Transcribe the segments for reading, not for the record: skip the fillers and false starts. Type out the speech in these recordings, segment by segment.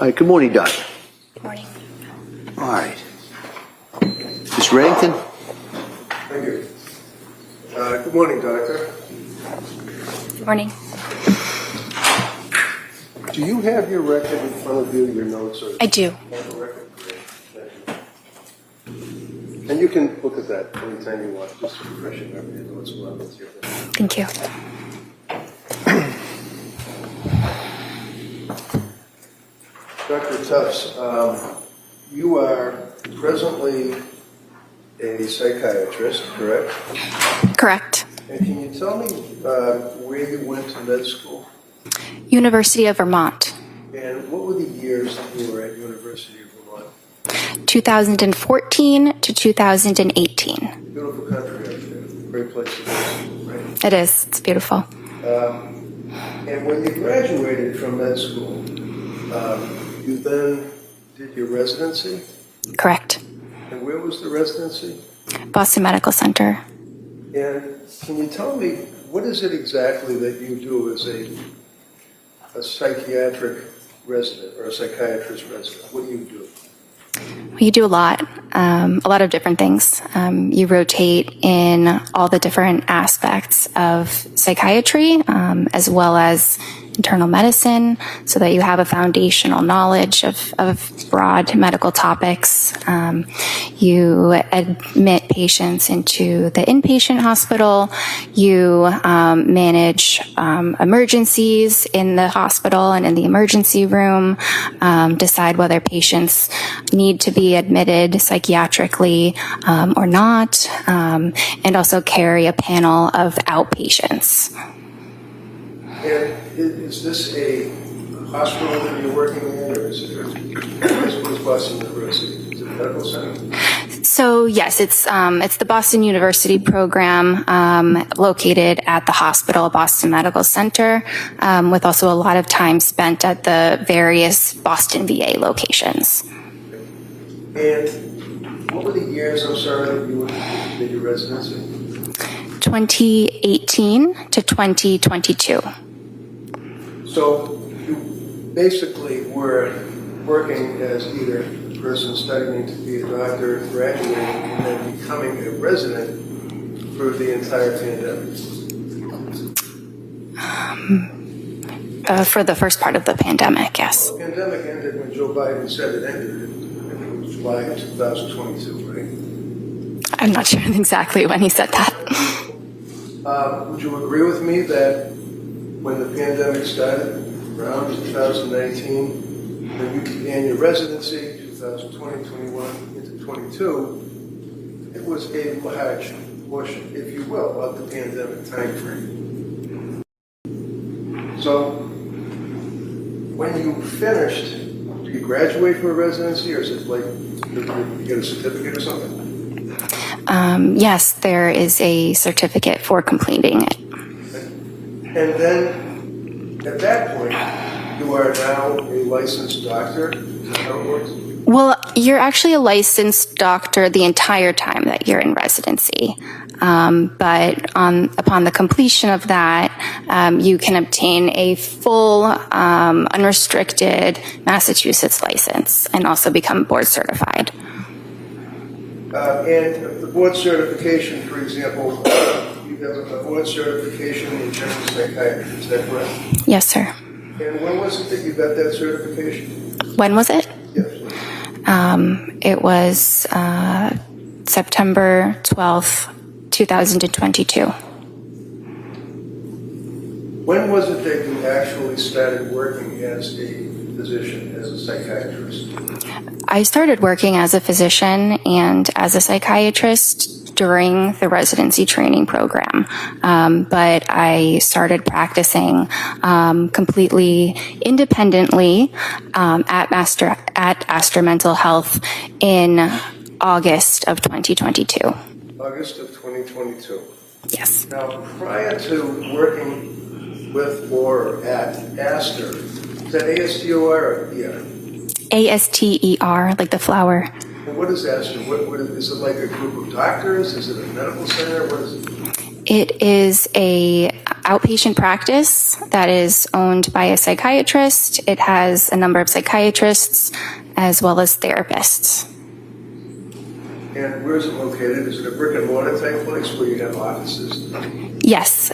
All right, good morning, Doctor. Good morning. All right. Ms. Reddington? Thank you. Good morning, Doctor. Good morning. Do you have your record in front of you, your notes? Or I do. have a record? Great. Thank you. And you can look at that anytime you want, just to refresh your memory and notes while it's here. Thank you. Dr. Tufts, you are presently a psychiatrist, correct? Correct. And can you tell me where you went to med school? University of Vermont. And what were the years that you were at University of Vermont? 2014 to 2018. Beautiful country up there. Great place to live, right? It is. It's beautiful. And when you graduated from med school, you then did your residency? Correct. And where was the residency? Boston Medical Center. And can you tell me, what is it exactly that you do as a psychiatric resident or a psychiatrist resident? What do you do? You do a lot of different things. You rotate in all the different aspects of psychiatry, as well as internal medicine, so that you have a foundational knowledge of broad medical topics. You admit patients into the inpatient hospital. You manage emergencies in the hospital and in the emergency room, decide whether patients need to be admitted psychiatrically or not, and also carry a panel of outpatients. And is this a hospital that you're working in, or is it Boston University? Is it a medical center? So yes, it's the Boston University program, located at the hospital, Boston Medical Center, with also a lot of time spent at the various Boston VA locations. And what were the years, I'm sorry, that you did your residency? 2018 to 2022. So you basically were working as either a person studying to be a doctor, graduating, and then becoming a resident through the entire pandemic. For the first part of the pandemic, yes. The pandemic ended when Joe Biden said it ended. I think it was July of 2022, right? I'm not sure exactly when he said that. Would you agree with me that when the pandemic started around 2019, when you began your residency, 2020, 21 into 22, it was a large portion, if you will, of the pandemic time frame. So when you finished, do you graduate from a residency, or is it like you get a certificate or something? Yes, there is a certificate for completing it. And then, at that point, you are now a licensed doctor? Is that how it works? Well, you're actually a licensed doctor the entire time that you're in residency. But upon the completion of that, you can obtain a full, unrestricted Massachusetts license and also become board certified. And the board certification, for example, you have a board certification in general psychiatry, is that correct? Yes, sir. And when was it that you got that certification? When was it? Yes. It was September 12th, 2022. When was it that you actually started working as a physician, as a psychiatrist? I started working as a physician and as a psychiatrist during the residency training program. But I started practicing completely independently at Astor Mental Health in August of 2022. August of 2022. Yes. Now, prior to working with or at Astor, is that ASTOR or ER? ASTER, like the flower. And what is Astor? What is it, like a group of doctors? Is it a medical center? What is it? It is a outpatient practice that is owned by a psychiatrist. It has a number of psychiatrists as well as therapists. And where is it located? Is it a brick and mortar type place where you have offices? Yes,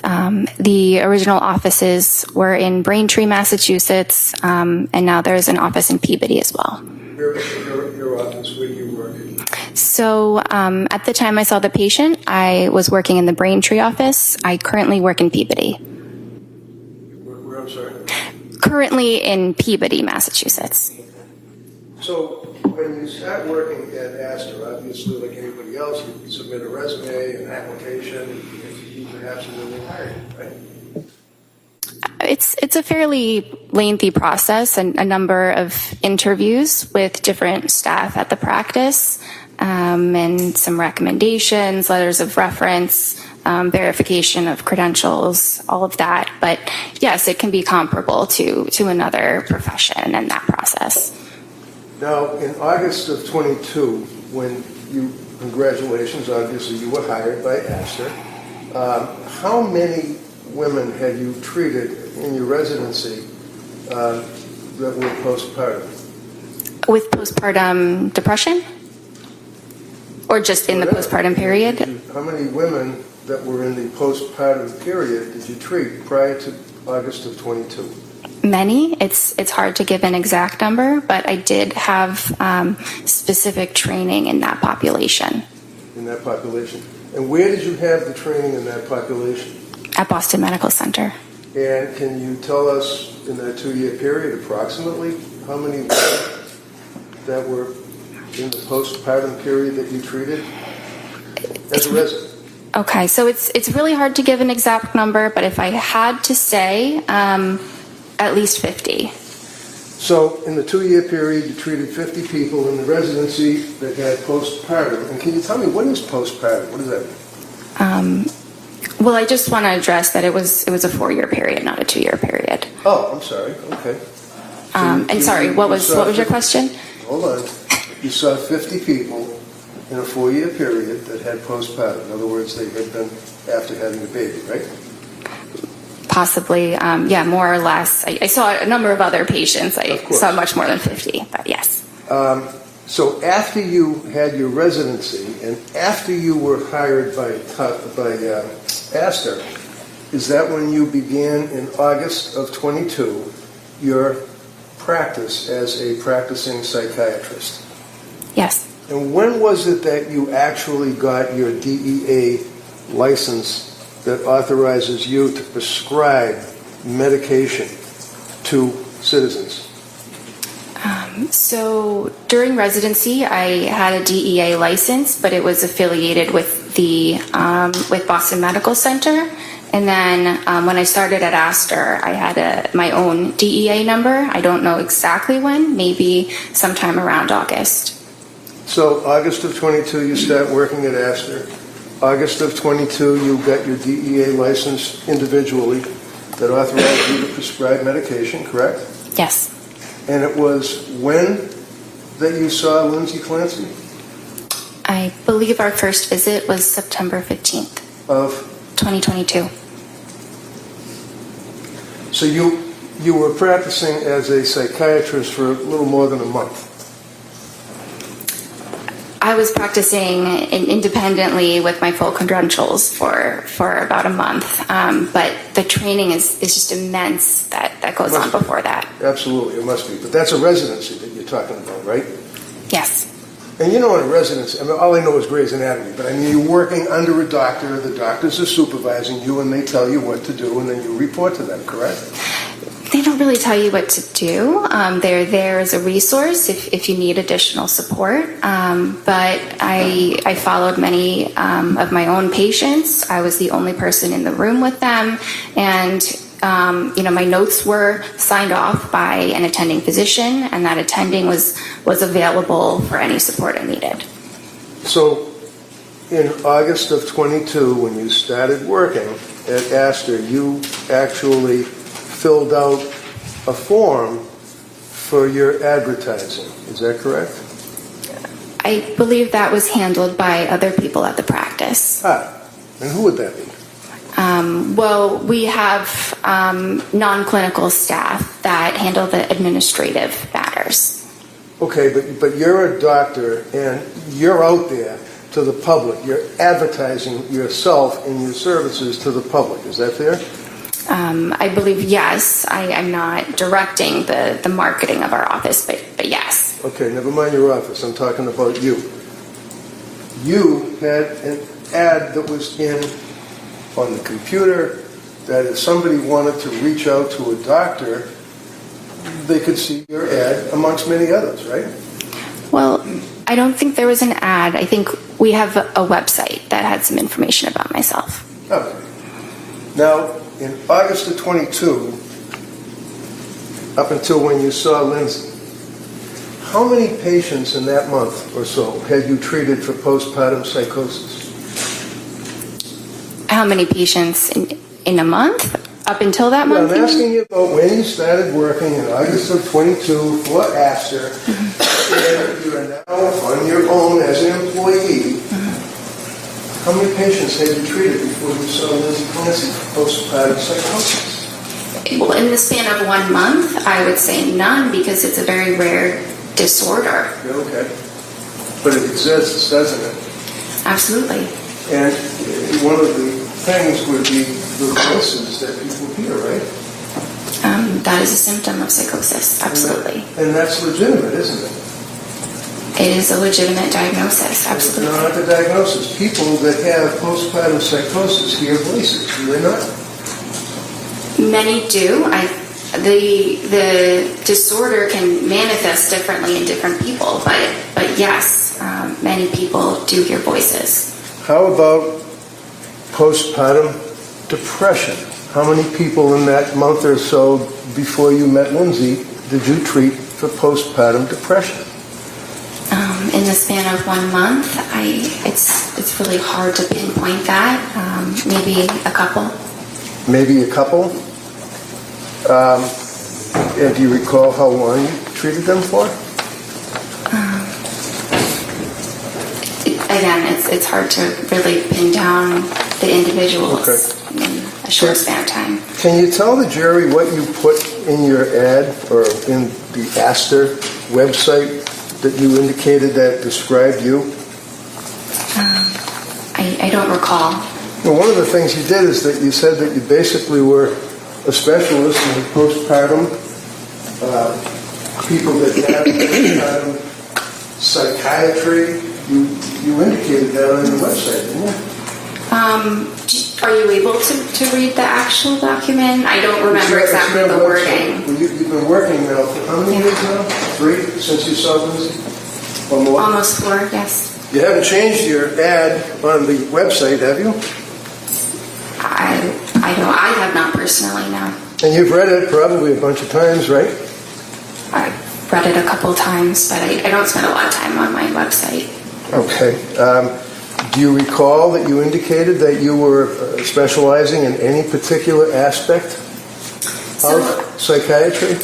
the original offices were in Braintree, Massachusetts, and now there's an office in Peabody as well. Your office, where do you work? So at the time I saw the patient, I was working in the Braintree office. I currently work in Peabody. Where, I'm sorry? Currently in Peabody, Massachusetts. So when you start working at Astor, obviously like anybody else, you submit a resume, an application, and you perhaps when they hire you, right? It's a fairly lengthy process and a number of interviews with different staff at the practice, and some recommendations, letters of reference, verification of credentials, all of that. But yes, it can be comparable to another profession in that process. Now, in August of 22, when you, congratulations, obviously you were hired by Astor, how many women had you treated in your residency that were postpartum? With postpartum depression? Or just in the postpartum period? How many women that were in the postpartum period did you treat prior to August of 22? Many. It's hard to give an exact number, but I did have specific training in that population. In that population. And where did you have the training in that population? At Boston Medical Center. And can you tell us in that 2-year period approximately how many women that were in the postpartum period that you treated as a resident? Okay, so it's really hard to give an exact number, but if I had to say, at least 50. So in the 2-year period, you treated 50 people in the residency that had postpartum. And can you tell me, what is postpartum? What does that mean? Well, I just want to address that it was a 4-year period, not a 2-year period. Oh, I'm sorry. Okay. And sorry, what was your question? Hold on. You saw 50 people in a 4-year period that had postpartum. In other words, they had been after having a baby, right? Possibly, yeah, more or less. I saw a number of other patients. I saw much more than 50, but yes. So after you had your residency and after you were hired by Astor, is that when you began in August of 22 your practice as a practicing psychiatrist? Yes. And when was it that you actually got your DEA license that authorizes you to prescribe medication to citizens? So during residency, I had a DEA license, but it was affiliated with the with Boston Medical Center. And then when I started at Astor, I had my own DEA number. I don't know exactly when, maybe sometime around August. So August of 22, you start working at Astor. August of 22, you got your DEA license individually that authorized you to prescribe medication, correct? Yes. And it was when that you saw Lindsay Clancy? I believe our first visit was September 15th. Of? 2022. So you were practicing as a psychiatrist for a little more than a month. I was practicing independently with my full credentials for about a month, but the training is just immense that goes on before that. Absolutely, it must be. But that's a residency that you're talking about, right? Yes. And you know in a residency, I mean, all I know is Grey's Anatomy, but I mean, you're working under a doctor, the doctors are supervising you, and they tell you what to do, and then you report to them, correct? They don't really tell you what to do. They're there as a resource if you need additional support. But I followed many of my own patients. I was the only person in the room with them. And, my notes were signed off by an attending physician, and that attending was available for any support I needed. So in August of 22, when you started working at Astor, you actually filled out a form for your advertising. Is that correct? I believe that was handled by other people at the practice. And who would that be? Well, we have non-clinical staff that handle the administrative matters. Okay, but you're a doctor and you're out there to the public. You're advertising yourself and your services to the public. Is that fair? I believe yes. I'm not directing the marketing of our office, but yes. Okay, never mind your office. I'm talking about you. You had an ad that was on the computer that if somebody wanted to reach out to a doctor, they could see your ad amongst many others, right? Well, I don't think there was an ad. I think we have a website that had some information about myself. Okay. Now, in August of 22, up until when you saw Lindsay, how many patients in that month or so had you treated for postpartum psychosis? How many patients in a month? Up until that month? I'm asking you about when you started working in August of 22 for Astor, and you are now on your own as an employee. How many patients had you treated before you saw Lindsay Clancy for postpartum psychosis? Well, in the span of 1 month, I would say none because it's a very rare disorder. Okay. But it exists, doesn't it? Absolutely. And one of the things would be the voices that people hear, right? That is a symptom of psychosis, absolutely. And that's legitimate, isn't it? It is a legitimate diagnosis, absolutely. It's not the diagnosis. People that have postpartum psychosis hear voices, do they not? Many do. The disorder can manifest differently in different people, but yes, many people do hear voices. How about postpartum depression? How many people in that month or so before you met Lindsay did you treat for postpartum depression? In the span of 1 month, it's really hard to pinpoint that. Maybe a couple. Maybe a couple? And do you recall how long you treated them for? Again, it's hard to really pin down the individuals in a short span of time. Can you tell the jury what you put in your ad or in the Astor website that you indicated that described you? I don't recall. Well, one of the things you did is that you said that you basically were a specialist in postpartum, people that have postpartum psychiatry. You indicated that on your website, didn't you? Are you able to read the actual document? I don't remember exactly the wording. Well, you've been working now for how many years now? 3 since you saw Lindsay? Or more? Almost 4, yes. You haven't changed your ad on the website, have you? I have not personally, no. And you've read it probably a bunch of times, right? I've read it a couple times, but I don't spend a lot of time on my website. Okay. Do you recall that you indicated that you were specializing in any particular aspect of psychiatry?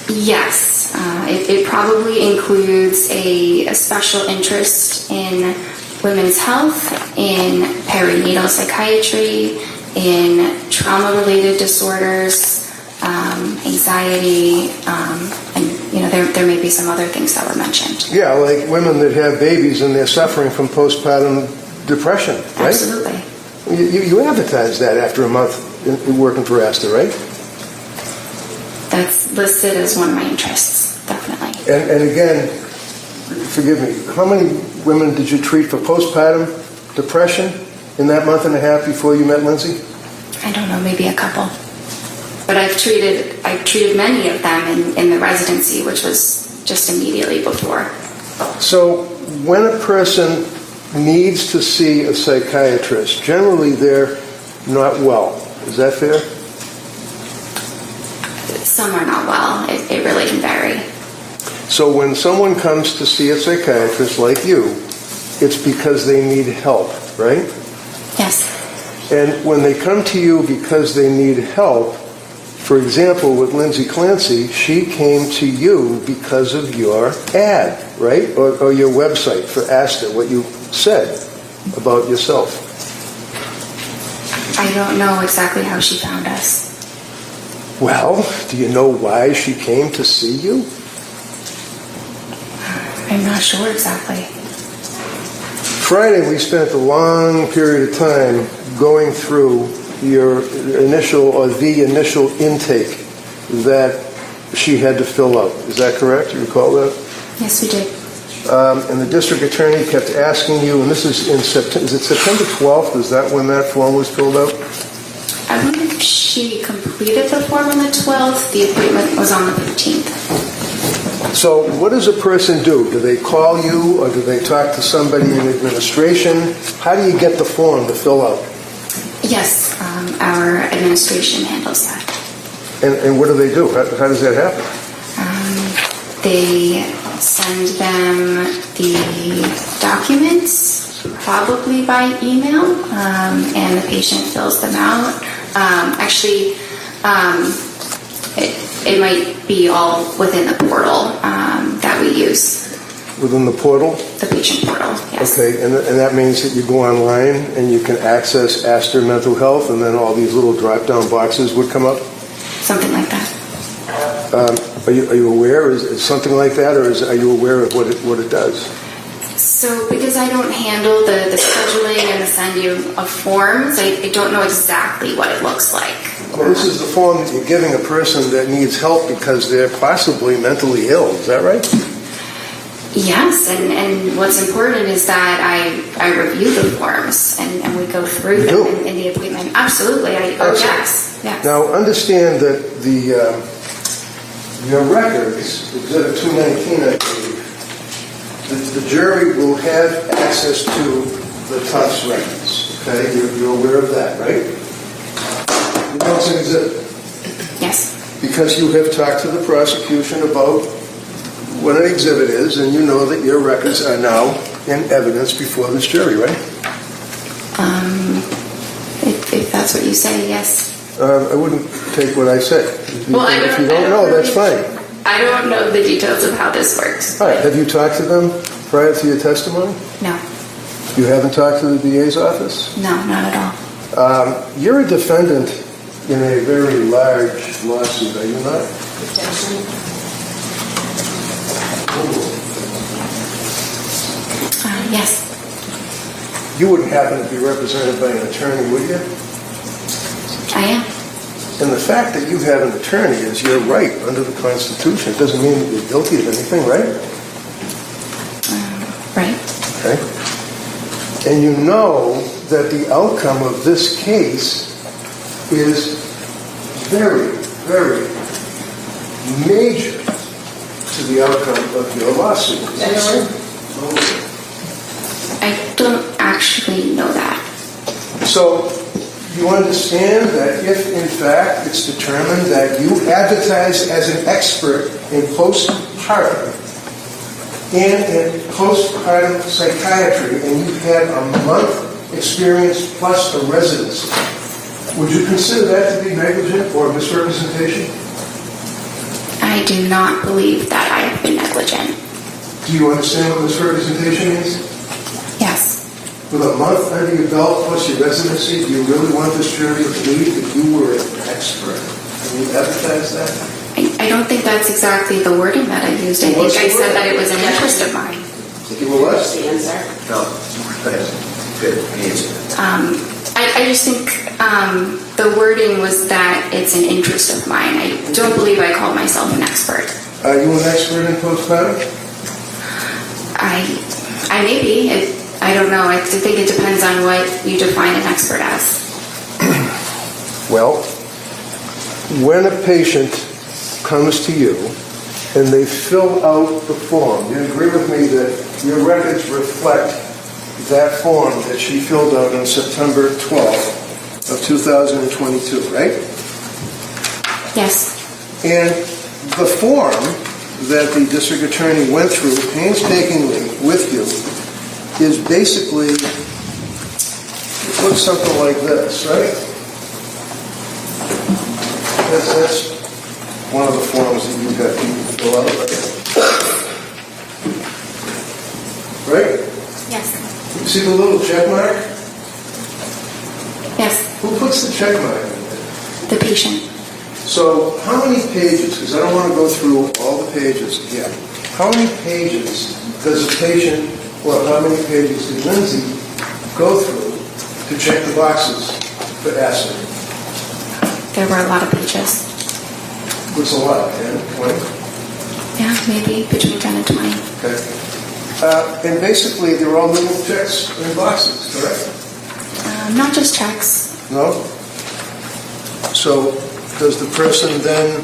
Yes. It probably includes a special interest in women's health, in perinatal psychiatry, in trauma-related disorders, anxiety, and there may be some other things that were mentioned. Yeah, like women that have babies and they're suffering from postpartum depression, right? Absolutely. You advertised that after a month in working for Astor, right? That's listed as one of my interests, definitely. And again, forgive me, how many women did you treat for postpartum depression in that month and a half before you met Lindsay? I don't know, maybe a couple. But I've treated many of them in the residency, which was just immediately before. So when a person needs to see a psychiatrist, generally they're not well. Is that fair? Some are not well. It really can vary. So when someone comes to see a psychiatrist like you, it's because they need help, right? Yes. And when they come to you because they need help, for example, with Lindsay Clancy, she came to you because of your ad, right? Or your website for Astor, what you said about yourself. I don't know exactly how she found us. Well, do you know why she came to see you? I'm not sure exactly. Friday, we spent a long period of time going through your initial or the initial intake that she had to fill out. Is that correct? You recall that? Yes, we did. And the district attorney kept asking you, and this is in September, is it September 12th? Is that when that form was filled out? I believe she completed the form on the 12th. The appointment was on the 15th. So what does a person do? Do they call you or do they talk to somebody in administration? How do you get the form to fill out? Yes, our administration handles that. And what do they do? How does that happen? They send them the documents, probably by email, and the patient fills them out. It might be all within the portal that we use. Within the portal? The patient portal, yes. Okay, and that means that you go online and you can access Astor Mental Health, and then all these little drop-down boxes would come up? Something like that. Are you aware? Is something like that, or are you aware of what it does? So because I don't handle the scheduling and the sending of forms, I don't know exactly what it looks like. Well, this is the form that you're giving a person that needs help because they're possibly mentally ill. Is that right? Yes, and what's important is that I review the forms and we go through them in the appointment. Absolutely. Yes. Now, understand that your records, Exhibit 219, I believe, the jury will have access to the Tufts records. Okay, you're aware of that, right? You know it's an exhibit. Yes. Because you have talked to the prosecution about what an exhibit is, and you know that your records are now in evidence before this jury, right? If that's what you say, yes. I wouldn't take what I say. If you don't know, that's fine. I don't know the details of how this works. All right. Have you talked to them prior to your testimony? No. You haven't talked to the DA's office? No, not at all. You're a defendant in a very large lawsuit, are you not? Yes. You wouldn't happen to be represented by an attorney, would you? I am. And the fact that you have an attorney is your right under the Constitution. It doesn't mean that you're guilty of anything, right? Right. Okay. And you know that the outcome of this case is very, very major to the outcome of your lawsuit. I don't actually know that. So you understand that if, in fact, it's determined that you advertise as an expert in postpartum and in postpartum psychiatry, and you've had a month experience plus a residency, would you consider that to be negligent or misrepresentation? I do not believe that I have been negligent. Do you understand what misrepresentation is? Yes. With a month under your belt plus your residency, do you really want this jury to believe that you were an expert? Can you advertise that? I don't think that's exactly the wording that I used. I think I said that it was an interest of mine. You were what? The answer? No. Good answer. I just think the wording was that it's an interest of mine. I don't believe I called myself an expert. Are you an expert in postpartum? I may be. I don't know. I think it depends on what you define an expert as. Well, when a patient comes to you and they fill out the form, you agree with me that your records reflect that form that she filled out on September 12th of 2022, right? Yes. And the form that the district attorney went through painstakingly with you is basically, it looks something like this, right? That's one of the forms that you've got people fill out, right? Yes. You see the little check mark? Yes. Who put what's the check mark? The patient. So how many pages, because I don't want to go through all the pages again, how many pages does a patient, or how many pages did Lindsay go through to check the boxes for acid? There were a lot of pages. What's a lot, 10, 20? Yeah, maybe between 10 and 20. Okay. And basically, they're all little checks in boxes, correct? Not just checks. No? So does the person then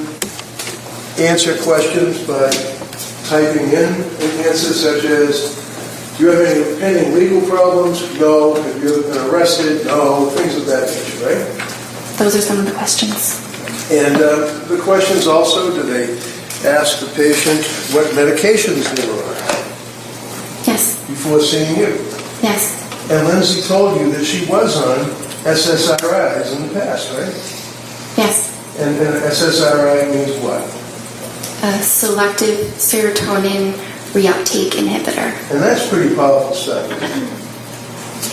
answer questions by typing in answers such as, do you have any pending legal problems? No. Have you ever been arrested? No. Things of that nature, right? Those are some of the questions. And the questions also, do they ask the patient what medications they were on Yes. before seeing you? Yes. And Lindsay told you that she was on SSRIs in the past, right? Yes. And SSRI means what? A selective serotonin reuptake inhibitor. And that's pretty powerful stuff.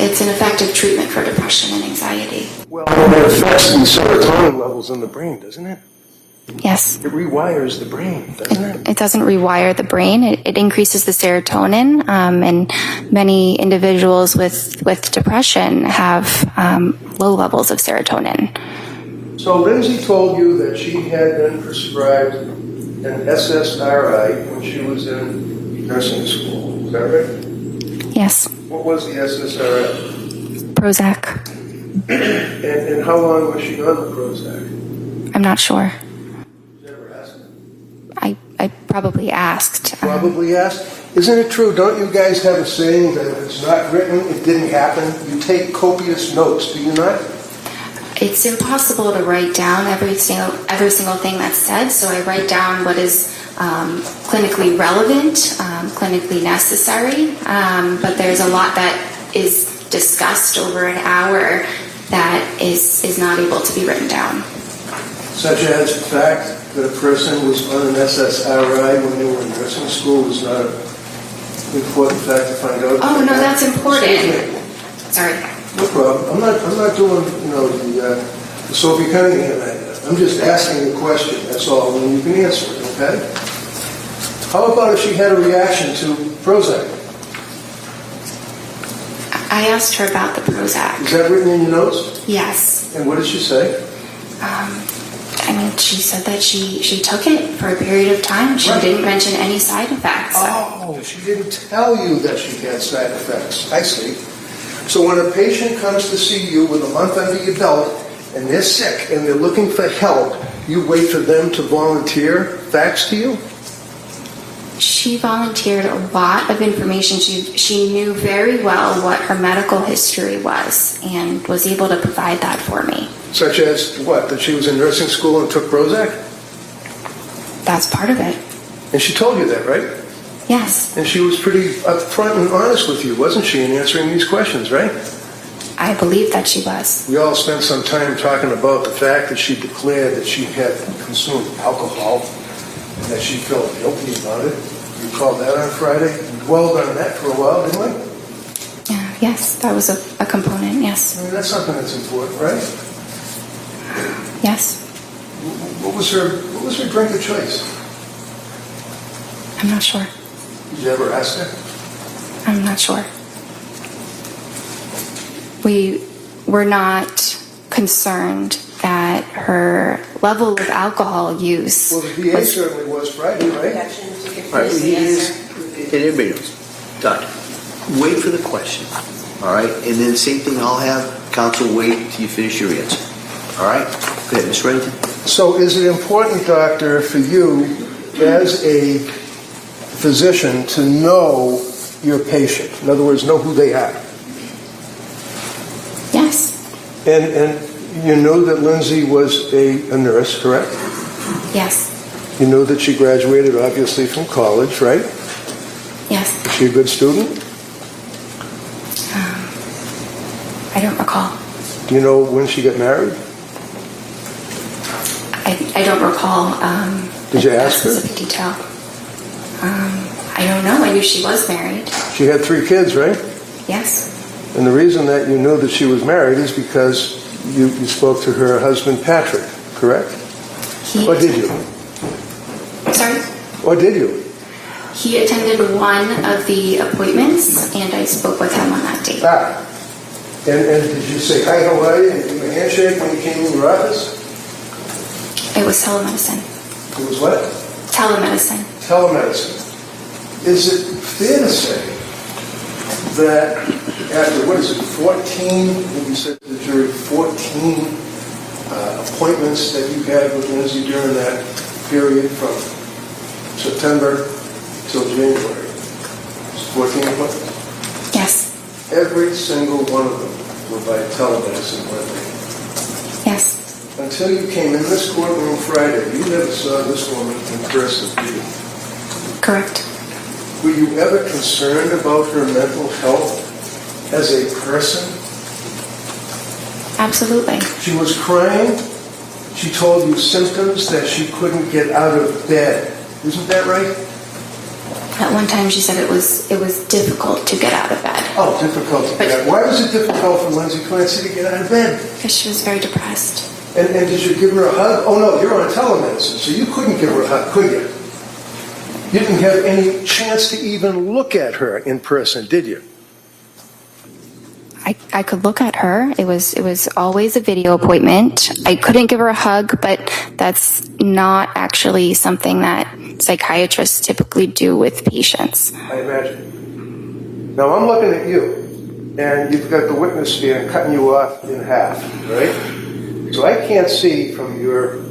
It's an effective treatment for depression and anxiety. Well, it affects the serotonin levels in the brain, doesn't it? Yes. It rewires the brain, doesn't it? It doesn't rewire the brain. It increases the serotonin, and many individuals with depression have low levels of serotonin. So Lindsay told you that she had been prescribed an SSRI when she was in nursing school. Is that right? Yes. What was the SSRI? Prozac. And how long was she on the Prozac? I'm not sure. You never asked her. I probably asked. Probably asked. Isn't it true? Don't you guys have a saying that if it's not written, it didn't happen? You take copious notes, do you not? It's impossible to write down every single thing that's said, so I write down what is clinically relevant, clinically necessary, but there's a lot that is discussed over an hour that is not able to be written down. Such as the fact that a person was on an SSRI when they were in nursing school was not an important fact to find out. Oh, no, that's important. Excuse me. Sorry. No problem. I'm not doing, the Sophie Cunningham. I'm just asking a question. That's all, and you can answer it, okay? How about if she had a reaction to Prozac? I asked her about the Prozac. Is that written in your notes? Yes. And what did she say? She said that she took it for a period of time. She didn't mention any side effects. Oh, she didn't tell you that she had side effects. I see. So when a patient comes to see you with a month under your belt and they're sick and they're looking for help, you wait for them to volunteer facts to you? She volunteered a lot of information. She knew very well what her medical history was and was able to provide that for me. Such as what? That she was in nursing school and took Prozac? That's part of it. And she told you that, right? Yes. And she was pretty upfront and honest with you, wasn't she, in answering these questions, right? I believe that she was. We all spent some time talking about the fact that she declared that she had consumed alcohol and that she felt guilty about it. You called that on Friday? We dwelled on that for a while, didn't we? Yes, that was a component, yes. I mean, that's something that's important, right? Yes. What was her drink of choice? I'm not sure. Did you ever ask her? I'm not sure. We were not concerned that her level of alcohol use Well, the DA certainly was Friday, right? All right, and everybody knows. Doctor, wait for the question, all right? And then same thing, I'll have counsel wait till you finish your answer, all right? Go ahead, Ms. Reddington. So is it important, doctor, for you as a physician to know your patient? In other words, know who they are? Yes. And you know that Lindsay was a nurse, correct? Yes. You know that she graduated, obviously, from college, right? Yes. Is she a good student? I don't recall. Do you know when she got married? I don't recall. Did you ask her? Specific detail. I don't know. I knew she was married. She had 3 kids, right? Yes. And the reason that you knew that she was married is because you spoke to her husband, Patrick, correct? Or did you? Sorry? Or did you? He attended one of the appointments, and I spoke with him on that date. Ah. And did you say, hi, how are you? And give him a handshake when you came in your office? It was telemedicine. It was what? Telemedicine. Telemedicine. Is it fair to say that after, 14, when you said to the jury, 14 appointments that you had with Lindsay during that period from September till January, 14 appointments? Yes. Every single one of them were by telemedicine, weren't they? Yes. Until you came in this courtroom Friday, you never saw this woman in person, did you? Correct. Were you ever concerned about her mental health as a person? Absolutely. She was crying. She told you symptoms that she couldn't get out of bed. Isn't that right? At one time, she said it was difficult to get out of bed. Oh, difficult to get out. Why was it difficult for Lindsay Clancy to get out of bed? Because she was very depressed. And did you give her a hug? Oh, no, you're on telemedicine, so you couldn't give her a hug, could you? You didn't have any chance to even look at her in person, did you? I could look at her. It was always a video appointment. I couldn't give her a hug, but that's not actually something that psychiatrists typically do with patients. I imagine. Now I'm looking at you, and you've got the witness stand cutting you off in half, right? So I can't see from your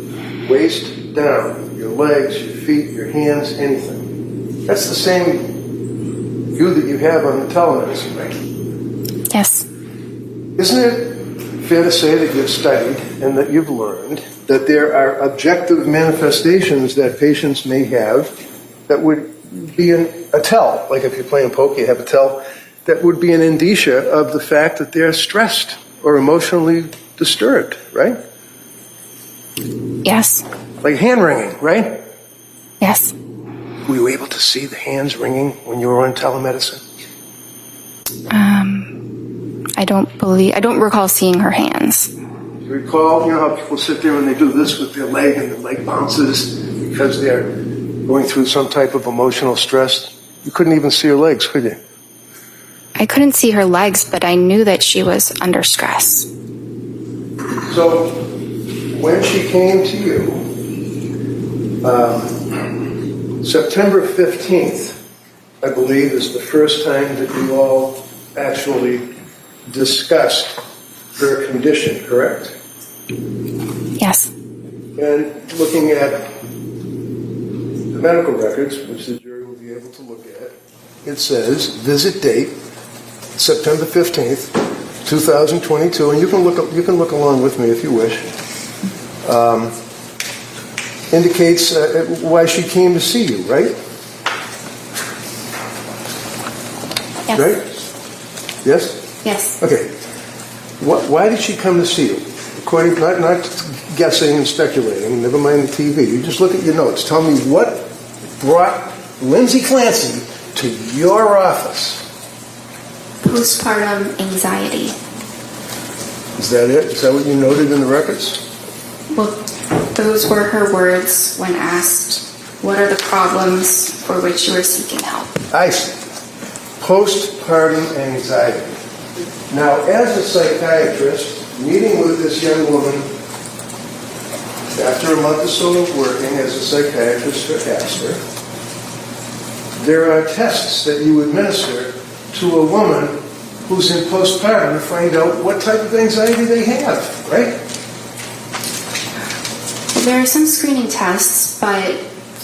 waist down, your legs, your feet, your hands, anything. That's the same view that you have on the telemedicine, right? Yes. Isn't it fair to say that you've studied and that you've learned that there are objective manifestations that patients may have that would be a tell, like if you're playing poker, you have a tell, that would be an indicia of the fact that they're stressed or emotionally disturbed, right? Yes. Like hand wringing, right? Yes. Were you able to see the hands wringing when you were on telemedicine? I don't recall seeing her hands. You recall, how people sit there and they do this with their leg and the leg bounces because they're going through some type of emotional stress? You couldn't even see her legs, could you? I couldn't see her legs, but I knew that she was under stress. So, when she came to you, September 15th, I believe, is the first time that you all actually discussed her condition, correct? Yes. And looking at the medical records, which the jury will be able to look at, it says, visit date, September 15th, 2022, and you can look along with me if you wish, indicates why she came to see you, right? Yes. Right? Yes? Yes. Okay. Why did she come to see you? According, not guessing and speculating, never mind the TV. You just look at your notes. Tell me what brought Lindsay Clancy to your office. Postpartum anxiety. Is that it? Is that what you noted in the records? Well, those were her words when asked, what are the problems for which you are seeking help? I see. Postpartum anxiety. Now, as a psychiatrist, meeting with this young woman after a month or so of working as a psychiatrist for Astor, there are tests that you administer to a woman who's in postpartum to find out what type of anxiety they have, right? Well, there are some screening tests, but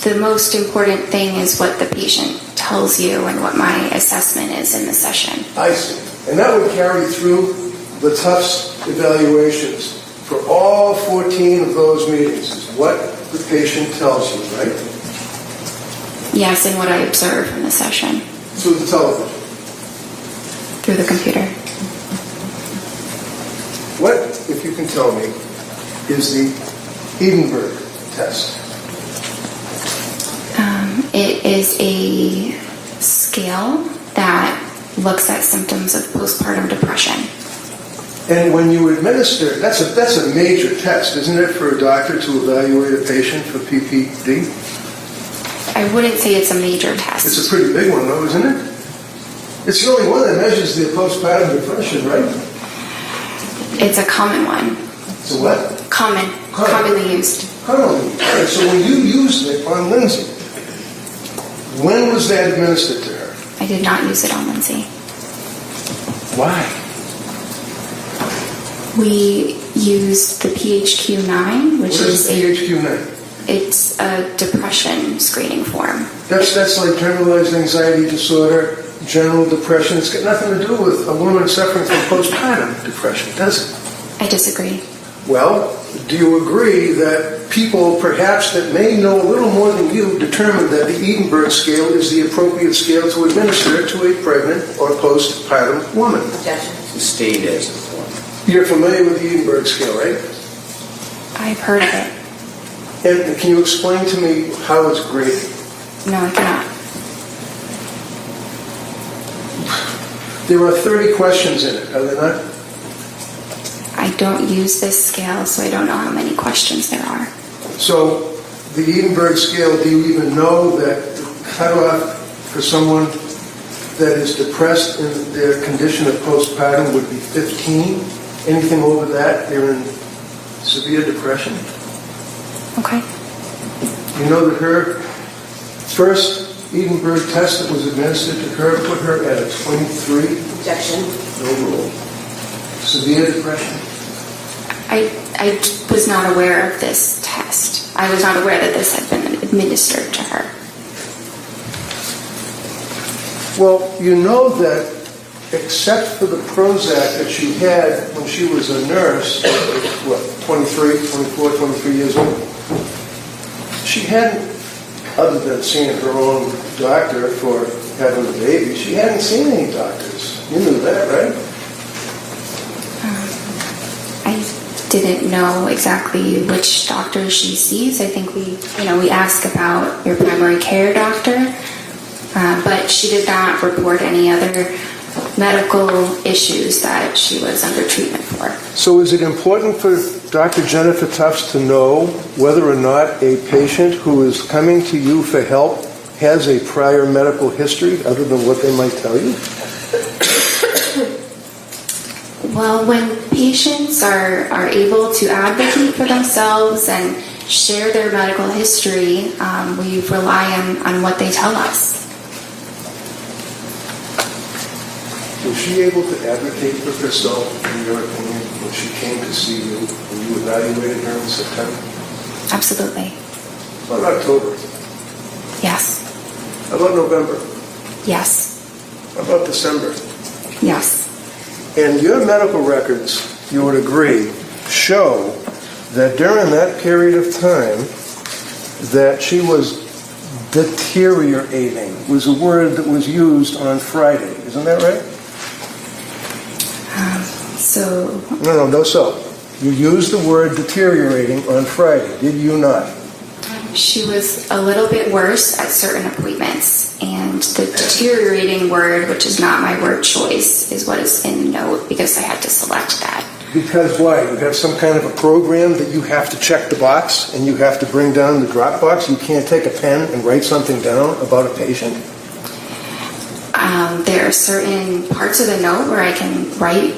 the most important thing is what the patient tells you and what my assessment is in the session. I see. And that would carry through the Tufts evaluations for all 14 of those meetings, is what the patient tells you, right? Yes, and what I observe in the session. Through the television. Through the computer. What, if you can tell me, is the Edinburgh test? It is a scale that looks at symptoms of postpartum depression. And when you administer, that's a major test, isn't it, for a doctor to evaluate a patient for PPD? I wouldn't say it's a major test. It's a pretty big one, though, isn't it? It's the only one that measures the postpartum depression, right? It's a common one. It's a what? Commonly used. Commonly. All right, so when you used it on Lindsay, when was that administered to her? I did not use it on Lindsay. Why? We used the PHQ-9, which What is PHQ-9? It's a depression screening form. That's like generalized anxiety disorder, general depression. It's got nothing to do with a woman suffering from postpartum depression, does it? I disagree. Well, do you agree that people, perhaps that may know a little more than you, determined that the Edinburgh scale is the appropriate scale to administer to a pregnant or postpartum woman? Objection. Sustained as a form. You're familiar with the Edinburgh scale, right? I've heard of it. And can you explain to me how it's graded? No, I cannot. There are 30 questions in it, are there not? I don't use this scale, so I don't know how many questions there are. So the Edinburgh scale, do you even know that the cutoff for someone that is depressed in their condition of postpartum would be 15? Anything over that, they're in severe depression? Okay. You know that her first Edinburgh test that was administered to her put her at a 23 Objection. overall. Severe depression. I was not aware of this test. I was not aware that this had been administered to her. Well, you know that except for the Prozac that she had when she was a nurse, what, 23, 24, 23 years old, she hadn't, other than seeing her own doctor for having a baby, she hadn't seen any doctors. You knew that, right? I didn't know exactly which doctor she sees. I think we ask about your primary care doctor, but she did not report any other medical issues that she was under treatment for. So is it important for Dr. Jennifer Tufts to know whether or not a patient who is coming to you for help has a prior medical history other than what they might tell you? Well, when patients are able to advocate for themselves and share their medical history, we rely on what they tell us. Was she able to advocate for herself, in your opinion, when she came to see you, when you evaluated her in September? Absolutely. How about October? Yes. How about November? Yes. How about December? Yes. And your medical records, you would agree, show that during that period of time that she was deteriorating, was a word that was used on Friday. Isn't that right? No. You used the word deteriorating on Friday, did you not? She was a little bit worse at certain appointments, and the deteriorating word, which is not my word choice, is what is in the note because I had to select that. Because why? You have some kind of a program that you have to check the box and you have to bring down the drop box? You can't take a pen and write something down about a patient? There are certain parts of the note where I can write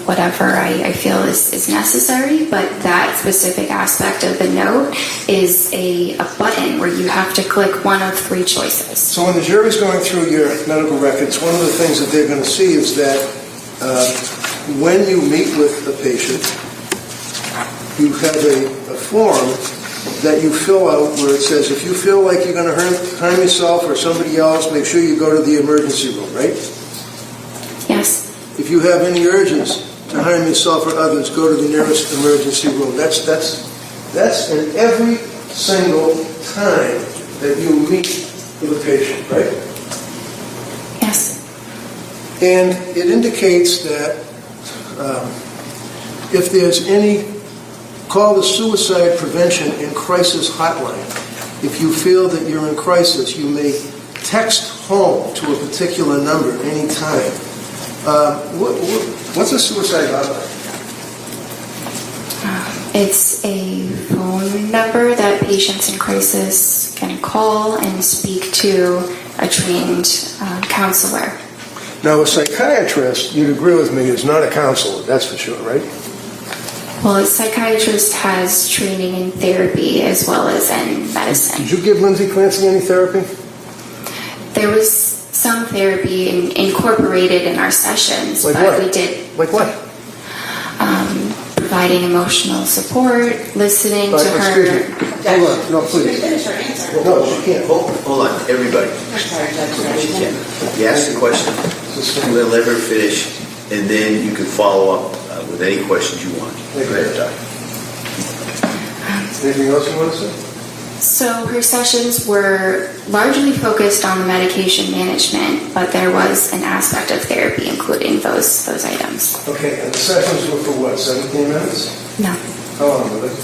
whatever I feel is necessary, but that specific aspect of the note is a button where you have to click one of three choices. So when the jury's going through your medical records, one of the things that they're going to see is that when you meet with a patient, you have a form that you fill out where it says, if you feel like you're going to harm yourself or somebody else, make sure you go to the emergency room, right? Yes. If you have any urges to harm yourself or others, go to the nearest emergency room. That's in every single time that you meet with a patient, right? Yes. And it indicates that if there's any, call the Suicide Prevention and Crisis Hotline. If you feel that you're in crisis, you may text home to a particular number anytime. What's a suicide hotline? It's a phone number that patients in crisis can call and speak to a trained counselor. Now, a psychiatrist, you'd agree with me, is not a counselor, that's for sure, right? Well, a psychiatrist has training in therapy as well as in medicine. Did you give Lindsay Clancy any therapy? There was some therapy incorporated in our sessions, Like but what? we did Like what? providing emotional support, listening to Excuse her. me. Hold on. No, please. No, she can't. Hold on, everybody. You ask the question, let her finish, and then you can follow up with any questions you want. Go ahead, Doc. Anything else you want to say? So her sessions were largely focused on the medication management, but there was an aspect of therapy including those items. Okay, and the sessions were for what, 17 minutes? No, How long were they?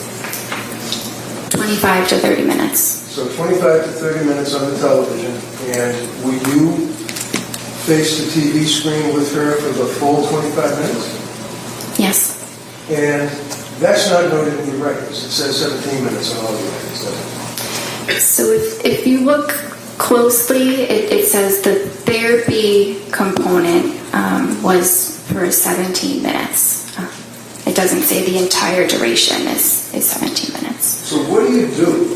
25 to 30 minutes. So 25 to 30 minutes on the television, and will you face the TV screen with her for the full 25 minutes? Yes. And that's not noted in your records. It says 17 minutes on all your records, doesn't it? So if you look closely, it says the therapy component was for 17 minutes. It doesn't say the entire duration is 17 minutes. So what do you do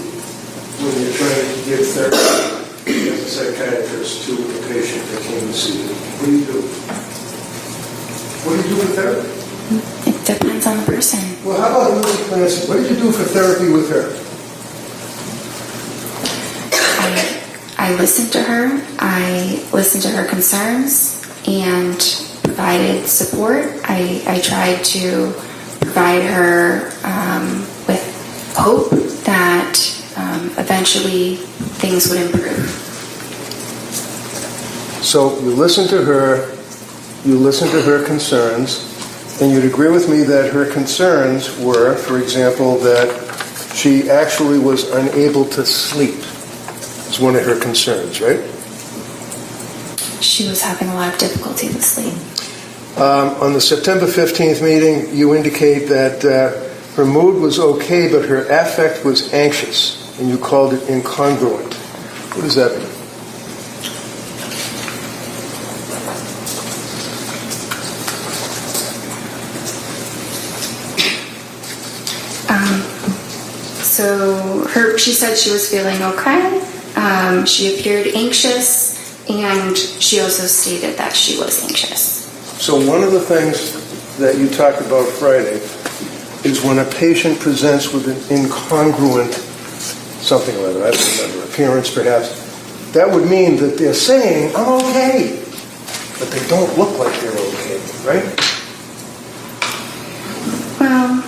when you're trying to give therapy as a psychiatrist to a patient that came to see you? What do you do? What do you do with therapy? It depends on the person. Well, how about Lindsay Clancy? What did you do for therapy with her? I listened to her. I listened to her concerns and provided support. I tried to provide her with hope that eventually things would improve. So you listened to her concerns, and you'd agree with me that her concerns were, for example, that she actually was unable to sleep. It's one of her concerns, right? She was having a lot of difficulty with sleep. On the September 15th meeting, you indicate that her mood was okay, but her affect was anxious, and you called it incongruent. What does that mean? So she said she was feeling okay. She appeared anxious, and she also stated that she was anxious. So one of the things that you talked about Friday is when a patient presents with an incongruent something or other, I don't remember, appearance perhaps, that would mean that they're saying, I'm okay, but they don't look like they're okay, right? Well,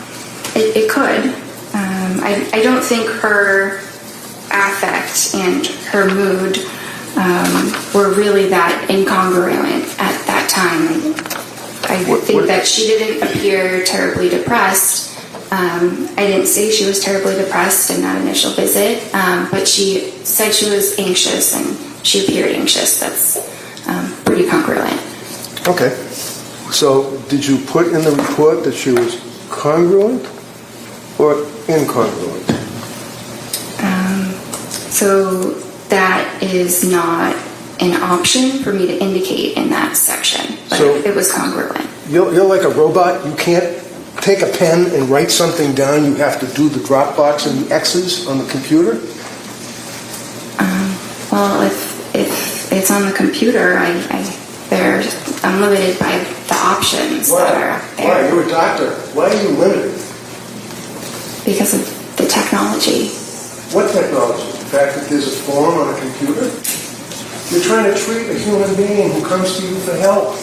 it could. I don't think her affect and her mood were really that incongruent at that time. I think that she didn't appear terribly depressed. I didn't say she was terribly depressed in that initial visit, but she said she was anxious and she appeared anxious. That's pretty congruent. Okay. So did you put in the report that she was congruent or incongruent? So that is not an option for me to indicate in that section, but So- it was congruent. You're like a robot. You can't take a pen and write something down. You have to do the drop box and the X's on the computer. Well, if it's on the computer, I'm limited by the options that are out Why? there You're a doctor. Why are you limited? because of the technology. What technology? The fact that there's a form on a computer? You're trying to treat a human being who comes to you for help.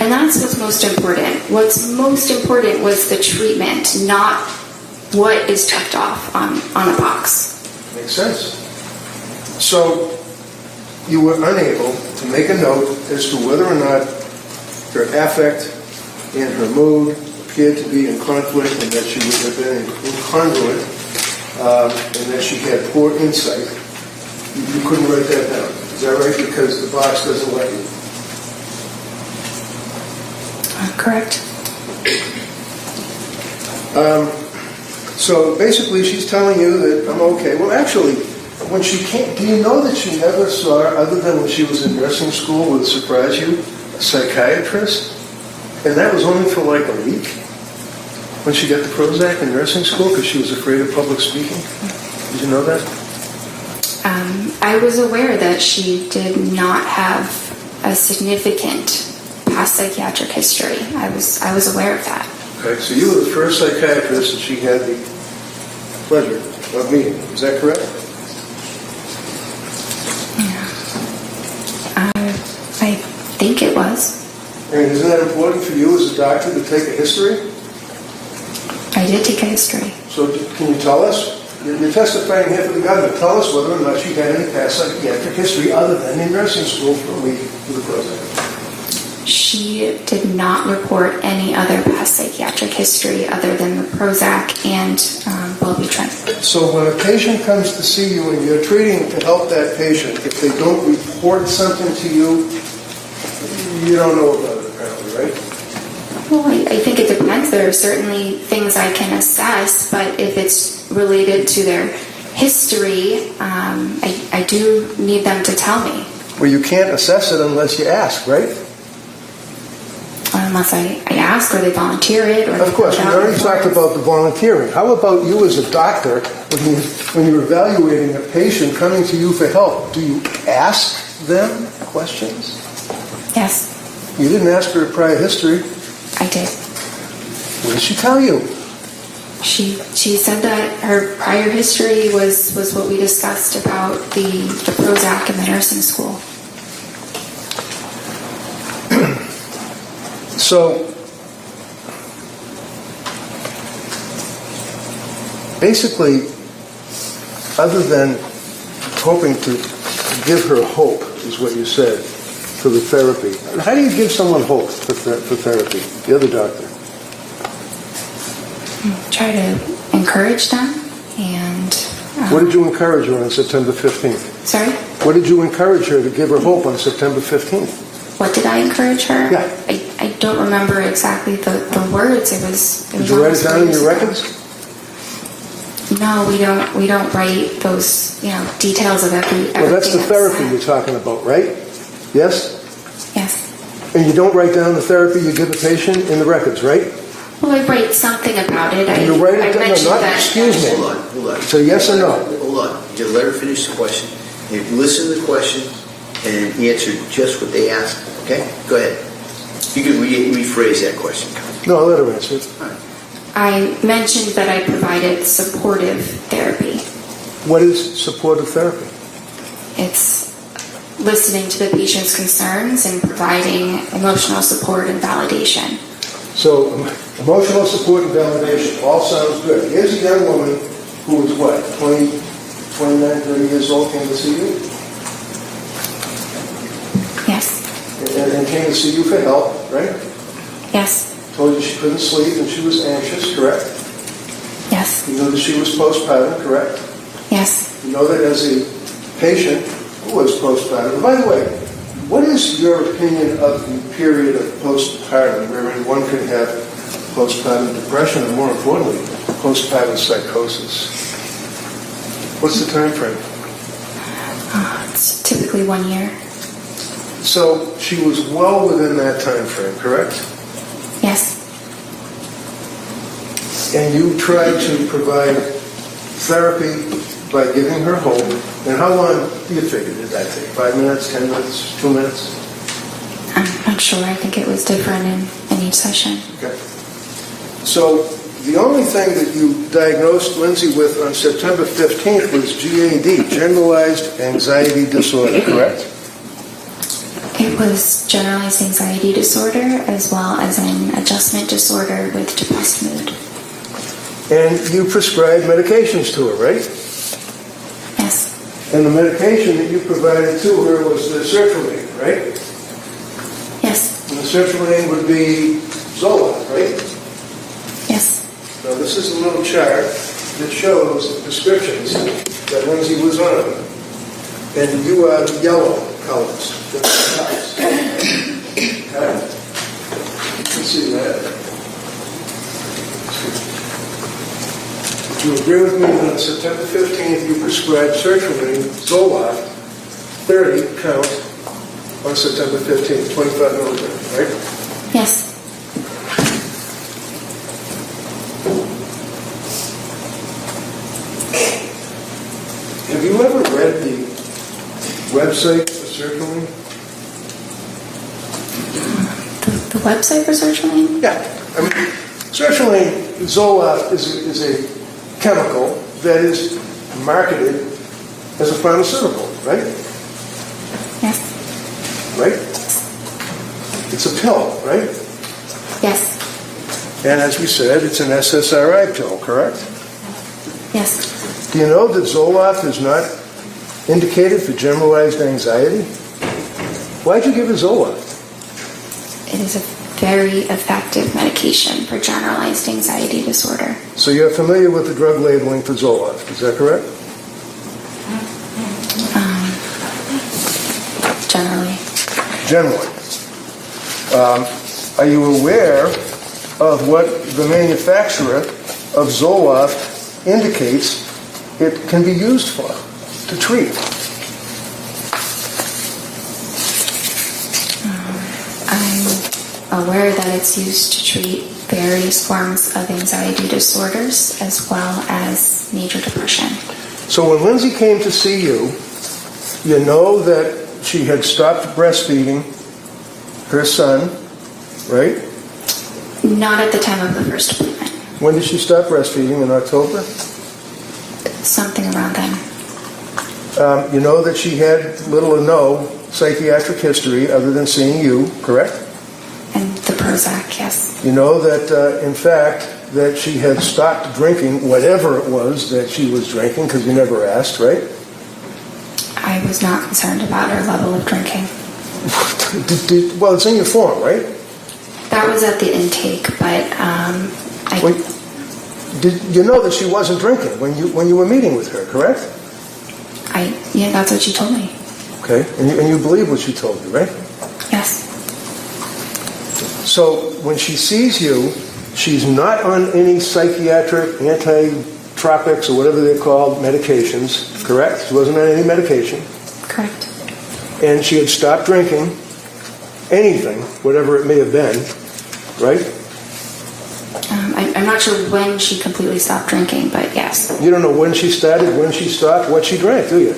And that's what's most important. What's most important was the treatment, not what is checked off on a box. Makes sense. So you were unable to make a note as to whether or not her affect and her mood appeared to be in conflict, and that she would have been incongruent, and that she had poor insight. You couldn't write that down. Is that right? Because the box doesn't let you. Correct. So basically, she's telling you that I'm okay. Well, actually, when she came, do you know that she never saw, other than when she was in nursing school, would surprise you, a psychiatrist? And that was only for like a week when she got the Prozac in nursing school because she was afraid of public speaking. Did you know that? I was aware that she did not have a significant past psychiatric history. I was aware of that. Okay, so you were the first psychiatrist that she had the pleasure of meeting. Is that correct? I think it was. And isn't that important for you as a doctor to take a history? I did take a history. So can you tell us? You're testifying here for the government. Tell us whether or not she had any past psychiatric history other than in nursing school for a week with the Prozac. She did not report any other past psychiatric history other than the Prozac and Wellbutrin. So when a patient comes to see you and you're treating to help that patient, if they don't report something to you, you don't know about it apparently, right? Well, I think it depends. There are certainly things I can assess, but if it's related to their history, I do need them to tell me. Well, you can't assess it unless you ask, right? Unless I ask or they volunteer it. Or of course, we already talked about the volunteering. How about you as a doctor, when you're evaluating a patient coming to you for help, do you ask them questions? Yes. You didn't ask her a prior history. I did. What did she tell you? She said that her prior history was what we discussed about the Prozac in the nursing school. So, basically, other than hoping to give her hope, is what you said, for the therapy. How do you give someone hope for therapy, the other doctor? Try to encourage them and... what did you encourage her on September 15th? Sorry? What did you encourage her to give her hope on September 15th? What did I encourage her? Yeah. I don't remember exactly the words. It was did you write it down in your records? No, we don't write those details of everything. Well, that's the therapy you're talking about, right? Yes? Yes. And you don't write down the therapy you give a patient in the records, right? Well, I write something about it. You write it down? mentioned No, that. excuse me. Hold on. So yes or no? Hold on. You let her finish the question. You listen to the question and answer just what they asked. Okay? Go ahead. You can rephrase that question. No, I'll let her answer it. All right. I mentioned that I provided supportive therapy. What is supportive therapy? It's listening to the patient's concerns and providing emotional support and validation. So, emotional support and validation all sounds good. Here's a young woman who was what, 29, 30 years old, came to see you? Yes. And came to see you for help, right? Yes. Told you she couldn't sleep and she was anxious, correct? Yes. You know that she was postpartum, correct? Yes. You know that as a patient who was postpartum. By the way, what is your opinion of the period of postpartum wherein one could have postpartum depression and, more importantly, postpartum psychosis? What's the time frame? It's typically 1 year. So she was well within that time frame, correct? Yes. And you tried to provide therapy by giving her hope. And how long do you figure did that take? 5 minutes, 10 minutes, 2 minutes? I'm not sure. I think it was different in each session. Okay. So the only thing that you diagnosed Lindsay with on September 15th was GAD, Generalized Anxiety Disorder, correct? It was generalized anxiety disorder as well as an adjustment disorder with depressed mood. And you prescribed medications to her, right? Yes. And the medication that you provided to her was the sertraline, right? Yes. And the sertraline would be Zola, right? Yes. Now this is a little chart that shows the prescriptions that Lindsay was on. And you are the yellow colors. Okay. see that. Do you agree with me that on September 15th you prescribed sertraline, Zoloft, 30 count on September 15th, 25 milligrams, right? Yes. Have you ever read the website for sertraline? The website for sertraline? Yeah. I mean, sertraline, Zoloft, is a chemical that is marketed as a pharmaceutical, right? Yes. Right? It's a pill, right? Yes. And as we said, it's an SSRI pill, correct? Yes. Do you know that Zoloft is not indicated for generalized anxiety? Why'd you give her Zoloft? It is a very effective medication for generalized anxiety disorder. So you're familiar with the drug labeling for Zoloft, is that correct? Generally. Generally. Are you aware of what the manufacturer of Zoloft indicates it can be used for, to treat? I'm aware that it's used to treat various forms of anxiety disorders as well as major depression. So when Lindsay came to see you, you know that she had stopped breastfeeding her son, right? Not at the time of the first appointment. When did she stop breastfeeding? In October? Something around then. You know that she had little or no psychiatric history other than seeing you, correct? And the Prozac, yes. You know that, in fact, that she had stopped drinking whatever it was that she was drinking, because you never asked, right? I was not concerned about her level of drinking. Well, it's in your form, right? That was at the intake, but Did you know that she wasn't drinking when you were meeting with her, correct? Yeah, that's what she told me. Okay, and you believe what she told you, right? Yes. So when she sees you, she's not on any psychiatric, anti-tropics, or whatever they're called, medications, correct? She wasn't on any medication. Correct. And she had stopped drinking anything, whatever it may have been, right? I'm not sure when she completely stopped drinking, but yes. You don't know when she started, when she stopped, what she drank, do you?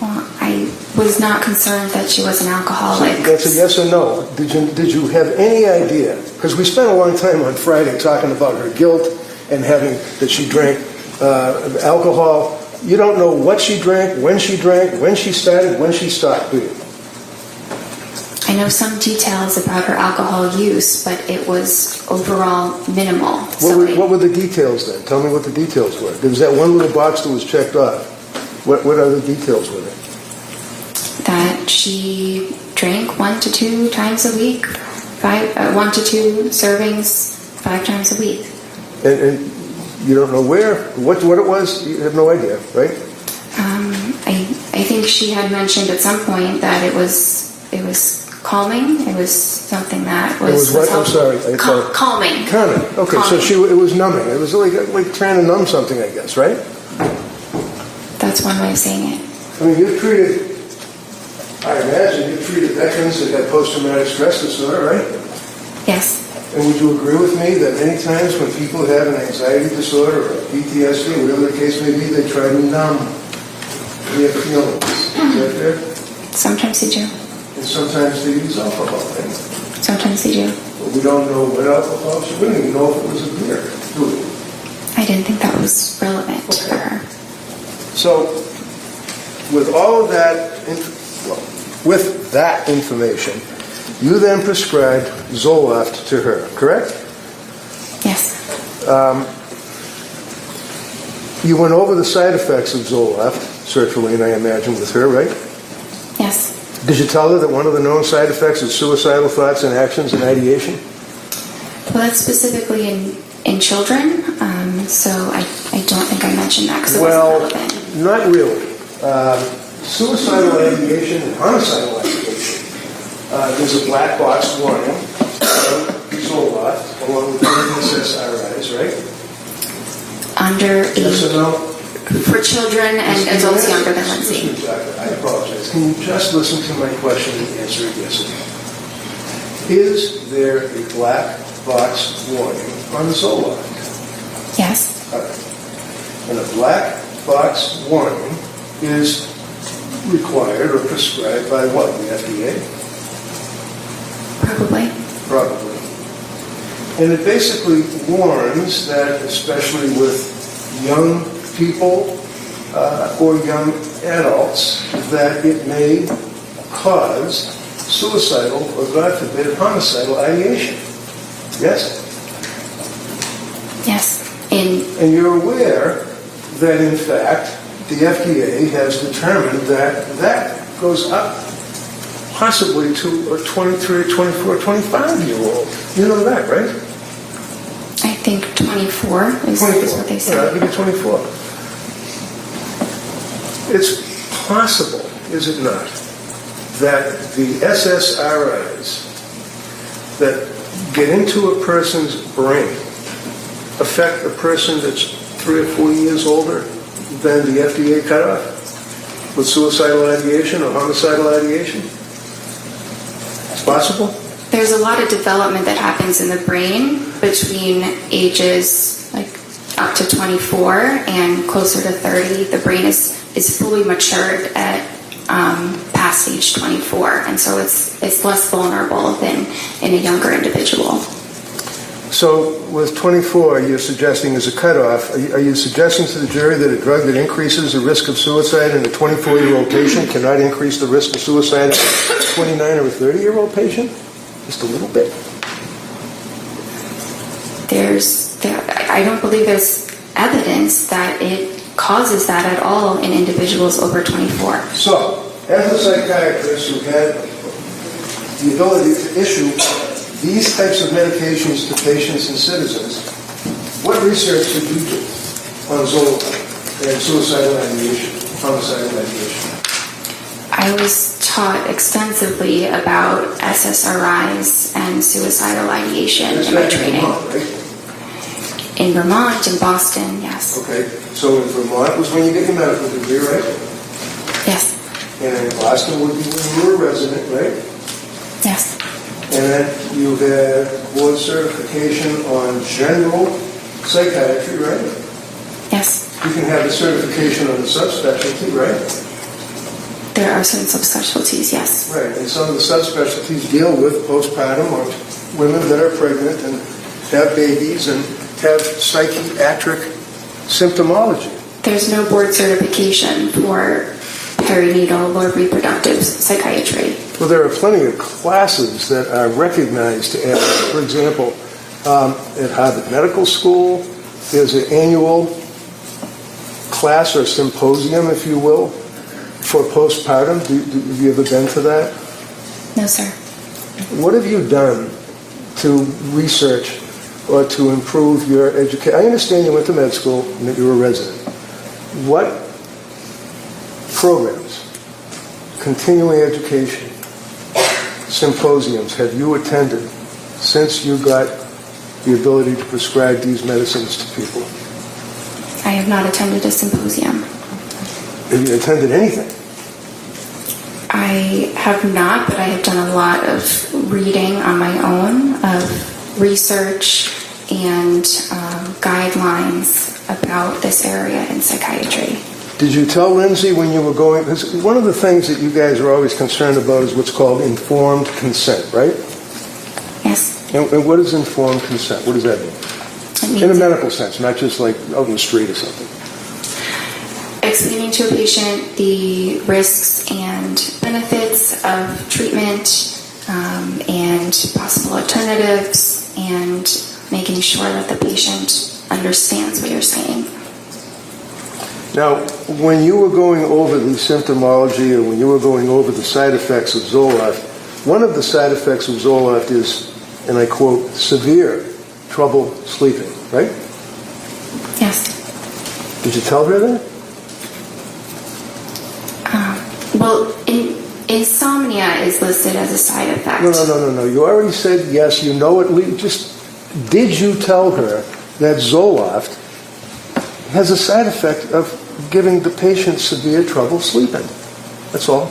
Well, I was not concerned that she was an alcoholic. That's a yes or no. Did you have any idea? Because we spent a long time on Friday talking about her guilt and that she drank alcohol. You don't know what she drank, when she started, when she stopped, do you? I know some details about her alcohol use, but it was overall minimal. What were the details then? Tell me what the details were. There was that one little box that was checked off. What other details were there? That she drank 1 to 2 times a week, 1 to 2 servings 5 times a week. And you don't know what it was? You have no idea, right? I think she had mentioned at some point that it was calming. It was something that was... It was what? I'm sorry. Calming. Calming. Okay, calming. So it was numbing. It was like trying to numb something, I guess, right? That's one way of saying it. I mean, I imagine you've treated veterans that have post-traumatic stress disorder, right? Yes. And would you agree with me that many times when people have an anxiety disorder or PTSD, whatever the case may be, they try to numb their feelings? Is that fair? Sometimes they do. And sometimes they use alcohol, right? Sometimes they do. But we don't know what alcohol. We don't even know if it was a beer, do we? I didn't think that was relevant for her. So, with all of that, with that information, you then prescribed Zoloft to her, correct? Yes. You went over the side effects of Zoloft, sertraline, I imagine, with her, right? Yes. Did you tell her that one of the known side effects is suicidal thoughts and actions and ideation? Well, that's specifically in children, so I don't think I mentioned that because it wasn't relevant. Not really. Suicidal ideation and homicidal ideation, there's a black box warning. Zoloft along with the SSRIs, right? Under Yes or age, no? for children and adults younger than Lindsay. Excuse me, Doctor, I apologize. Can you just listen to my question and answer it yes or no? Is there a black box warning on Zoloft? Yes, All right. And a black box warning is required or prescribed by what? The FDA? probably. Probably. And it basically warns that, especially with young people or young adults, that it may cause suicidal or, God forbid, homicidal ideation. Yes? Yes. And you're aware that, in fact, the FDA has determined that that goes up possibly to a 23, 24, 25-year-old. You know that, right? I think 24 is 24. what they Yeah, I said. think it's 24. It's possible, is it not, that the SSRIs that get into a person's brain affect a person that's 3 or 4 years older than the FDA cutoff with suicidal ideation or homicidal ideation? It's possible? There's a lot of development that happens in the brain between ages like up to 24 and closer to 30. The brain is fully matured at past age 24, and so it's less vulnerable than in a younger individual. So with 24, you're suggesting as a cutoff, are you suggesting to the jury that a drug that increases the risk of suicide in a 24-year-old patient cannot increase the risk of suicide in a 29 or a 30-year-old patient? Just a little bit? I don't believe there's evidence that it causes that at all in individuals over 24. So, as a psychiatrist who had the ability to issue these types of medications to patients and citizens, what research did you do on Zoloft and suicidal ideation, homicidal ideation? I was taught extensively about SSRIs and suicidal ideation in my training. Vermont, right? In Vermont, in Boston, yes. Okay, so in Vermont was when you get your medical degree, right? Yes, And in Boston would be when you were a resident, right? yes, And then you had board certification on general psychiatry, right? yes. You can have a certification on the subspecialty, right? There are certain subspecialties, yes. Right, and some of the subspecialties deal with postpartum or women that are pregnant and have babies and have psychiatric symptomology. There's no board certification for perinatal or reproductive psychiatry. Well, there are plenty of classes that are recognized as, for example, at Harvard Medical School, there's an annual class or symposium, if you will, for postpartum. Have you ever been to that? No, sir. What have you done to research or to improve your education? I understand you went to med school and that you were a resident. What programs, continuing education, symposiums have you attended since you got the ability to prescribe these medicines to people? I have not attended a symposium. Have you attended anything? I have not, but I have done a lot of reading on my own, of research and guidelines about this area in psychiatry. Did you tell Lindsay when you were going, because one of the things that you guys are always concerned about is what's called informed consent, right? Yes. And what is informed consent? What does that mean? It means In a medical sense, not just like out in the street or something. explaining to a patient the risks and benefits of treatment and possible alternatives, and making sure that the patient understands what you're saying. Now, when you were going over the symptomology or when you were going over the side effects of Zoloft, one of the side effects of Zoloft is, and I quote, severe trouble sleeping, right? Yes. Did you tell her that? Well, Insomnia is listed as a side effect. No. You already said yes. You know it. Did you tell her that Zoloft has a side effect of giving the patient severe trouble sleeping? That's all.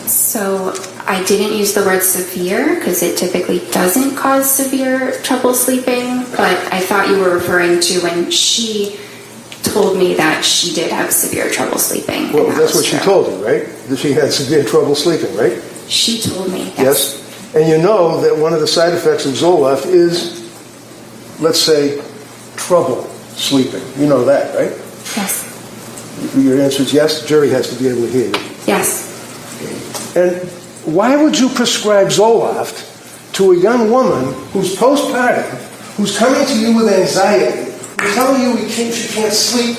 So I didn't use the word severe because it typically doesn't cause severe trouble sleeping, but I thought you were referring to when she told me that she did have severe trouble sleeping. Well, that's what she told you, right? That she had severe trouble sleeping, right? She told me, Yes. And you know that one of the side effects of Zoloft is, let's say, trouble sleeping. You know that, right? Yes. Your answer is yes? The jury has to be able to hear you. Yes. And why would you prescribe Zoloft to a young woman who's postpartum, who's coming to you with anxiety, who's telling you she can't sleep,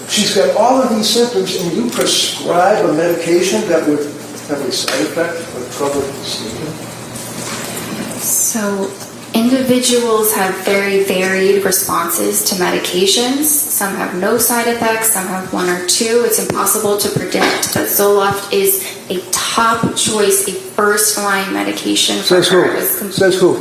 she's got all of these symptoms, and you prescribe a medication that would have a side effect of trouble sleeping? So individuals have very varied responses to medications. Some have no side effects, some have one or two. It's impossible to predict, but Zoloft is a top choice, a first-line medication for Says her. who? Says who?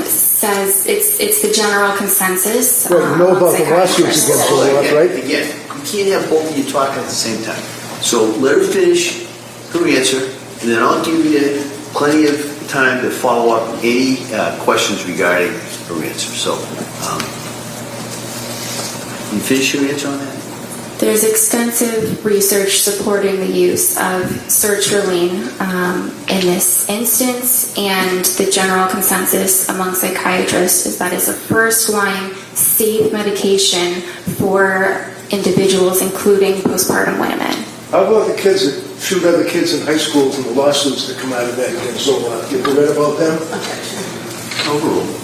Says it's the general consensus. Well, you know about the psychiatrists. lawsuits against Zoloft, right? Again, you can't have both of you talking at the same time. So let her finish her answer, and then I'll give you plenty of time to follow up any questions regarding her answer. So, you finish your answer on that? There's extensive research supporting the use of sertraline in this instance, and the general consensus among psychiatrists is that it's a first-line safe medication for individuals, including postpartum women. How about the kids that shoot other kids in high schools and the lawsuits that come out of that against Zoloft? You ever read about them? Overruled.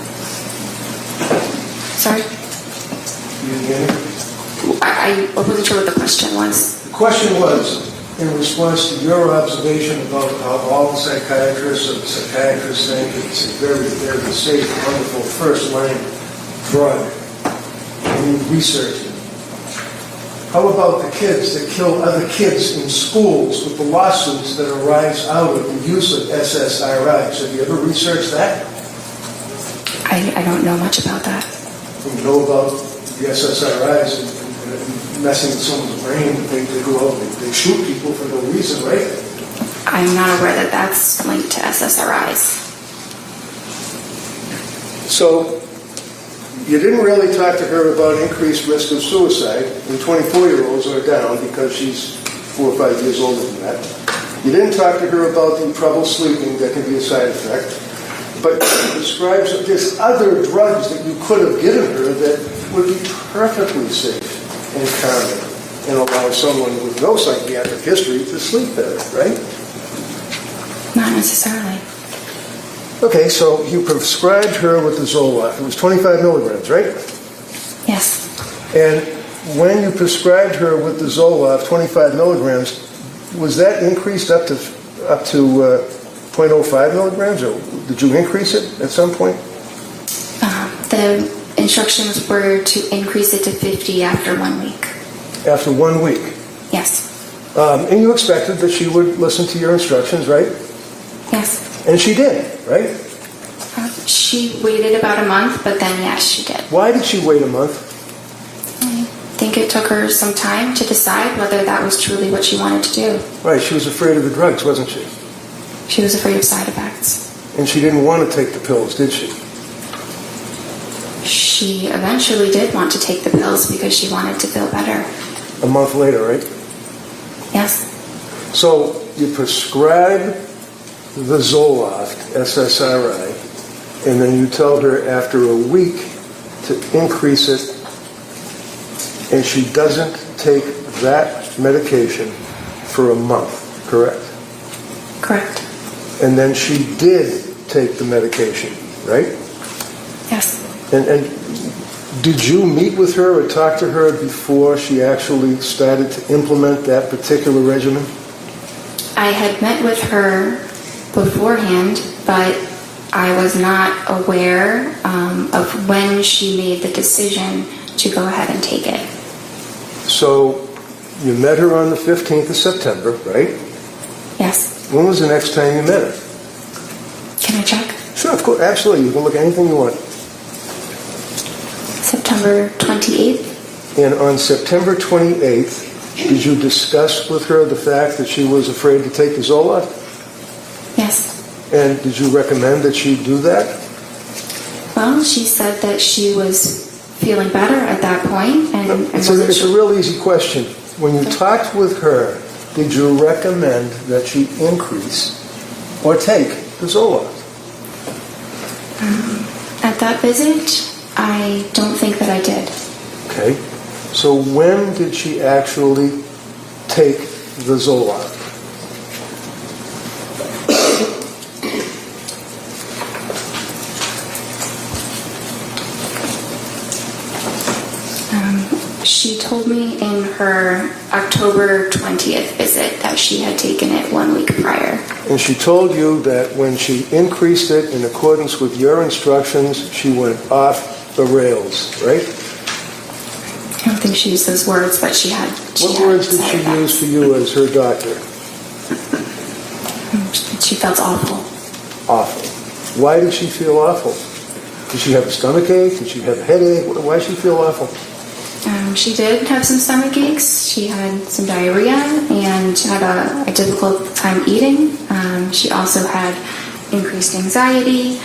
Sorry? You didn't get it? I wasn't sure what the question was. The question was, in response to your observation about how all the psychiatrists think it's a very, very safe, wonderful first-line drug, and you research it. How about the kids that kill other kids in schools with the lawsuits that arise out of the use of SSRIs? Have you ever researched that? I don't know much about that. You know about the SSRIs and messing with someone's brain. They go out and they shoot people for no reason, right? I'm not aware that that's linked to SSRIs. So you didn't really talk to her about increased risk of suicide when 24-year-olds are down because she's 4 or 5 years older than that. You didn't talk to her about the trouble sleeping that can be a side effect. But she describes there's other drugs that you could have given her that would be perfectly safe and calming and allow someone with no psychiatric history to sleep better, right? Not necessarily. Okay, so you prescribed her with the Zoloft. It was 25 milligrams, right? Yes. And when you prescribed her with the Zoloft, 25 milligrams, was that increased up to 0.05 milligrams, or did you increase it at some point? The instructions were to increase it to 50 after 1 week. After 1 week. Yes. And you expected that she would listen to your instructions, right? Yes. And she did, right? She waited about a month, but then yes, she did. Why did she wait a month? I think it took her some time to decide whether that was truly what she wanted to do. Right, she was afraid of the drugs, wasn't she? She was afraid of side effects. And she didn't want to take the pills, did she? She eventually did want to take the pills because she wanted to feel better. A month later, right? Yes. So you prescribe the Zoloft, SSRI, and then you tell her after a week to increase it, and she doesn't take that medication for a month, correct? Correct. And then she did take the medication, right? Yes. And did you meet with her or talk to her before she actually started to implement that particular regimen? I had met with her beforehand, but I was not aware of when she made the decision to go ahead and take it. So You met her on the 15th of September, right? Yes. When was the next time you met her? Can I check? Sure, of course, absolutely. You can look at anything you want. September 28th. And on September 28th, did you discuss with her the fact that she was afraid to take the Zoloft? Yes. And did you recommend that she do that? Well, she said that she was feeling better at that point, and It's a real easy question. When you talked with her, did you recommend that she increase or take the Zoloft? At that visit, I don't think that I did. Okay. So when did she actually take the Zoloft? She told me in her October 20th visit that she had taken it 1 week prior. And she told you that when she increased it in accordance with your instructions, she went off the rails, right? I don't think she used those words, but she had. What words did she use for you as her doctor? She felt awful. Awful. Why did she feel awful? Did she have a stomach ache? Did she have a headache? Why did she feel awful? She did have some stomach aches. She had some diarrhea and had a difficult time eating. She also had increased anxiety.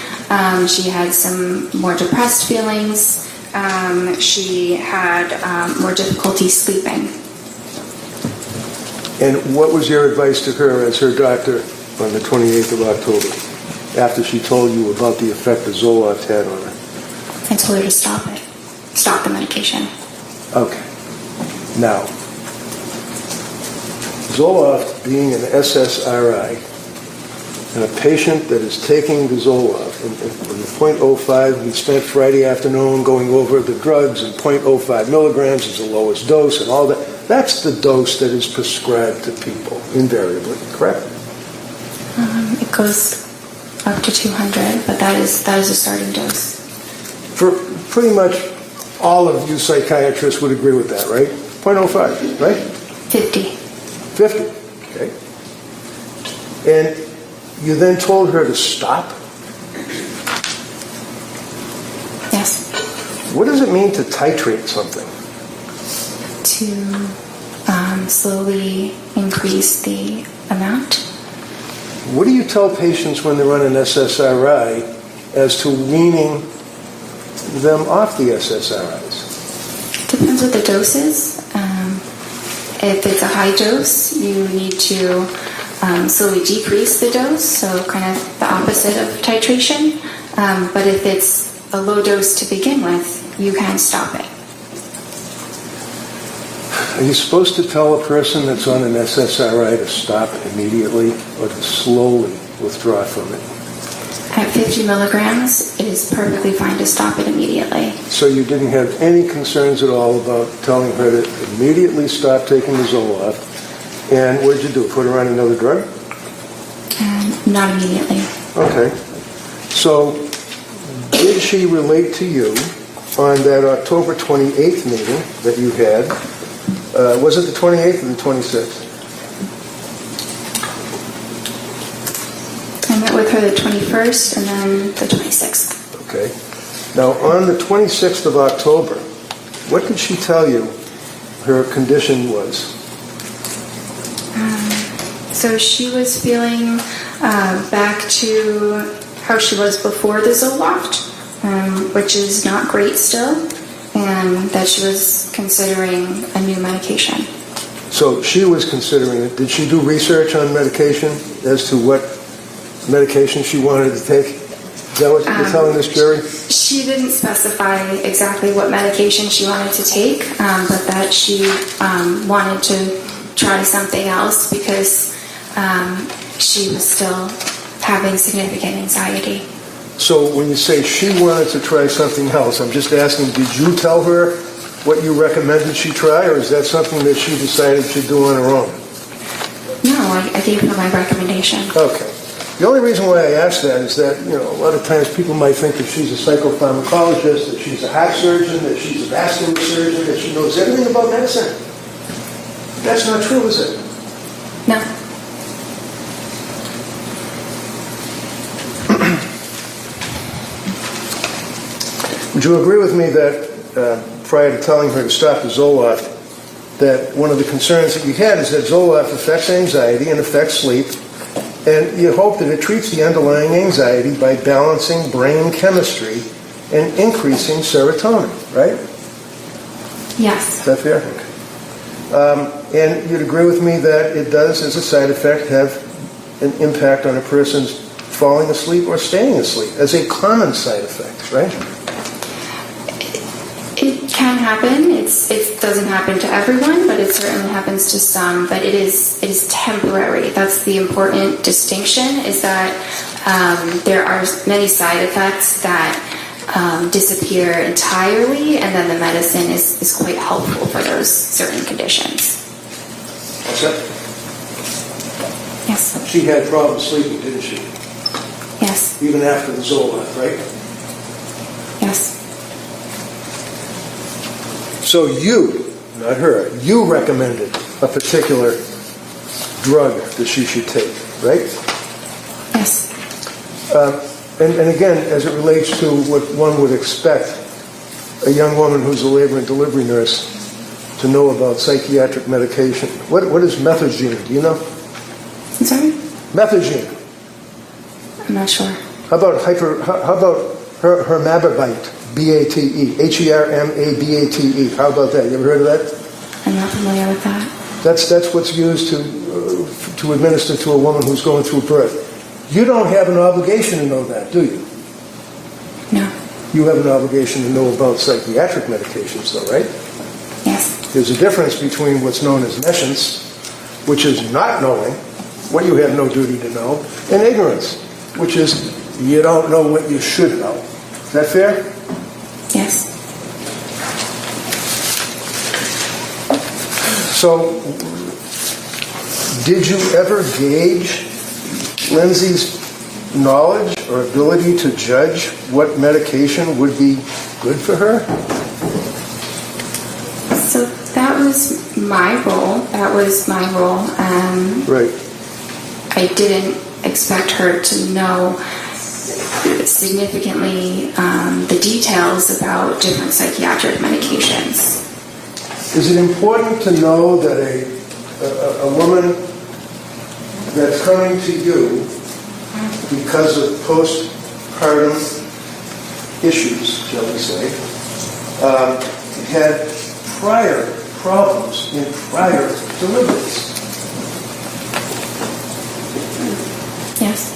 She had some more depressed feelings. She had more difficulty sleeping. And what was your advice to her as her doctor on the 28th of October, after she told you about the effect the Zoloft had on her? I told her to stop it. Stop the medication. Okay. Now, Zoloft being an SSRI, and a patient that is taking the Zoloft, and the 0.05, we spent Friday afternoon going over the drugs, and 0.05 milligrams is the lowest dose, and all that. That's the dose that is prescribed to people, invariably, correct? It goes up to 200, but that is a starting dose. For pretty much all of you psychiatrists would agree with that, right? 0.05, right? 50. 50, okay. And you then told her to stop? Yes. What does it mean to titrate something? To slowly increase the amount. What do you tell patients when they're on an SSRI as to weaning them off the SSRIs? Depends what the dose is. If it's a high dose, you need to slowly decrease the dose, so kind of the opposite of titration. But if it's a low dose to begin with, you can stop it. Are you supposed to tell a person that's on an SSRI to stop immediately or to slowly withdraw from it? At 50 milligrams, it is perfectly fine to stop it immediately. So you didn't have any concerns at all about telling her to immediately stop taking the Zoloft. And what did you do, put her on another drug? Not immediately. Okay. So did she relate to you on that October 28th meeting that you had? Was it the 28th or the 26th? I met with her the 21st and then the 26th. Okay. Now, on the 26th of October, what did she tell you her condition was? So she was feeling back to how she was before the Zoloft, which is not great still, and that she was considering a new medication. So she was considering it. Did she do research on medication as to what medication she wanted to take? Is that what you're telling this jury? She didn't specify exactly what medication she wanted to take, but that she wanted to try something else because she was still having significant anxiety. So when you say she wanted to try something else, I'm just asking, did you tell her what you recommended she try, or is that something that she decided she'd do on her own? No, I gave her my recommendation. Okay. The only reason why I ask that is that, a lot of times people might think that she's a psychopharmacologist, that she's a heart surgeon, that she's a vascular surgeon, that she knows everything about medicine. That's not true, is it? No. Would you agree with me that prior to telling her to stop the Zoloft, that one of the concerns that you had is that Zoloft affects anxiety and affects sleep, and you hope that it treats the underlying anxiety by balancing brain chemistry and increasing serotonin, right? Yes. Is that fair? And you'd agree with me that it does, as a side effect, have an impact on a person's falling asleep or staying asleep, as a common side effect, right? It can happen. It doesn't happen to everyone, but it certainly happens to some. But it is temporary. That's the important distinction. Is that there are many side effects that disappear entirely, and then the medicine is quite helpful for those certain conditions. What's that? Yes. She had problems sleeping, didn't she? Yes. Even after the Zoloft, right? Yes. So you, not her, you recommended a particular drug that she should take, right? Yes. And again, as it relates to what one would expect a young woman who's a labor and delivery nurse to know about psychiatric medication. What is methadone? Do you know? I'm sorry? Methadone. I'm not sure. How about hermababate? B-A-T-E. H-E-R-M-A-B-A-T-E. How about that? You ever heard of that? I'm not familiar with that. That's what's used to administer to a woman who's going through birth. You don't have an obligation to know that, do you? No. You have an obligation to know about psychiatric medications, though, right? Yes. There's a difference between what's known as nescience, which is not knowing what you have no duty to know, and ignorance, which is you don't know what you should know. Is that fair? Yes. So, did you ever gauge Lindsay's knowledge or ability to judge what medication would be good for her? So that was my role. Right. I didn't expect her to know significantly the details about different psychiatric medications. Is it important to know that a woman that's coming to you because of postpartum issues, shall we say, had prior problems in prior deliveries? Yes.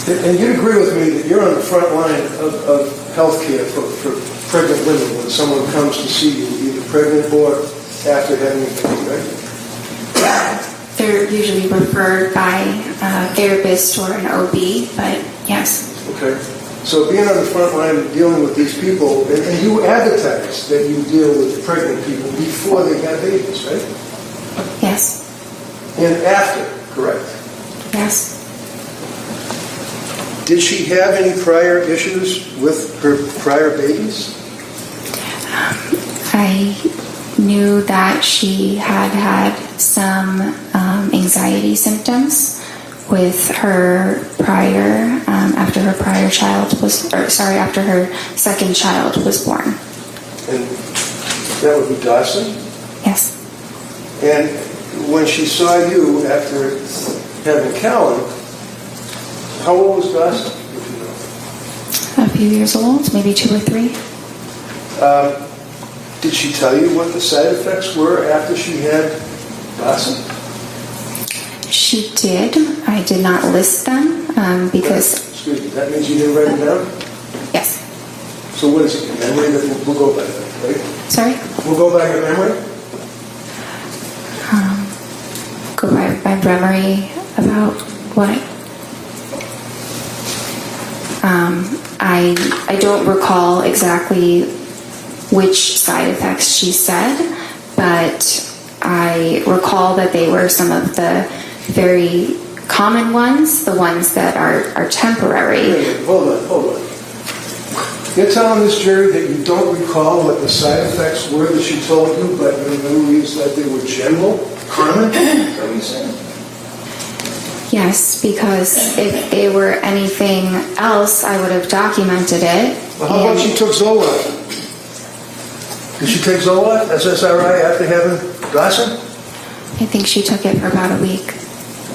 And you'd agree with me that you're on the front line of healthcare for pregnant women when someone comes to see you, either pregnant or after having a baby, right? They're usually referred by a therapist or an OB, but yes. Okay. So being on the front line and dealing with these people, and you advertise that you deal with pregnant people before they have babies, right? Yes. And after, correct? Yes. Did she have any prior issues with her prior babies? I knew that she had some anxiety symptoms with her prior, after her second child was born. And that would be Dawson? Yes. And when she saw you after having Callan, how old was Dawson, if you know? A few years old, maybe 2 or 3. Did she tell you what the side effects were after she had Dawson? She did. I did not list them because... Excuse me, that means you didn't write them down? Yes. So what is it, your memory that we'll go by that, right? Sorry? We'll go by your memory? Go by my memory about what? I don't recall exactly which side effects she said, but I recall that they were some of the very common ones, the ones that are temporary. Wait, hold on. You're telling this jury that you don't recall what the side effects were that she told you, but you knew that they were general? Carmen? Is that what you're saying? Yes, because if it were anything else, I would have documented it. Well, how about And she took Zoloft? Did she take Zoloft, SSRI, after having Dawson? I think she took it for about a week.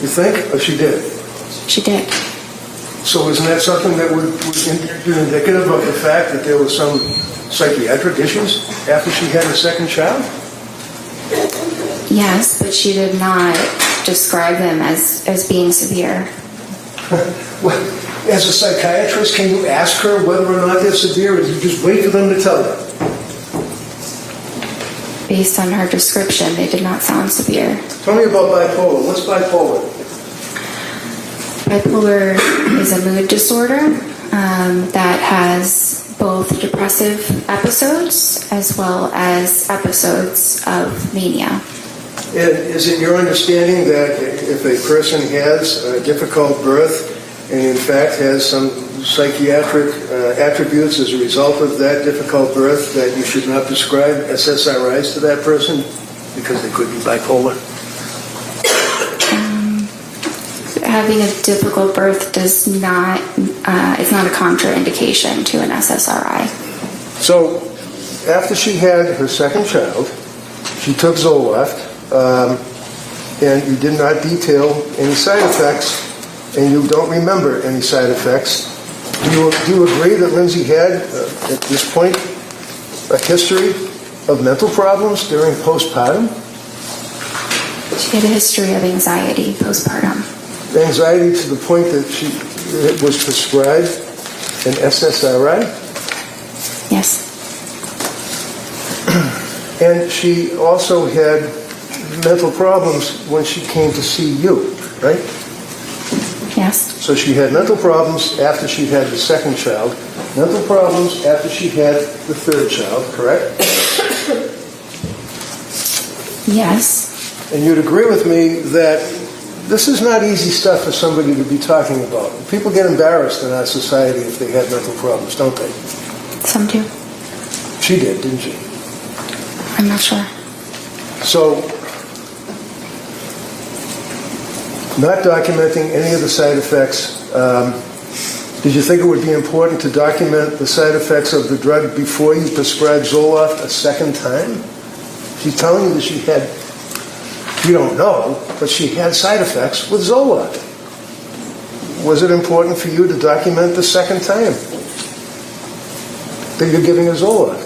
You think? Or she did? She did. So isn't that something that would be indicative of the fact that there was some psychiatric issues after she had her second child? Yes, but she did not describe them as being severe. Well, as a psychiatrist, can you ask her whether or not they're severe, or do you just wait for them to tell you? Based on her description, they did not sound severe. Tell me about bipolar. What's bipolar? Bipolar is a mood disorder that has both depressive episodes as well as episodes of mania. And is it your understanding that if a person has a difficult birth and in fact has some psychiatric attributes as a result of that difficult birth, that you should not prescribe SSRIs to that person because they could be bipolar? Having a difficult birth does not, it's not a contraindication to an SSRI. So after she had her second child, she took Zoloft, and you did not detail any side effects, and you don't remember any side effects. Do you agree that Lindsay had, at this point, a history of mental problems during postpartum? She had a history of anxiety postpartum. Anxiety to the point that she was prescribed an SSRI? Yes. And she also had mental problems when she came to see you, right? Yes. So she had mental problems after she had the second child, mental problems after she had the third child, correct? Yes. And you'd agree with me that this is not easy stuff for somebody to be talking about. People get embarrassed in our society if they have mental problems, don't they? Some do. She did, didn't she? I'm not sure. So, not documenting any of the side effects, did you think it would be important to document the side effects of the drug before you prescribed Zoloft a second time? She's telling you that she had, you don't know, but she had side effects with Zoloft. Was it important for you to document the second time that you're giving her Zoloft?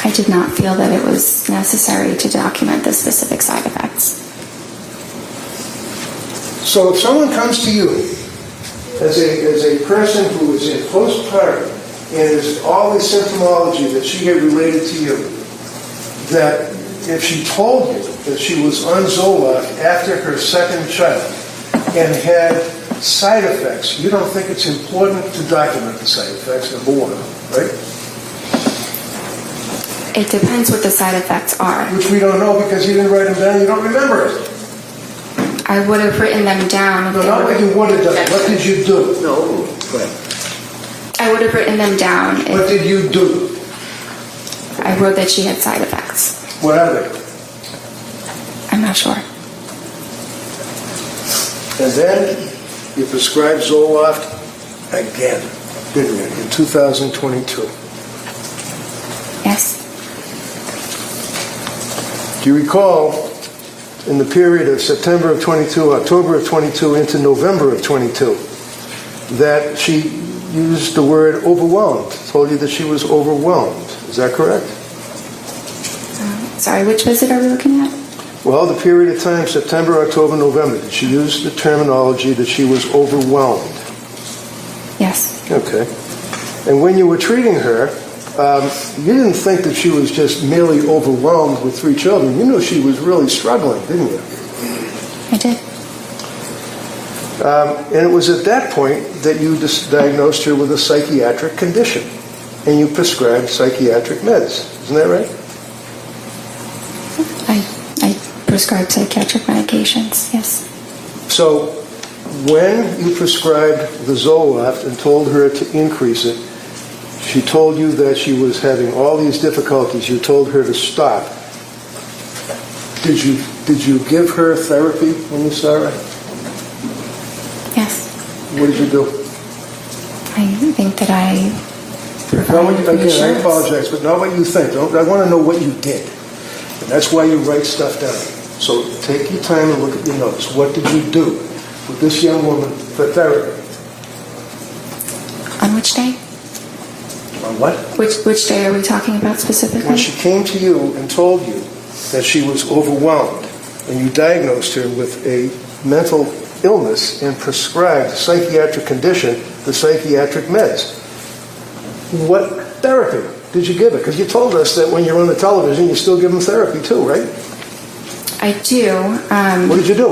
I did not feel that it was necessary to document the specific side effects. So if someone comes to you as a person who is in postpartum and there's all this symptomology that she had related to you, that if she told you that she was on Zoloft after her second child and had side effects, you don't think it's important to document the side effects, number one, right? It depends what the side effects are. Which we don't know because you didn't write them down, you don't remember it. I would have written them down. If No, they not were- what you would have done. What did you do? No, go ahead. I would have written them down. What did you do? I wrote that she had side effects. What are they? I'm not sure. And then you prescribed Zoloft again, didn't you, in 2022? Yes. Do you recall in the period of September of 22, October of 22 into November of 22 that she used the word overwhelmed, told you that she was overwhelmed? Is that correct? Sorry, which visit are we looking at? Well, the period of time, September, October, November, did she use the terminology that she was overwhelmed? Yes. Okay. And when you were treating her, you didn't think that she was just merely overwhelmed with 3 children. You knew she was really struggling, didn't you? I did. And it was at that point that you diagnosed her with a psychiatric condition, and you prescribed psychiatric meds. Isn't that right? I prescribed psychiatric medications, yes. So when you prescribed the Zoloft and told her to increase it, she told you that she was having all these difficulties. You told her to stop. Did you give her therapy when you saw her? Yes. What did you do? I think that I Not what you, again, I reassurance. apologize, but not what you think. I want to know what you did. And that's why you write stuff down. So take your time and look at your notes. What did you do with this young woman for therapy? On which day? On what? Which day are we talking about specifically? When she came to you and told you that she was overwhelmed, and you diagnosed her with a mental illness and prescribed psychiatric condition, the psychiatric meds. What therapy did you give her? Because you told us that when you're on the television, you still give them therapy too, right? I do. What did you do?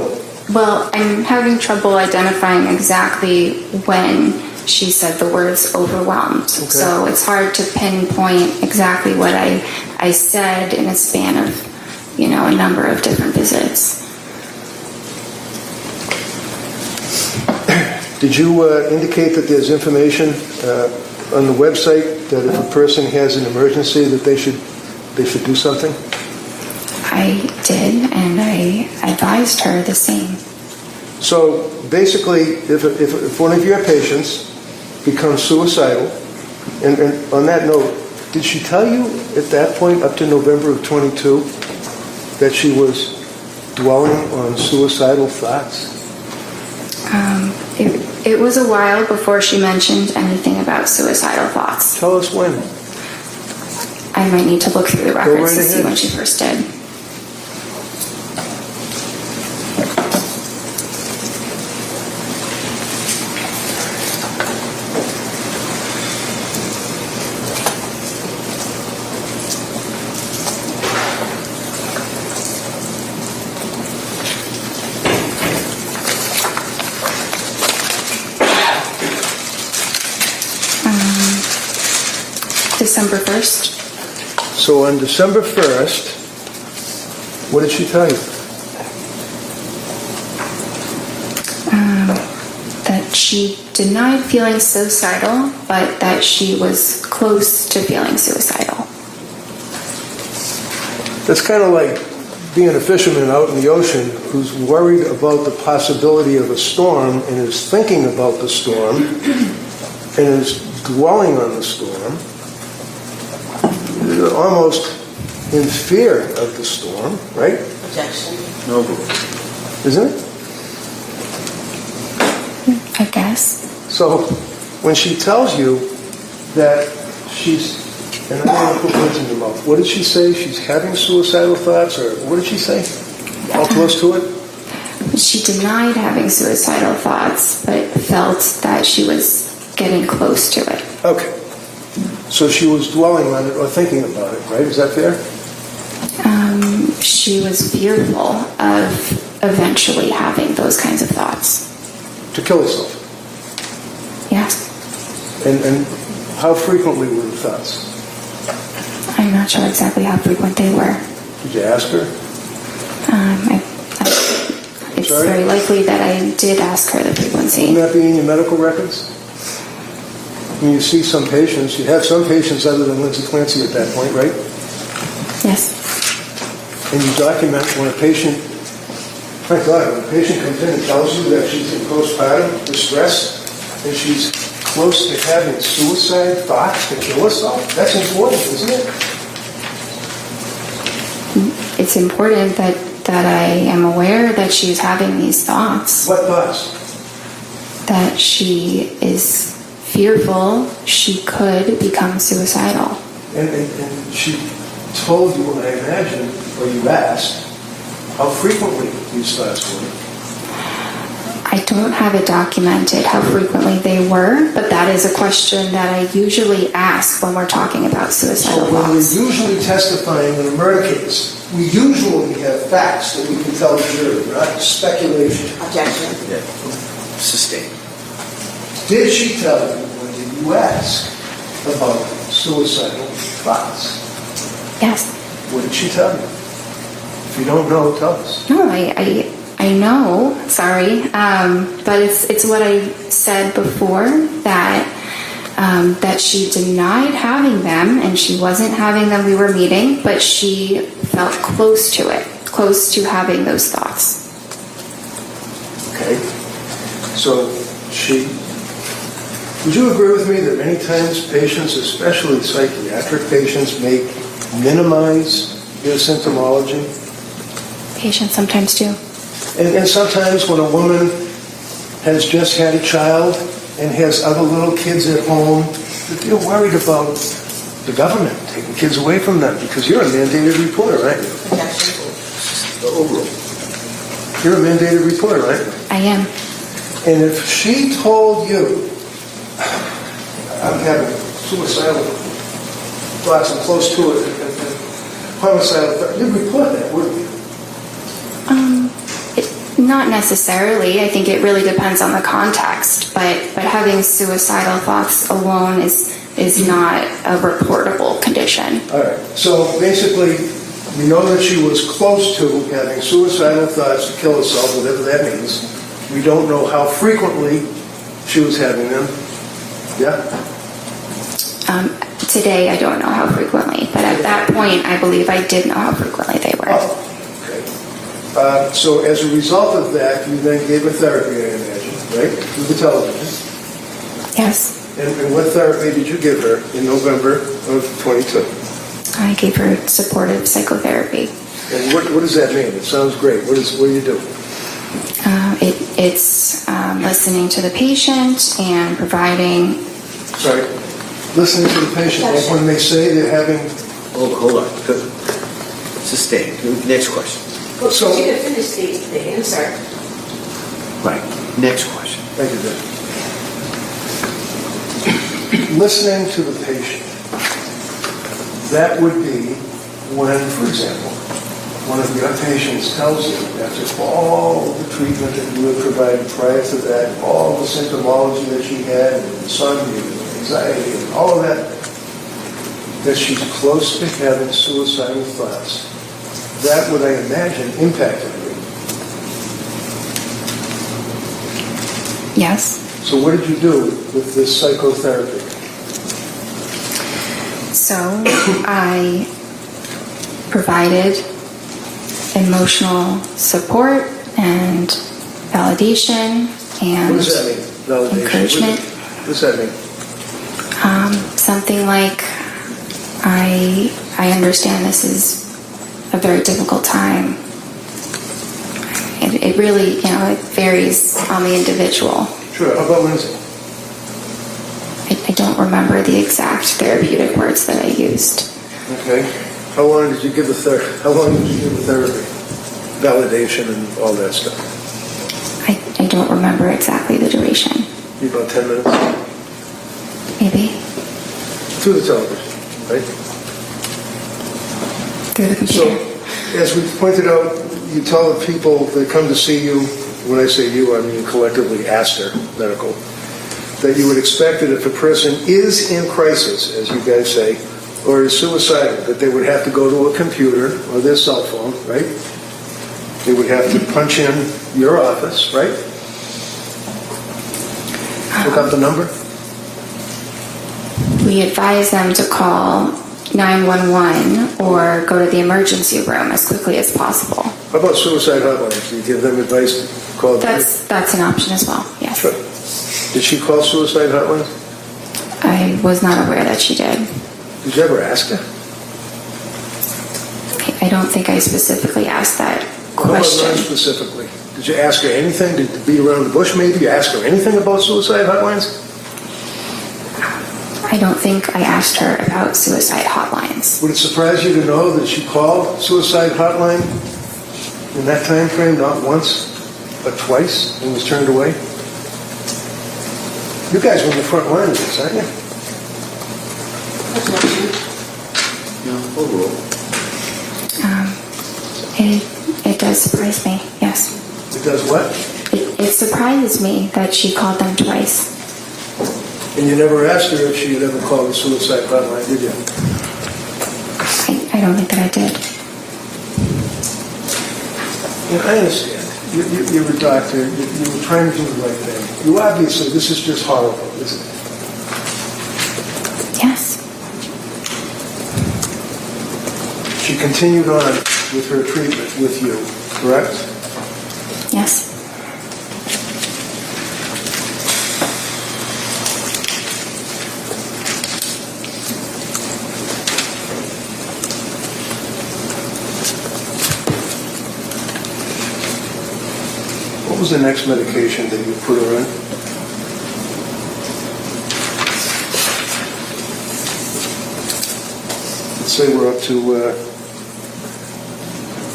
Well, I'm having trouble identifying exactly when she said the words overwhelmed. Okay. So it's hard to pinpoint exactly what I said in a span of, a number of different visits. Did you indicate that there's information on the website that if a person has an emergency that they should do something? I did, and I advised her the same. So basically, if one of your patients becomes suicidal, and on that note, did she tell you at that point, up to November of 22, that she was dwelling on suicidal thoughts? It was a while before she mentioned anything about suicidal thoughts. Tell us when. I might need to look through the records right to see ahead. when she first did. December 1st. So on December 1st, what did she tell you? That she denied feeling suicidal, but that she was close to feeling suicidal. That's kind of like being a fisherman out in the ocean who's worried about the possibility of a storm and is thinking about the storm and is dwelling on the storm, almost in fear of the storm, right? Objection. No vote. Isn't it? I guess. So when she tells you that she's, and I don't want to put words in your mouth, what did she say? She's having suicidal thoughts, or what did she say? All close to it? She denied having suicidal thoughts, but felt that she was getting close to it. Okay. So she was dwelling on it or thinking about it, right? Is that fair? She was fearful of eventually having those kinds of thoughts. To kill herself. Yes. And how frequently were the thoughts? I'm not sure exactly how frequent they were. Did you ask her? It's Sorry? very likely that I did ask her the frequency. Wouldn't that be in your medical records? When you see some patients, you have some patients other than Lindsay Clancy at that point, right? Yes. And you document when a patient, my God, when a patient comes in and tells you that she's in postpartum distress and she's close to having suicide thoughts to kill herself, that's important, isn't it? It's important that I am aware that she's having these thoughts, What thoughts? that she is fearful she could become suicidal. And she told you, I imagine, or you asked, how frequently these thoughts were. I don't have it documented how frequently they were, but that is a question that I usually ask when we're talking about suicidal So when we're thoughts. usually testifying in a murder case, we usually have facts that we can tell the jury, not speculation. Objection. Yeah. Sustained. Did she tell you when you ask about suicidal thoughts? Yes. What did she tell you? If you don't know, tell us. No, I know. Sorry, but it's what I said before, that she denied having them, and she wasn't having them. We were meeting, but she felt close to it. close to having those thoughts. Okay. So would you agree with me that many times patients, especially psychiatric patients, may minimize their symptomology? Patients sometimes do. And sometimes when a woman has just had a child and has other little kids at home, you're worried about the government taking kids away from them because you're a mandated reporter, aren't you? Overall. You're a mandated reporter, right? I am. And if she told you, I'm having suicidal thoughts, I'm close to it, and homicidal thoughts, you'd report that, wouldn't you? Not necessarily. I think it really depends on the context, but having suicidal thoughts alone is not a reportable condition. All right. So basically, we know that she was close to having suicidal thoughts to kill herself, whatever that means. We don't know how frequently she was having them. Yeah? Today, I don't know how frequently, but at that point, I believe I did know how frequently they were. Oh, okay. So as a result of that, you then gave her therapy, I imagine, right? Through the television. Yes. And what therapy did you give her in November of 22? I gave her supportive psychotherapy. And what does that mean? It sounds great. What do you do? It's listening to the patient and providing... Sorry. Listening to the patient. Like when they say they're having... Oh, hold on. Sustain. Next question. Well, So- you didn't finish the answer. Right. Next question. Thank you, Dave. Listening to the patient. That would be when, for example, one of your patients tells you, after all the treatment that you had provided prior to that, all the symptomology that she had, and insomnia, and anxiety, and all of that she's close to having suicidal thoughts. That would, I imagine, impacted you. Yes. So what did you do with this psychotherapy? So I provided emotional support and validation and What does that mean? Validation. encouragement. What does that mean? Something like, I understand this is a very difficult time. It really, it varies on the individual. Sure. How about Lindsay? I don't remember the exact therapeutic words that I used. Okay. How long did you give the therapy? Validation and all that stuff. I don't remember exactly the duration. Maybe about 10 minutes. Maybe. Through the television, right? Through the So, computer. as we pointed out, you tell the people that come to see you, when I say you, I mean collectively Astor Medical, that you would expect that if a person is in crisis, as you guys say, or is suicidal, that they would have to go to a computer or their cell phone, right? They would have to punch in your office, right? Look up the number. We advise them to call 911 or go to the emergency room as quickly as possible. How about suicide hotlines? Do you give them advice to call? That's an option as well, yes. Sure. Did she call suicide hotlines? I was not aware that she did. Did you ever ask her? I don't think I specifically asked that Not question. specifically. Did you ask her anything? Did you beat around the bush maybe? You ask her anything about suicide hotlines? I don't think I asked her about suicide hotlines. Would it surprise you to know that she called suicide hotline in that time frame, not once, but twice, and was turned away? You guys were in the front line of this, aren't you? No, overall. It does surprise me, yes. It does what? It surprises me that she called them twice. And you never asked her if she had ever called the suicide hotline, did you? I don't think that I did. Yeah, I understand. You're a doctor. You were trying to do the right thing. You obviously, this is just horrible, isn't it? Yes. She continued on with her treatment with you, correct? Yes. What was the next medication that you put her on? Let's say we're up to,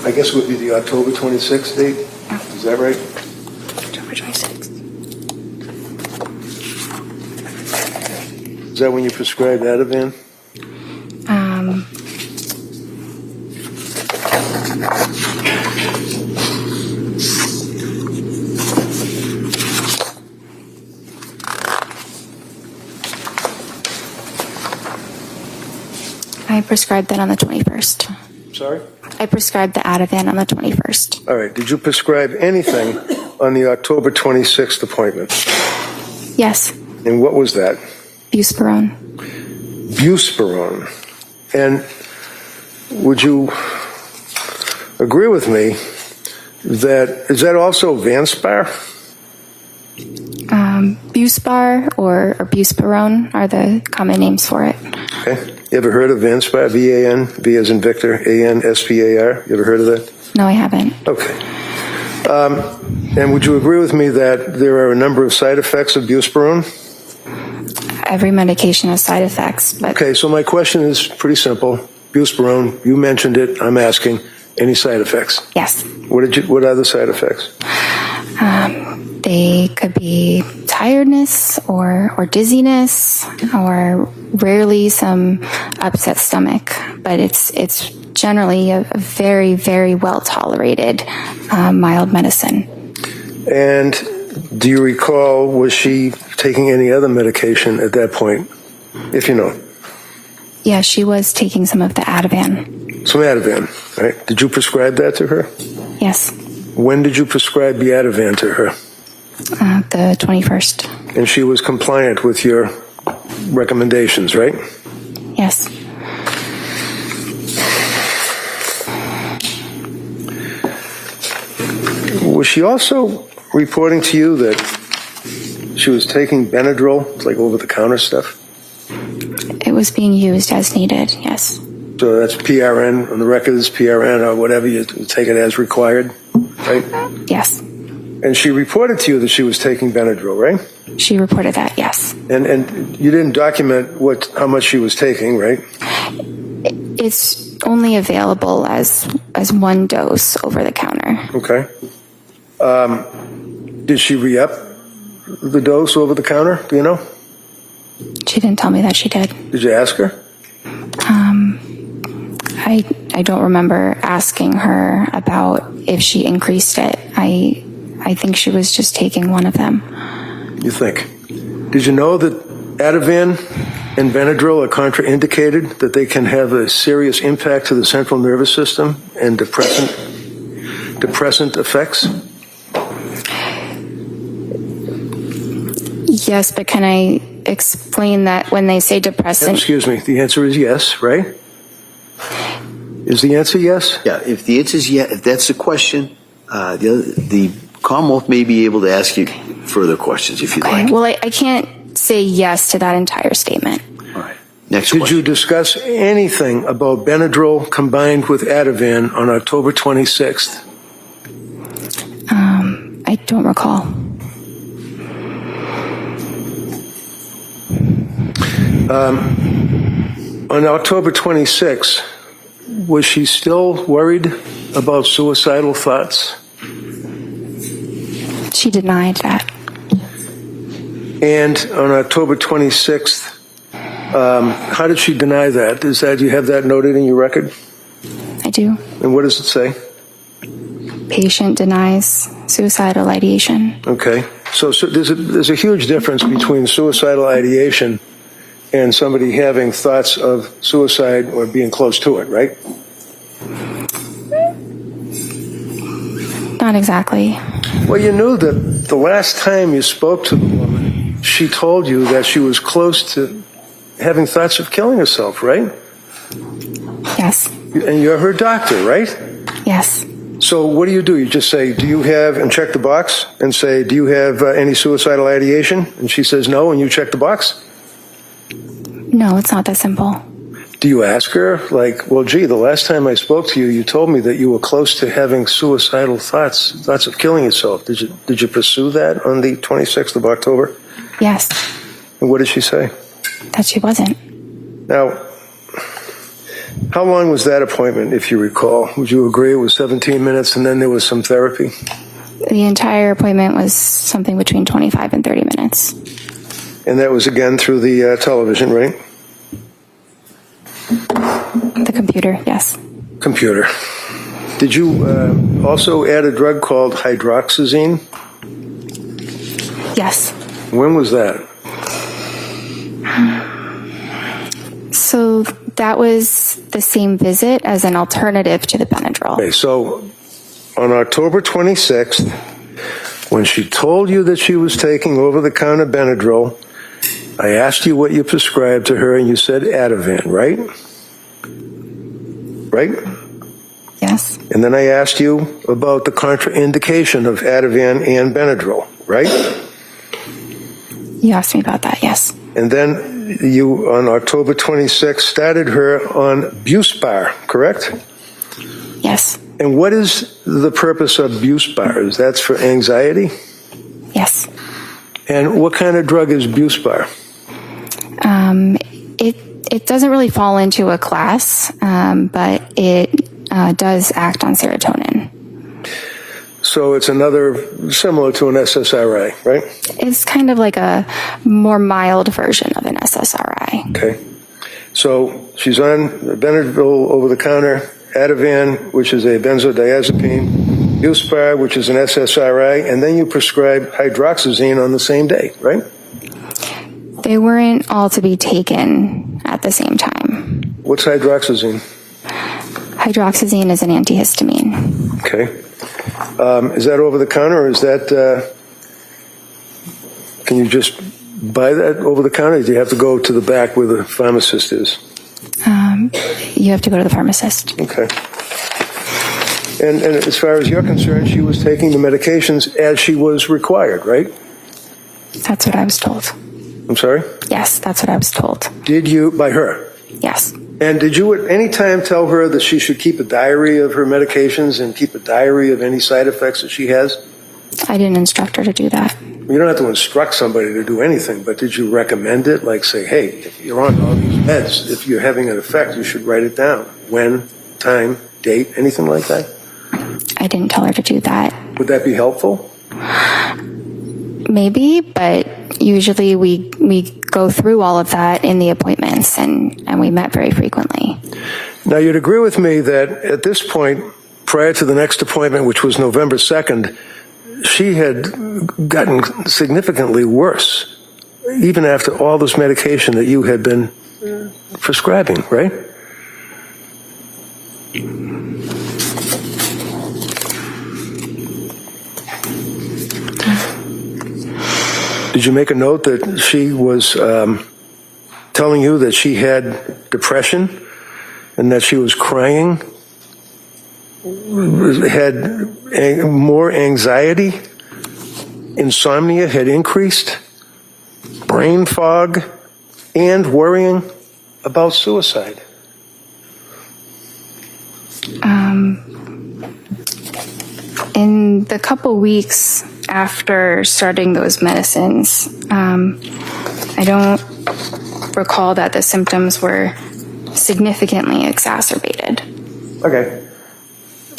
I guess it would be the October 26th date? Is that right? October 26th. Is that when you prescribed Ativan? I prescribed that on the 21st. Sorry? I prescribed the Ativan on the 21st. All right. Did you prescribe anything on the October 26th appointment? Yes. And what was that? Buspirone. Buspirone. And would you agree with me that, is that also Vanspar? Buspar or Buspirone are the common names for it. Okay. You ever heard of Vanspar? V-A-N, V as in Victor, A-N-S-P-A-R? You ever heard of that? No, I haven't. Okay. And would you agree with me that there are a number of side effects of Buspirone? Every medication has side effects, but Okay, so my question is pretty simple. Buspirone, you mentioned it, I'm asking, any side effects? yes. What are the side effects? They could be tiredness or dizziness or rarely some upset stomach, but it's generally a very, very well tolerated mild medicine. And do you recall, was she taking any other medication at that point, if you know? Yeah, she was taking some of the Ativan. Some Ativan, right? Did you prescribe that to her? Yes, When did you prescribe the Ativan to her? the 21st. And she was compliant with your recommendations, right? Yes. Was she also reporting to you that she was taking Benadryl, like over-the-counter stuff? It was being used as needed, yes. So that's PRN, on the record is PRN or whatever, you take it as required, right? Yes. And she reported to you that she was taking Benadryl, right? She reported that, yes. And you didn't document how much she was taking, right? It's only available as one dose over the counter. Okay. Did she re-up the dose over the counter? Do you know? She didn't tell me that she did. Did you ask her? I don't remember asking her about if she increased it. I think she was just taking one of them. You think? Did you know that Ativan and Benadryl are contraindicated, that they can have a serious impact to the central nervous system and depressant effects? Yes, but can I explain that when they say depressant? Excuse me, the answer is yes, right? Is the answer yes? Yeah, if the answer is yes, if that's the question, the Commonwealth may be able to ask you further questions if you'd like. Well, I can't say yes to that entire statement. All right. Next Did question. you discuss anything about Benadryl combined with Ativan on October 26th? I don't recall. On October 26th, was she still worried about suicidal thoughts? She denied that. And on October 26th, how did she deny that? Is that, you have that noted in your record? I do. And what does it say? Patient denies suicidal ideation. Okay. So there's a huge difference between suicidal ideation and somebody having thoughts of suicide or being close to it, right? Not exactly. Well, you knew that the last time you spoke to the woman, she told you that she was close to having thoughts of killing herself, right? Yes. And you're her doctor, right? Yes. So what do? You just say, do you have, and check the box, and say, do you have any suicidal ideation? And she says no, and you check the box? No, it's not that simple. Do you ask her, like, well, gee, the last time I spoke to you, you told me that you were close to having suicidal thoughts of killing yourself. Did you pursue that on the 26th of October? Yes. And what did she say? That she wasn't. Now, how long was that appointment, if you recall? Would you agree it was 17 minutes and then there was some therapy? The entire appointment was something between 25 and 30 minutes. And that was again through the television, right? The computer, yes. Computer. Did you also add a drug called hydroxyzine? Yes. When was that? So that was the same visit as an alternative to the Benadryl. Okay, so on October 26th, when she told you that she was taking over-the-counter Benadryl, I asked you what you prescribed to her, and you said Ativan, right? Right? Yes. And then I asked you about the contraindication of Ativan and Benadryl, right? You asked me about that, yes. And then you, on October 26th, started her on Buspar, correct? Yes. And what is the purpose of Buspar? Is that for anxiety? Yes. And what kind of drug is Buspar? It doesn't really fall into a class, but it does act on serotonin. So it's another, similar to an SSRI, right? It's kind of like a more mild version of an SSRI. Okay. So she's on Benadryl over-the-counter, Ativan, which is a benzodiazepine, Buspar, which is an SSRI, and then you prescribe hydroxyzine on the same day, right? They weren't all to be taken at the same time. What's hydroxyzine? Hydroxyzine is an antihistamine. Okay. Is that over-the-counter, or is that, can you just buy that over-the-counter, or do you have to go to the back where the pharmacist is? You have to go to the pharmacist. Okay. And as far as you're concerned, she was taking the medications as she was required, right? That's what I was told. I'm sorry? Yes, that's what I was told. Did you, by her? Yes. And did you at any time tell her that she should keep a diary of her medications and keep a diary of any side effects that she has? I didn't instruct her to do that. You don't have to instruct somebody to do anything, but did you recommend it? Like say, hey, if you're on all these meds, if you're having an effect, you should write it down. When, time, date, anything like that? I didn't tell her to do that. Would that be helpful? Maybe, but usually we go through all of that in the appointments, and we met very frequently. Now, you'd agree with me that at this point, prior to the next appointment, which was November 2nd, she had gotten significantly worse, even after all this medication that you had been prescribing, right? Did you make a note that she was telling you that she had depression and that she was crying, had more anxiety, insomnia had increased, brain fog, and worrying about suicide? In the couple weeks after starting those medicines, I don't recall that the symptoms were significantly exacerbated. Okay.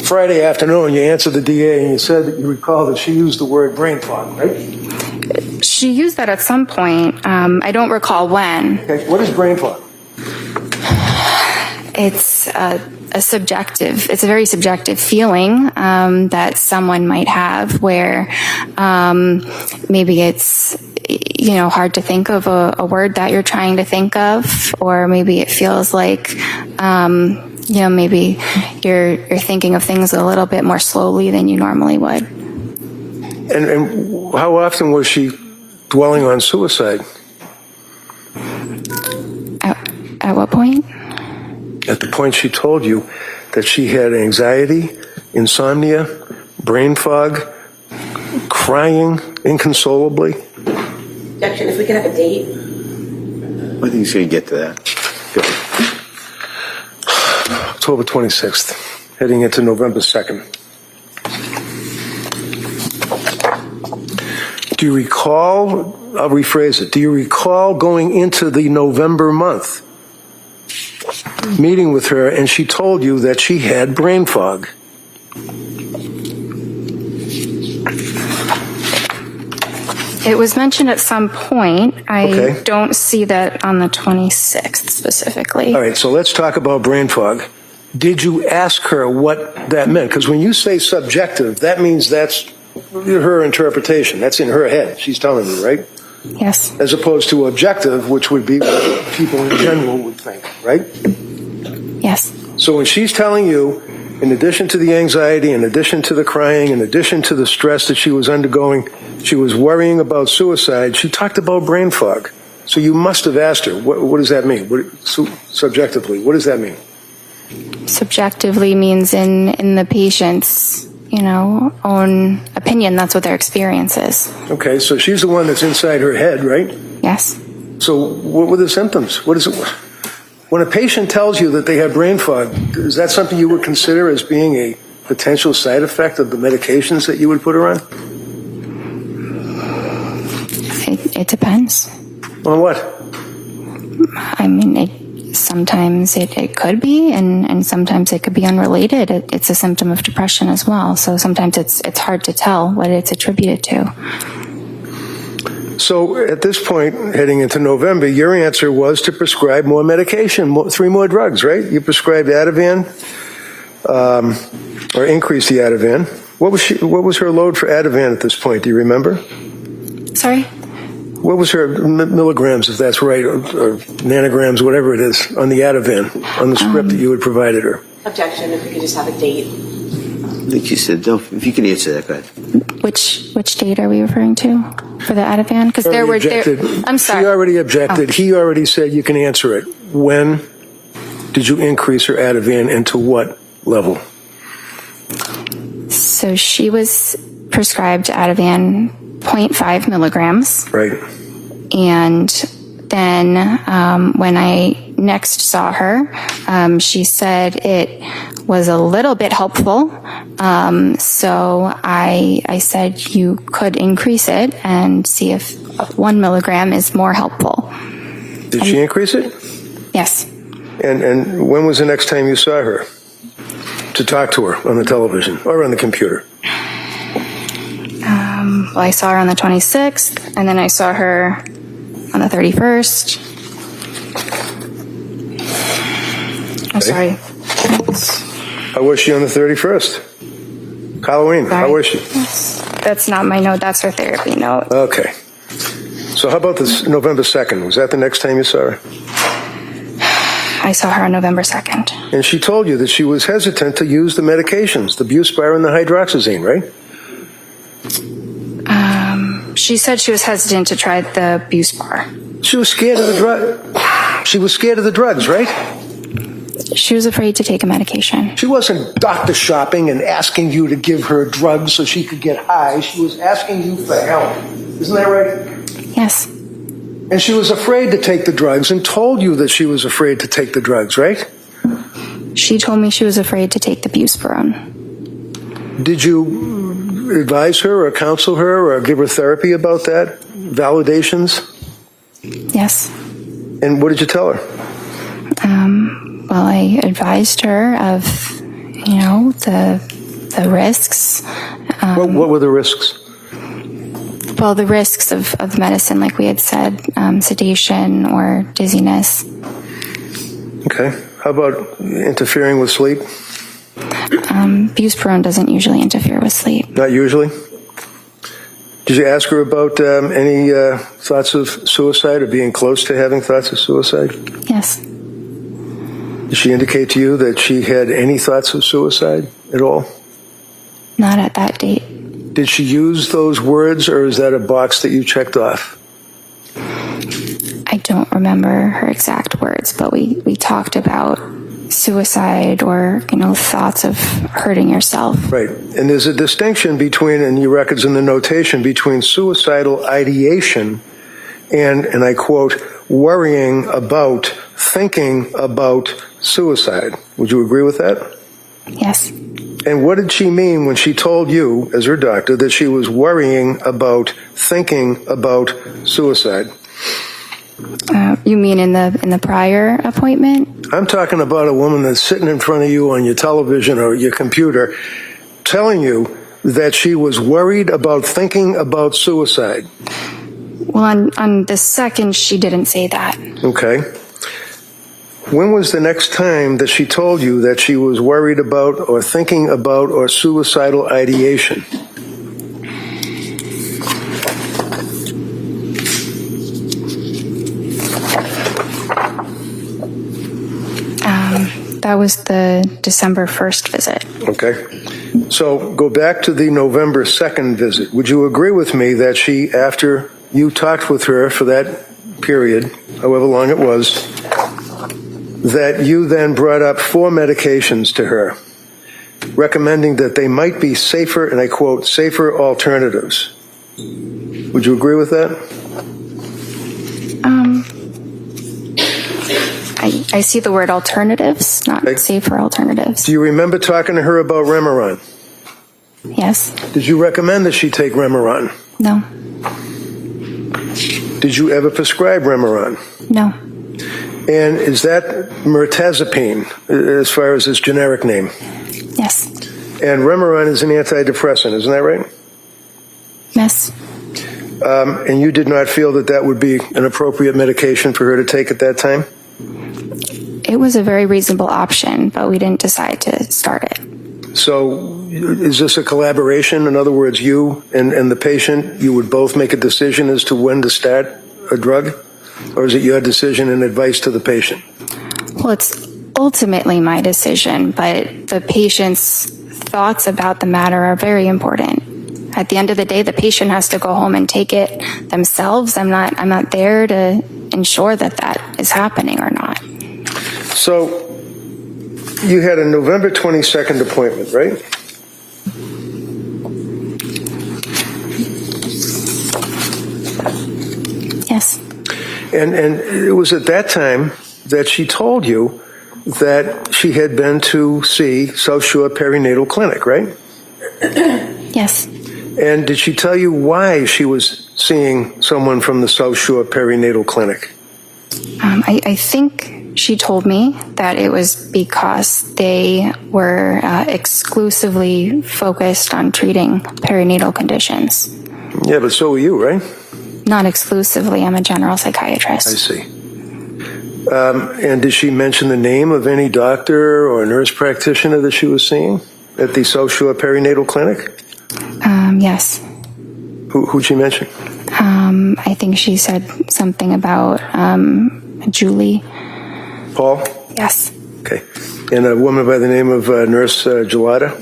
Friday afternoon, you answered the DA and you said that you recall that she used the word brain fog, right? She used that at some point. I don't recall when. Okay. What is brain fog? It's it's a very subjective feeling that someone might have where maybe it's hard to think of a word that you're trying to think of, or maybe it feels like maybe you're thinking of things a little bit more slowly than you normally would. And how often was she dwelling on suicide? At what point? At the point she told you that she had anxiety, insomnia, brain fog, crying inconsolably? Objection, if we could have a date. I think he's going to get to that. Go. October 26th, heading into November 2nd. Do you recall, I'll rephrase it, do you recall going into the November month, meeting with her, and she told you that she had brain fog? It was mentioned at some point. I Okay. don't see that on the 26th specifically. All right, so let's talk about brain fog. Did you ask her what that meant? Because when you say subjective, that means that's her interpretation. That's in her head. She's telling you, right? Yes. As opposed to objective, which would be what people in general would think, right? Yes. So when she's telling you, in addition to the anxiety, in addition to the crying, in addition to the stress that she was undergoing, she was worrying about suicide, she talked about brain fog. So you must have asked her, what does that mean? Subjectively, what does that mean? Subjectively means in the patient's, own opinion, that's what their experience is. Okay, so she's the one that's inside her head, right? Yes. So what were the symptoms? What is it? When a patient tells you that they have brain fog, is that something you would consider as being a potential side effect of the medications that you would put her on? It depends. On what? I mean, sometimes it could be, and sometimes it could be unrelated. It's a symptom of depression as well. So sometimes it's hard to tell what it's attributed to. So at this point, heading into November, your answer was to prescribe more medication, 3 more drugs, right? You prescribed Ativan, or increased the Ativan. What was her load for Ativan at this point? Do you remember? Sorry? What was her milligrams, if that's right, or nanograms, whatever it is, on the Ativan, on the script that you had provided her? Objection, if we could just have a date. I think she said, no, if you can answer that, go ahead. Which date are we referring to for the Ativan? Because there were. I'm sorry. She already objected. He already said you can answer it. When did you increase her Ativan and to what level? So she was prescribed Ativan 0.5 milligrams. Right. And then when I next saw her, she said it was a little bit helpful. So I said you could increase it and see if 1 milligram is more helpful. Did she increase it? Yes. And when was the next time you saw her to talk to her on the television or on the computer? Well, I saw her on the 26th, and then I saw her on the 31st. I'm sorry. How was she on the 31st? Halloween. Sorry. How was she? That's not my note. That's her therapy note. Okay. So how about this November 2nd? Was that the next time you saw her? I saw her on November 2nd. And she told you that she was hesitant to use the medications, the Buspar and the hydroxyzine, right? She said she was hesitant to try the Buspar. She was scared of the drug. She was scared of the drugs, right? She was afraid to take a medication. She wasn't doctor shopping and asking you to give her drugs so she could get high. She was asking you for help. Isn't that right? Yes. And she was afraid to take the drugs and told you that she was afraid to take the drugs, right? She told me she was afraid to take the Buspirone. Did you advise her or counsel her or give her therapy about that? Validations? Yes. And what did you tell her? Well, I advised her of, the risks. What were the risks? Well, the risks of the medicine, like we had said, sedation or dizziness. Okay. How about interfering with sleep? Buspirone doesn't usually interfere with sleep. Not usually. Did you ask her about any thoughts of suicide or being close to having thoughts of suicide? Yes. Did she indicate to you that she had any thoughts of suicide at all? Not at that date. Did she use those words, or is that a box that you checked off? I don't remember her exact words, but we talked about suicide or, thoughts of hurting yourself. Right. And there's a distinction between, in your records in the notation, between suicidal ideation and I quote, worrying about, thinking about suicide. Would you agree with that? Yes. And what did she mean when she told you, as her doctor, that she was worrying about, thinking about suicide? You mean in the prior appointment? I'm talking about a woman that's sitting in front of you on your television or your computer telling you that she was worried about thinking about suicide. Well, on the second, she didn't say that. Okay. When was the next time that she told you that she was worried about or thinking about or suicidal ideation? That was the December 1st visit. Okay. So go back to the November 2nd visit. Would you agree with me that she, after you talked with her for that period, however long it was, that you then brought up 4 medications to her, recommending that they might be safer, and I quote, safer alternatives? Would you agree with that? I see the word alternatives, not Okay. safer alternatives. Do you remember talking to her about Remeron? Yes. Did you recommend that she take Remeron? No. Did you ever prescribe Remeron? No. And is that mirtazapine, as far as its generic name? Yes. And Remeron is an antidepressant, isn't that right? Yes. And you did not feel that that would be an appropriate medication for her to take at that time? It was a very reasonable option, but we didn't decide to start it. So is this a collaboration? In other words, you and the patient, you would both make a decision as to when to start a drug? Or is it your decision and advice to the patient? Well, it's ultimately my decision, but the patient's thoughts about the matter are very important. At the end of the day, the patient has to go home and take it themselves. I'm not there to ensure that that is happening or not. So you had a November 22nd appointment, right? Yes. And it was at that time that she told you that she had been to see South Shore Perinatal Clinic, right? Yes. And did she tell you why she was seeing someone from the South Shore Perinatal Clinic? I think she told me that it was because they were exclusively focused on treating perinatal conditions. Yeah, but so were you, right? Not exclusively. I'm a general psychiatrist. I see. And did she mention the name of any doctor or nurse practitioner that she was seeing at the South Shore Perinatal Clinic? Yes. Who'd she mention? I think she said something about Julie. Paul? Yes. Okay. And a woman by the name of Nurse Gelada?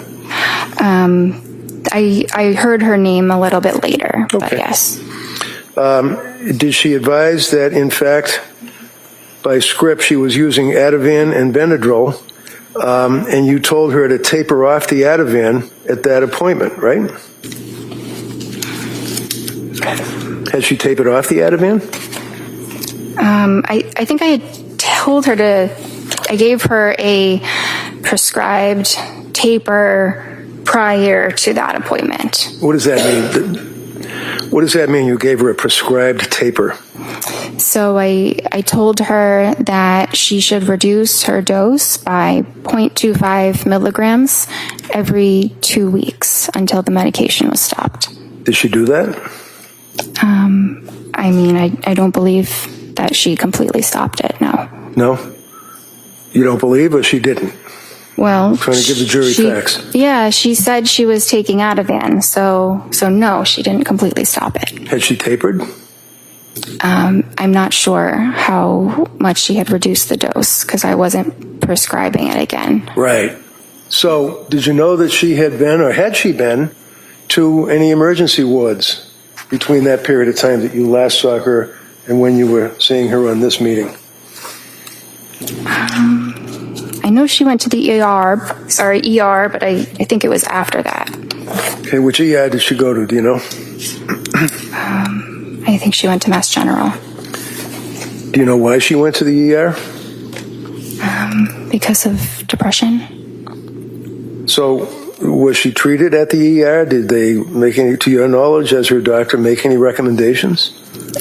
I heard her name a little bit later, but Okay. yes. Did she advise that, in fact, by script, she was using Ativan and Benadryl, and you told her to taper off the Ativan at that appointment, right? Had she tapered off the Ativan? I think I had told her I gave her a prescribed taper prior to that appointment. What does that mean? What does that mean, you gave her a prescribed taper? So I told her that she should reduce her dose by 0.25 milligrams every 2 weeks until the medication was stopped. Did she do that? I don't believe that she completely stopped it, no. No? You don't believe, or she didn't? Well, Trying to give the jury facts. Yeah, she said she was taking Ativan, so no, she didn't completely stop it. Had she tapered? I'm not sure how much she had reduced the dose because I wasn't prescribing it again. Right. So, did you know that she had been, or had she been, to any emergency wards between that period of time that you last saw her and when you were seeing her on this meeting? I know she went to the ER, but I think it was after that. Okay, which ER did she go to, do you know? I think she went to Mass General Do you know why she went to the ER? because of depression. So, was she treated at the ER? Did they make any, to your knowledge, as her doctor, make any recommendations?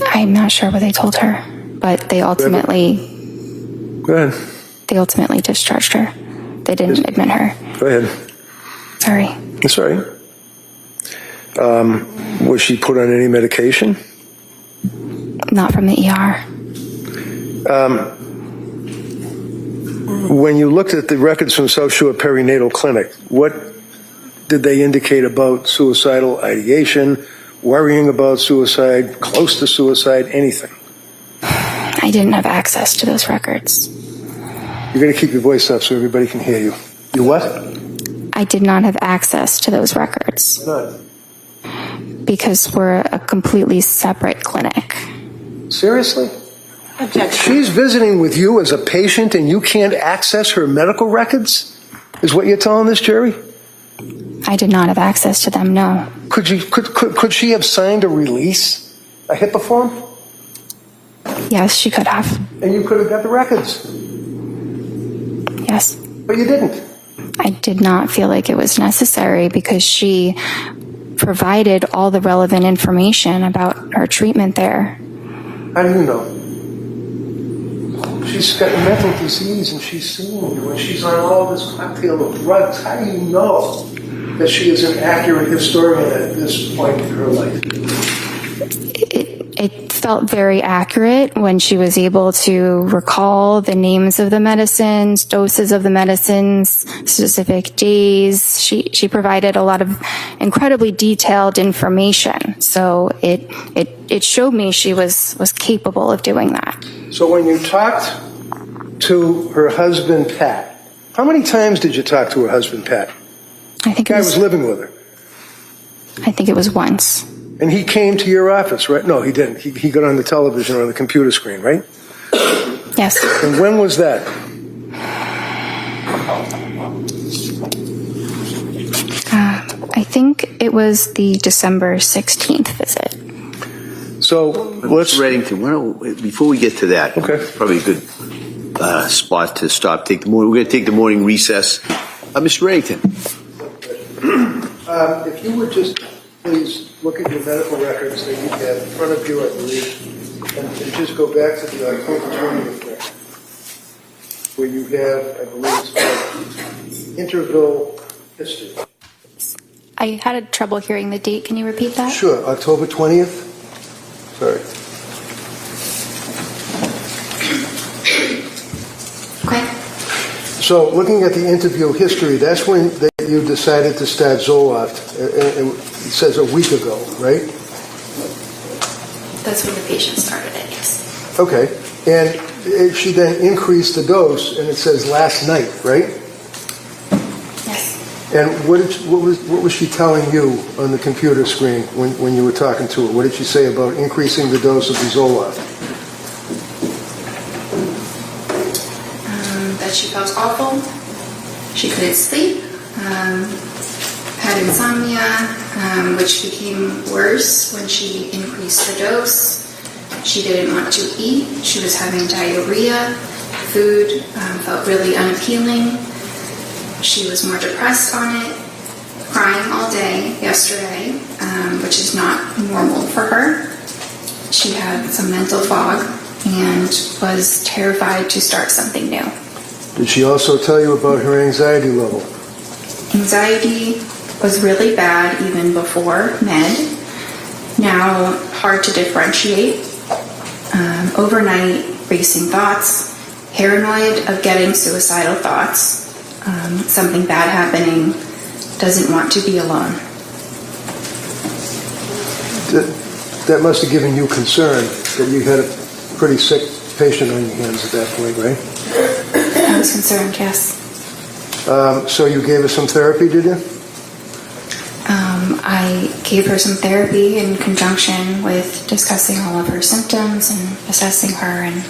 I'm not sure what they told her, but they ultimately Go ahead. discharged her. They didn't admit her. Go ahead. Sorry. That's all right. Was she put on any medication? Not from the ER. When you looked at the records from South Shore Perinatal Clinic, what did they indicate about suicidal ideation, worrying about suicide, close to suicide, anything? I didn't have access to those records. You're going to keep your voice up so everybody can hear you. You what? I did not have access to those records None. because we're a completely separate clinic. Seriously? Objection. She's visiting with you as a patient and you can't access her medical records? Is what you're telling this jury? I did not have access to them, no. Could she have signed a release? A HIPAA form? Yes, she could have. And you could have got the records. Yes. But you didn't. I did not feel like it was necessary because she provided all the relevant information about her treatment there. How do you know? She's got mental disease and she's seeing you and she's on all this cocktail of drugs. How do you know that she is an accurate historian at this point in her life? It felt very accurate when she was able to recall the names of the medicines, doses of the medicines, specific days. She provided a lot of incredibly detailed information. So it showed me she was capable of doing that. So when you talked to her husband, Pat, how many times did you talk to her husband, Pat? I think The guy was living with her. I think it was once. And he came to your office, right? No, he didn't. He got on the television or on the computer screen, right? Yes. And when was that? I think it was the December 16th visit. So let's... Mr. Reddington, before we get to that, Okay. probably a good spot to stop. We're going to take the morning recess. Mr. Reddington. If you would just please look at your medical records that you have in front of you, I believe, and just go back to the October 20th record, where you have, I believe it's called interval history. I had trouble hearing the date. Can you repeat that? Sure, October 20th. Sorry. Okay. So looking at the interview history, that's when you decided to start Zoloft. It says a week ago, right? That's when the patient started it, yes. Okay. And she then increased the dose, and it says last night, right? Yes. And what was she telling you on the computer screen when you were talking to her? What did she say about increasing the dose of the Zoloft? That she felt awful. She couldn't sleep. Had insomnia, which became worse when she increased the dose. She didn't want to eat. She was having diarrhea. Food felt really unappealing. She was more depressed on it, crying all day yesterday, which is not normal for her. She had some mental fog and was terrified to start something new. Did she also tell you about her anxiety level? Anxiety was really bad even before med. Now hard to differentiate. Overnight racing thoughts, paranoid of getting suicidal thoughts, something bad happening, doesn't want to be alone. That must have given you concern that you had a pretty sick patient on your hands at that point, right? I was concerned, yes. So you gave her some therapy, did you? I gave her some therapy in conjunction with discussing all of her symptoms and assessing her and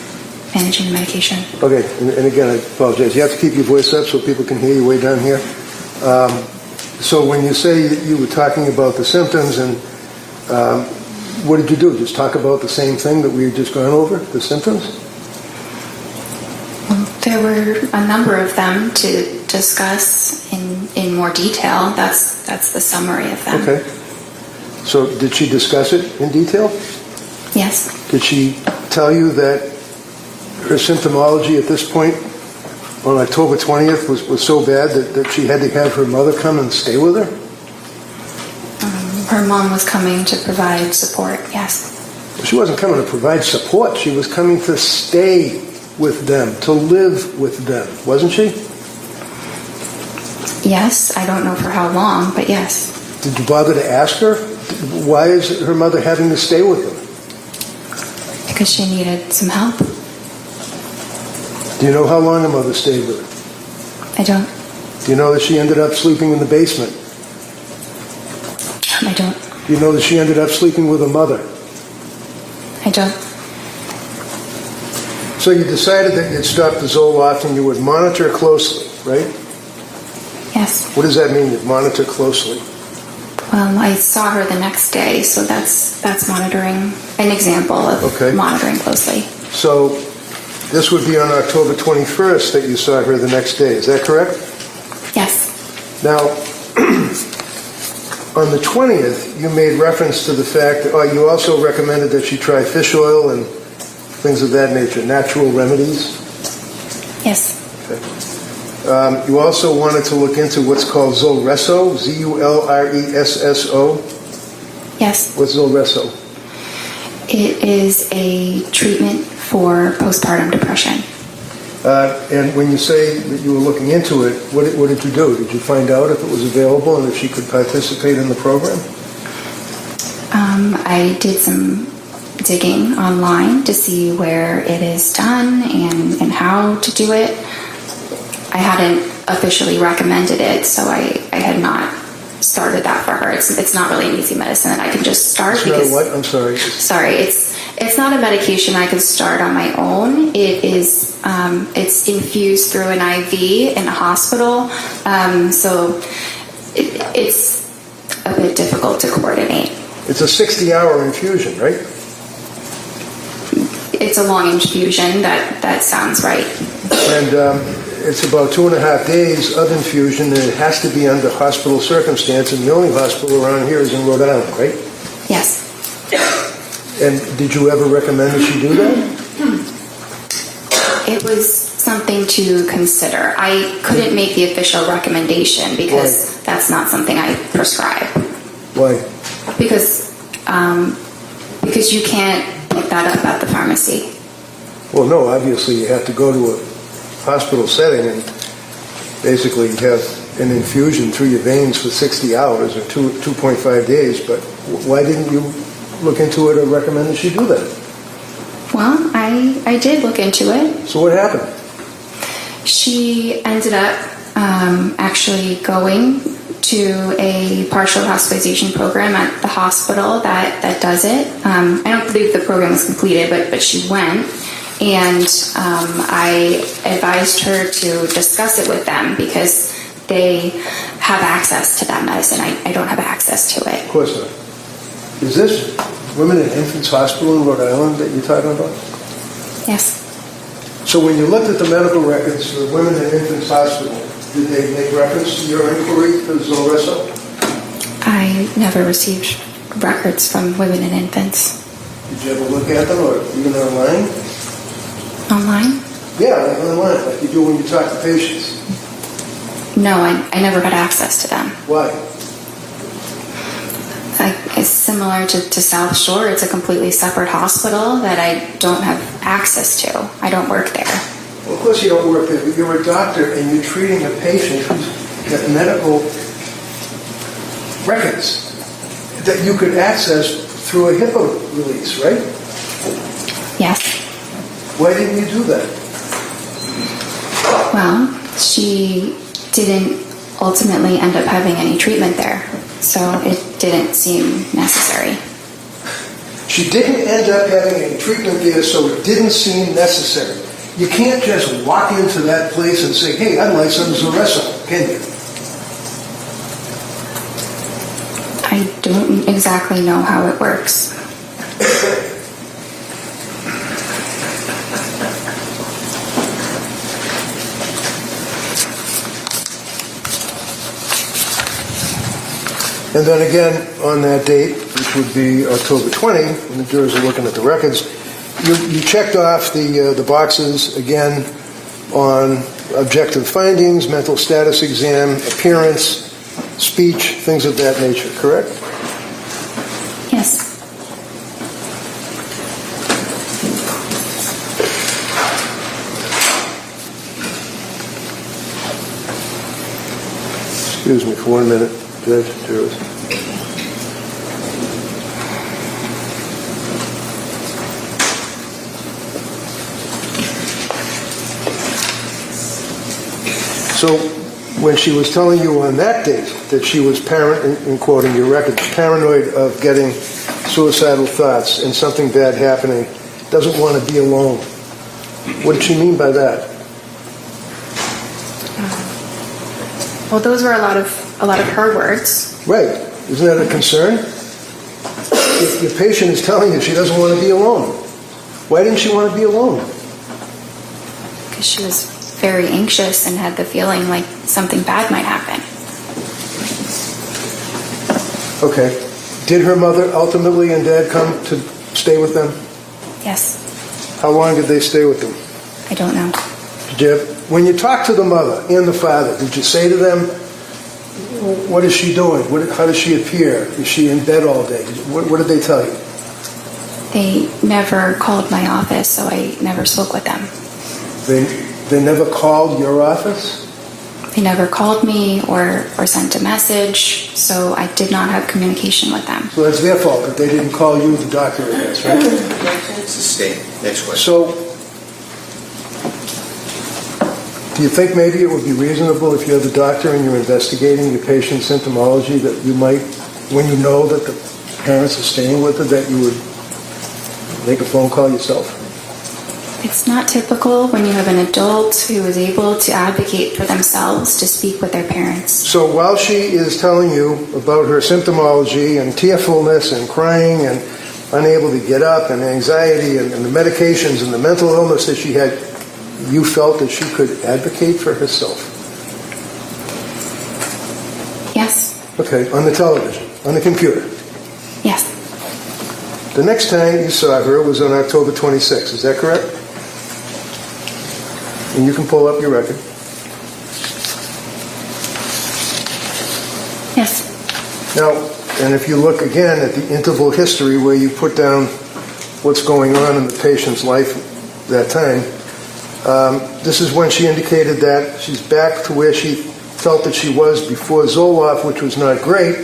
managing the medication. Okay, and again, I apologize. You have to keep your voice up so people can hear you way down here. So when you say you were talking about the symptoms, and what did you do? Just talk about the same thing that we've just gone over, the symptoms? There were a number of them to discuss in more detail. That's the summary of them. Okay. So did she discuss it in detail? Yes. Did she tell you that her symptomology at this point on October 20th was so bad that she had to have her mother come and stay with her? Her mom was coming to provide support, yes. She wasn't coming to provide support. She was coming to stay with them, to live with them, wasn't she? Yes, I don't know for how long, but yes. Did you bother to ask her? Why is her mother having to stay with them? Because she needed some help. Do you know how long her mother stayed with her? I don't. Do you know that she ended up sleeping in the basement? I don't. Do you know that she ended up sleeping with her mother? I don't. So you decided that you'd stop the Zoloft and you would monitor closely, right? Yes. What does that mean, you'd monitor closely? Well, I saw her the next day, so that's monitoring, an example of monitoring closely. So this would be on October 21st that you saw her the next day, is that correct? Yes. Now, on the 20th, you made reference to the fact that you also recommended that she try fish oil and things of that nature, natural remedies. Yes. Okay. You also wanted to look into what's called Zulresso, Z-U-L-R-E-S-S-O. Yes. What's Zulresso? It is a treatment for postpartum depression. And when you say that you were looking into it, what did you do? Did you find out if it was available and if she could participate in the program? I did some digging online to see where it is done and how to do it. I hadn't officially recommended it, so I had not started that for her. It's not really an easy medicine that I can just start. It's not a what? I'm sorry. Sorry, it's not a medication I can start on my own. It is it's infused through an IV in a hospital, so it's a bit difficult to coordinate. It's a 60-hour infusion, right? It's a long infusion. That sounds right. And it's about 2.5 days of infusion, and it has to be under hospital circumstance, and the only hospital around here is in Rhode Island, right? Yes. And did you ever recommend that she do that? It was something to consider. I couldn't make the official recommendation because that's not something I prescribe. Why? Because you can't pick that up at the pharmacy. Well, no, obviously you have to go to a hospital setting and basically have an infusion through your veins for 60 hours or 2.5 days, but why didn't you look into it or recommend that she do that? Well, I did look into it. So what happened? She ended up actually going to a partial hospitalization program at the hospital that does it. I don't believe the program was completed, but she went. And I advised her to discuss it with them because they have access to that medicine. I don't have access to it. Of course not. Is this Women and Infants Hospital in Rhode Island that you're talking about? Yes. So when you looked at the medical records for Women and Infants Hospital, did they make reference to your inquiry for Zulresso? I never received records from Women and Infants. Did you ever look at them or even online? Online? Yeah, like online, like you do when you talk to patients. No, I never had access to them. Why? It's similar to South Shore. It's a completely separate hospital that I don't have access to. I don't work there. Well, of course you don't work there, but you're a doctor and you're treating a patient who's got medical records that you could access through a HIPAA release, right? Yes. Why didn't you do that? Well, she didn't ultimately end up having any treatment there, so it didn't seem necessary. She didn't end up having any treatment there, so it didn't seem necessary. You can't just walk into that place and say, hey, I'd like some Zaresso, can you? I don't exactly know how it works. And then again, on that date, which would be October 20, when the jurors are looking at the records, you checked off the boxes again on objective findings, mental status exam, appearance, speech, things of that nature, correct? Yes. Excuse me for 1 minute, Judge, jurors. So when she was telling you on that date that she was in quoting your record, paranoid of getting suicidal thoughts and something bad happening, doesn't want to be alone, what did she mean by that? Well, those were a lot of her words. Right. Isn't that a concern? If your patient is telling you she doesn't want to be alone, why didn't she want to be alone? Because she was very anxious and had the feeling like something bad might happen. Okay. Did her mother ultimately and dad come to stay with them? Yes. How long did they stay with them? I don't know. When you talked to the mother and the father, did you say to them, what is she doing? How does she appear? Is she in bed all day? What did they tell you? They never called my office, so I never spoke with them. They never called your office? They never called me or sent a message, so I did not have communication with them. So that's their fault that they didn't call you, the doctor, I guess, right? Sustained. Next question. So, do you think maybe it would be reasonable if you're the doctor and you're investigating your patient's symptomology that you might, when you know that the parents are staying with her, that you would make a phone call yourself? It's not typical when you have an adult who is able to advocate for themselves to speak with their parents. So while she is telling you about her symptomology and tearfulness and crying and unable to get up and anxiety and the medications and the mental illness that she had, you felt that she could advocate for herself? Yes. Okay, on the television, on the computer. Yes. The next time you saw her was on October 26th, is that correct? And you can pull up your record. Yes. Now, and if you look again at the interval history where you put down what's going on in the patient's life that time, this is when she indicated that she's back to where she felt that she was before Zoloft, which was not great,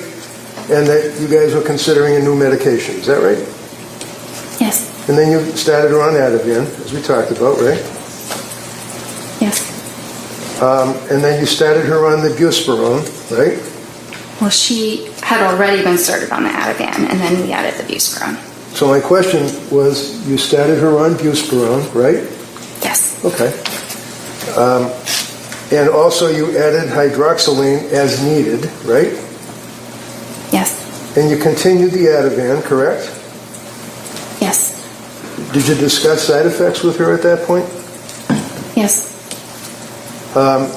and that you guys were considering a new medication. Is that right? Yes. And then you started her on Ativan, as we talked about, right? Yes. And then you started her on the buspirone, right? Well, she had already been started on the Ativan, and then we added the buspirone. So my question was, you started her on buspirone, right? Yes. Okay. And also you added hydroxyline as needed, right? Yes. And you continued the Ativan, correct? Yes. Did you discuss side effects with her at that point? Yes.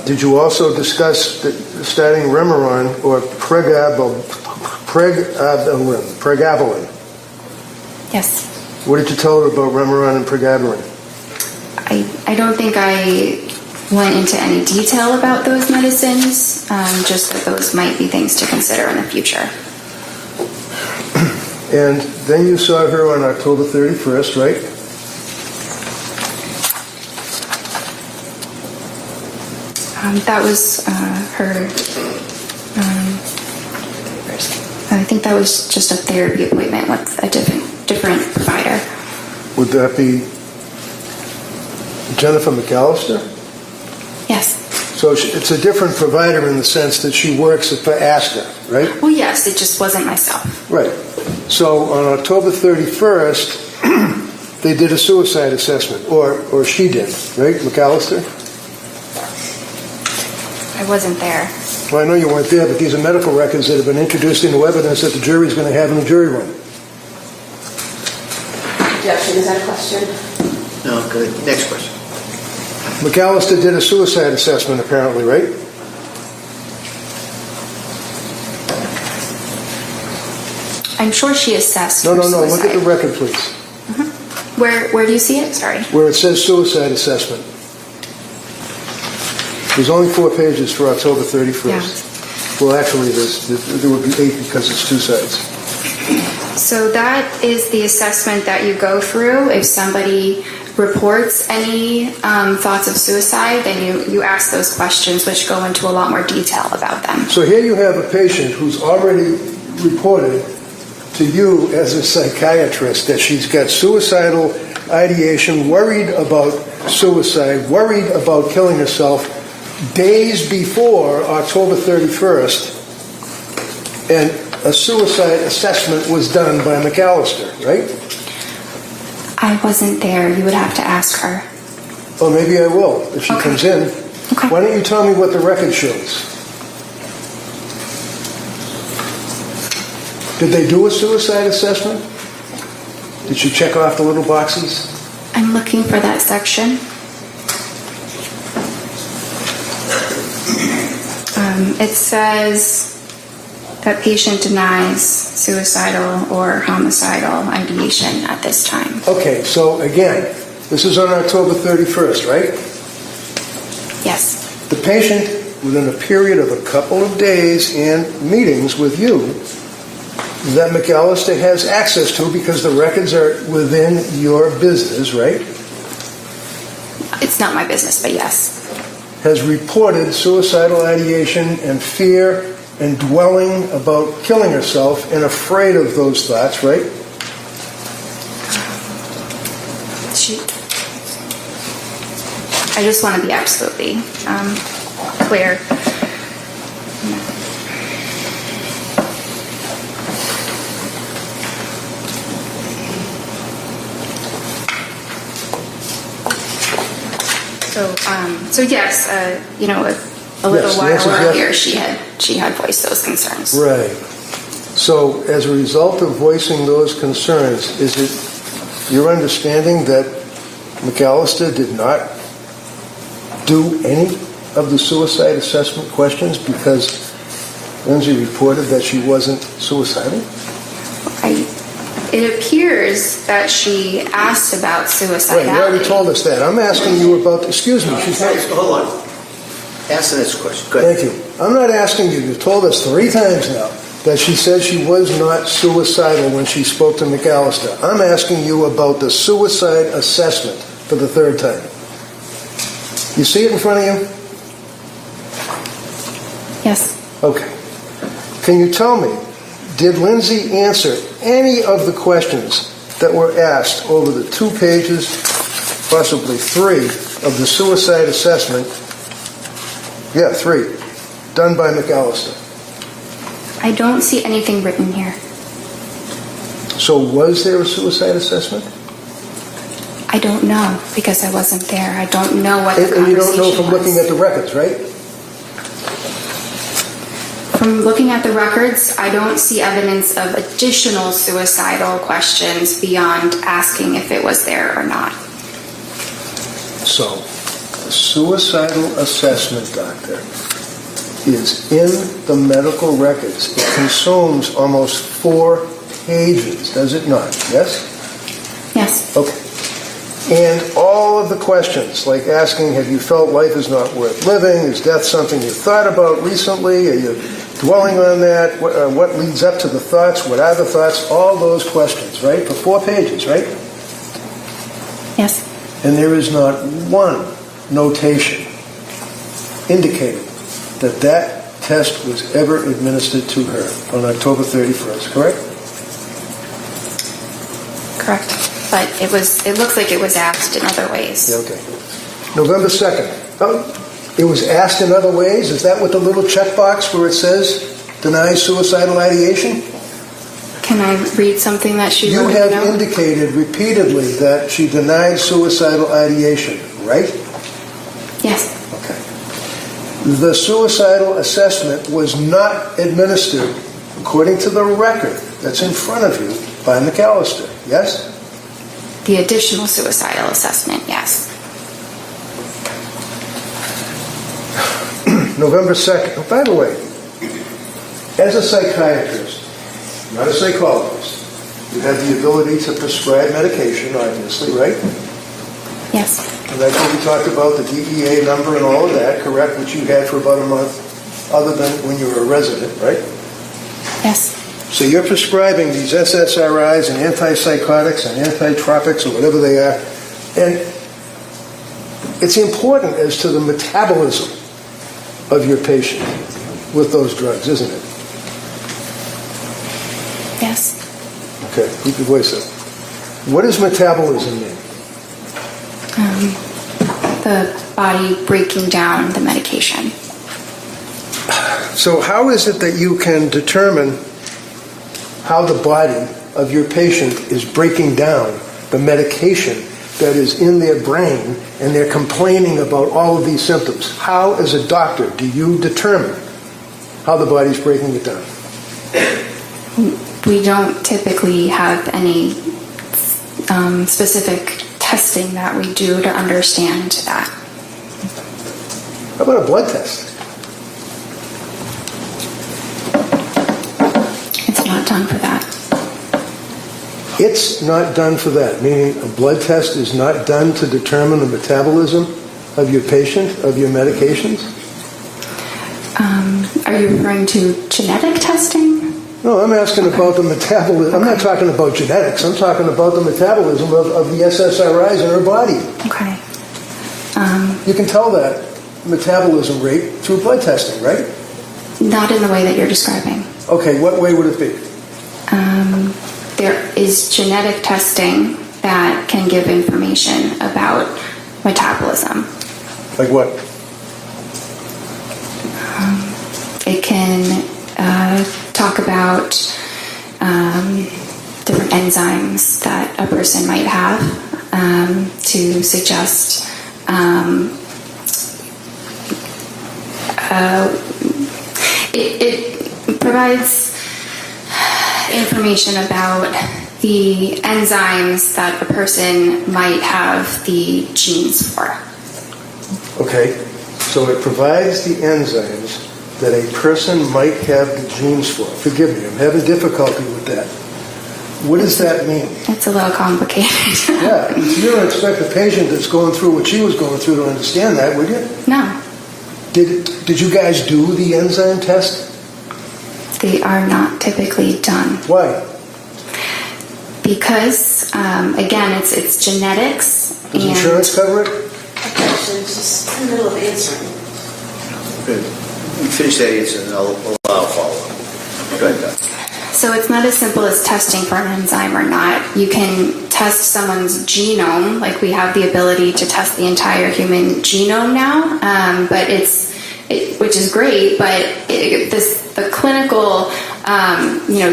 Did you also discuss starting Remeron or pregabalin? Yes. What did you tell her about Remeron and pregabalin? I don't think I went into any detail about those medicines, just that those might be things to consider in the future. And then you saw her on October 31st, right? That was her. I think that was just a therapy appointment with a different provider. Would that be Jennifer McAllister? Yes. So it's a different provider in the sense that she works for Astor, right? Well, yes, it just wasn't myself. Right. So on October 31st, they did a suicide assessment, or she did, right, McAllister? I wasn't there. Well, I know you weren't there, but these are medical records that have been introduced into evidence that the jury's going to have in the jury room. Objection, is that a question? No, good. Next question. McAllister did a suicide assessment, apparently, right? I'm sure she assessed. No, for look at the suicide. record, please. Where do you see it? Sorry. Where it says suicide assessment. There's only 4 pages for October 31st. Well, actually, there would be 8 because it's 2 sides. So that is the assessment that you go through. If somebody reports any thoughts of suicide, then you ask those questions, which go into a lot more detail about them. So here you have a patient who's already reported to you as a psychiatrist that she's got suicidal ideation, worried about suicide, worried about killing herself days before October 31st, and a suicide assessment was done by McAllister, right? I wasn't there. You would have to ask her. Well, maybe I will if she comes in. Okay. Why don't you tell me what the record shows? Did they do a suicide assessment? Did she check off the little boxes? I'm looking for that section. It says that patient denies suicidal or homicidal ideation at this time. Okay, so again, this is on October 31st, right? Yes. The patient, within a period of a couple of days and meetings with you, that McAllister has access to because the records are within your business, right? It's not my business, but yes. Has reported suicidal ideation and fear and dwelling about killing herself and afraid of those thoughts, right? I just want to be absolutely clear. So yes, a little Yes, while the answer is earlier, yes. she had voiced those concerns. Right. So as a result of voicing those concerns, is it your understanding that McAllister did not do any of the suicide assessment questions because Lindsay reported that she wasn't suicidal? It appears that she asked about suicidality. Right, you already told us that. I'm asking you about, excuse me, she's not... Hold on. Ask the next question. Go ahead. Thank you. I'm not asking you. You've told us 3 times now that she said she was not suicidal when she spoke to McAllister. I'm asking you about the suicide assessment for the 3rd time. You see it in front of you? Yes. Okay. Can you tell me, did Lindsay answer any of the questions that were asked over the 2 pages, possibly 3, of the suicide assessment? Yeah, 3, done by McAllister. I don't see anything written here. So was there a suicide assessment? I don't know because I wasn't there. I don't know what the And you don't know conversation from looking was. at the records, right? From looking at the records, I don't see evidence of additional suicidal questions beyond asking if it was there or not. So, the suicidal assessment, doctor, is in the medical records. It consumes almost 4 pages, does it not? Yes? Yes. Okay. And all of the questions, like asking, have you felt life is not worth living? Is death something you thought about recently? Are you dwelling on that? What leads up to the thoughts? What are the thoughts? All those questions, right? For 4 pages, right? Yes. And there is not one notation indicating that that test was ever administered to her on October 31st, correct? Correct. But it looks like it was asked in other ways. Yeah, okay. November 2nd. Oh, it was asked in other ways? Is that what the little checkbox where it says denies suicidal ideation? Can I read something that she You wrote? have down? indicated repeatedly that she denied suicidal ideation, right? Yes. Okay. The suicidal assessment was not administered, according to the record that's in front of you, by McAllister, yes? The additional suicidal assessment, yes. November 2nd. Oh, by the way, as a psychiatrist, not a psychologist, you have the ability to prescribe medication, obviously, right? Yes. And that's what we talked about, the DEA number and all of that, correct, which you had for about a month, other than when you were a resident, right? Yes. So you're prescribing these SSRIs and antipsychotics and antitropics or whatever they are, and it's important as to the metabolism of your patient with those drugs, isn't it? Yes. Okay, keep your voice up. What does metabolism mean? The body breaking down the medication. So how is it that you can determine how the body of your patient is breaking down the medication that is in their brain and they're complaining about all of these symptoms? How, as a doctor, do you determine how the body's breaking it down? We don't typically have any specific testing that we do to understand that. How about a blood test? It's not done for that. It's not done for that, meaning a blood test is not done to determine the metabolism of your patient, of your medications? Are you referring to genetic testing? No, I'm asking about the metabolism. I'm not talking about genetics. I'm talking about the metabolism of the SSRIs in her body. Okay. You can tell that metabolism rate through blood testing, right? Not in the way that you're describing. Okay, what way would it be? There is genetic testing that can give information about metabolism. Like what? It can talk about different enzymes that a person might have to suggest it provides information about the enzymes that a person might have the genes for. Okay, so it provides the enzymes that a person might have the genes for. Forgive me, I'm having difficulty with that. What does that mean? It's a little complicated. Yeah, you don't expect a patient that's going through what she was going through to understand that, would you? No, Did you guys do the enzyme test? they are not typically done. Why? Because, again, it's genetics. Does insurance cover it? Question, just in the middle of answering. Good. You finish that answer and I'll allow follow-up. Go ahead, Doc. So it's not as simple as testing for an enzyme or not. You can test someone's genome, like we have the ability to test the entire human genome now, but which is great, but the clinical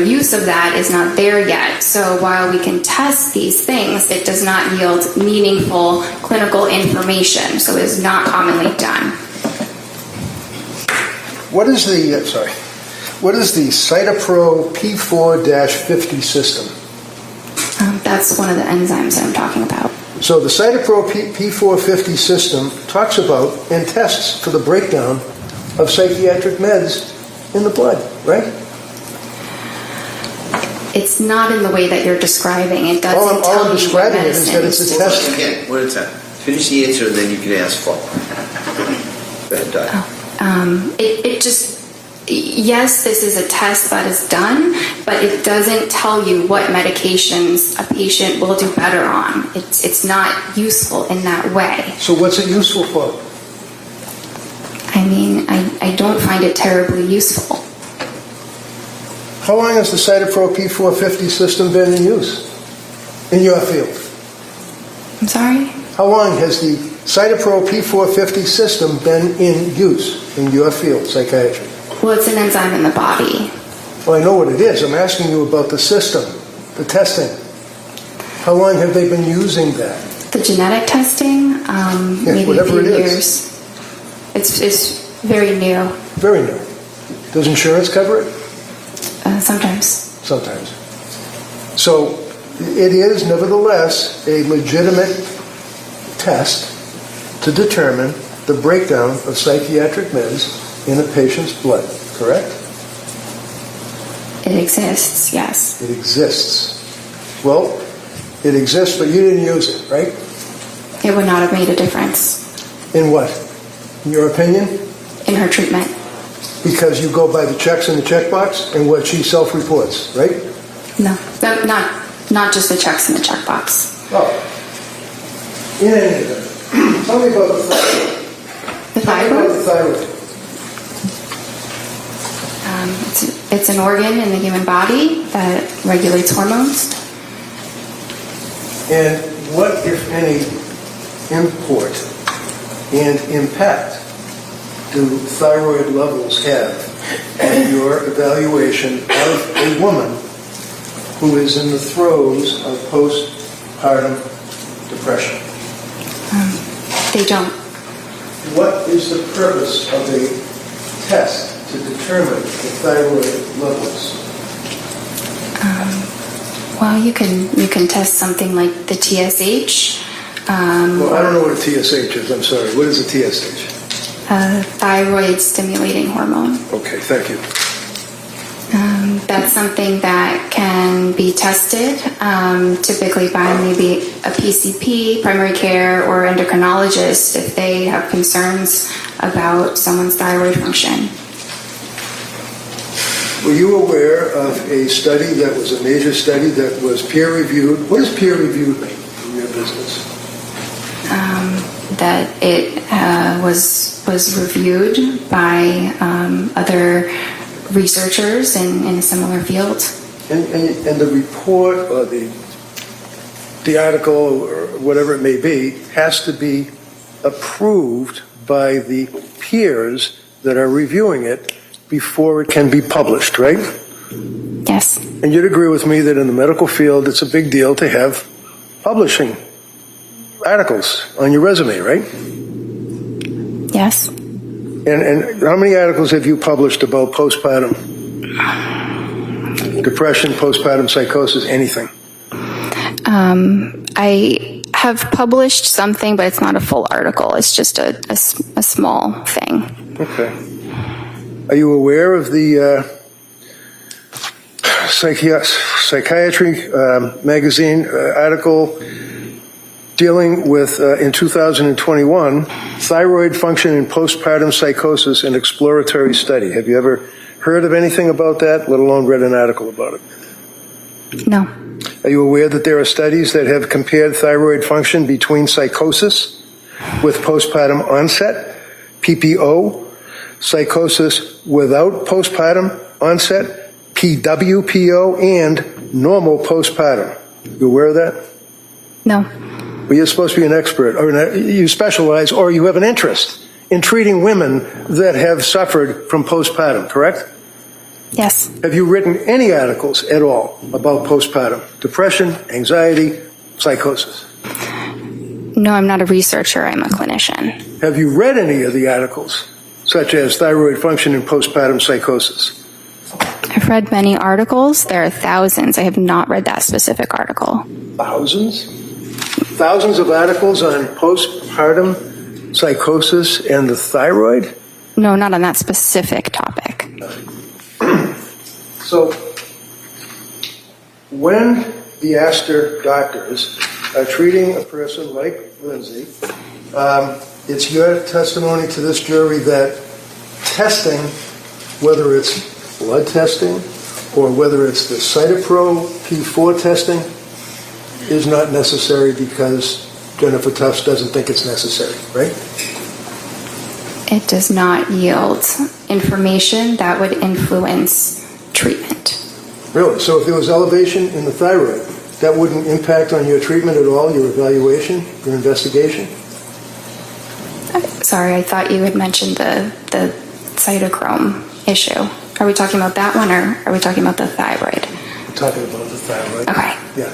use of that is not there yet. So while we can test these things, it does not yield meaningful clinical information, so it is not commonly done. What is the Cytopro P4-50 system? That's one of the enzymes that I'm talking about. So the Cytopro P450 system talks about and tests for the breakdown of psychiatric meds in the blood, right? It's not in the way that you're describing. It doesn't All tell I'm you what describing is that it's medicines. a test. Again, one at a time. Finish the answer and then you can ask follow-up. Go ahead, Doc. Yes, this is a test that is done, but it doesn't tell you what medications a patient will do better on. It's not useful in that way. So what's it useful for? I mean, I don't find it terribly useful. How long has the Cytopro P450 system been in use in your field? I'm sorry? How long has the Cytopro P450 system been in use in your field, psychiatry? Well, it's an enzyme in the body. Well, I know what it is. I'm asking you about the system, the testing. How long have they been using that? The genetic testing, maybe a whatever few it is. years. It's very new, Very new. Does insurance cover it? sometimes. Sometimes. So it is nevertheless a legitimate test to determine the breakdown of psychiatric meds in a patient's blood, correct? It exists, yes. It exists. Well, it exists, but you didn't use it, right? It would not have made a difference In what? In your opinion? in her treatment. Because you go by the checks in the checkbox and what she self-reports, right? No, not just the checks in the checkbox. Oh. In any event, tell me about the thyroid. The Tell me about the thyroid, thyroid. it's an organ in the human body that regulates hormones. And what, if any, import and impact do thyroid levels have on your evaluation of a woman who is in the throes of postpartum depression? They don't. What is the purpose of a test to determine the thyroid levels? Well, you can test something like the TSH, Well, I don't know what a TSH is. I'm sorry. What is a TSH? thyroid stimulating hormone. Okay, thank you. That's something that can be tested, typically by maybe a PCP, primary care, or endocrinologist if they have concerns about someone's thyroid function. Were you aware of a study that was a major study that was peer-reviewed? What does peer-reviewed mean in your business? That it was reviewed by other researchers in a similar field. And the report or the article or whatever it may be has to be approved by the peers that are reviewing it before it can be published, right? Yes. And you'd agree with me that in the medical field it's a big deal to have publishing articles on your resume, right? Yes. And how many articles have you published about postpartum depression, postpartum psychosis, anything? I have published something, but it's not a full article. It's just a small thing. Okay. Are you aware of the psychiatry magazine article dealing with, in 2021, thyroid function in postpartum psychosis, an exploratory study? Have you ever heard of anything about that, let alone read an article about it? No. Are you aware that there are studies that have compared thyroid function between psychosis with postpartum onset, PPO, psychosis without postpartum onset, PWPO, and normal postpartum? You aware of that? No. Well, you're supposed to be an expert, or you specialize, or you have an interest in treating women that have suffered from postpartum, correct? Yes. Have you written any articles at all about postpartum depression, anxiety, psychosis? No, I'm not a researcher. I'm a clinician. Have you read any of the articles, such as thyroid function in postpartum psychosis? I've read many articles. There are thousands. I have not read that specific article. Thousands? Thousands of articles on postpartum psychosis and the thyroid? No, not on that specific topic. So, when the Astor doctors are treating a person like Lindsay, it's your testimony to this jury that testing, whether it's blood testing or whether it's the Cytopro P4 testing, is not necessary because Jennifer Tufts doesn't think it's necessary, right? It does not yield information that would influence treatment. Really? So if there was elevation in the thyroid, that wouldn't impact on your treatment at all, your evaluation, your investigation? Sorry, I thought you had mentioned the cytochrome issue. Are we talking about that one, or are we talking about the thyroid? We're talking about the thyroid. Okay. Yeah.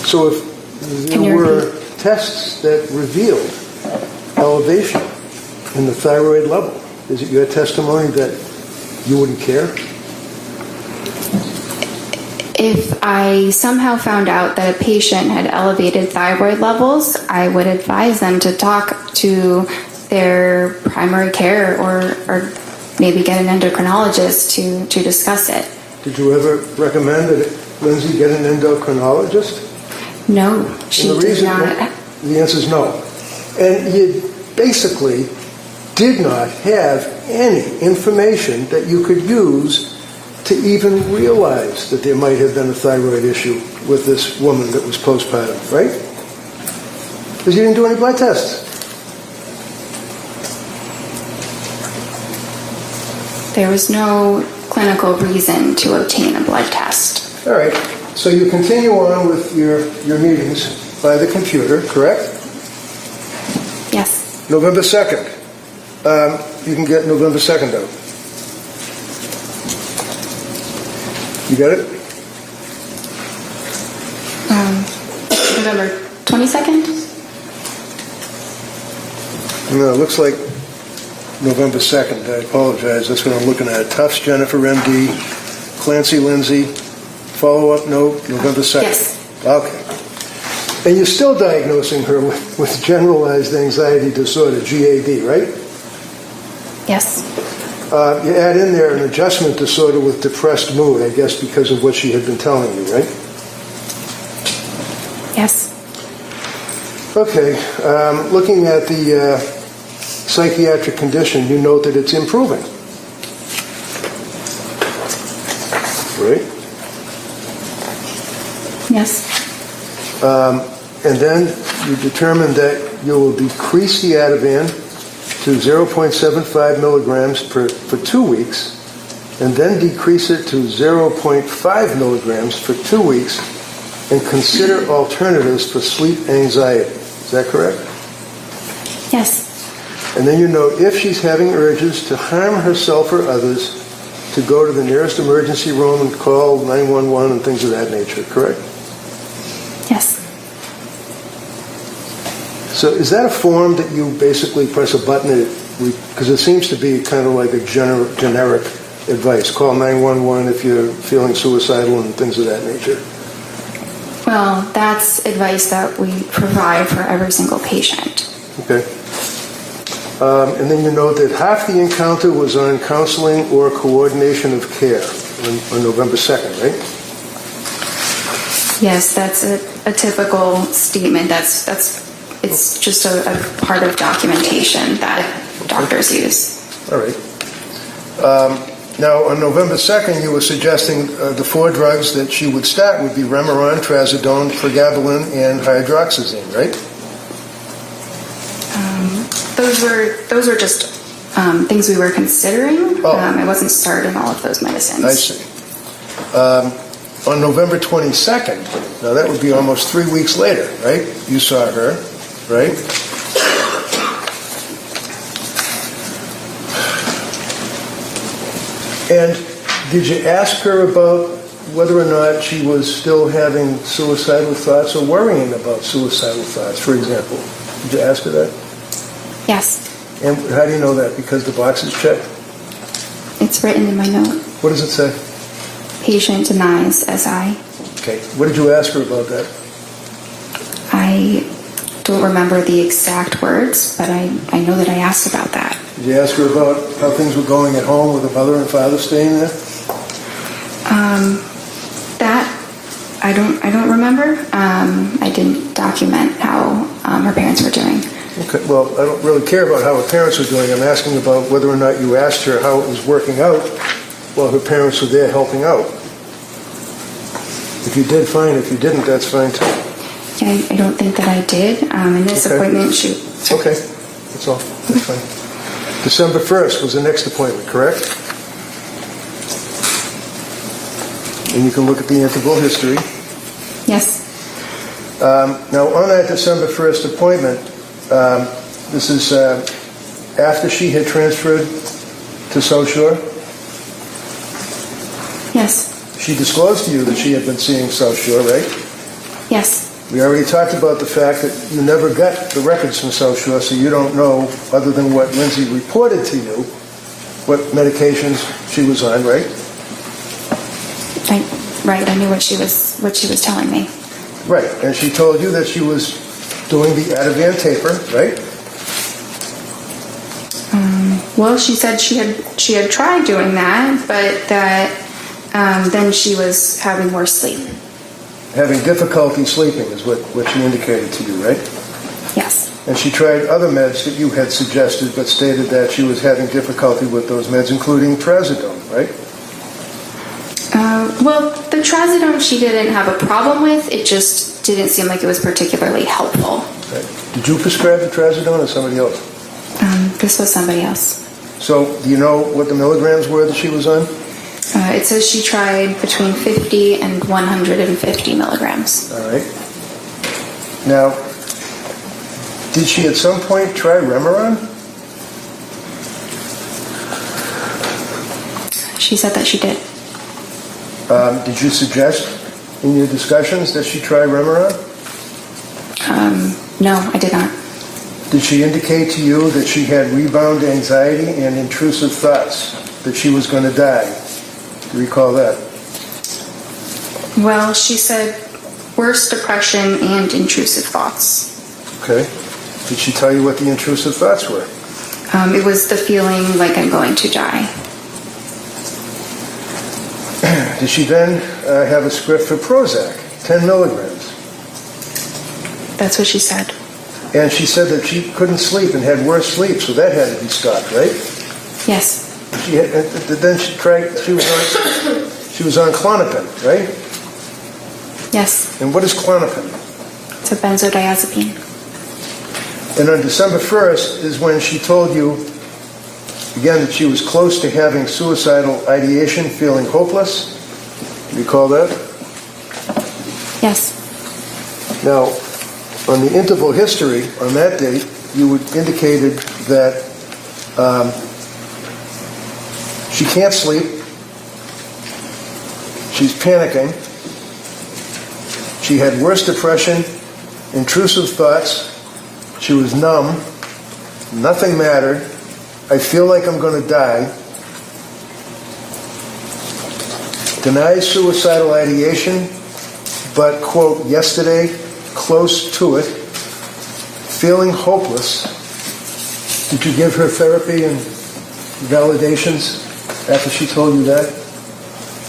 So if Can there you were tests that revealed elevation in the thyroid level, is it your testimony that you wouldn't care? If I somehow found out that a patient had elevated thyroid levels, I would advise them to talk to their primary care or maybe get an endocrinologist to discuss it. Did you ever recommend that Lindsay get an endocrinologist? No, she And the did reason, not. the answer is no. And you basically did not have any information that you could use to even realize that there might have been a thyroid issue with this woman that was postpartum, right? Because you didn't do any blood tests. There was no clinical reason to obtain a blood test. All right. So you continue on with your meetings by the computer, correct? Yes. November 2nd. You can get November 2nd out. You got it? November 22nd? No, it looks like November 2nd. I apologize. That's what I'm looking at. Tufts, Jennifer, MD. Clancy, Lindsay. Follow-up note, November 2nd. Yes. Okay. And you're still diagnosing her with generalized anxiety disorder, GAD, right? Yes. You add in there an adjustment disorder with depressed mood, I guess because of what she had been telling you, right? Yes. Okay. Looking at the psychiatric condition, you note that it's improving. Right? Yes. And then you determine that you will decrease the Ativan to 0.75 milligrams for 2 weeks, and then decrease it to 0.5 milligrams for 2 weeks, and consider alternatives for sleep anxiety. Is that correct? Yes. And then you note if she's having urges to harm herself or others, to go to the nearest emergency room and call 911 and things of that nature, correct? Yes. So is that a form that you basically press a button, because it seems to be kind of like a generic advice. Call 911 if you're feeling suicidal and things of that nature. Well, that's advice that we provide for every single patient. Okay. And then you note that half the encounter was on counseling or coordination of care on November 2nd, right? Yes, that's a typical statement. It's just a part of documentation that doctors use. All right. Now, on November 2nd, you were suggesting the 4 drugs that she would start would be Remeron, Trazodone, Pregabalin, and hydroxyzine, right? Those were just things we were considering. Oh. I wasn't starting all of those medicines. I see. On November 22nd, now that would be almost 3 weeks later, right? You saw her, right? And did you ask her about whether or not she was still having suicidal thoughts or worrying about suicidal thoughts, for example? Did you ask her that? Yes. And how do you know that? Because the box is checked? It's written in my note. What does it say? Patient denies SI. Okay. What did you ask her about that? I don't remember the exact words, but I know that I asked about that. Did you ask her about how things were going at home with her mother and father staying there? That I don't remember. I didn't document how her parents were doing. Okay, well, I don't really care about how her parents were doing. I'm asking about whether or not you asked her how it was working out while her parents were there helping out. If you did, fine. If you didn't, that's fine too. Yeah, I don't think that I did. In this Okay. appointment, Okay, that's all. That's fine. December 1st was the next appointment, correct? And you can look at the interval history. Yes. Now, on that December 1st appointment, this is after she had transferred to South Shore? Yes. She disclosed to you that she had been seeing South Shore, right? Yes. We already talked about the fact that you never got the records from South Shore, so you don't know, other than what Lindsay reported to you, what medications she was on, right? Right. I knew what she was telling me. Right, and she told you that she was doing the Ativan taper, right? Well, she said she had tried doing that, but that then she was having more sleep. Having difficulty sleeping is what she indicated to you, right? Yes. And she tried other meds that you had suggested, but stated that she was having difficulty with those meds, including trazodone, right? Well, the trazodone she didn't have a problem with. It just didn't seem like it was particularly helpful. Right. Did you prescribe the trazodone or somebody else? This was somebody else. So, do you know what the milligrams were that she was on? It says she tried between 50 and 150 milligrams. All right. Now, did she at some point try Remeron? She said that she did. Did you suggest in your discussions that she try Remeron? No, I did not. Did she indicate to you that she had rebound anxiety and intrusive thoughts, that she was going to die? Do you recall that? Well, she said worse depression and intrusive thoughts. Okay. Did she tell you what the intrusive thoughts were? It was the feeling like I'm going to die. Did she then have a script for Prozac, 10 milligrams? That's what she said. And she said that she couldn't sleep and had worse sleep, so that had to be stopped, right? Yes. Then she was on Klonopin, right? Yes. And what is Klonopin? It's a benzodiazepine. And on December 1st is when she told you, again, that she was close to having suicidal ideation, feeling hopeless. Do you recall that? Yes. Now, on the interval history, on that date, you indicated that she can't sleep, she's panicking, she had worse depression, intrusive thoughts, she was numb, nothing mattered, I feel like I'm going to die, denies suicidal ideation, but, quote, yesterday, close to it, feeling hopeless. Did you give her therapy and validations after she told you that?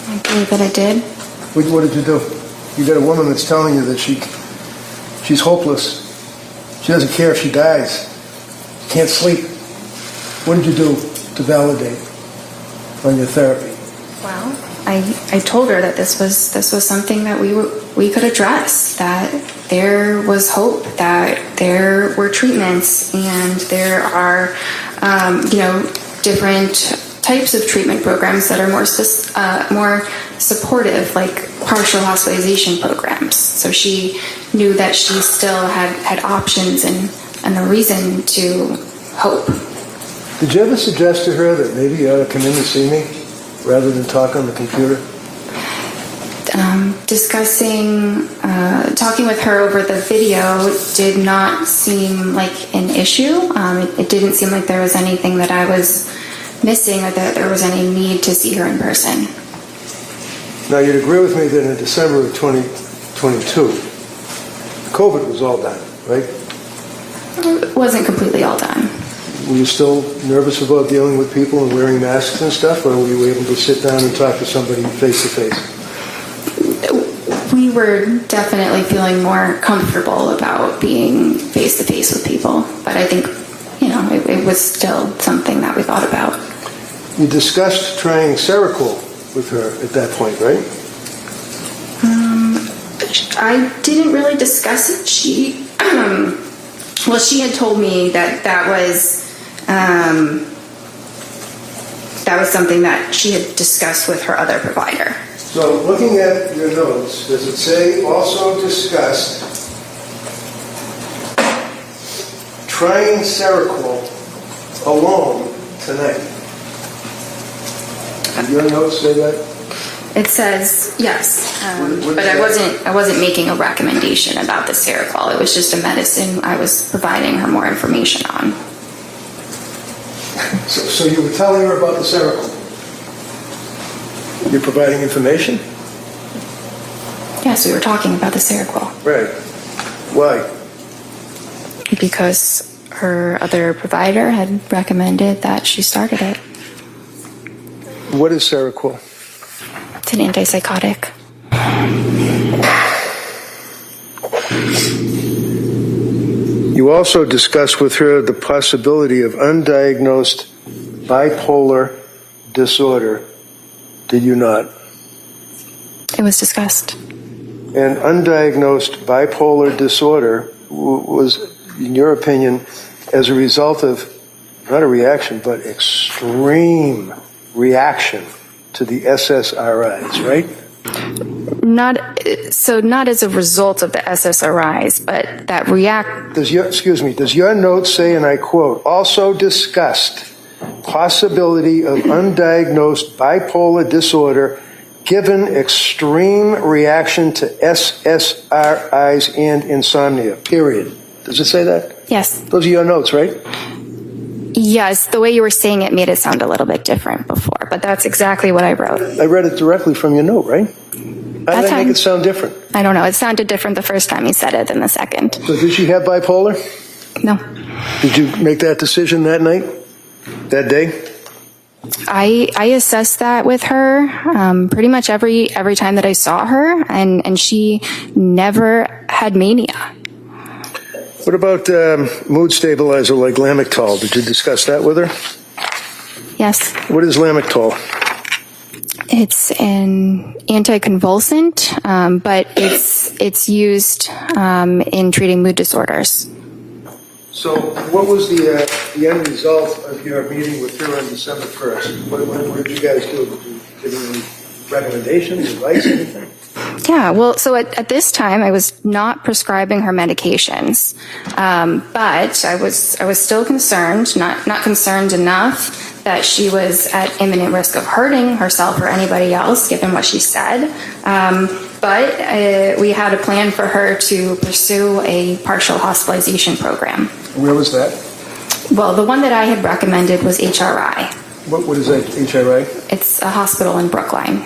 I believe that I did. What did you do? You got a woman that's telling you that she's hopeless. She doesn't care if she dies. Can't sleep. What did you do to validate on your therapy? Well, I told her that this was something that we could address, that there was hope, that there were treatments, and there are different types of treatment programs that are more supportive, like partial hospitalization programs. So she knew that she still had options and a reason to hope. Did you ever suggest to her that maybe you ought to come in and see me rather than talk on the computer? Talking with her over the video did not seem like an issue. It didn't seem like there was anything that I was missing or that there was any need to see her in person. Now, you'd agree with me that in December of 2022, COVID was all done, right? It wasn't completely all done. Were you still nervous about dealing with people and wearing masks and stuff, or were you able to sit down and talk to somebody face to face? We were definitely feeling more comfortable about being face to face with people, but I think, it was still something that we thought about. You discussed trying Seroquel with her at that point, right? I didn't really discuss it. She had told me that was something that she had discussed with her other provider. So, looking at your notes, does it say also discussed trying Seroquel alone tonight? Did your notes say that? It says yes, What but is I wasn't making a recommendation about the Seroquel. It was just a medicine I was providing her more information on. So you were telling her about the Seroquel? You're providing information? Yes, we were talking about the Seroquel Right. Why? because her other provider had recommended that she started it. What is Seroquel? It's an antipsychotic. You also discussed with her the possibility of undiagnosed bipolar disorder, did you not? It was discussed. And undiagnosed bipolar disorder was, in your opinion, as a result of not a reaction, but extreme reaction to the SSRIs, right? Not as a result of the SSRIs, but that Does your note say, and I quote, also discussed possibility of undiagnosed bipolar disorder given extreme reaction to SSRIs and insomnia, period. Does it say that? Yes. Those are your notes, right? Yes, the way you were saying it made it sound a little bit different before, but that's exactly what I wrote. I read it directly from your note, right? How did I make it sound different? I don't know. It sounded different the first time you said it than the second. So did she have bipolar? No. Did you make that decision that night? That day? I assessed that with her pretty much every time that I saw her, and she never had mania. What about mood stabilizer like Lamictal? Did you discuss that with her? Yes. What is Lamictal? It's an anticonvulsant, but it's used in treating mood disorders. So what was the end result of your meeting with her on December 1st? What did you guys do? Did you give any recommendations, advice, anything? Yeah, well, so at this time, I was not prescribing her medications, but I was still concerned, not concerned enough that she was at imminent risk of hurting herself or anybody else, given what she said. But we had a plan for her to pursue a partial hospitalization program. Where was that? Well, the one that I had recommended was HRI. What is that, HRI? It's a hospital in Brookline.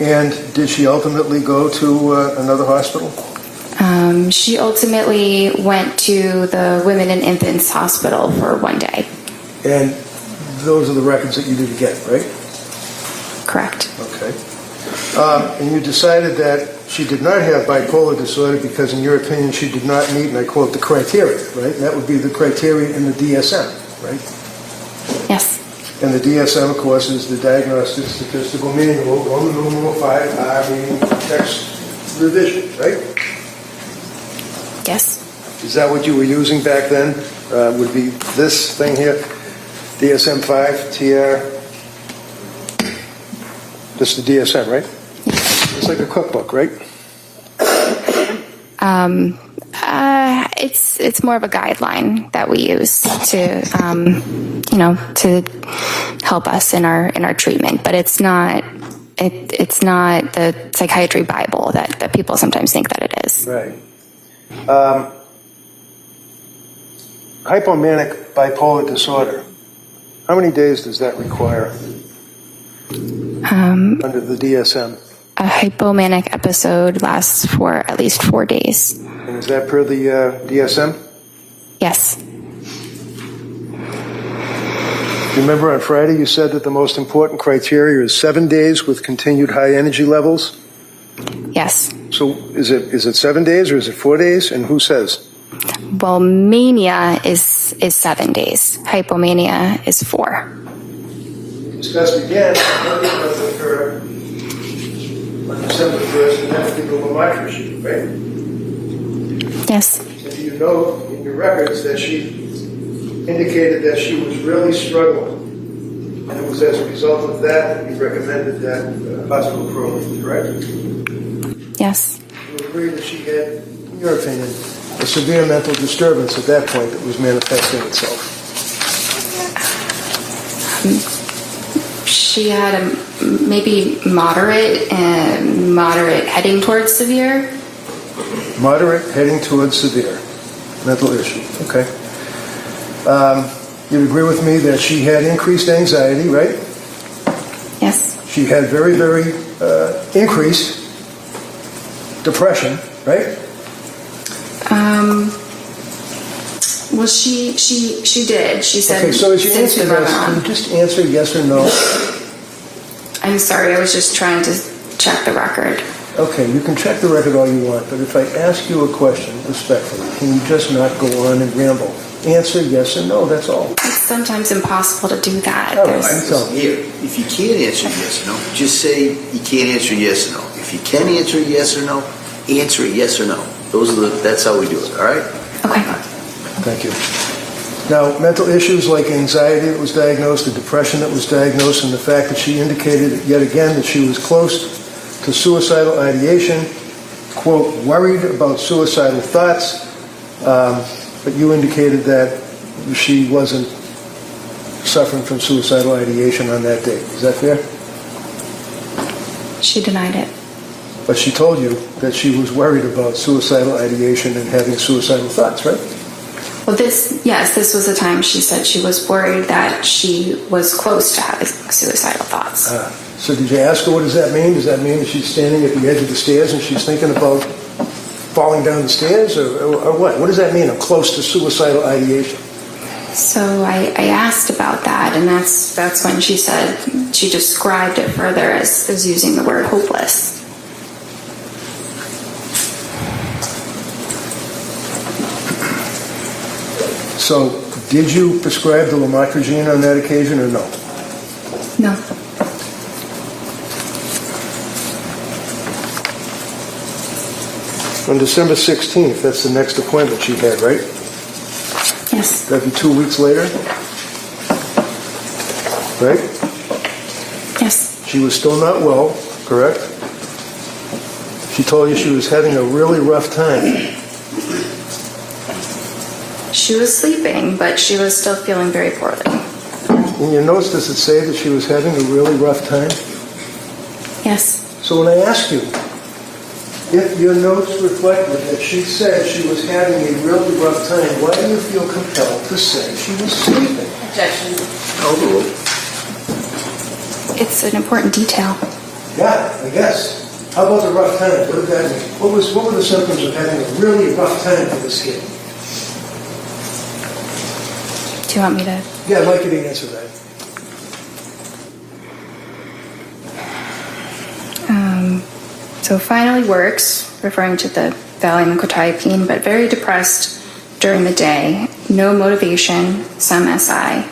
And did she ultimately go to another hospital? She ultimately went to the Women and Infants Hospital for one day. And those are the records that you didn't get, right? Correct. Okay. And you decided that she did not have bipolar disorder because, in your opinion, she did not meet, and I quote, the criteria, right? And that would be the criteria in the DSM, right? Yes. And the DSM, of course, is the Diagnostic Statistical Manual, Roman numeral 5, meaning text revision, right? Yes. Is that what you were using back then? Would be this thing here, DSM-5, TR. This is the DSM, right? It's like a cookbook, right? It's more of a guideline that we use to to help us in our treatment, but it's not the psychiatry Bible that people sometimes think that it is. Right. Hypomanic bipolar disorder. How many days does that require under the DSM? A hypomanic episode lasts for at least 4 days. And is that per the DSM? Yes. Remember on Friday you said that the most important criteria is 7 days with continued high energy levels? Yes. So is it 7 days or is it 4 days? And who says? Well, mania is 7 days. Hypomania is 4. Discussed again with her on December 1st, and that's the Lamictal sheet, right? Yes. And you know in your records that she indicated that she was really struggling. And it was as a result of that you recommended that hospital program, correct? Yes. You agree that she had, in your opinion, a severe mental disturbance at that point that was manifesting itself? She had a maybe moderate heading towards severe. Moderate, heading towards severe mental issue. Okay. You'd agree with me that she had increased anxiety, right? Yes. She had very, very increased depression, right? Well, she did. She said. Okay, so as you since answer we were this, on. can you just answer yes or no? I'm sorry. I was just trying to check the record. Okay, you can check the record all you want, but if I ask you a question respectfully, can you just not go on and ramble? Answer yes or no, that's all. It's sometimes impossible to do that. Oh, There's- I'm telling you. Here, if you can't answer yes or no, just say you can't answer yes or no. If you can answer yes or no, answer it yes or no. That's how we do it, all right? Okay. Thank you. Now, mental issues like anxiety that was diagnosed, the depression that was diagnosed, and the fact that she indicated yet again that she was close to suicidal ideation, quote, worried about suicidal thoughts, but you indicated that she wasn't suffering from suicidal ideation on that date. Is that fair? She denied it. But she told you that she was worried about suicidal ideation and having suicidal thoughts, right? Well, this was the time she said she was worried that she was close to having suicidal thoughts. So did you ask her what does that mean? Does that mean that she's standing at the edge of the stairs and she's thinking about falling down the stairs or what? What does that mean? I'm close to suicidal ideation. So I asked about that, and that's when she said she described it further as using the word hopeless. So did you prescribe the lamotrigine on that occasion or no? No. On December 16th, that's the next appointment she had, right? Yes. That'd be 2 weeks later? Right? Yes. She was still not well, correct? She told you she was having a really rough time. She was sleeping, but she was still feeling very poorly. In your notes, does it say that she was having a really rough time? Yes. So when I ask you, if your notes reflected that she said she was having a really rough time, why do you feel compelled to say she was sleeping? Objection. Overruled. It's an important detail. Yeah, I guess. How about the rough time? What did that mean? What were the symptoms of having a really rough time for this kid? Do you want me to? Yeah, I'd like you to answer that. So finally works, referring to the Valium and quetiapine, but very depressed during the day. No motivation, some SI.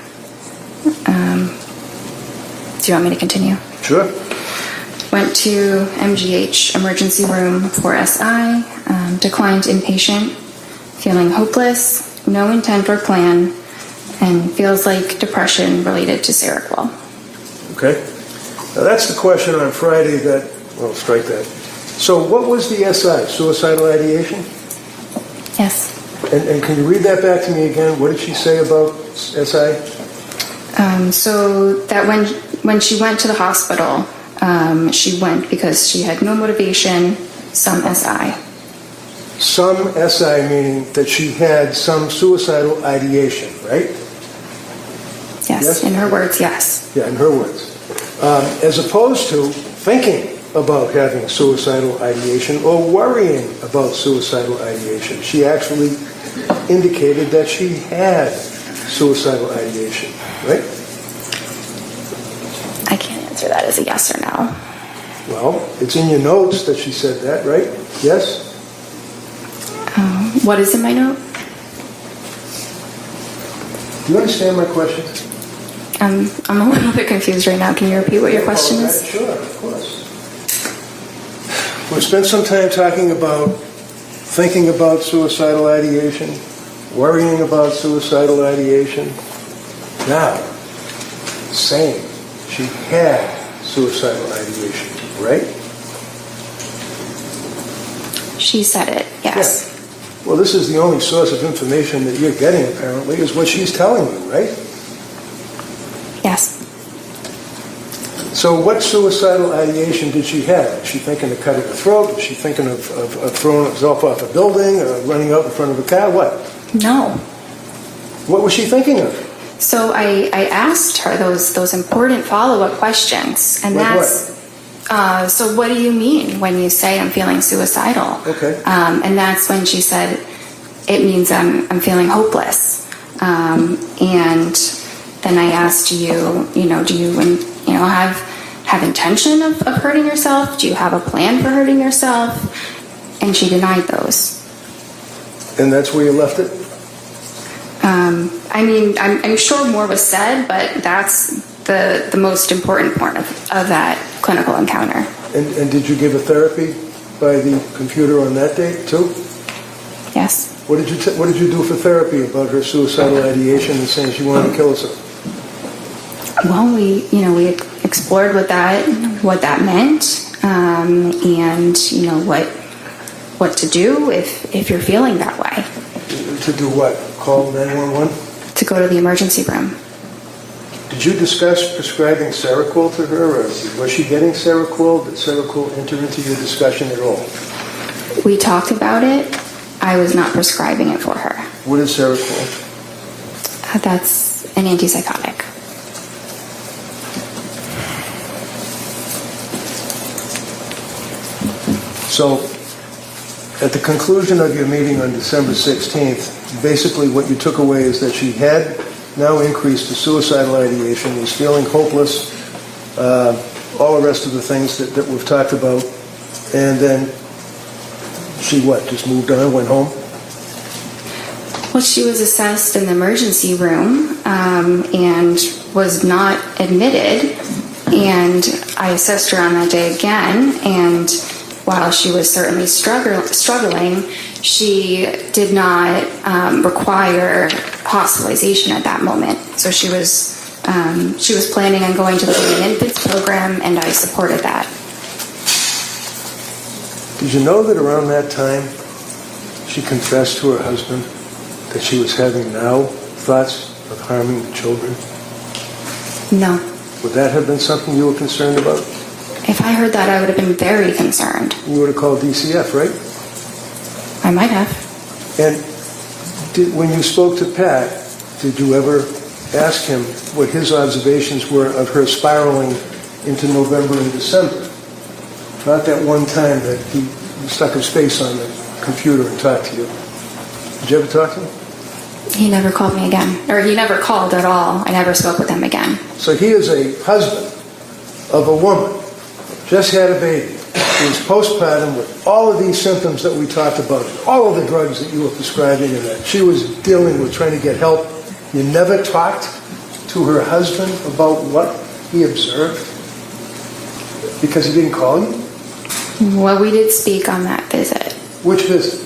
Do you want me to continue? Sure. Went to MGH emergency room for SI, declined inpatient, feeling hopeless, no intent or plan, and feels like depression related to Seroquel. Okay. Now that's the question on Friday that, well, strike that. So what was the SI? Suicidal ideation? Yes. And can you read that back to me again? What did she say about SI? So that when she went to the hospital, she went because she had no motivation, some SI. Some SI meaning that she had some suicidal ideation, right? Yes, Yes? in her words, yes. Yeah, in her words. As opposed to thinking about having suicidal ideation or worrying about suicidal ideation. She actually indicated that she had suicidal ideation, right? I can't answer that as a yes or no. Well, it's in your notes that she said that, right? Yes? What is in my note? Do you understand my question? I'm a little bit confused right now. Can you repeat what your question is? Sure, of course. We've spent some time talking about thinking about suicidal ideation, worrying about suicidal ideation. Now, saying she had suicidal ideation, right? She said it, yes. Yeah. Well, this is the only source of information that you're getting, apparently, is what she's telling you, right? Yes. So what suicidal ideation did she have? Was she thinking of cutting her throat? Was she thinking of throwing herself off a building or running out in front of a car? What? No. What was she thinking of? So I asked her those important follow-up questions, and Like that's so what do you mean when you say I'm feeling suicidal? Okay. And that's when she said it means I'm feeling hopeless. And then I asked do you have intention of hurting yourself? Do you have a plan for hurting yourself? And she denied those. And that's where you left it? I'm sure more was said, but that's the most important part of that clinical encounter. And did you give a therapy by the computer on that date too? Yes. What did you do for therapy about her suicidal ideation and saying she wanted to kill herself? Well, we explored what that meant, and what to do if you're feeling that way. To do what? Call 911? To go to the emergency room. Did you discuss prescribing Seroquel to her, or was she getting Seroquel? Did Seroquel enter into your discussion at all? We talked about it. I was not prescribing it for her. What is Seroquel? That's an antipsychotic. So, at the conclusion of your meeting on December 16th, basically what you took away is that she had now increased to suicidal ideation, was feeling hopeless, all the rest of the things that we've talked about, and then she just moved on, went home? Well, she was assessed in the emergency room and was not admitted, and I assessed her on that day again, and while she was certainly struggling, she did not require hospitalization at that moment. So she was planning on going to the Women Infants program, and I supported that. Did you know that around that time she confessed to her husband that she was having now thoughts of harming the children? No. Would that have been something you were concerned about? If I heard that, I would have been very concerned. You would have called DCF, right? I might have. And when you spoke to Pat, did you ever ask him what his observations were of her spiraling into November and December? Not that one time that he stuck his face on the computer and talked to you. Did you ever talk to him? He never called me again. Or he never called at all. I never spoke with him again. So he is a husband of a woman, just had a baby, who is postpartum with all of these symptoms that we talked about, all of the drugs that you were prescribing, and that she was dealing with trying to get help. You never talked to her husband about what he observed? Because he didn't call you? Well, we did speak on that visit. Which visit?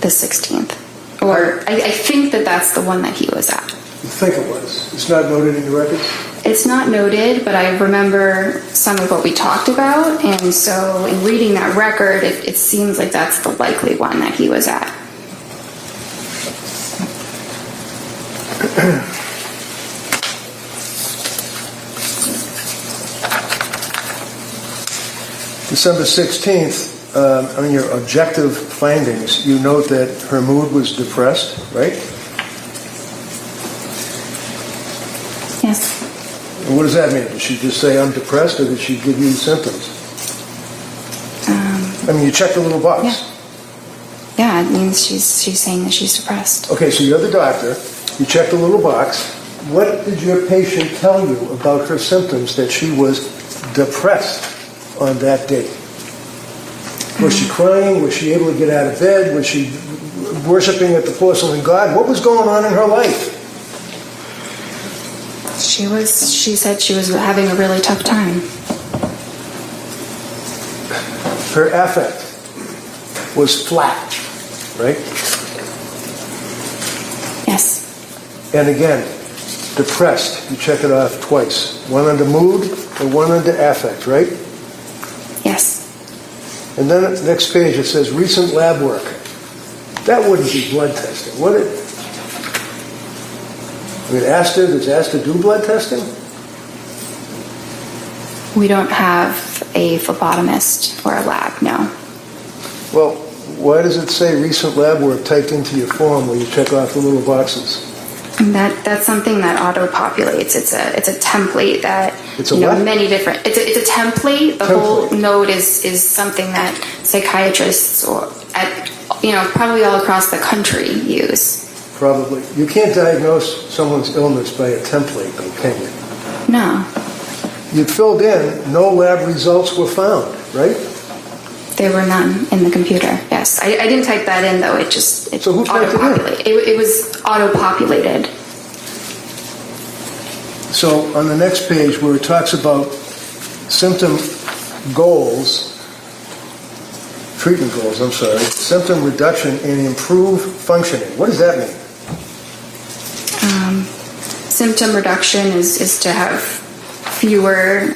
The 16th. Or I think that's the one that he was at. You think it was? It's not noted in your records? It's not noted, but I remember some of what we talked about, and so in reading that record, it seems like that's the likely one that he was at. December 16th, on your objective findings, you note that her mood was depressed, right? Yes. And what does that mean? Did she just say, I'm depressed, or did she give you symptoms? You checked the little box. Yeah, it means she's saying that she's depressed. Okay, so you're the doctor. You checked the little box. What did your patient tell you about her symptoms that she was depressed on that date? Was she crying? Was she able to get out of bed? Was she worshiping at the porcelain god? What was going on in her life? She said she was having a really tough time. Her affect was flat, right? Yes. And again, depressed. You check it off twice. One under mood and one under affect, right? Yes. And then the next page it says recent lab work. That wouldn't be blood testing, would it? Does ASTA do blood testing? We don't have a phlebotomist or a lab, no. Well, why does it say recent lab work typed into your form where you check off the little boxes? And that's something that auto-populates. It's a template that, It's a what? many different, it's a template. The whole note is something that psychiatrists or probably all across the country use. Probably. You can't diagnose someone's illness by a template, though, can you? No, You filled in, no lab results were found, right? there were none in the computer. Yes, I didn't type that in though. It So who typed it in? auto-populated. It was auto-populated. So on the next page where it talks about symptom goals, treatment goals, I'm sorry, symptom reduction and improved functioning. What does that mean? Symptom reduction is to have fewer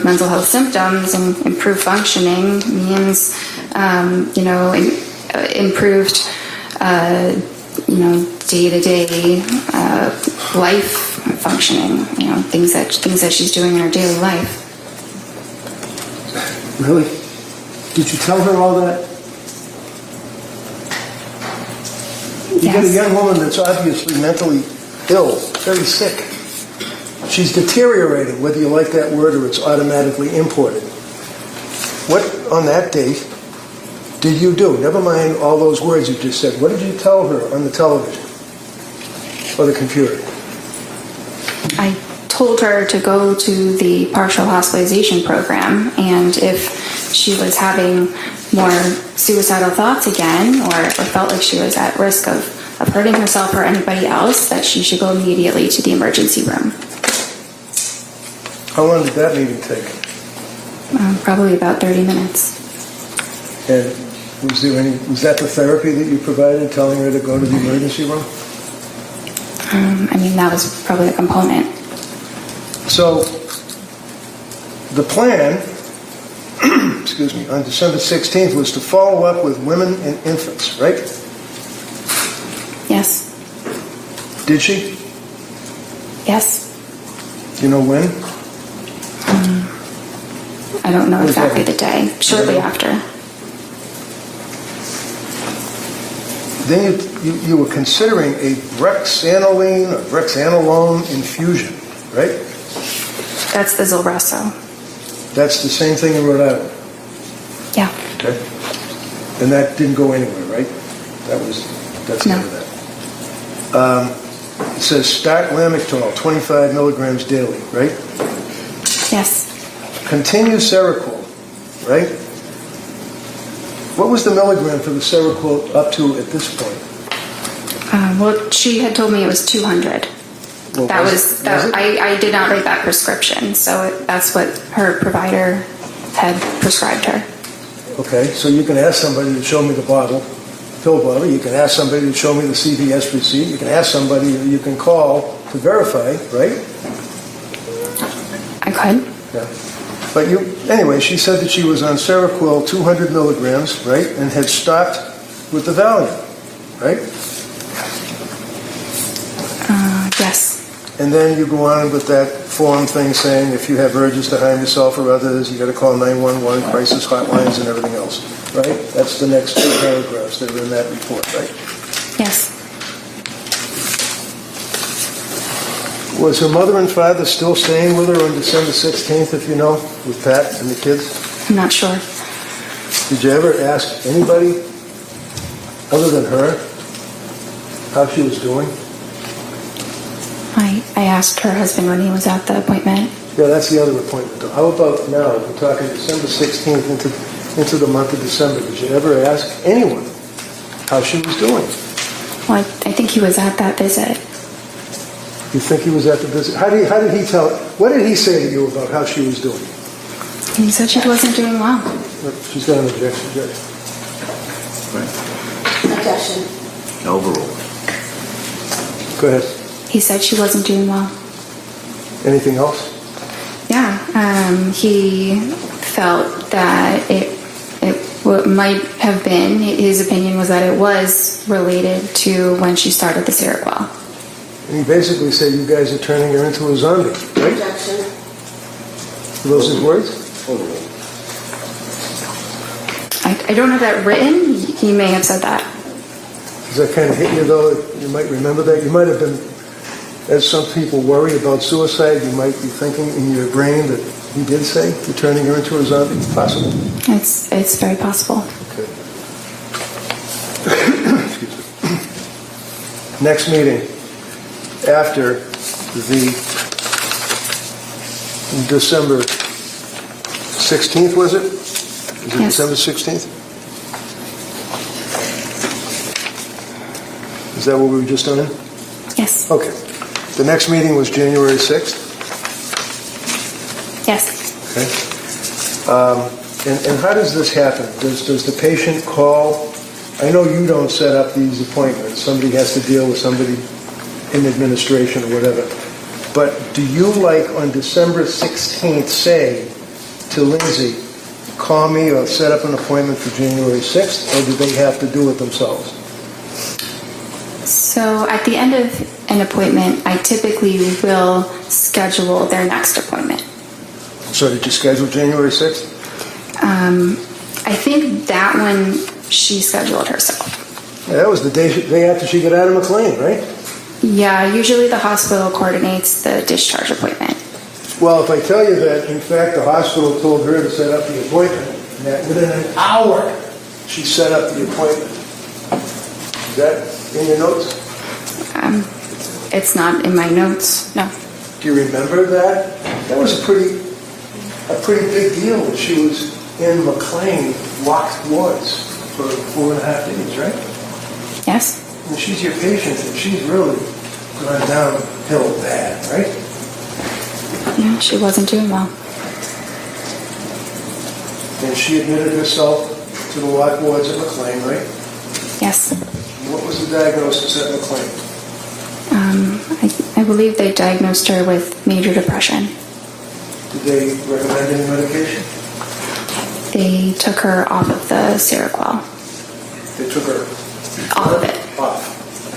mental health symptoms, and improved functioning means improved day-to-day life functioning, things that she's doing in her daily life. Really? Did you tell her all that? You get a Yes. young woman that's obviously mentally ill, very sick. She's deteriorating, whether you like that word or it's automatically imported. What, on that date, did you do? Never mind all those words you just said. What did you tell her on the television or the computer? I told her to go to the partial hospitalization program, and if she was having more suicidal thoughts again, or felt like she was at risk of hurting herself or anybody else, that she should go immediately to the emergency room. How long did that meeting take? Probably about 30 minutes. And was that the therapy that you provided, telling her to go to the emergency room? That was probably a component. So the plan, excuse me, on December 16th was to follow up with women and infants, right? Yes. Did she? Yes. Do you know when? I don't know exactly the day. Shortly after. Then you were considering a brexanolone or brexanolone infusion, right? That's the Zulresso. That's the same thing in Rhode Island. Yeah. Okay. And that didn't go anywhere, right? That's the end of that. It says start Lamictal, 25 milligrams daily, right? Yes. Continue Seroquel, right? What was the milligram for the Seroquel up to at this point? Well, she had told me it was 200. Well, That was was it? that. I did not write that prescription, so that's what her provider had prescribed her. Okay, so you can ask somebody to show me the pill bottle. You can ask somebody to show me the CVS receipt. You can ask somebody, you can call to verify, right? I could. Yeah. But anyway, she said that she was on Seroquel 200 milligrams, right, and had stopped with the Valium, right? Yes. And then you go on with that form thing saying if you have urges to harm yourself or others, you got to call 911, crisis hotlines, and everything else, right? That's the next two paragraphs that are in that report, right? Yes. Was her mother and father still staying with her on December 16th, if you know, with Pat and the kids? I'm not sure. Did you ever ask anybody other than her how she was doing? I asked her husband when he was at the appointment. Yeah, that's the other appointment. How about now? We're talking December 16th into the month of December. Did you ever ask anyone how she was doing? Well, I think he was at that visit. You think he was at the visit? How did he tell? What did he say to you about how she was doing? He said she wasn't doing well. She's got an objection, Judge. Objection. Overruled. Go ahead. He said she wasn't doing well. Anything else? Yeah. He felt that what might have been, his opinion was that it was related to when she started the Seroquel. And he basically said you guys are turning her into a zombie, right? Objection. Are those his words? I don't have that written. He may have said that. Does that kind of hit you, though? You might remember that. You might have been, as some people worry about suicide, you might be thinking in your brain that he did say, you're turning her into a zombie. Possible. It's very possible. Okay. Excuse me. Next meeting, after the December 16th, was it? Is it Yes. December 16th? Is that what we were just on? Yes. Okay. The next meeting was January 6th? Yes. Okay. And how does this happen? Does the patient call? I know you don't set up these appointments. Somebody has to deal with somebody in administration or whatever. But do you, like on December 16th, say to Lindsay, call me or set up an appointment for January 6th, or do they have to do it themselves? So at the end of an appointment, I typically will schedule their next appointment. So did you schedule January 6th? I think that one she scheduled herself. Yeah, that was the day after she got out of McLean, right? Yeah, usually the hospital coordinates the discharge appointment. Well, if I tell you that, in fact, the hospital told her to set up the appointment, and that within an hour, she set up the appointment. Is that in your notes? It's not in my notes, no. Do you remember that? That was a pretty big deal that she was in McLean, locked wards for 4.5 days, right? Yes? And she's your patient, and she's really gone downhill bad, right? Yeah, she wasn't doing well. And she admitted herself to the locked wards at McLean, right? Yes. What was the diagnosis at McLean? I believe they diagnosed her with major depression. Did they recommend any medication? They took her off of the Seroquel. They took her All of it. off.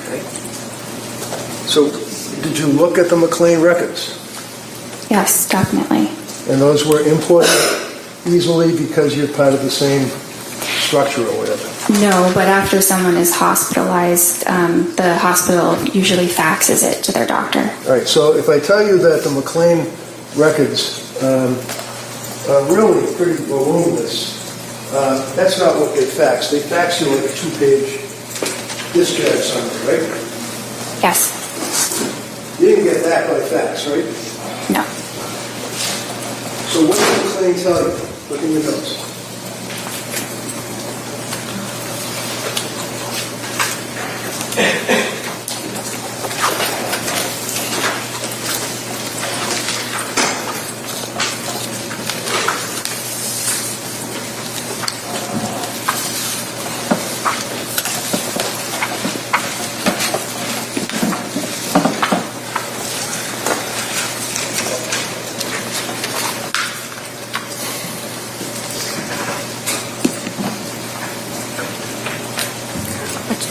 Okay. So, did you look at the McLean records? Yes, definitely. And those were imported easily because you're part of the same structure or whatever? No, but after someone is hospitalized, the hospital usually faxes it to their doctor. All right, so if I tell you that the McLean records are really pretty voluminous, that's not what they fax. They fax you like a 2-page discharge summary, right? Yes. You didn't get that by fax, right? No. So what did McLean tell you? Look in your notes.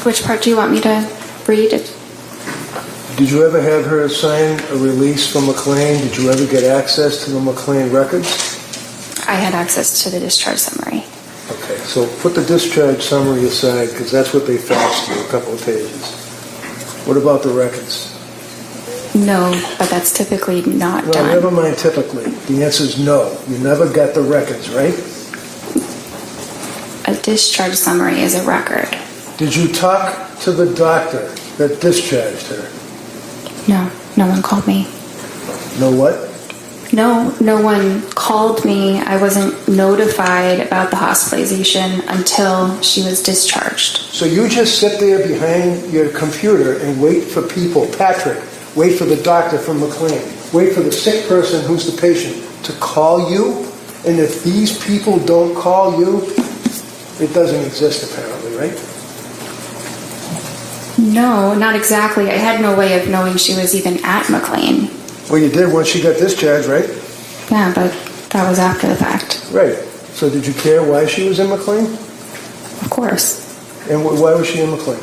Which part do you want me to read? Did you ever have her sign a release from McLean? Did you ever get access to the McLean records? I had access to the discharge summary. Okay, so put the discharge summary aside because that's what they faxed you, a couple of pages. What about the records? No, but that's typically not No, done. never mind typically. The answer is no. You never got the records, right? A discharge summary is a record. Did you talk to the doctor that discharged her? No, no one called me. No what? No one called me. I wasn't notified about the hospitalization until she was discharged. So you just sit there behind your computer and wait for people, Patrick, wait for the doctor from McLean, wait for the sick person who's the patient to call you? And if these people don't call you, it doesn't exist apparently, right? No, not exactly. I had no way of knowing she was even at McLean. Well, you did once she got discharged, right? Yeah, but that was after the fact. Right. So did you care why she was in McLean? Of course, And why was she in McLean?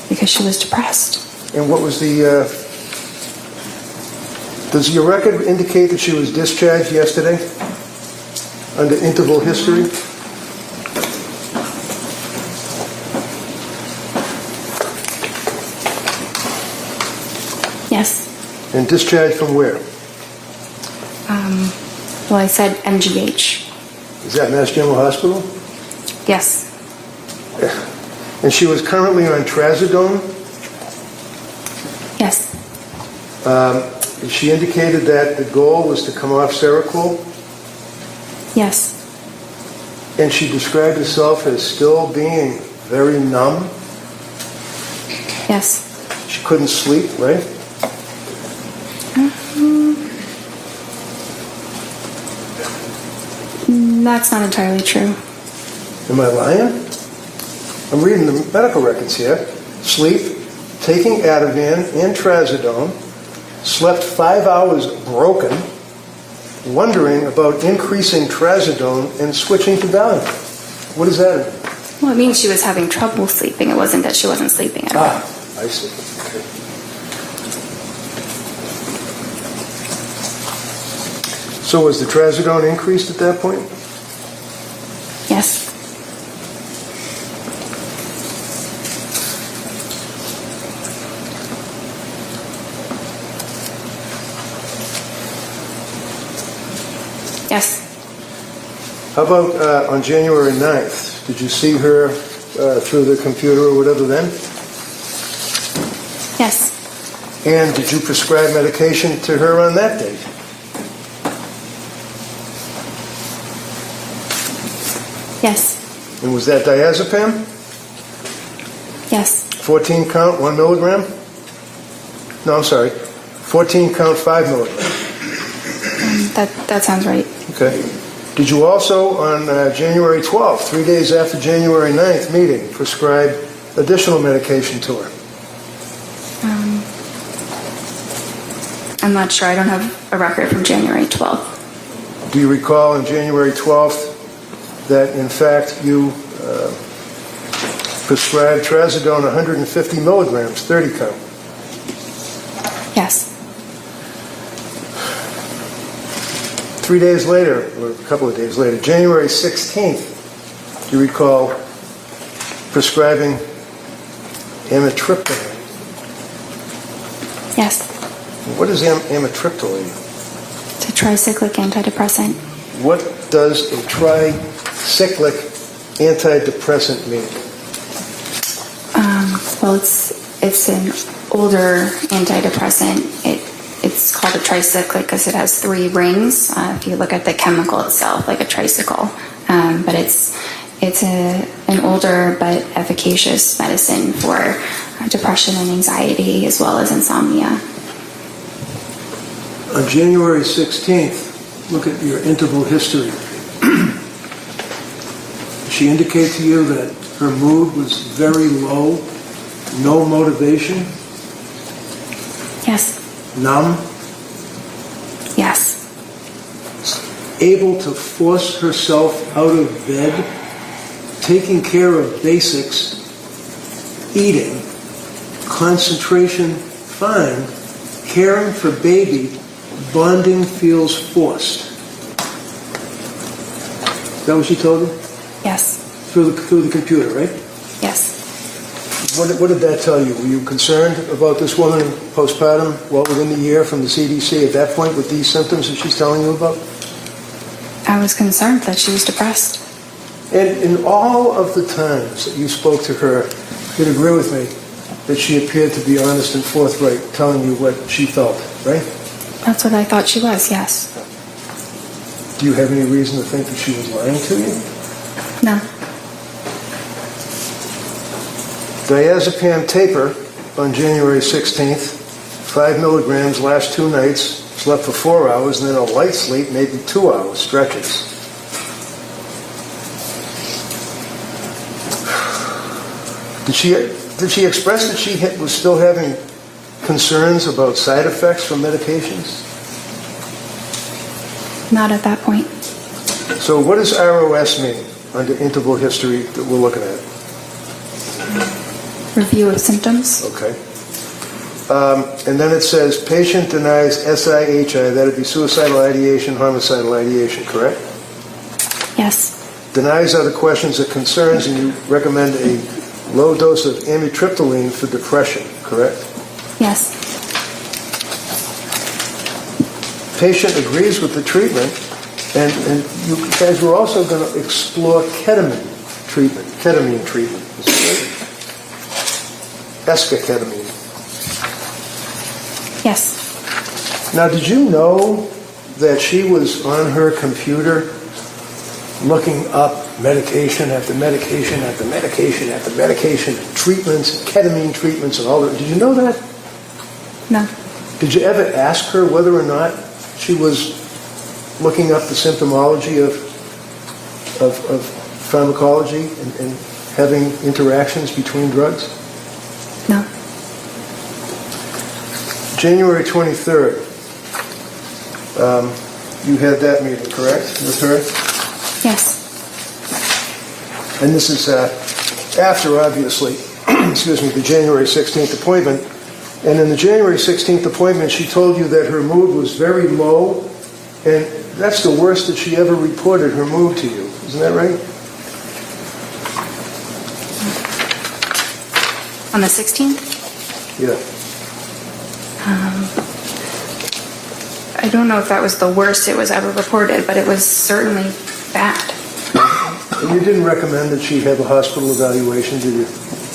because she was depressed. And what was the Does your record indicate that she was discharged yesterday under interval history? Yes. And discharged from where? Well, I said MGH. Is that Mass General Hospital? Yes. And she was currently on trazodone? Yes. She indicated that the goal was to come off Seroquel, Yes. and she described herself as still being very numb. Yes. She couldn't sleep, right? That's not entirely true. Am I lying? I'm reading the medical records here. Sleep, taking Ativan and trazodone, slept 5 hours broken, wondering about increasing trazodone and switching to Valium. What does that mean? Well, it means she was having trouble sleeping. It wasn't that she wasn't sleeping at all. I see. Okay. So was the trazodone increased at that point? Yes. Yes. How about on January 9th? Did you see her through the computer or whatever then? Yes. And did you prescribe medication to her on that date? Yes. And was that diazepam? Yes. 14 count, 1 milligram? No, I'm sorry. 14 count, 5 milligram. That sounds right. Okay. Did you also, on January 12th, 3 days after January 9th meeting, prescribe additional medication to her? I'm not sure. I don't have a record from January 12th. Do you recall on January 12th that, in fact, you prescribed trazodone 150 milligrams, 30 count? Yes. 3 days later, or a couple of days later, January 16th, do you recall prescribing amitriptyline? Yes. What is amitriptyline? It's a tricyclic antidepressant. What does a tricyclic antidepressant mean? Well, it's an older antidepressant. It's called a tricyclic because it has 3 rings. If you look at the chemical itself, like a tricycle, but it's an older but efficacious medicine for depression and anxiety as well as insomnia. On January 16th, look at your interval history. She indicated to you that her mood was very low, no motivation, Yes. numb, Yes. able to force herself out of bed, taking care of basics, eating, concentration fine, caring for baby, bonding feels forced. Is that what she told you? Yes. Through the computer, right? Yes. What did that tell you? Were you concerned about this woman postpartum well within the year from the CDC at that point with these symptoms that she's telling you about? I was concerned that she was depressed. And in all of the times that you spoke to her, you'd agree with me that she appeared to be honest and forthright, telling you what she felt, right? That's what I thought she was, yes. Do you have any reason to think that she was lying to you? No. Diazepam taper on January 16th, 5 milligrams last 2 nights, slept for 4 hours, and then a light sleep, maybe 2 hours, stretches. Did she express that she was still having concerns about side effects from medications? Not at that point. So what does ROS mean under interval history that we're looking at? Review of symptoms. Okay. And then it says, patient denies SIHI, that'd be suicidal ideation, homicidal ideation, correct? Yes. Denies other questions or concerns, and you recommend a low dose of amitriptyline for depression, correct? Yes. Patient agrees with the treatment, and you guys were also going to explore ketamine treatment. Is that right? Esketamine. Yes. Now, did you know that she was on her computer looking up medication after medication after medication after medication, treatments, ketamine treatments, and all that? Did you know that? No. Did you ever ask her whether or not she was looking up the symptomology of pharmacology and having interactions between drugs? No. January 23rd, you had that meeting, correct, with her? Yes. And this is after, obviously, excuse me, the January 16th appointment. And in the January 16th appointment, she told you that her mood was very low, and that's the worst that she ever reported her mood to you. Isn't that right? On the 16th? Yeah. I don't know if that was the worst it was ever reported, but it was certainly bad. And you didn't recommend that she have a hospital evaluation, did you?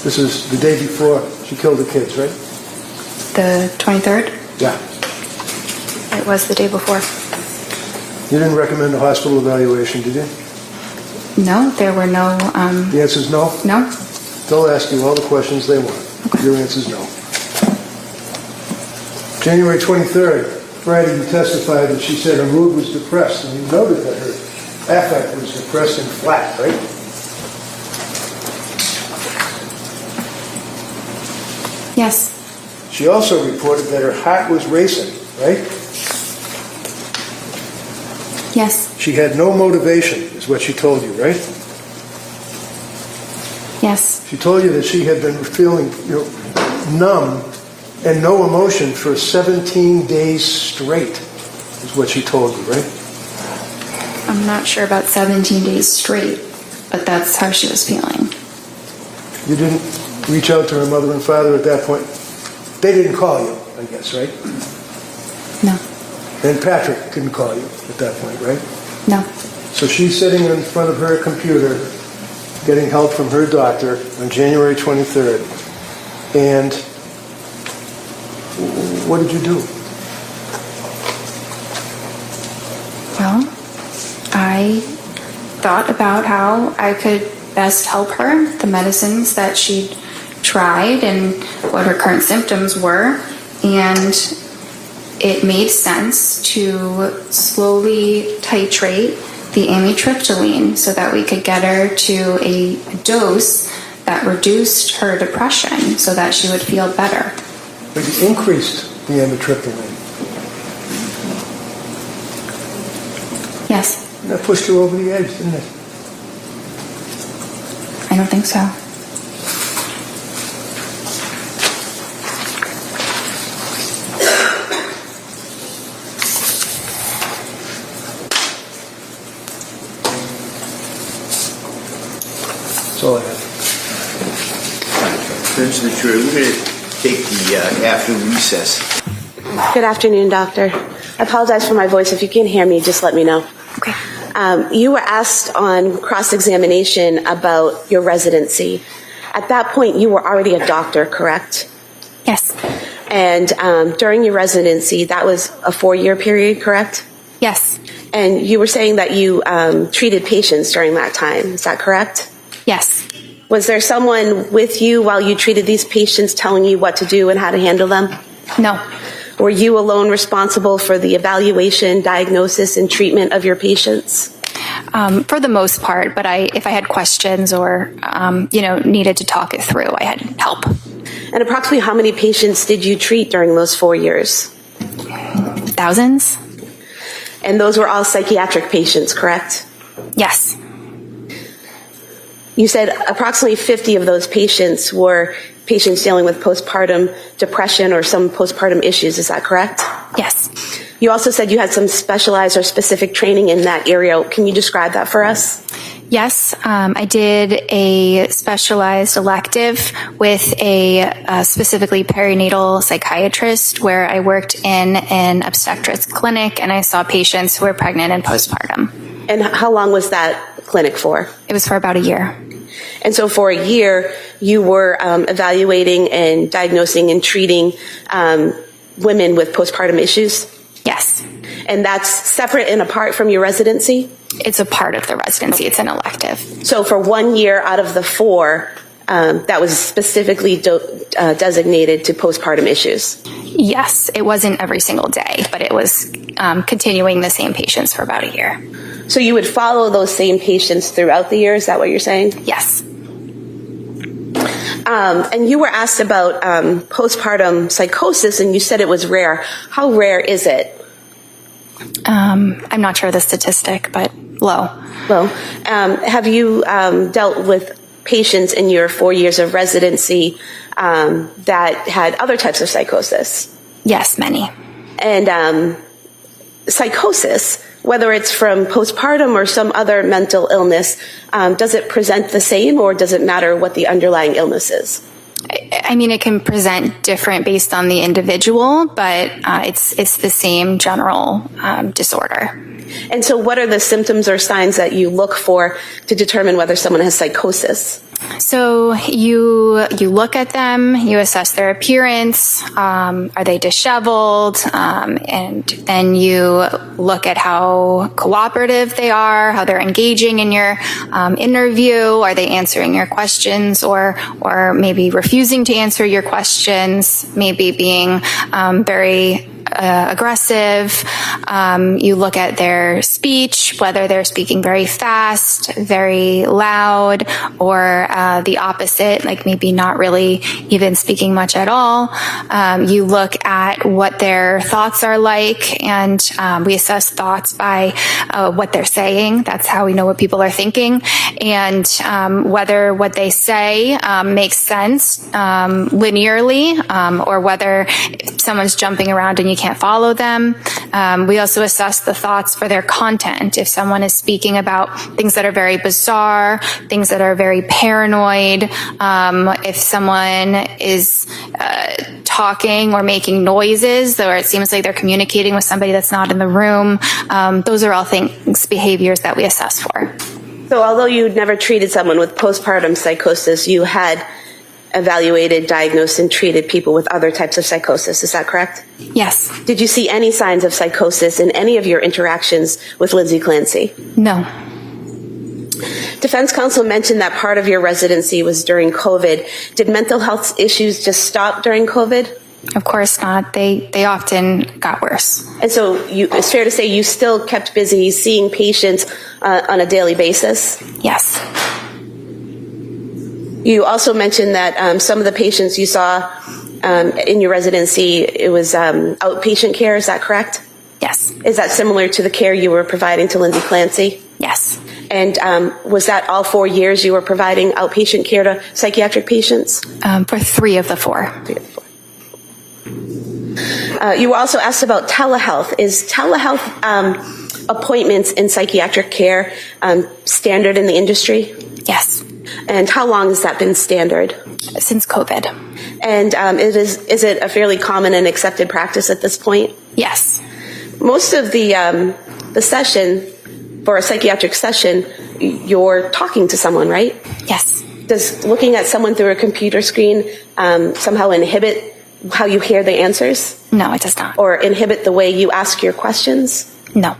This is the day before she killed the kids, right? The 23rd? Yeah. It was the day before. You didn't recommend a hospital evaluation, did you? No, there were no, The answer is no? no? They'll ask you all the questions they want. Okay. Your answer is no. January 23rd, Friday, you testified that she said her mood was depressed, and you noted that her affect was depressed and flat, right? Yes. She also reported that her heart was racing, right? Yes. She had no motivation, is what she told you, right? Yes. She told you that she had been feeling, numb and no emotion for 17 days straight, is what she told you, right? I'm not sure about 17 days straight, but that's how she was feeling. You didn't reach out to her mother and father at that point? They didn't call you, I guess, right? No. And Patrick didn't call you at that point, right? No. So she's sitting in front of her computer getting help from her doctor on January 23rd. And what did you do? Well, I thought about how I could best help her, the medicines that she'd tried and what her current symptoms were, and it made sense to slowly titrate the amitriptyline so that we could get her to a dose that reduced her depression so that she would feel better. But you increased the amitriptyline. Yes. And that pushed her over the edge, didn't it? I don't think so. That's all I have. Members of the jury, we're going to take the afternoon recess. Good afternoon, doctor. I apologize for my voice. If you can't hear me, just let me know. Okay. You were asked on cross-examination about your residency. At that point, you were already a doctor, correct? Yes. And during your residency, that was a 4-year period, correct? Yes. And you were saying that you treated patients during that time. Is that correct? Yes. Was there someone with you while you treated these patients telling you what to do and how to handle them? No. Were you alone responsible for the evaluation, diagnosis, and treatment of your patients? For the most part, but if I had questions or, needed to talk it through, I had help. And approximately how many patients did you treat during those 4 years? Thousands? And those were all psychiatric patients, correct? Yes. You said approximately 50 of those patients were patients dealing with postpartum depression or some postpartum issues. Is that correct? Yes. You also said you had some specialized or specific training in that area. Can you describe that for us? Yes, I did a specialized elective with a specifically perinatal psychiatrist where I worked in an obstetrics clinic and I saw patients who were pregnant and postpartum. And how long was that clinic for? It was for about a year. And so for a year, you were evaluating and diagnosing and treating women with postpartum issues? Yes. And that's separate and apart from your residency? It's a part of the residency. It's an elective. So for 1 year out of the 4, that was specifically designated to postpartum issues? Yes, it wasn't every single day, but it was continuing the same patients for about a year. So you would follow those same patients throughout the year? Is that what you're saying? Yes. And you were asked about postpartum psychosis, and you said it was rare. How rare is it? I'm not sure of the statistic, but low. Well, have you dealt with patients in your 4 years of residency that had other types of psychosis? Yes, many. And psychosis, whether it's from postpartum or some other mental illness, does it present the same, or does it matter what the underlying illness is? I mean, it can present different based on the individual, but it's the same general disorder. And so what are the symptoms or signs that you look for to determine whether someone has psychosis? So you look at them, you assess their appearance, are they disheveled, and then you look at how cooperative they are, how they're engaging in your interview, are they answering your questions or maybe refusing to answer your questions, maybe being very aggressive. You look at their speech, whether they're speaking very fast, very loud, or the opposite, like maybe not really even speaking much at all. You look at what their thoughts are like, and we assess thoughts by what they're saying. That's how we know what people are thinking, and whether what they say makes sense linearly, or whether someone's jumping around and you can't follow them. We also assess the thoughts for their content. If someone is speaking about things that are very bizarre, things that are very paranoid, if someone is talking or making noises, or it seems like they're communicating with somebody that's not in the room, those are all things, behaviors that we assess for. So although you'd never treated someone with postpartum psychosis, you had evaluated, diagnosed, and treated people with other types of psychosis. Is that correct? Yes. Did you see any signs of psychosis in any of your interactions with Lindsay Clancy? No. Defense counsel mentioned that part of your residency was during COVID. Did mental health issues just stop during COVID? Of course not. They often got worse. And so it's fair to say you still kept busy seeing patients on a daily basis? Yes. You also mentioned that some of the patients you saw in your residency, it was outpatient care. Is that correct? Yes. Is that similar to the care you were providing to Lindsay Clancy? Yes. And was that all 4 years you were providing outpatient care to psychiatric patients? For 3 of the 4. 3 of the 4. You were also asked about telehealth. Is telehealth appointments in psychiatric care standard in the industry? Yes. And how long has that been standard? Since COVID. And is it a fairly common and accepted practice at this point? Yes. Most of the session, for a psychiatric session, you're talking to someone, right? Yes. Does looking at someone through a computer screen somehow inhibit how you hear the answers? No, it does not. Or inhibit the way you ask your questions? No.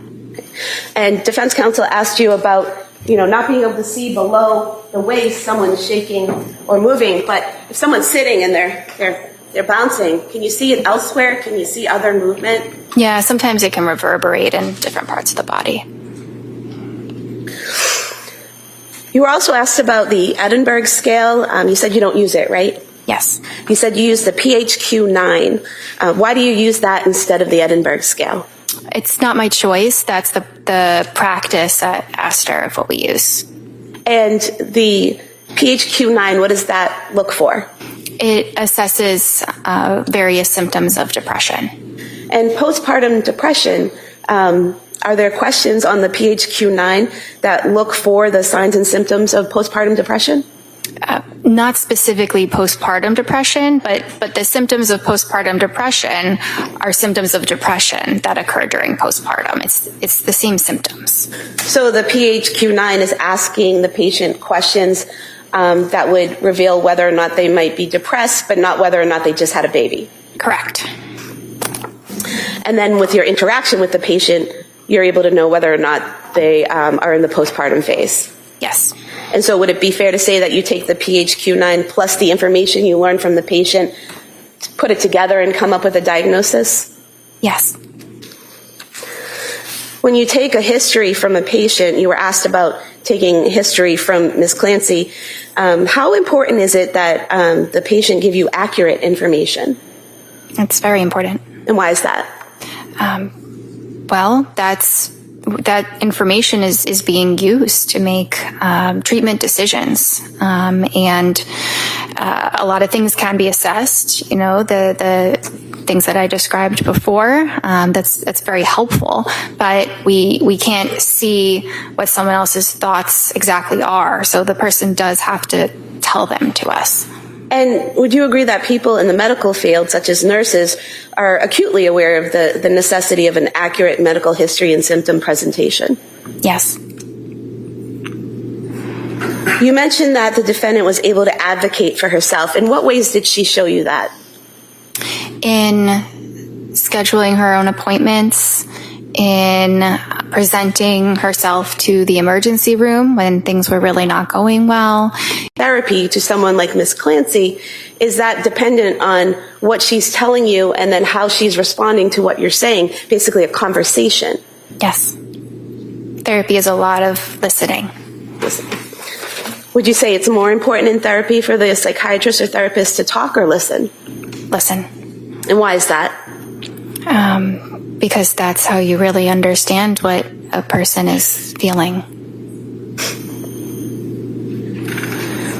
And defense counsel asked you about, not being able to see below the waist someone's shaking or moving, but if someone's sitting and they're bouncing, can you see it elsewhere? Can you see other movement? Yeah, sometimes it can reverberate in different parts of the body. You were also asked about the Edinburgh scale. You said you don't use it, right? Yes. You said you use the PHQ-9. Why do you use that instead of the Edinburgh scale? It's not my choice. That's the practice at Astor of what we use. And the PHQ-9, what does that look for? It assesses various symptoms of depression. And postpartum depression, are there questions on the PHQ-9 that look for the signs and symptoms of postpartum depression? Not specifically postpartum depression, but the symptoms of postpartum depression are symptoms of depression that occur during postpartum. It's the same symptoms. So the PHQ-9 is asking the patient questions that would reveal whether or not they might be depressed, but not whether or not they just had a baby. Correct. And then with your interaction with the patient, you're able to know whether or not they are in the postpartum phase. Yes. And so would it be fair to say that you take the PHQ-9 plus the information you learn from the patient, put it together and come up with a diagnosis? Yes. When you take a history from a patient, you were asked about taking history from Ms. Clancy. How important is it that the patient give you accurate information? It's very important. And why is that? Well, that information is being used to make treatment decisions, and a lot of things can be assessed. You know, the things that I described before. That's very helpful, but we can't see what someone else's thoughts exactly are. So the person does have to tell them to us. And would you agree that people in the medical field, such as nurses, are acutely aware of the necessity of an accurate medical history and symptom presentation? Yes. You mentioned that the defendant was able to advocate for herself. In what ways did she show you that? In scheduling her own appointments, in presenting herself to the emergency room when things were really not going well. Therapy to someone like Ms. Clancy, is that dependent on what she's telling you and then how she's responding to what you're saying, basically a conversation? Yes. Therapy is a lot of listening. Would you say it's more important in therapy for the psychiatrist or therapist to talk or listen? Listen. And why is that? Because that's how you really understand what a person is feeling.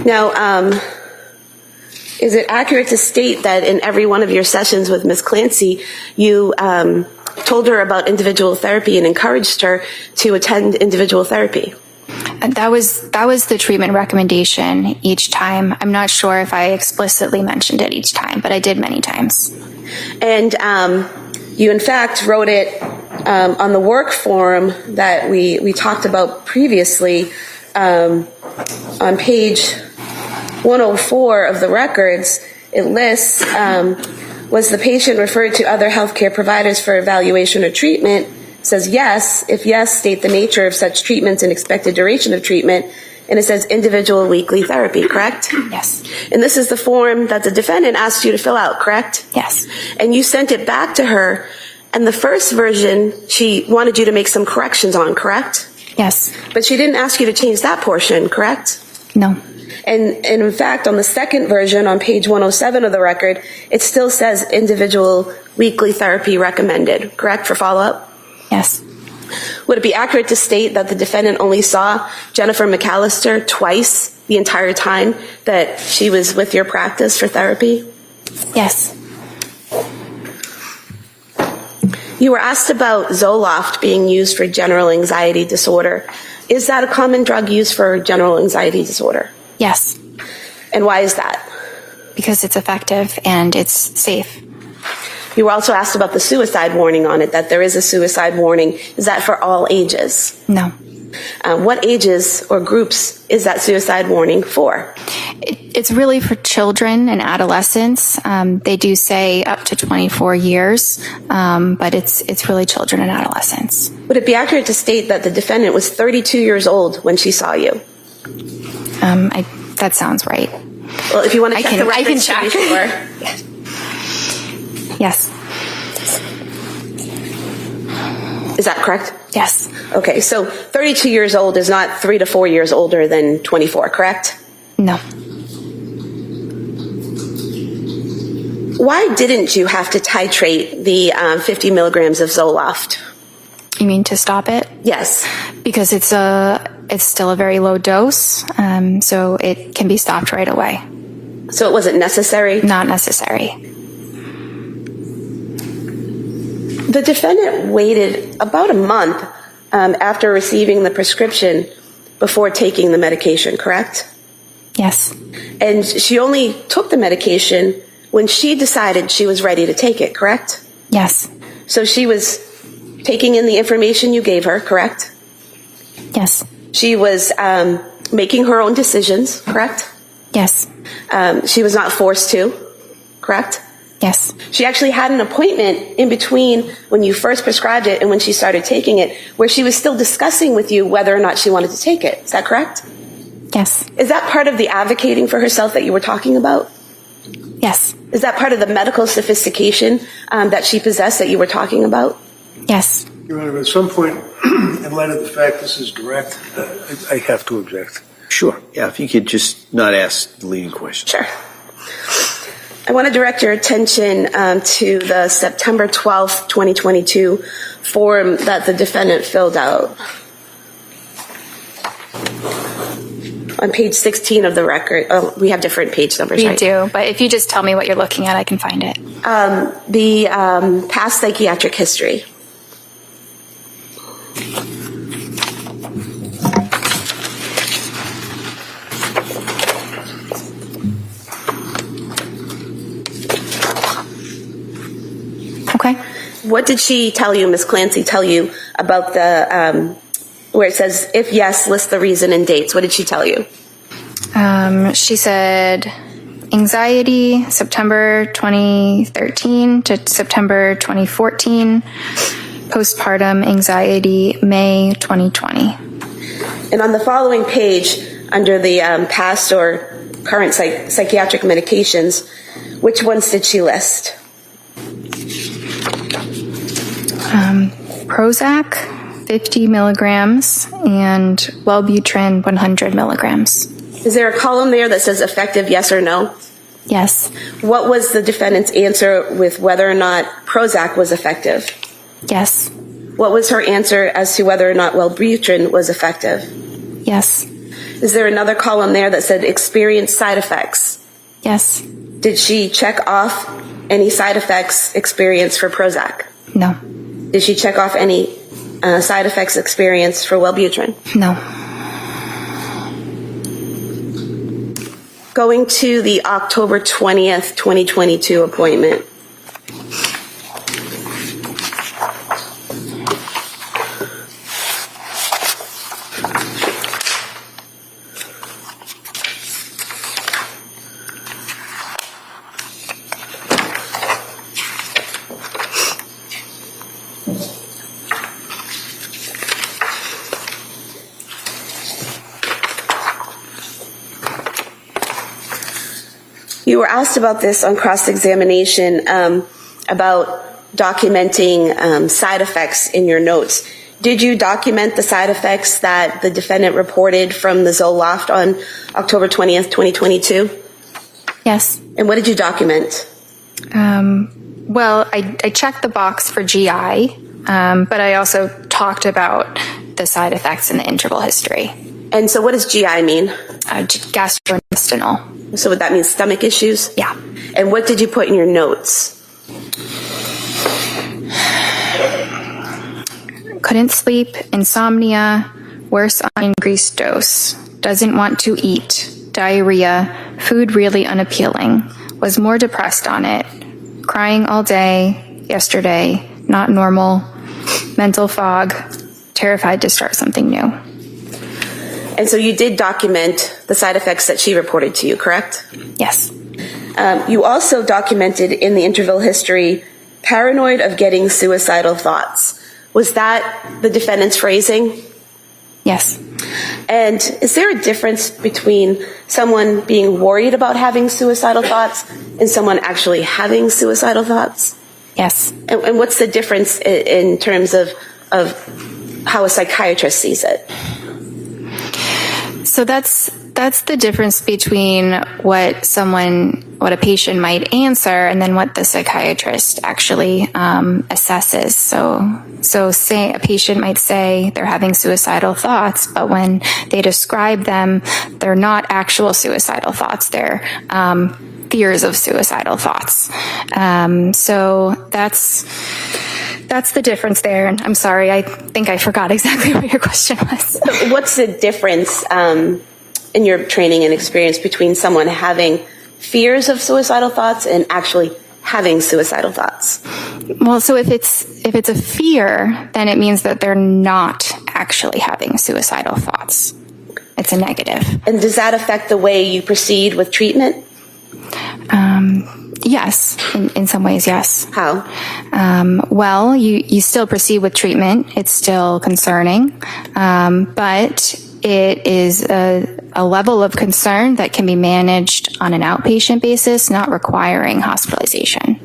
Now, is it accurate to state that in every one of your sessions with Ms. Clancy, you told her about individual therapy and encouraged her to attend individual therapy? And that was the treatment recommendation each time. I'm not sure if I explicitly mentioned it each time, but I did many times. And you, in fact, wrote it on the work form that we talked about previously on page 104 of the records. It lists, was the patient referred to other healthcare providers for evaluation or treatment? It says yes. If yes, state the nature of such treatments and expected duration of treatment. And it says individual weekly therapy, correct? Yes. And this is the form that the defendant asked you to fill out, correct? Yes. And you sent it back to her, and the first version she wanted you to make some corrections on, correct? Yes. But she didn't ask you to change that portion, correct? No. And in fact, on the second version, on page 107 of the record, it still says individual weekly therapy recommended, correct, for follow-up? Yes. Would it be accurate to state that the defendant only saw Jennifer McAllister twice the entire time that she was with your practice for therapy? Yes. You were asked about Zoloft being used for general anxiety disorder. Is that a common drug used for general anxiety disorder? Yes. And why is that? Because it's effective and it's safe. You were also asked about the suicide warning on it, that there is a suicide warning. Is that for all ages? No. What ages or groups is that suicide warning for? It's really for children and adolescents. They do say up to 24 years, but it's really children and adolescents. Would it be accurate to state that the defendant was 32 years old when she saw you? That sounds right. Well, if you want to check the records, I can check. to be sure. Yes. Is that correct? Yes. Okay, so 32 years old is not 3 to 4 years older than 24, correct? No. Why didn't you have to titrate the 50 milligrams of Zoloft? You mean to stop it? Yes. Because it's It's still a very low dose, so it can be stopped right away. So it wasn't necessary? Not necessary. The defendant waited about a month after receiving the prescription before taking the medication, correct? Yes. And she only took the medication when she decided she was ready to take it, correct? Yes. So she was taking in the information you gave her, correct? Yes. She was making her own decisions, correct? Yes. She was not forced to, correct? Yes. She actually had an appointment in between when you first prescribed it and when she started taking it, where she was still discussing with you whether or not she wanted to take it. Is that correct? Yes. Is that part of the advocating for herself that you were talking about? Yes. Is that part of the medical sophistication that she possessed that you were talking about? Yes. Your Honor, at some point, in light of the fact this is direct, I have to object. Sure. Yeah, if you could just not ask the leading question. Sure. I want to direct your attention to the September 12th, 2022 form that the defendant filled out. On page 16 of the record. Oh, we have different page numbers, We right? do, but if you just tell me what you're looking at, I can find it. The past psychiatric history. Okay. What did she tell you, Ms. Clancy, tell you about the, where it says, if yes, list the reason and dates? What did she tell you? She said anxiety, September 2013 to September 2014, postpartum anxiety, May 2020. And on the following page, under the past or current psychiatric medications, which ones did she list? Prozac, 50 milligrams, and Wellbutrin, 100 milligrams. Is there a column there that says effective yes or no? Yes. What was the defendant's answer with whether or not Prozac was effective? Yes. What was her answer as to whether or not Wellbutrin was effective? Yes. Is there another column there that said experienced side effects? Yes. Did she check off any side effects experienced for Prozac? No. Did she check off any side effects experienced for Wellbutrin? No. Going to the October 20th, 2022 appointment. You were asked about this on cross-examination about documenting side effects in your notes. Did you document the side effects that the defendant reported from the Zoloft on October 20th, 2022? Yes. And what did you document? Well, I checked the box for GI, but I also talked about the side effects in the interval history. And so what does GI mean? Gastrointestinal. So would that mean stomach issues? Yeah. And what did you put in your notes? Couldn't sleep, insomnia, worse on increased dose, doesn't want to eat, diarrhea, food really unappealing, was more depressed on it, crying all day, yesterday, not normal, mental fog, terrified to start something new. And so you did document the side effects that she reported to you, correct? Yes. You also documented in the interval history, paranoid of getting suicidal thoughts. Was that the defendant's phrasing? Yes. And is there a difference between someone being worried about having suicidal thoughts and someone actually having suicidal thoughts? Yes. And what's the difference in terms of how a psychiatrist sees it? So that's the difference between what someone what a patient might answer and then what the psychiatrist actually assesses. So say a patient might say they're having suicidal thoughts, but when they describe them, they're not actual suicidal thoughts. They're fears of suicidal thoughts. So that's the difference there. And I'm sorry, I think I forgot exactly what your question was. What's the difference in your training and experience between someone having fears of suicidal thoughts and actually having suicidal thoughts? Well, so if it's a fear, then it means that they're not actually having suicidal thoughts. It's a negative. And does that affect the way you proceed with treatment? Yes, in some ways, yes. How? Well, you still proceed with treatment. It's still concerning, but it is a level of concern that can be managed on an outpatient basis, not requiring hospitalization.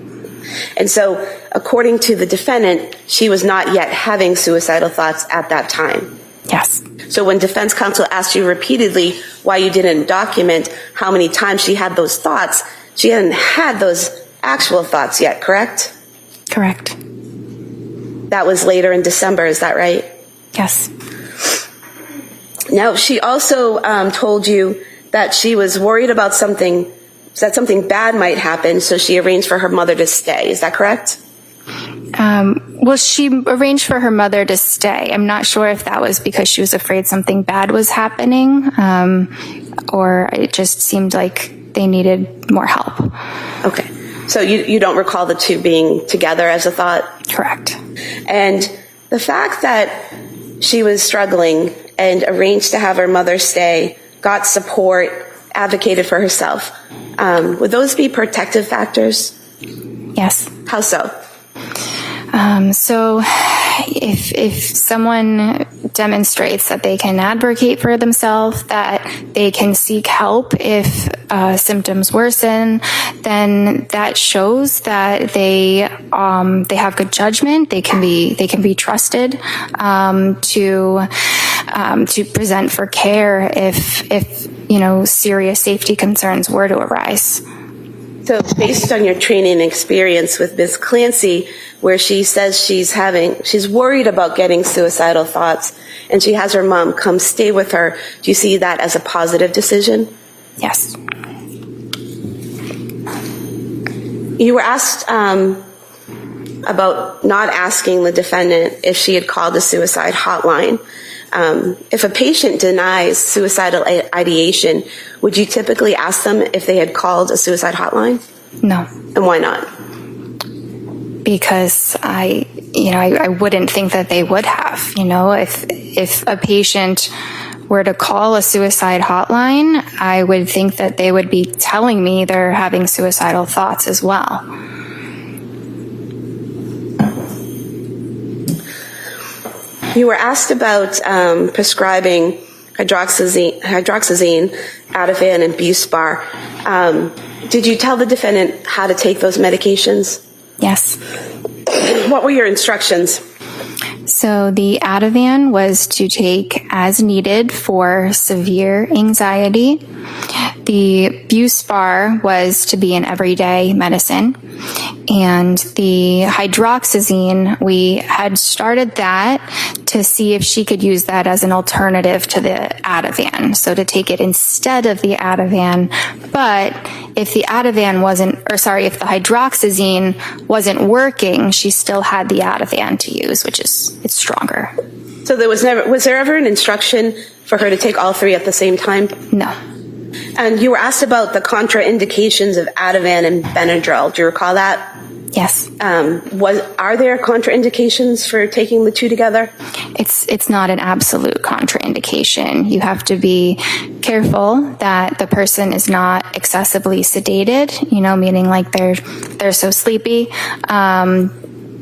And so, according to the defendant, she was not yet having suicidal thoughts at that time. Yes. So when defense counsel asked you repeatedly why you didn't document how many times she had those thoughts, she hadn't had those actual thoughts yet, correct? Correct. That was later in December, is that right? Yes. Now, she also told you that she was worried about something, that something bad might happen, so she arranged for her mother to stay. Is that correct? Well, she arranged for her mother to stay. I'm not sure if that was because she was afraid something bad was happening, or it just seemed like they needed more help. Okay. So you don't recall the two being together as a thought? Correct. And the fact that she was struggling and arranged to have her mother stay, got support, advocated for herself, would those be protective factors? Yes. How so? So if someone demonstrates that they can advocate for themselves, that they can seek help if symptoms worsen, then that shows that they have good judgment. They can be trusted to present for care if serious safety concerns were to arise. So based on your training and experience with Ms. Clancy, where she says she's worried about getting suicidal thoughts, and she has her mom come stay with her, do you see that as a positive decision? Yes. You were asked about not asking the defendant if she had called the suicide hotline. If a patient denies suicidal ideation, would you typically ask them if they had called a suicide hotline? No. And why not? Because I wouldn't think that they would have. If a patient were to call a suicide hotline, I would think that they would be telling me they're having suicidal thoughts as well. You were asked about prescribing hydroxyzine, Ativan, and Buspar. Did you tell the defendant how to take those medications? Yes. What were your instructions? So the Ativan was to take as needed for severe anxiety. The Buspar was to be an everyday medicine. And the hydroxyzine, we had started that to see if she could use that as an alternative to the Ativan. So to take it instead of the Ativan. But if the if the hydroxyzine wasn't working, she still had the Ativan to use, it's stronger. So was there ever an instruction for her to take all three at the same time? No. And you were asked about the contraindications of Ativan and Benadryl. Do you recall that? Yes. Are there contraindications for taking the two together? It's not an absolute contraindication. You have to be careful that the person is not excessively sedated, meaning like they're so sleepy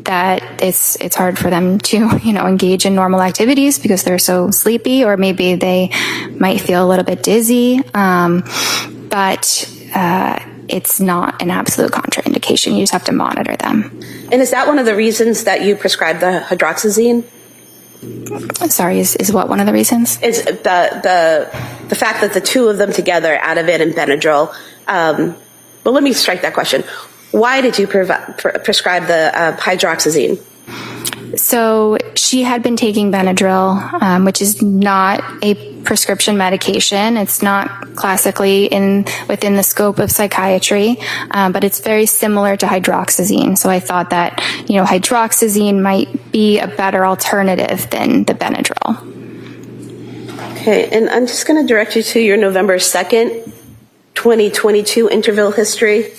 that it's hard for them to, engage in normal activities because they're so sleepy, or maybe they might feel a little bit dizzy. But it's not an absolute contraindication. You just have to monitor them. And is that one of the reasons that you prescribed the hydroxyzine? Sorry, is what one of the reasons? Is the fact that the two of them together, Ativan and Benadryl, Well, let me strike that question. Why did you prescribe the hydroxyzine? So she had been taking Benadryl, which is not a prescription medication. It's not classically within the scope of psychiatry, but it's very similar to hydroxyzine. So I thought that, hydroxyzine might be a better alternative than the Benadryl. Okay, and I'm just going to direct you to your November 2nd, 2022 interval history.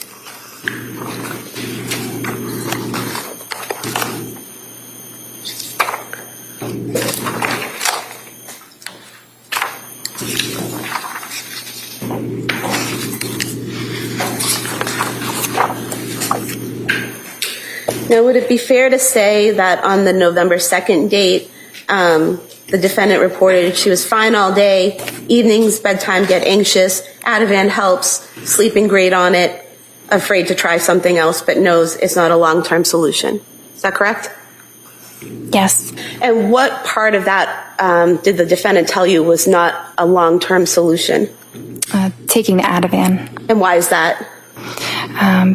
Now, would it be fair to say that on the November 2nd date, the defendant reported she was fine all day, evenings, bedtime, get anxious, Ativan helps, sleeping great on it, afraid to try something else, but knows it's not a long-term solution. Is that correct? Yes. And what part of that did the defendant tell you was not a long-term solution? Taking the Ativan. And why is that?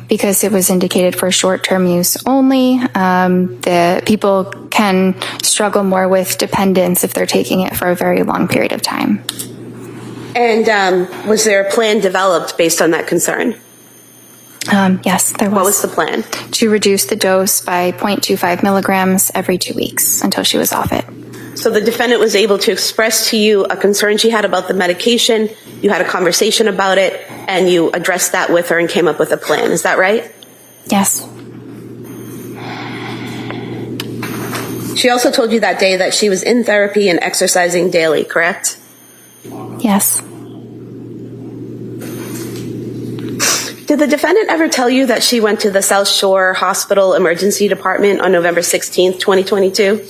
Because it was indicated for short-term use only. The people can struggle more with dependence if they're taking it for a very long period of time. And was there a plan developed based on that concern? Yes, there was. What was the plan? To reduce the dose by 0.25 milligrams every 2 weeks until she was off it. So the defendant was able to express to you a concern she had about the medication, you had a conversation about it, and you addressed that with her and came up with a plan. Is that right? Yes. She also told you that day that she was in therapy and exercising daily, correct? Yes. Did the defendant ever tell you that she went to the South Shore Hospital Emergency Department on November 16th, 2022?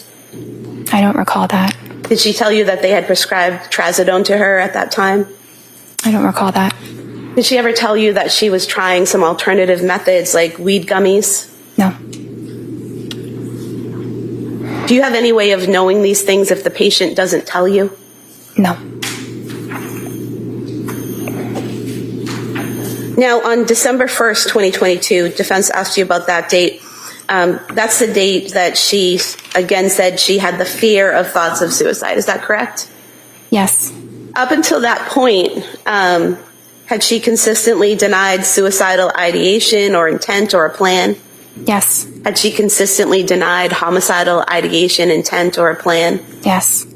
I don't recall that. Did she tell you that they had prescribed trazodone to her at that time? I don't recall that. Did she ever tell you that she was trying some alternative methods like weed gummies? No. Do you have any way of knowing these things if the patient doesn't tell you? No. Now, on December 1st, 2022, defense asked you about that date. That's the date that she, again, said she had the fear of thoughts of suicide. Is that correct? Yes. Up until that point, had she consistently denied suicidal ideation or intent or a plan? Yes. Had she consistently denied homicidal ideation, intent, or a plan? Yes.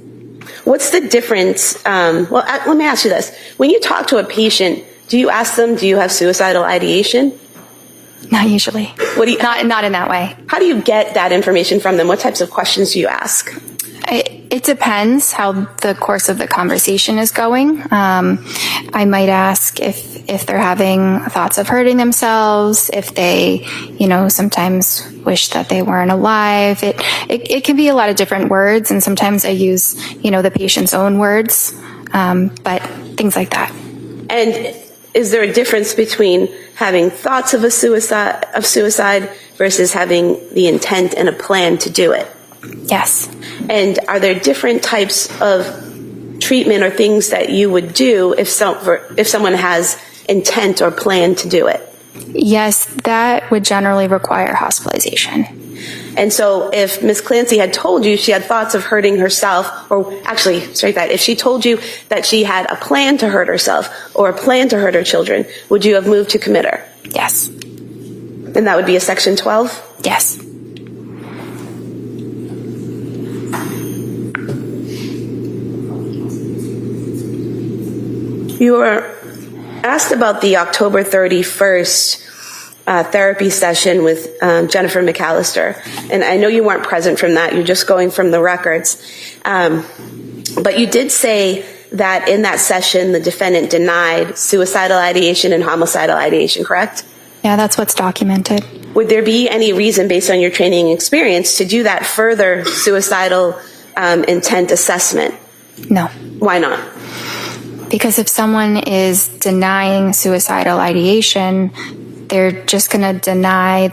What's the difference? Let me ask you this. When you talk to a patient, do you ask them, do you have suicidal ideation? Not usually. What do you, not in that way. How do you get that information from them? What types of questions do you ask? It depends how the course of the conversation is going. I might ask if they're having thoughts of hurting themselves, if they, sometimes wish that they weren't alive. It can be a lot of different words, and sometimes I use, the patient's own words, but things like that. And is there a difference between having thoughts of suicide versus having the intent and a plan to do it? Yes. And are there different types of treatment or things that you would do if someone has intent or plan to do it? Yes, that would generally require hospitalization. And so if Ms. Clancy had told you she had thoughts of hurting herself, or actually, if she told you that she had a plan to hurt herself or a plan to hurt her children, would you have moved to commit her? Yes. And that would be a Section 12? Yes. You were asked about the October 31st therapy session with Jennifer McAllister. And I know you weren't present from that. You're just going from the records. But you did say that in that session, the defendant denied suicidal ideation and homicidal ideation, correct? Yeah, that's what's documented. Would there be any reason, based on your training and experience, to do that further suicidal intent assessment? No. Why not? Because if someone is denying suicidal ideation, they're just going to deny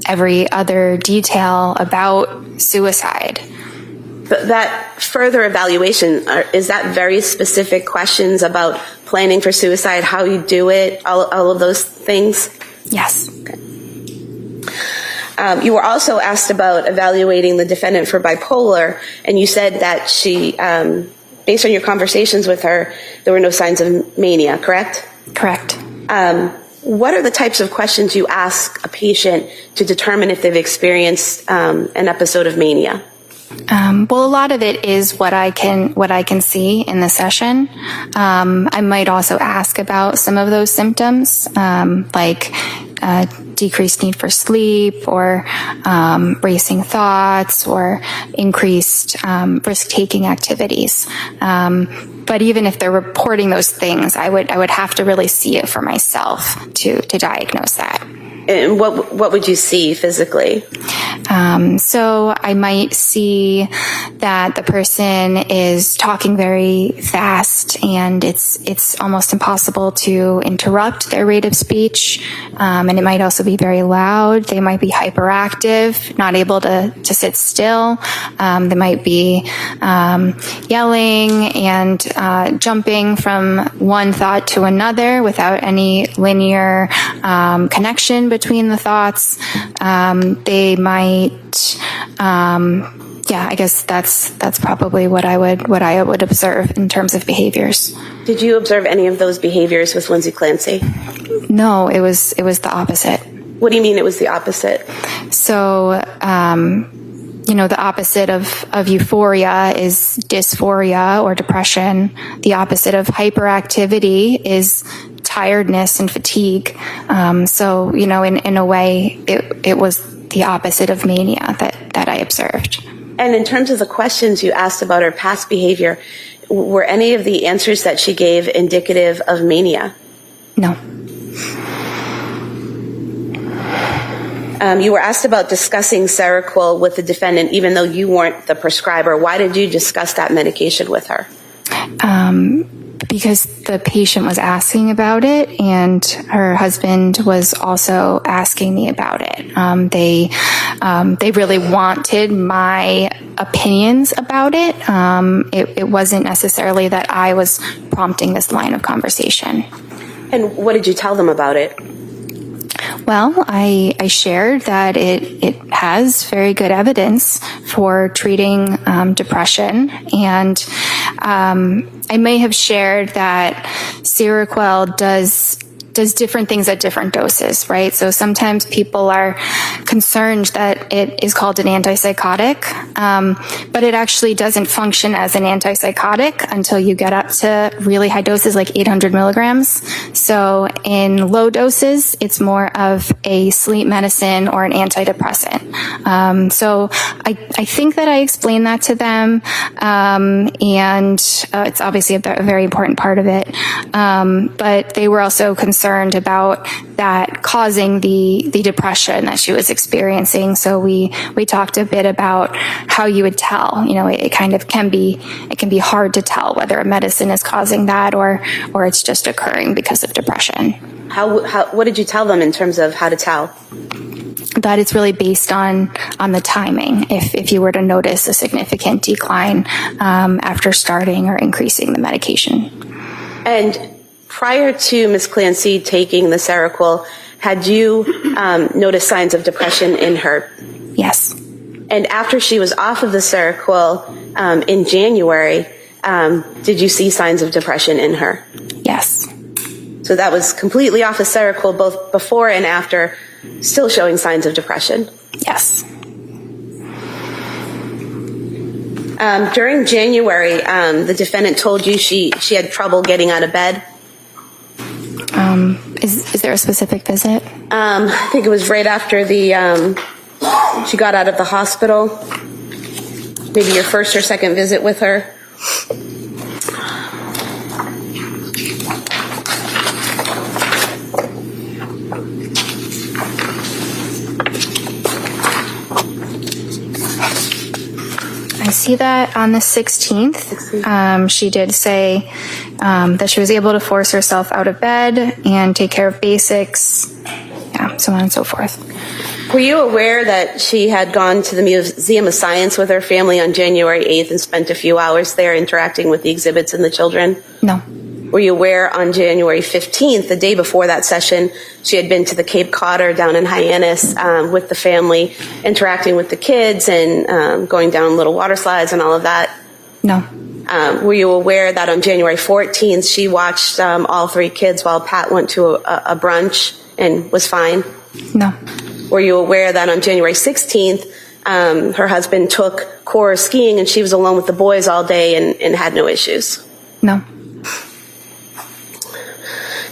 every other detail about suicide. But that further evaluation, is that very specific questions about planning for suicide, how you do it, all of those things? Yes. Okay. You were also asked about evaluating the defendant for bipolar, and you said that she, based on your conversations with her, there were no signs of mania, correct? Correct. What are the types of questions you ask a patient to determine if they've experienced an episode of mania? Well, a lot of it is what I can see in the session. I might also ask about some of those symptoms, like decreased need for sleep, or racing thoughts, or increased risk-taking activities. But even if they're reporting those things, I would have to really see it for myself to diagnose that. And what would you see physically? So I might see that the person is talking very fast, and it's almost impossible to interrupt their rate of speech. And it might also be very loud. They might be hyperactive, not able to sit still. They might be yelling and jumping from one thought to another without any linear connection between the thoughts. They might, I guess that's probably what I would observe in terms of behaviors. Did you observe any of those behaviors with Lindsay Clancy? No, it was the opposite. What do you mean it was the opposite? So, the opposite of euphoria is dysphoria or depression. The opposite of hyperactivity is tiredness and fatigue. So, in a way, it was the opposite of mania that I observed. And in terms of the questions you asked about her past behavior, were any of the answers that she gave indicative of mania? No. You were asked about discussing Seroquel with the defendant, even though you weren't the prescriber. Why did you discuss that medication with her? Because the patient was asking about it, and her husband was also asking me about it. They really wanted my opinions about it. It wasn't necessarily that I was prompting this line of conversation. And what did you tell them about it? Well, I shared that it has very good evidence for treating depression, and I may have shared that Seroquel does different things at different doses, right? So sometimes people are concerned that it is called an antipsychotic, but it actually doesn't function as an antipsychotic until you get up to really high doses, like 800 milligrams. So in low doses, it's more of a sleep medicine or an antidepressant. So I think that I explained that to them, and it's obviously a very important part of it. But they were also concerned about that causing the depression that she was experiencing. So we talked a bit about how you would tell. It kind of can be hard to tell whether a medicine is causing that or it's just occurring because of depression. What did you tell them in terms of how to tell? That it's really based on the timing. If you were to notice a significant decline after starting or increasing the medication. And prior to Ms. Clancy taking the Seroquel, had you noticed signs of depression in her? Yes. And after she was off of the Seroquel in January, did you see signs of depression in her? Yes. So that was completely off of Seroquel both before and after, still showing signs of depression? Yes. During January, the defendant told you she had trouble getting out of bed? Is there a specific visit? I think it was right after she got out of the hospital. Maybe your first or second visit with her. I see that on the 16th, she did say that she was able to force herself out of bed and take care of basics, so on and so forth. Were you aware that she had gone to the Museum of Science with her family on January 8th and spent a few hours there interacting with the exhibits and the children? No. Were you aware on January 15th, the day before that session, she had been to the Cape Codder down in Hyannis with the family, interacting with the kids and going down little water slides and all of that? No. Were you aware that on January 14th, she watched all 3 kids while Pat went to a brunch and was fine? No. Were you aware that on January 16th, her husband took Cora skiing and she was alone with the boys all day and had no issues? No.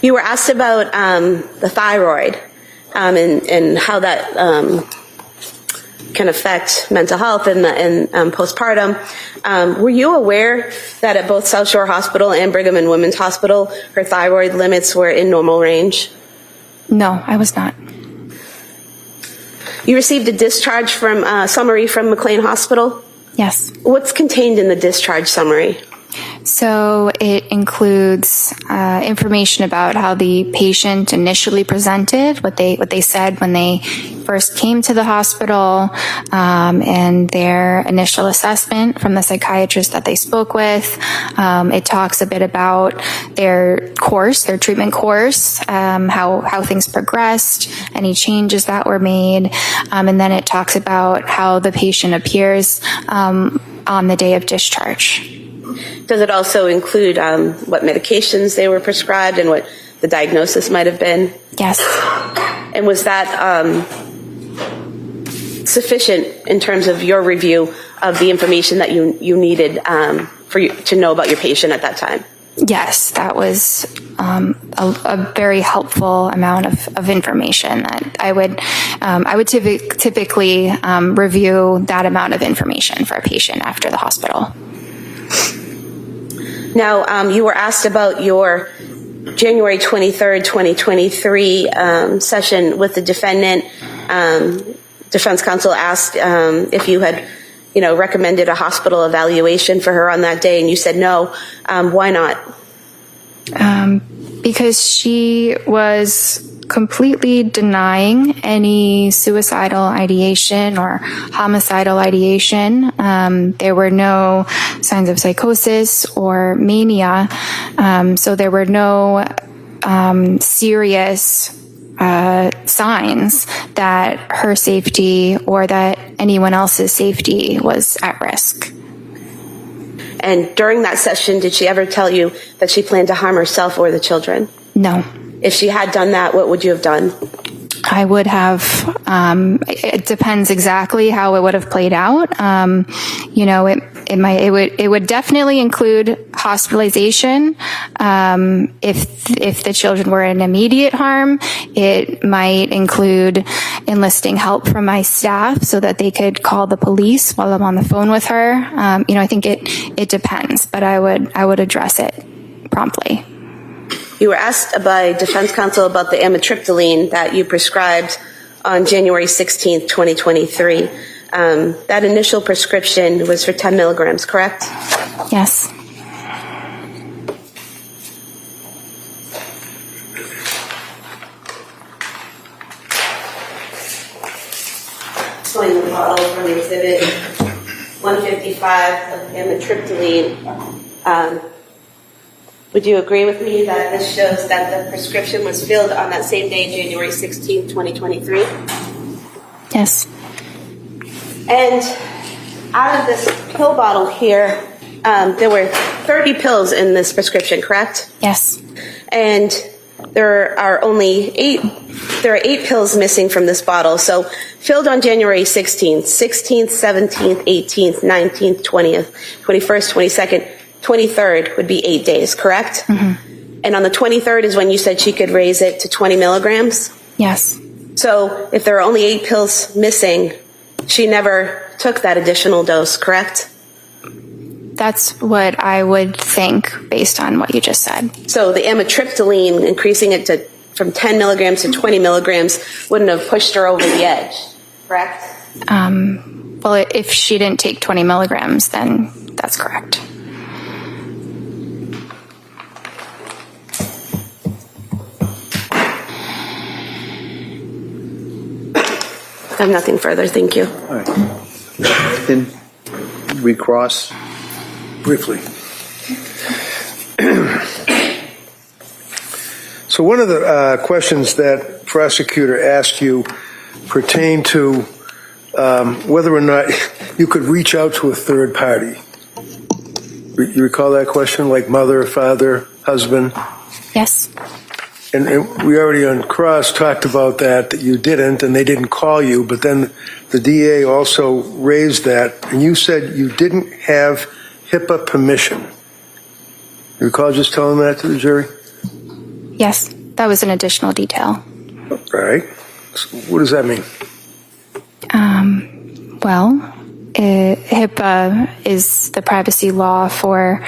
You were asked about the thyroid and how that can affect mental health and postpartum. Were you aware that at both South Shore Hospital and Brigham and Women's Hospital, her thyroid limits were in normal range? No, I was not. You received a discharge summary from McLean Hospital? Yes. What's contained in the discharge summary? So it includes information about how the patient initially presented, what they said when they first came to the hospital, and their initial assessment from the psychiatrist that they spoke with. It talks a bit about their course, their treatment course, how things progressed, any changes that were made, and then it talks about how the patient appears on the day of discharge. Does it also include what medications they were prescribed and what the diagnosis might have been? Yes. And was that sufficient in terms of your review of the information that you needed for you to know about your patient at that time? Yes, that was a very helpful amount of information that I would typically review that amount of information for a patient after the hospital. Now, you were asked about your January 23rd, 2023 session with the defendant. Defense counsel asked if you had, recommended a hospital evaluation for her on that day, and you said no. Why not? Because she was completely denying any suicidal ideation or homicidal ideation. There were no signs of psychosis or mania, so there were no serious signs that her safety or that anyone else's safety was at risk. And during that session, did she ever tell you that she planned to harm herself or the children? No. If she had done that, what would you have done? I would have, it depends exactly how it would have played out. It would definitely include hospitalization. If the children were in immediate harm, it might include enlisting help from my staff so that they could call the police while I'm on the phone with her. I think it depends, but I would address it promptly. You were asked by defense counsel about the amitriptyline that you prescribed on January 16th, 2023. That initial prescription was for 10 milligrams, correct? Yes. Pulling the bottle from exhibit 155 of amitriptyline. Would you agree with me that this shows that the prescription was filled on that same day, January 16, 2023? Yes. And out of this pill bottle here, there were 30 pills in this prescription, correct? Yes. And there are 8 pills missing from this bottle. So filled on January 16th, 17th, 18th, 19th, 20th, 21st, 22nd, 23rd would be 8 days, correct? Mm-hmm. And on the 23rd is when you said she could raise it to 20 milligrams? Yes. So if there are only 8 pills missing, she never took that additional dose, correct? That's what I would think based on what you just said. So the amitriptyline, increasing it from 10 milligrams to 20 milligrams, wouldn't have pushed her over the edge, correct? Well, if she didn't take 20 milligrams, then that's correct. I have nothing further. Thank you. All right. Then recross. Briefly. So one of the questions that prosecutor asked you pertained to whether or not you could reach out to a third party. You recall that question, like mother, father, husband? Yes. And we already on cross talked about that you didn't, and they didn't call you, but then the DA also raised that, and you said you didn't have HIPAA permission. You recall just telling that to the jury? Yes. That was an additional detail. All right. So what does that mean? Well, HIPAA is the privacy law for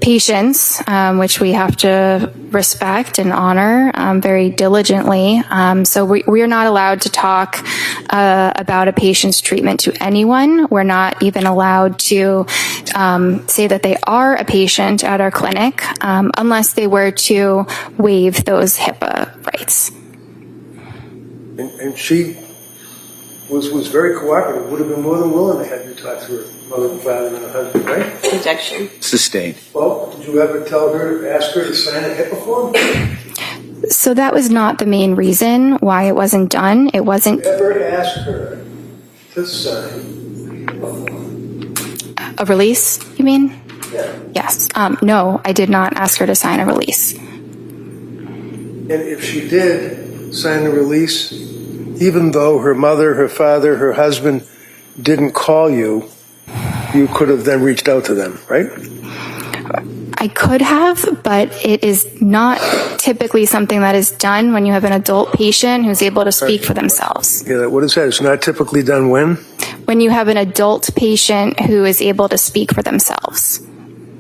patients, which we have to respect and honor very diligently. So we are not allowed to talk about a patient's treatment to anyone. We're not even allowed to say that they are a patient at our clinic unless they were to waive those HIPAA rights. And she was very cooperative, would have been more than willing to have you talk to her mother and father and her husband, right? Objection. Sustained. Well, did you ever ask her to sign a HIPAA form? So that was not the main reason why it wasn't done. It wasn't Ever asked her to sign a form? a release, you mean? Yeah. Yes. No, I did not ask her to sign a release. And if she did sign a release, even though her mother, her father, her husband didn't call you, you could have then reached out to them, right? I could have, but it is not typically something that is done when you have an adult patient who's able to speak for themselves. Yeah, what is that? It's not typically done when? When you have an adult patient who is able to speak for themselves.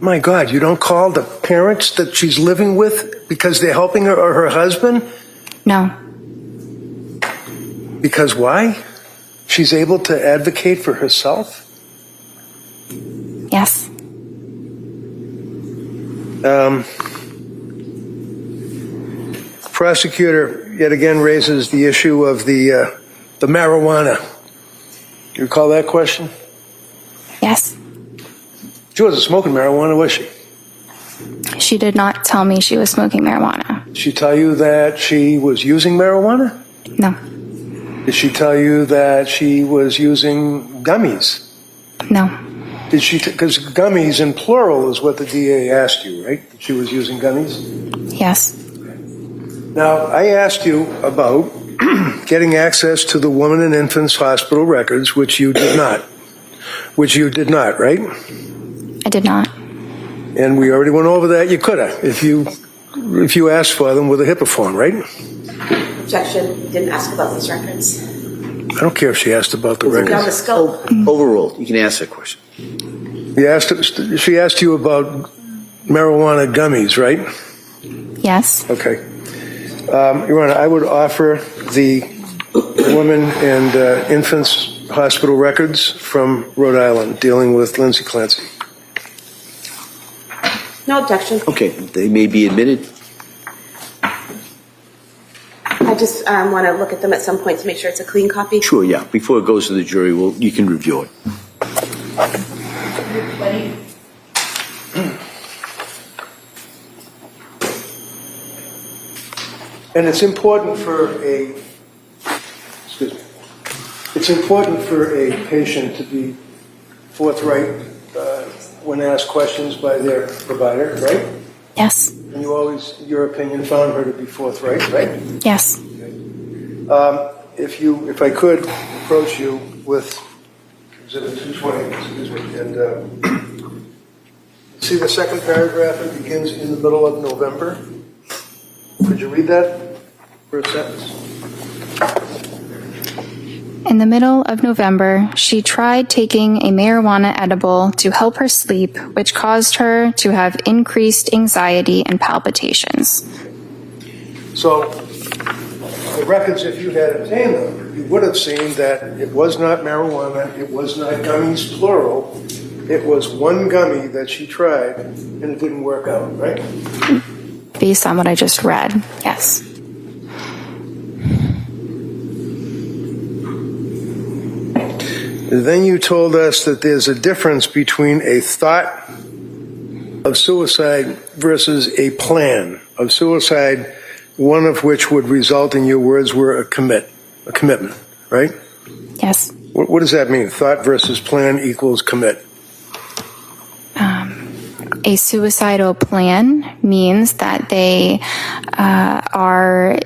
My God, you don't call the parents that she's living with because they're helping her or her husband? No. Because why? She's able to advocate for herself? Yes. Prosecutor yet again raises the issue of the marijuana. You recall that question? Yes. She wasn't smoking marijuana, was she? She did not tell me she was smoking marijuana. Did she tell you that she was using marijuana? No. Did she tell you that she was using gummies? No. Did she? Because gummies in plural is what the DA asked you, right? That she was using gummies? Yes. Now, I asked you about getting access to the woman and infant's hospital records, which you did not. Which you did not, right? I did not. And we already went over that. You could have, if you asked for them with a HIPAA form, right? Objection. Didn't ask about these records. I don't care if she asked about the Beyond the records. scope. Overruled. You can ask that question. She asked you about marijuana gummies, right? Yes. Okay. Your Honor, I would offer the women and infants hospital records from Rhode Island dealing with Lindsay Clancy. No objection. Okay, they may be admitted. I just want to look at them at some point to make sure it's a clean copy. Sure, yeah. Before it goes to the jury, you can review it. And it's important for it's important for a patient to be forthright when asked questions by their provider, right? Yes. And you always, in your opinion, found her to be forthright, right? Yes. If I could approach you with Exhibit 220, excuse me, and see the second paragraph, it begins in the middle of November. Could you read that first sentence? In the middle of November, she tried taking a marijuana edible to help her sleep, which caused her to have increased anxiety and palpitations. So, the records, if you had obtained them, you would have seen that it was not marijuana, it was not gummies, plural. It was one gummy that she tried, and it didn't work out, right? Based on what I just read, yes. Then you told us that there's a difference between a thought of suicide versus a plan of suicide, one of which would result, in your words, were a commitment, right? Yes. What does that mean? Thought versus plan equals commit. A suicidal plan means that they are,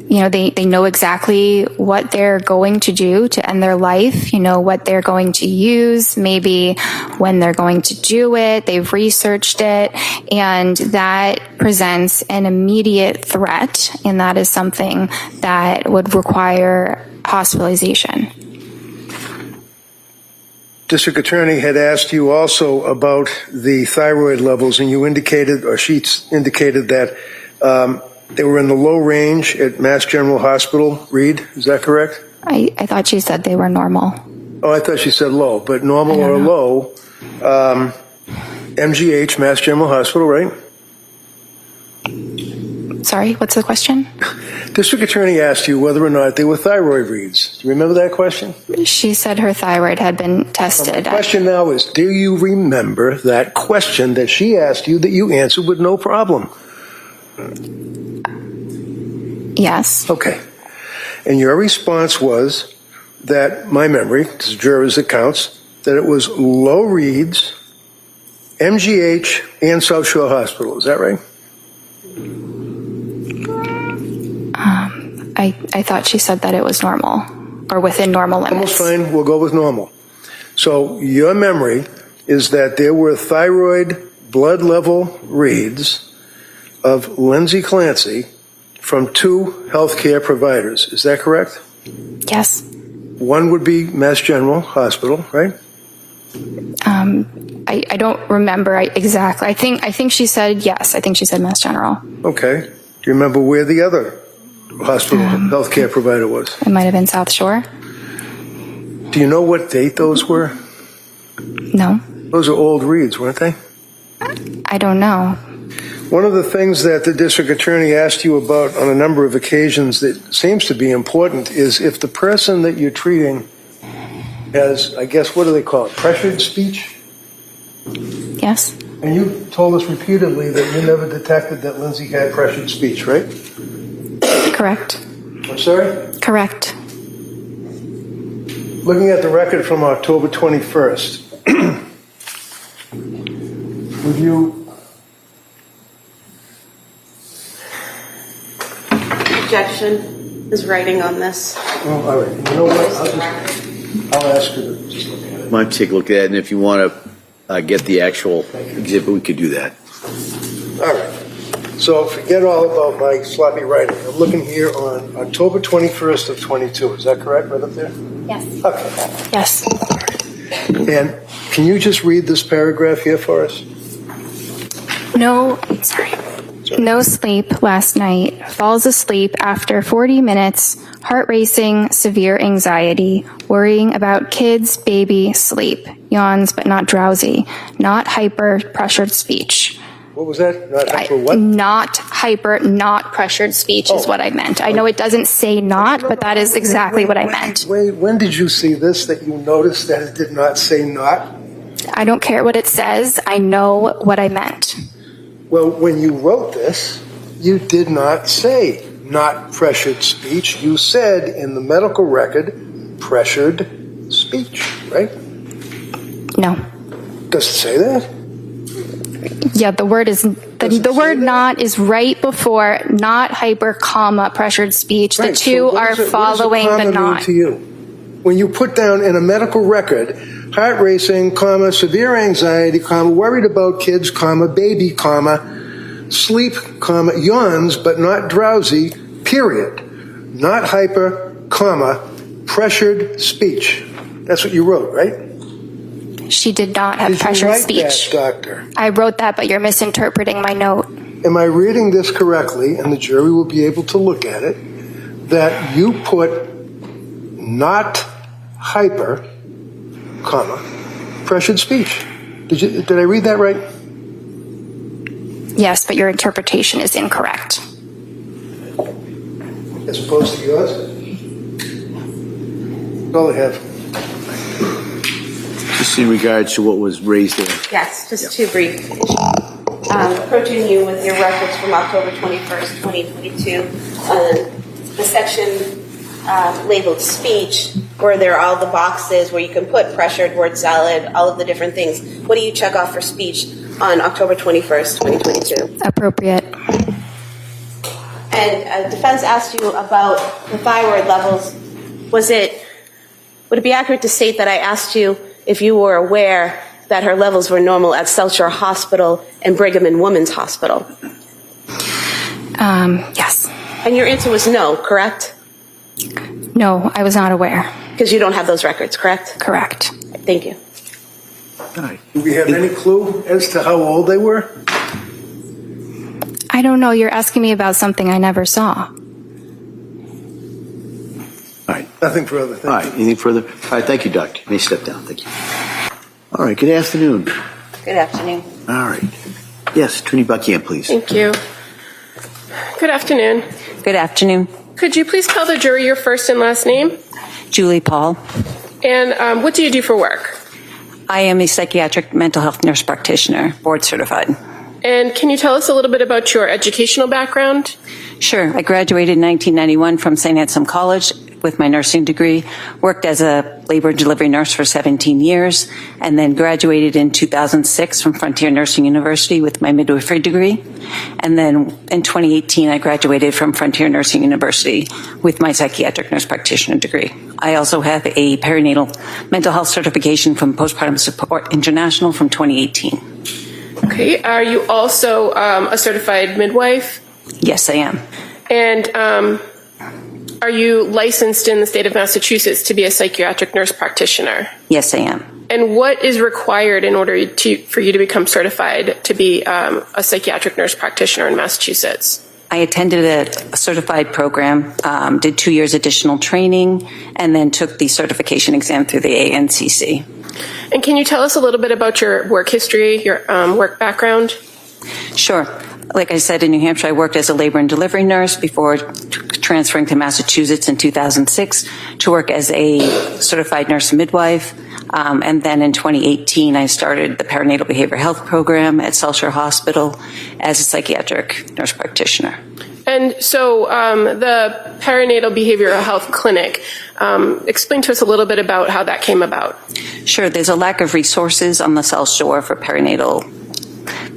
they know exactly what they're going to do to end their life, what they're going to use, maybe when they're going to do it, they've researched it, and that presents an immediate threat, and that is something that would require hospitalization. District Attorney had asked you also about the thyroid levels, and you indicated, or she indicated that they were in the low range at Mass General Hospital, Reed. Is that correct? I thought she said they were normal. Oh, I thought she said low, but normal or low. MGH, Mass General Hospital, right? Sorry, what's the question? District Attorney asked you whether or not they were thyroid reads. Do you remember that question? She said her thyroid had been tested. The question now is, do you remember that question that she asked you that you answered with no problem? Yes. Okay. And your response was that, my memory, this is jurors' accounts, that it was low reads, MGH, and South Shore Hospital. Is that right? I thought she said that it was normal, or within normal limits. Almost fine. We'll go with normal. So your memory is that there were thyroid blood level reads of Lindsay Clancy from 2 healthcare providers. Is that correct? Yes. One would be Mass General Hospital, right? I don't remember exactly. I think she said yes. I think she said Mass General. Okay. Do you remember where the other hospital healthcare provider was? It might have been South Shore. Do you know what date those were? No. Those are old reads, weren't they? I don't know. One of the things that the district attorney asked you about on a number of occasions that seems to be important is if the person that you're treating has, I guess, what do they call it, pressured speech? Yes. And you told us repeatedly that you never detected that Lindsay had pressured speech, right? Correct. I'm sorry? Correct. Looking at the record from October 21st, would you... Objection is writing on this. Oh, all right. You know what? I'll ask her to just look at it. Might take a look at it, and if you want to get the actual exhibit, we could do that. All right. So forget all about my sloppy writing. I'm looking here on October 21st of 22. Is that correct, right up there? Yes. Okay. Yes. And can you just read this paragraph here for us? No sleep last night. Falls asleep after 40 minutes. Heart racing, severe anxiety. Worrying about kids, baby, sleep. Yawns but not drowsy. Not hyper, pressured speech. What was that? Not hyper what? Not hyper, not pressured speech is what I meant. I know it doesn't say not, but that is exactly what I meant. When did you see this that you noticed that it did not say not? I don't care what it says. I know what I meant. Well, when you wrote this, you did not say not pressured speech. You said in the medical record, pressured speech, right? No. Does it say that? Yeah, the word is the word not is right before not hyper, comma, pressured speech. Right. The two So are following what the does a comma mean not. to you? When you put down in a medical record, heart racing, comma, severe anxiety, comma, worried about kids, comma, baby, comma, sleep, comma, yawns but not drowsy, period. Not hyper, comma, pressured speech. That's what you wrote, right? She did not have pressured Did you write speech. that, doctor? I wrote that, but you're misinterpreting my note. Am I reading this correctly, and the jury will be able to look at it, that you put not hyper, comma, pressured speech? Did I read that right? Yes, but your interpretation is incorrect. As opposed to yours? That's all I have. Just in regards to what was raised there. Yes, just two brief. Approaching you with your records from October 21st, 2022, the section labeled speech, where there are all the boxes where you can put pressured, word salad, all of the different things. What do you check off for speech on October 21st, 2022? Appropriate. And defense asked you about the thyroid levels. Would it be accurate to state that I asked you if you were aware that her levels were normal at South Shore Hospital and Brigham and Women's Hospital? Yes. And your answer was no, correct? No, I was not aware. Because you don't have those records, correct? Correct. Thank you. All right. Do we have any clue as to how old they were? I don't know. You're asking me about something I never saw. All right. Nothing further. All Thank right. you. Anything further? All right. Thank you, Doctor. You may step down. Thank you. All right. Good afternoon. Good afternoon. All right. Yes, Attorney Buckingham, please. Thank you. Good afternoon. Good afternoon. Could you please tell the jury your first and last name? Julie Paul. And what do you do for work? I am a psychiatric mental health nurse practitioner, board certified. And can you tell us a little bit about your educational background? Sure. I graduated in 1991 from St. Anselm College with my nursing degree, worked as a labor and delivery nurse for 17 years, and then graduated in 2006 from Frontier Nursing University with my midwifery degree. And then in 2018, I graduated from Frontier Nursing University with my psychiatric nurse practitioner degree. I also have a perinatal mental health certification from Postpartum Support International from 2018. Okay. Are you also a certified midwife? Yes, I am. And are you licensed in the state of Massachusetts to be a psychiatric nurse practitioner? Yes, I am. And what is required in order for you to become certified to be a psychiatric nurse practitioner in Massachusetts? I attended a certified program, did 2 years additional training, and then took the certification exam through the ANCC. And can you tell us a little bit about your work history, your work background? Sure. Like I said, in New Hampshire, I worked as a labor and delivery nurse before transferring to Massachusetts in 2006 to work as a certified nurse midwife. And then in 2018, I started the perinatal behavioral health program at South Shore Hospital as a psychiatric nurse practitioner. And so the perinatal behavioral health clinic, explain to us a little bit about how that came about. Sure. There's a lack of resources on the South Shore for pregnant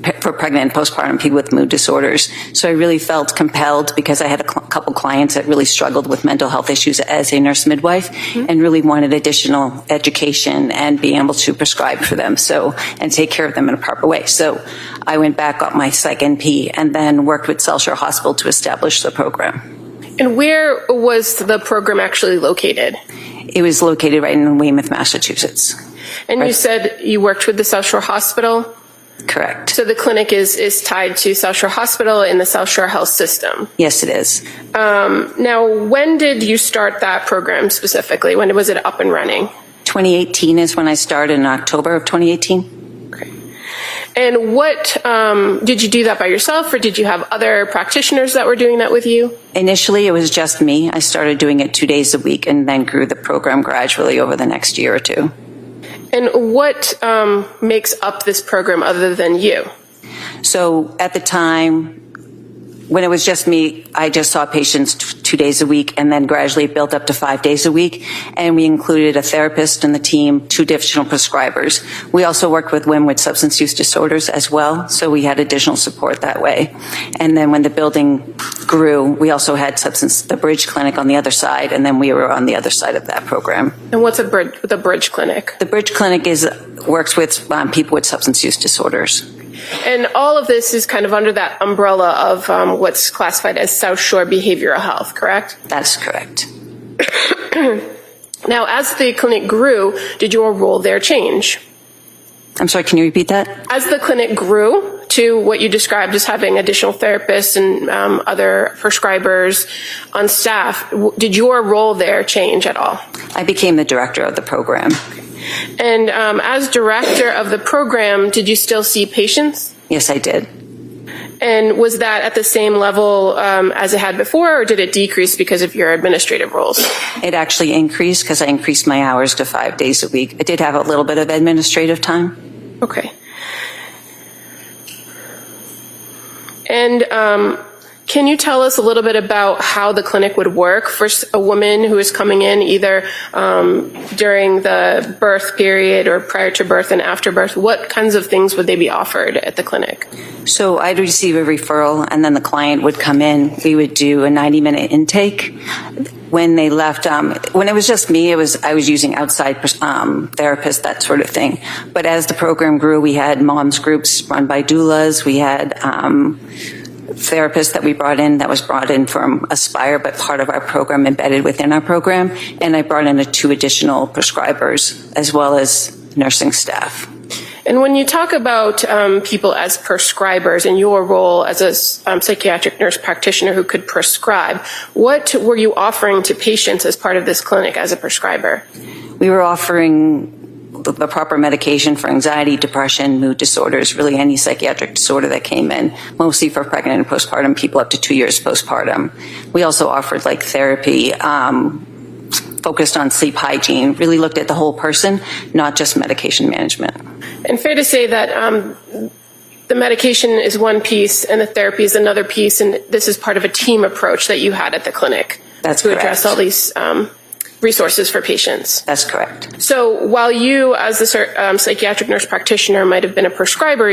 and postpartum people with mood disorders. So I really felt compelled, because I had a couple clients that really struggled with mental health issues as a nurse midwife, and really wanted additional education and being able to prescribe for them and take care of them in a proper way. So I went back, got my Psych NP, and then worked with South Shore Hospital to establish the program. And where was the program actually located? It was located right in Weymouth, Massachusetts. And you said you worked with the South Shore Hospital? Correct. So the clinic is tied to South Shore Hospital in the South Shore Health System. Yes, it is. Now, when did you start that program specifically? When was it up and running? 2018 is when I started, in October of 2018. Okay. And what, did you do that by yourself, or did you have other practitioners that were doing that with you? Initially, it was just me. I started doing it 2 days a week and then grew the program gradually over the next year or two. And what makes up this program other than you? So at the time, when it was just me, I just saw patients 2 days a week, and then gradually it built up to 5 days a week. And we included a therapist in the team, 2 additional prescribers. We also worked with women with substance use disorders as well, so we had additional support that way. And then when the building grew, we also had the Bridge Clinic on the other side, and then we were on the other side of that program. And what's the Bridge Clinic? The Bridge Clinic works with people with substance use disorders. And all of this is kind of under that umbrella of what's classified as South Shore Behavioral Health, correct? That's correct. Now, as the clinic grew, did your role there change? I'm sorry, can you repeat that? As the clinic grew to what you described as having additional therapists and other prescribers on staff, did your role there change at all? I became the director of the program. And as director of the program, did you still see patients? Yes, I did. And was that at the same level as it had before, or did it decrease because of your administrative roles? It actually increased because I increased my hours to 5 days a week. I did have a little bit of administrative time. Okay. And can you tell us a little bit about how the clinic would work for a woman who is coming in either during the birth period or prior to birth and after birth? What kinds of things would they be offered at the clinic? So I'd receive a referral, and then the client would come in. We would do a 90-minute intake. When they left, when it was just me, I was using outside therapists, that sort of thing. But as the program grew, we had moms groups run by doulas. We had therapists that we brought in that was brought in from Aspire, but part of our program embedded within our program. And I brought in 2 additional prescribers as well as nursing staff. And when you talk about people as prescribers and your role as a psychiatric nurse practitioner who could prescribe, what were you offering to patients as part of this clinic as a prescriber? We were offering the proper medication for anxiety, depression, mood disorders, really any psychiatric disorder that came in, mostly for pregnant and postpartum people up to 2 years postpartum. We also offered therapy focused on sleep hygiene, really looked at the whole person, not just medication management. And fair to say that the medication is one piece and the therapy is another piece, and this is part of a team approach that you had at the clinic. That's to correct. Address all these resources for patients. That's correct. So while you, as the psychiatric nurse practitioner, might have been a prescriber,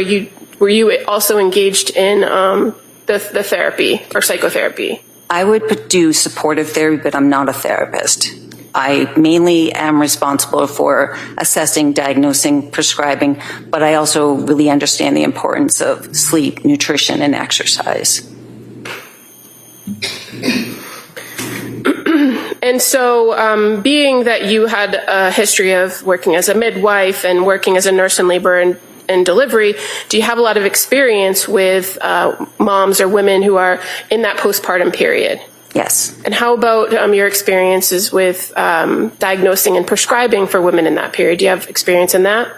were you also engaged in the therapy or psychotherapy? I would do supportive therapy, but I'm not a therapist. I mainly am responsible for assessing, diagnosing, prescribing, but I also really understand the importance of sleep, nutrition, and exercise. And so being that you had a history of working as a midwife and working as a nurse in labor and delivery, do you have a lot of experience with moms or women who are in that postpartum period? Yes. And how about your experiences with diagnosing and prescribing for women in that period? Do you have experience in that?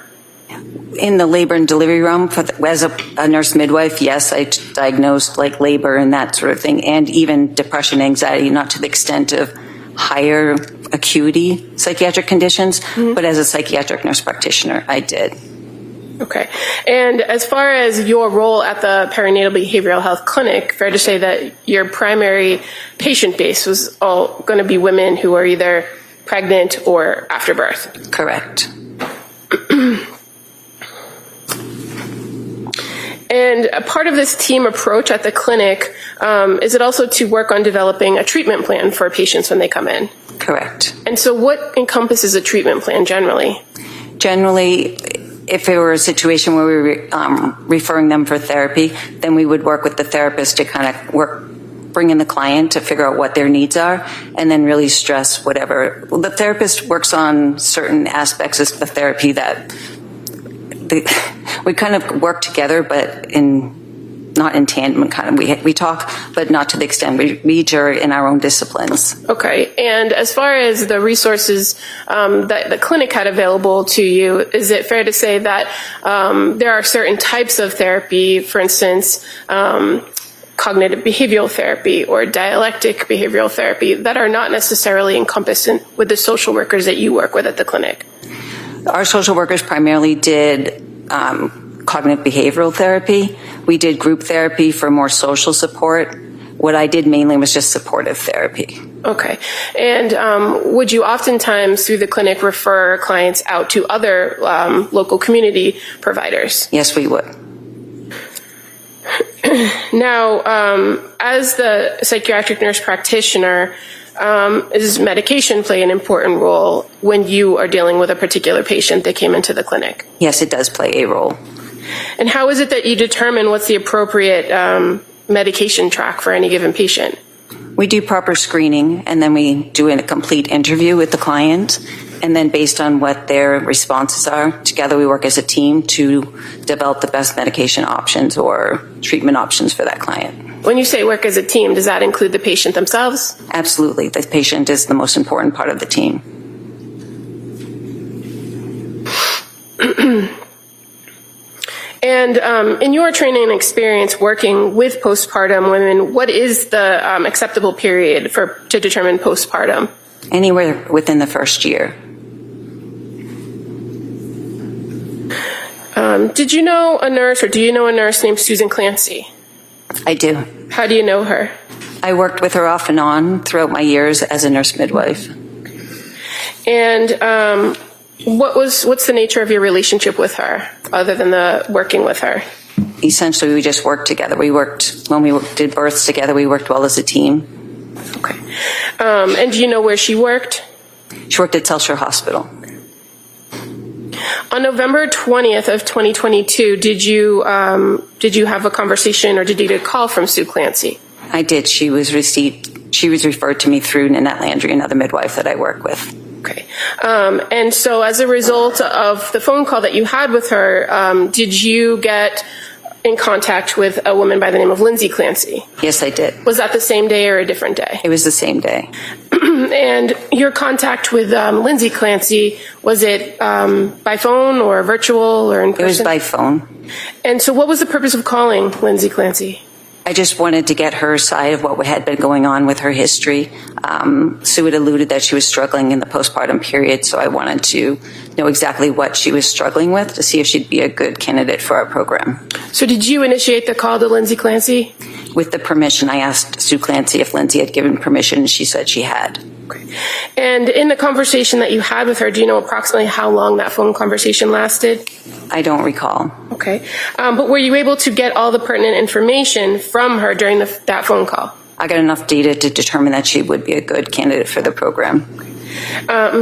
In the labor and delivery realm, as a nurse midwife, yes, I diagnosed labor and that sort of thing, and even depression, anxiety, not to the extent of higher acuity psychiatric conditions, but as a psychiatric nurse practitioner, I did. Okay. And as far as your role at the perinatal behavioral health clinic, fair to say that your primary patient base was all going to be women who are either pregnant or after birth? Correct. And a part of this team approach at the clinic, is it also to work on developing a treatment plan for patients when they come in? Correct. And so what encompasses a treatment plan generally? Generally, if it were a situation where we were referring them for therapy, then we would work with the therapist to kind of bring in the client to figure out what their needs are, and then really stress whatever. The therapist works on certain aspects of the therapy that we kind of work together, but not in tandem. Kind of we talk, but not to the extent we each are in our own disciplines. Okay. And as far as the resources that the clinic had available to you, is it fair to say that there are certain types of therapy, for instance, cognitive behavioral therapy or dialectic behavioral therapy, that are not necessarily encompassed with the social workers that you work with at the clinic? Our social workers primarily did cognitive behavioral therapy. We did group therapy for more social support. What I did mainly was just supportive therapy. Okay. And would you oftentimes, through the clinic, refer clients out to other local community providers? Yes, we would. Now, as the psychiatric nurse practitioner, does medication play an important role when you are dealing with a particular patient that came into the clinic? Yes, it does play a role. And how is it that you determine what's the appropriate medication track for any given patient? We do proper screening, and then we do a complete interview with the client. And then based on what their responses are, together we work as a team to develop the best medication options or treatment options for that client. When you say work as a team, does that include the patient themselves? Absolutely. The patient is the most important part of the team. And in your training and experience working with postpartum women, what is the acceptable period to determine postpartum? Anywhere within the first year. Did you know a nurse, or do you know a nurse named Susan Clancy? I do. How do you know her? I worked with her off and on throughout my years as a nurse midwife. And what's the nature of your relationship with her, other than the working with her? Essentially, we just worked together. When we did births together, we worked well as a team. Okay. And do you know where she worked? She worked at South Shore Hospital. On November 20th of 2022, did you have a conversation, or did you get a call from Sue Clancy? I did. She was referred to me through Nanette Landry, another midwife that I work with. Okay. And so as a result of the phone call that you had with her, did you get in contact with a woman by the name of Lindsay Clancy? Yes, I did. Was that the same day or a different day? It was the same day. And your contact with Lindsay Clancy, was it by phone or virtual or in person? It was by phone. And so what was the purpose of calling Lindsay Clancy? I just wanted to get her side of what had been going on with her history. Sue had alluded that she was struggling in the postpartum period, so I wanted to know exactly what she was struggling with to see if she'd be a good candidate for our program. So did you initiate the call to Lindsay Clancy? With the permission, I asked Sue Clancy if Lindsay had given permission, and she said she had. Okay. And in the conversation that you had with her, do you know approximately how long that phone conversation lasted? I don't recall. Okay. But were you able to get all the pertinent information from her during that phone call? I got enough data to determine that she would be a good candidate for the program.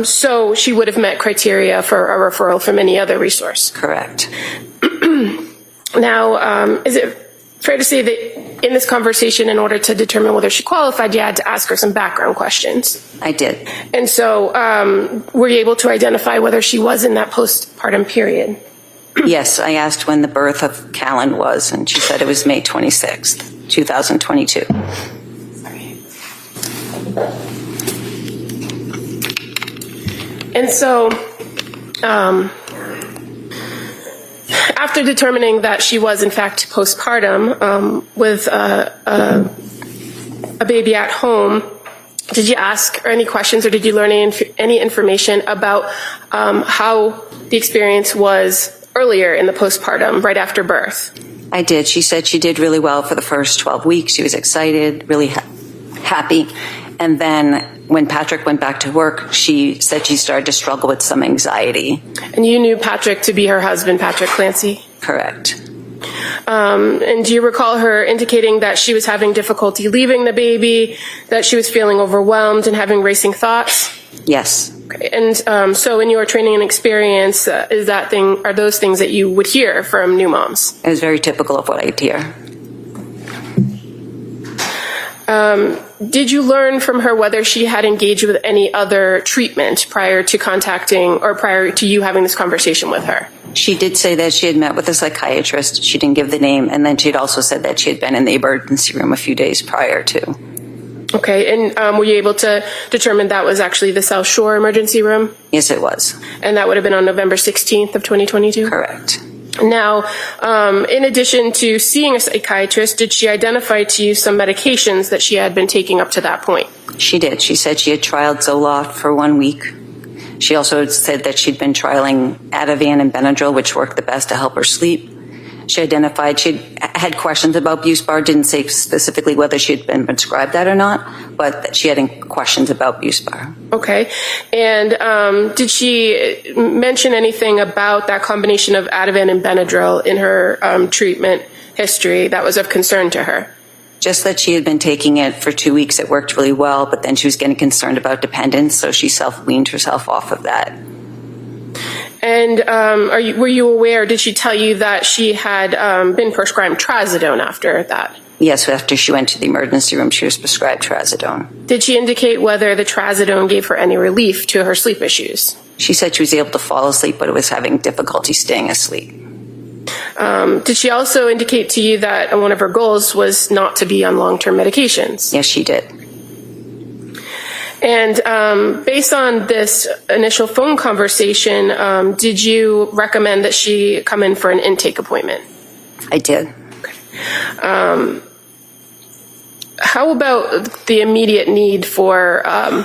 So she would have met criteria for a referral from any other resource? Correct. Now, is it fair to say that in this conversation, in order to determine whether she qualified, you had to ask her some background questions? I did. And so were you able to identify whether she was in that postpartum period? Yes, I asked when the birth of Callan was, and she said it was May 26th, 2022. And so, after determining that she was in fact postpartum with a baby at home, did you ask her any questions, or did you learn any information about how the experience was earlier in the postpartum, right after birth? I did. She said she did really well for the first 12 weeks. She was excited, really happy. And then when Patrick went back to work, she said she started to struggle with some anxiety. And you knew Patrick to be her husband, Patrick Clancy? Correct. And do you recall her indicating that she was having difficulty leaving the baby, that she was feeling overwhelmed and having racing thoughts? Yes. Okay. And so in your training and experience, are those things that you would hear from new moms? It was very typical of what I'd hear. Did you learn from her whether she had engaged with any other treatment prior to contacting or prior to you having this conversation with her? She did say that she had met with a psychiatrist. She didn't give the name. And then she had also said that she had been in the emergency room a few days prior to. Okay. And were you able to determine that was actually the South Shore emergency room? Yes, it was. And that would have been on November 16th of 2022? Correct. Now, in addition to seeing a psychiatrist, did she identify to you some medications that she had been taking up to that point? She did. She said she had trialed Zoloft for 1 week. She also said that she'd been trialing Ativan and Benadryl, which worked the best to help her sleep. She identified she had questions about Buspar, didn't say specifically whether she had been prescribed that or not, but that she had questions about Buspar. Okay. And did she mention anything about that combination of Ativan and Benadryl in her treatment history that was of concern to her? Just that she had been taking it for 2 weeks. It worked really well, but then she was getting concerned about dependence, so she weaned herself off of that. And were you aware, did she tell you that she had been prescribed trazodone after that? Yes, after she went to the emergency room, she was prescribed trazodone. Did she indicate whether the trazodone gave her any relief to her sleep issues? She said she was able to fall asleep, but it was having difficulty staying asleep. Did she also indicate to you that one of her goals was not to be on long-term medications? Yes, she did. And based on this initial phone conversation, did you recommend that she come in for an intake appointment? I did. How about the immediate need for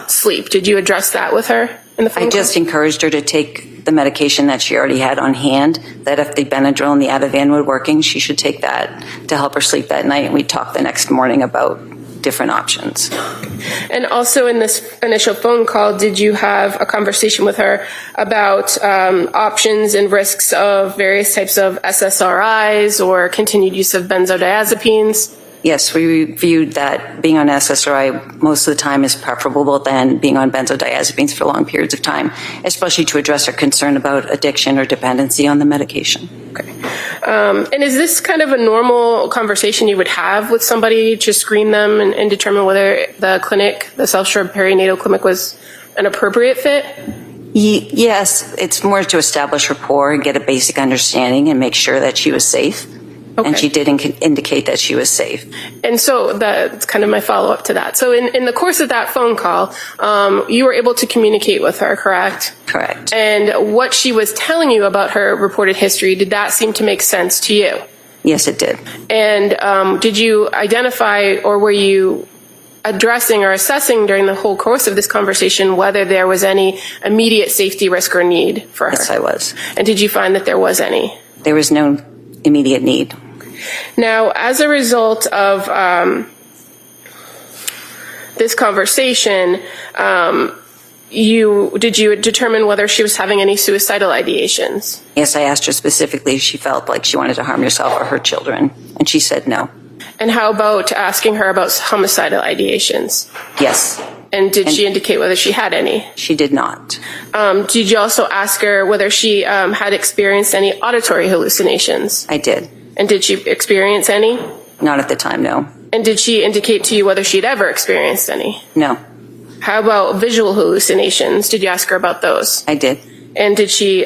sleep? Did you address that with her in the phone I call? just encouraged her to take the medication that she already had on hand, that if the Benadryl and the Ativan were working, she should take that to help her sleep that night. And we talked the next morning about different options. And also in this initial phone call, did you have a conversation with her about options and risks of various types of SSRIs or continued use of benzodiazepines? Yes, we reviewed that being on SSRI most of the time is preferable than being on benzodiazepines for long periods of time, especially to address her concern about addiction or dependency on the medication. Okay. And is this kind of a normal conversation you would have with somebody to screen them and determine whether the clinic, the South Shore Perinatal Clinic, was an appropriate fit? Yes, it's more to establish rapport and get a basic understanding and make sure that she was safe. Okay. And she did indicate that she was safe. And so that's kind of my follow-up to that. So in the course of that phone call, you were able to communicate with her, correct? Correct. And what she was telling you about her reported history, did that seem to make sense to you? Yes, it did. And did you identify, or were you addressing or assessing during the whole course of this conversation whether there was any immediate safety risk or need for her? Yes, I was. And did you find that there was any? There was no immediate need. Now, as a result of this conversation, did you determine whether she was having any suicidal ideations? Yes, I asked her specifically if she felt like she wanted to harm herself or her children, and she said no. And how about asking her about homicidal ideations? Yes. And did she indicate whether she had any? She did not. Did you also ask her whether she had experienced any auditory hallucinations? I did. And did she experience any? Not at the time, no. And did she indicate to you whether she'd ever experienced any? No. How about visual hallucinations? Did you ask her about those? I did. And did she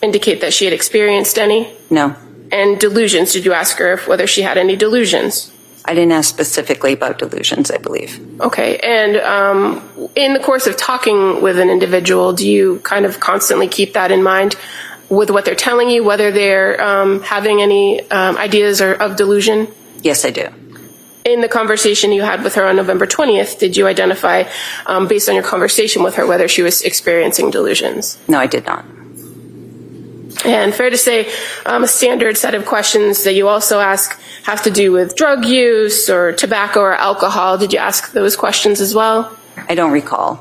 indicate that she had experienced any? No. And delusions, did you ask her whether she had any delusions? I didn't ask specifically about delusions, I believe. Okay. And in the course of talking with an individual, do you kind of constantly keep that in mind with what they're telling you, whether they're having any ideas of delusion? Yes, I do. In the conversation you had with her on November 20th, did you identify, based on your conversation with her, whether she was experiencing delusions? No, I did not. And fair to say, a standard set of questions that you also ask have to do with drug use or tobacco or alcohol. Did you ask those questions as well? I don't recall.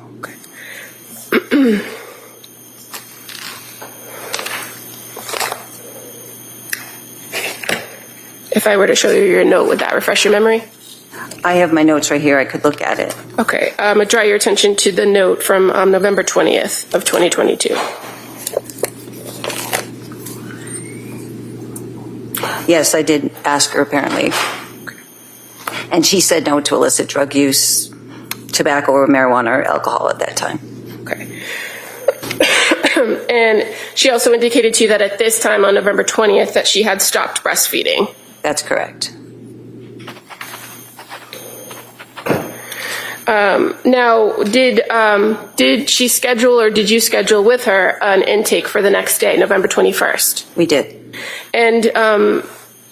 If I were to show you your note, would that refresh your memory? I have my notes right here. I could look at it. Okay. I'm going to draw your attention to the note from November 20th of 2022. Yes, I did ask her apparently. And she said no to illicit drug use, tobacco or marijuana or alcohol at that time. Okay. And she also indicated to you that at this time on November 20th that she had stopped breastfeeding. That's correct. Now, did she schedule or did you schedule with her an intake for the next day, November 21st? We did. And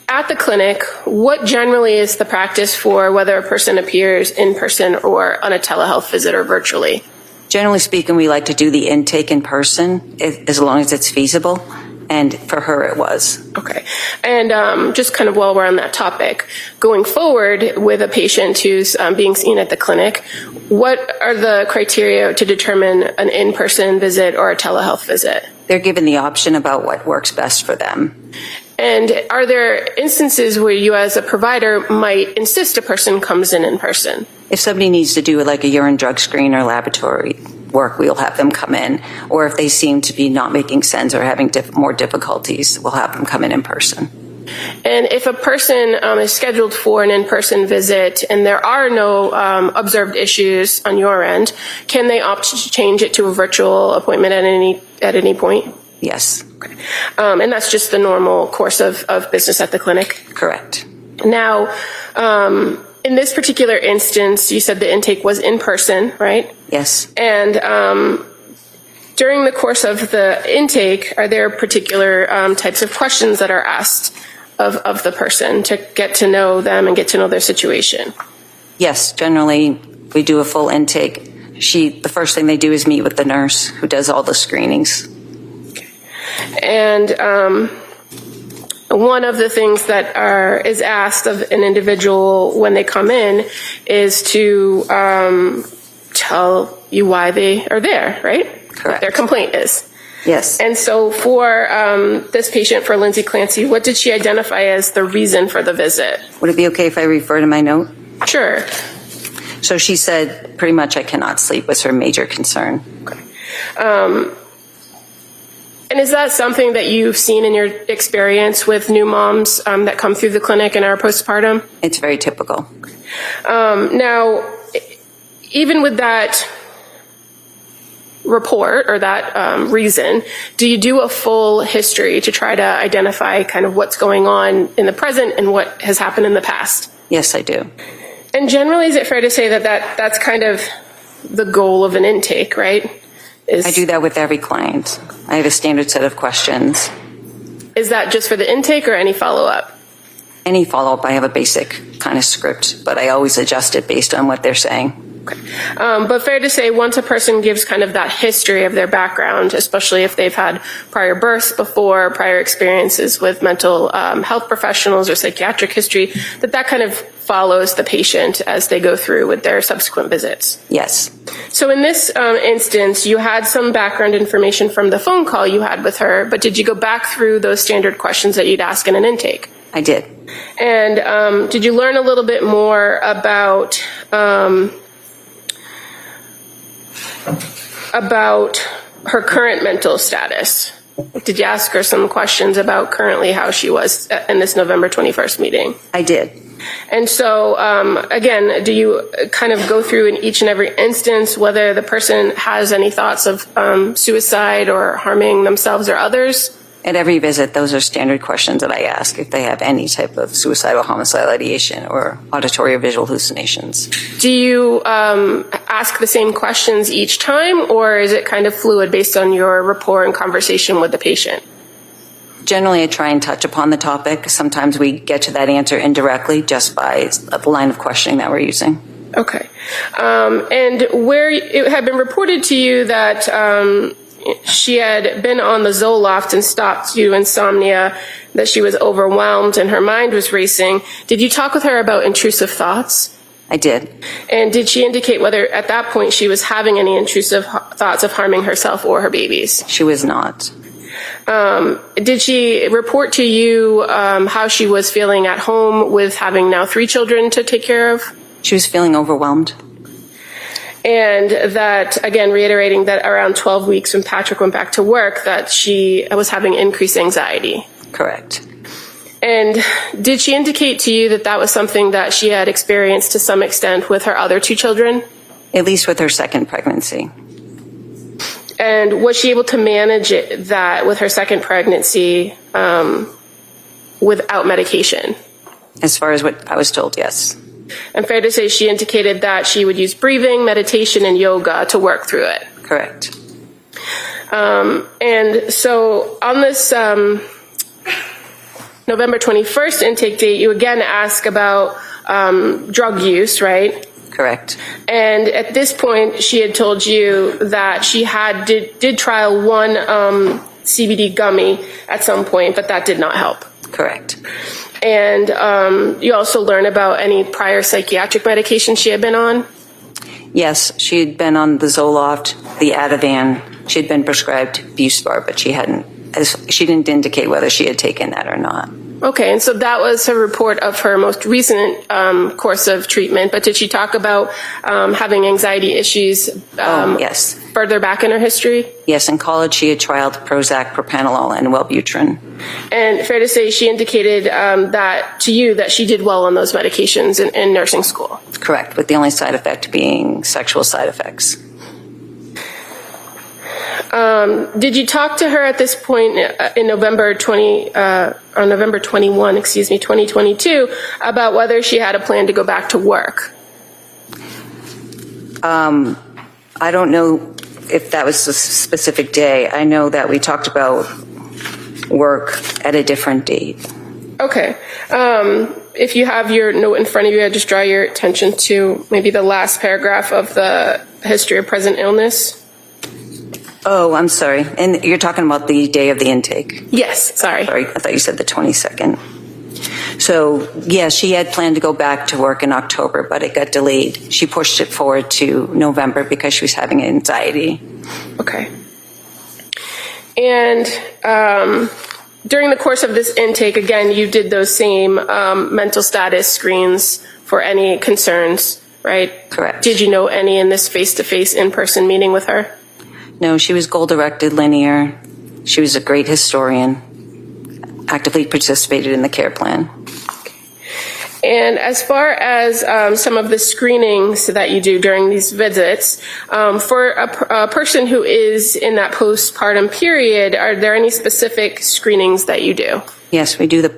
at the clinic, what generally is the practice for whether a person appears in person or on a telehealth visit or virtually? Generally speaking, we like to do the intake in person as long as it's feasible. And for her, it was. Okay. And just kind of while we're on that topic, going forward with a patient who's being seen at the clinic, what are the criteria to determine an in-person visit or a telehealth visit? They're given the option about what works best for them. And are there instances where you as a provider might insist a person comes in person? If somebody needs to do like a urine drug screen or laboratory work, we'll have them come in. Or if they seem to be not making sense or having more difficulties, we'll have them come in person. And if a person is scheduled for an in-person visit and there are no observed issues on your end, can they opt to change it to a virtual appointment at any point? Yes. Okay. And that's just the normal course of business at the clinic? Correct. Now, in this particular instance, you said the intake was in person, right? Yes. And during the course of the intake, are there particular types of questions that are asked of the person to get to know them and get to know their situation? Yes, generally we do a full intake. The first thing they do is meet with the nurse who does all the screenings. And one of the things that is asked of an individual when they come in is to tell you why they are there, right? Correct. What their complaint is. Yes. And so for this patient, for Lindsay Clancy, what did she identify as the reason for the visit? Would it be okay if I refer to my note? Sure. So she said pretty much I cannot sleep was her major concern. Okay. And is that something that you've seen in your experience with new moms that come through the clinic and are postpartum? It's very typical. Now, even with that report or that reason, do you do a full history to try to identify kind of what's going on in the present and what has happened in the past? Yes, I do. And generally, is it fair to say that that's kind of the goal of an intake, right? I do that with every client. I have a standard set of questions. Is that just for the intake or any follow-up? Any follow-up, I have a basic kind of script, but I always adjust it based on what they're saying. Okay. But fair to say, once a person gives kind of that history of their background, especially if they've had prior births before, prior experiences with mental health professionals or psychiatric history, that kind of follows the patient as they go through with their subsequent visits. Yes. So in this instance, you had some background information from the phone call you had with her, but did you go back through those standard questions that you'd ask in an intake? I did. And did you learn a little bit more about her current mental status? Did you ask her some questions about currently how she was in this November 21st meeting? I did. And so, again, do you kind of go through in each and every instance whether the person has any thoughts of suicide or harming themselves or others? At every visit, those are standard questions that I ask if they have any type of suicidal homicidal ideation or auditory or visual hallucinations. Do you ask the same questions each time, or is it kind of fluid based on your rapport and conversation with the patient? Generally, I try and touch upon the topic. Sometimes we get to that answer indirectly just by the line of questioning that we're using. Okay. And where it had been reported to you that she had been on the Zoloft and stopped due to insomnia, that she was overwhelmed and her mind was racing, did you talk with her about intrusive thoughts? I did. And did she indicate whether at that point she was having any intrusive thoughts of harming herself or her babies? She was not. Did she report to you how she was feeling at home with having now 3 children to take care of? She was feeling overwhelmed. And that, again, reiterating that around 12 weeks when Patrick went back to work, that she was having increased anxiety. Correct. And did she indicate to you that that was something that she had experienced to some extent with her other 2 children? At least with her second pregnancy. And was she able to manage that with her second pregnancy without medication? As far as what I was told, yes. And fair to say she indicated that she would use breathing, meditation, and yoga to work through it. Correct. And so on this November 21st intake date, you again ask about drug use, right? Correct. And at this point, she had told you that she did trial one CBD gummy at some point, but that did not help. Correct. And you also learn about any prior psychiatric medication she had been on? Yes, she had been on the Zoloft, the Ativan. She had been prescribed Buspar, but she didn't indicate whether she had taken that or not. Okay, and so that was her report of her most recent course of treatment, but did she talk about having anxiety issues yes. further back in her history? Yes, in college she had trialed Prozac, propranolol, and Wellbutrin. And fair to say she indicated that to you that she did well on those medications in nursing school? Correct, with the only side effect being sexual side effects. Did you talk to her at this point in November 21, 2022, about whether she had a plan to go back to work? I don't know if that was a specific day. I know that we talked about work at a different date. Okay. If you have your note in front of you, I'd just draw your attention to maybe the last paragraph of the history of present illness. Oh, I'm sorry. And you're talking about the day of the intake. Yes, sorry. Sorry, I thought you said the 22nd. So, yeah, she had planned to go back to work in October, but it got delayed. She pushed it forward to November because she was having anxiety. Okay. And during the course of this intake, again, you did those same mental status screens for any concerns, right? Correct. Did you know any in this face-to-face in-person meeting with her? No, she was goal-directed, linear. She was a great historian, actively participated in the care plan. And as far as some of the screenings that you do during these visits, for a person who is in that postpartum period, are there any specific screenings that you do? Yes, we do the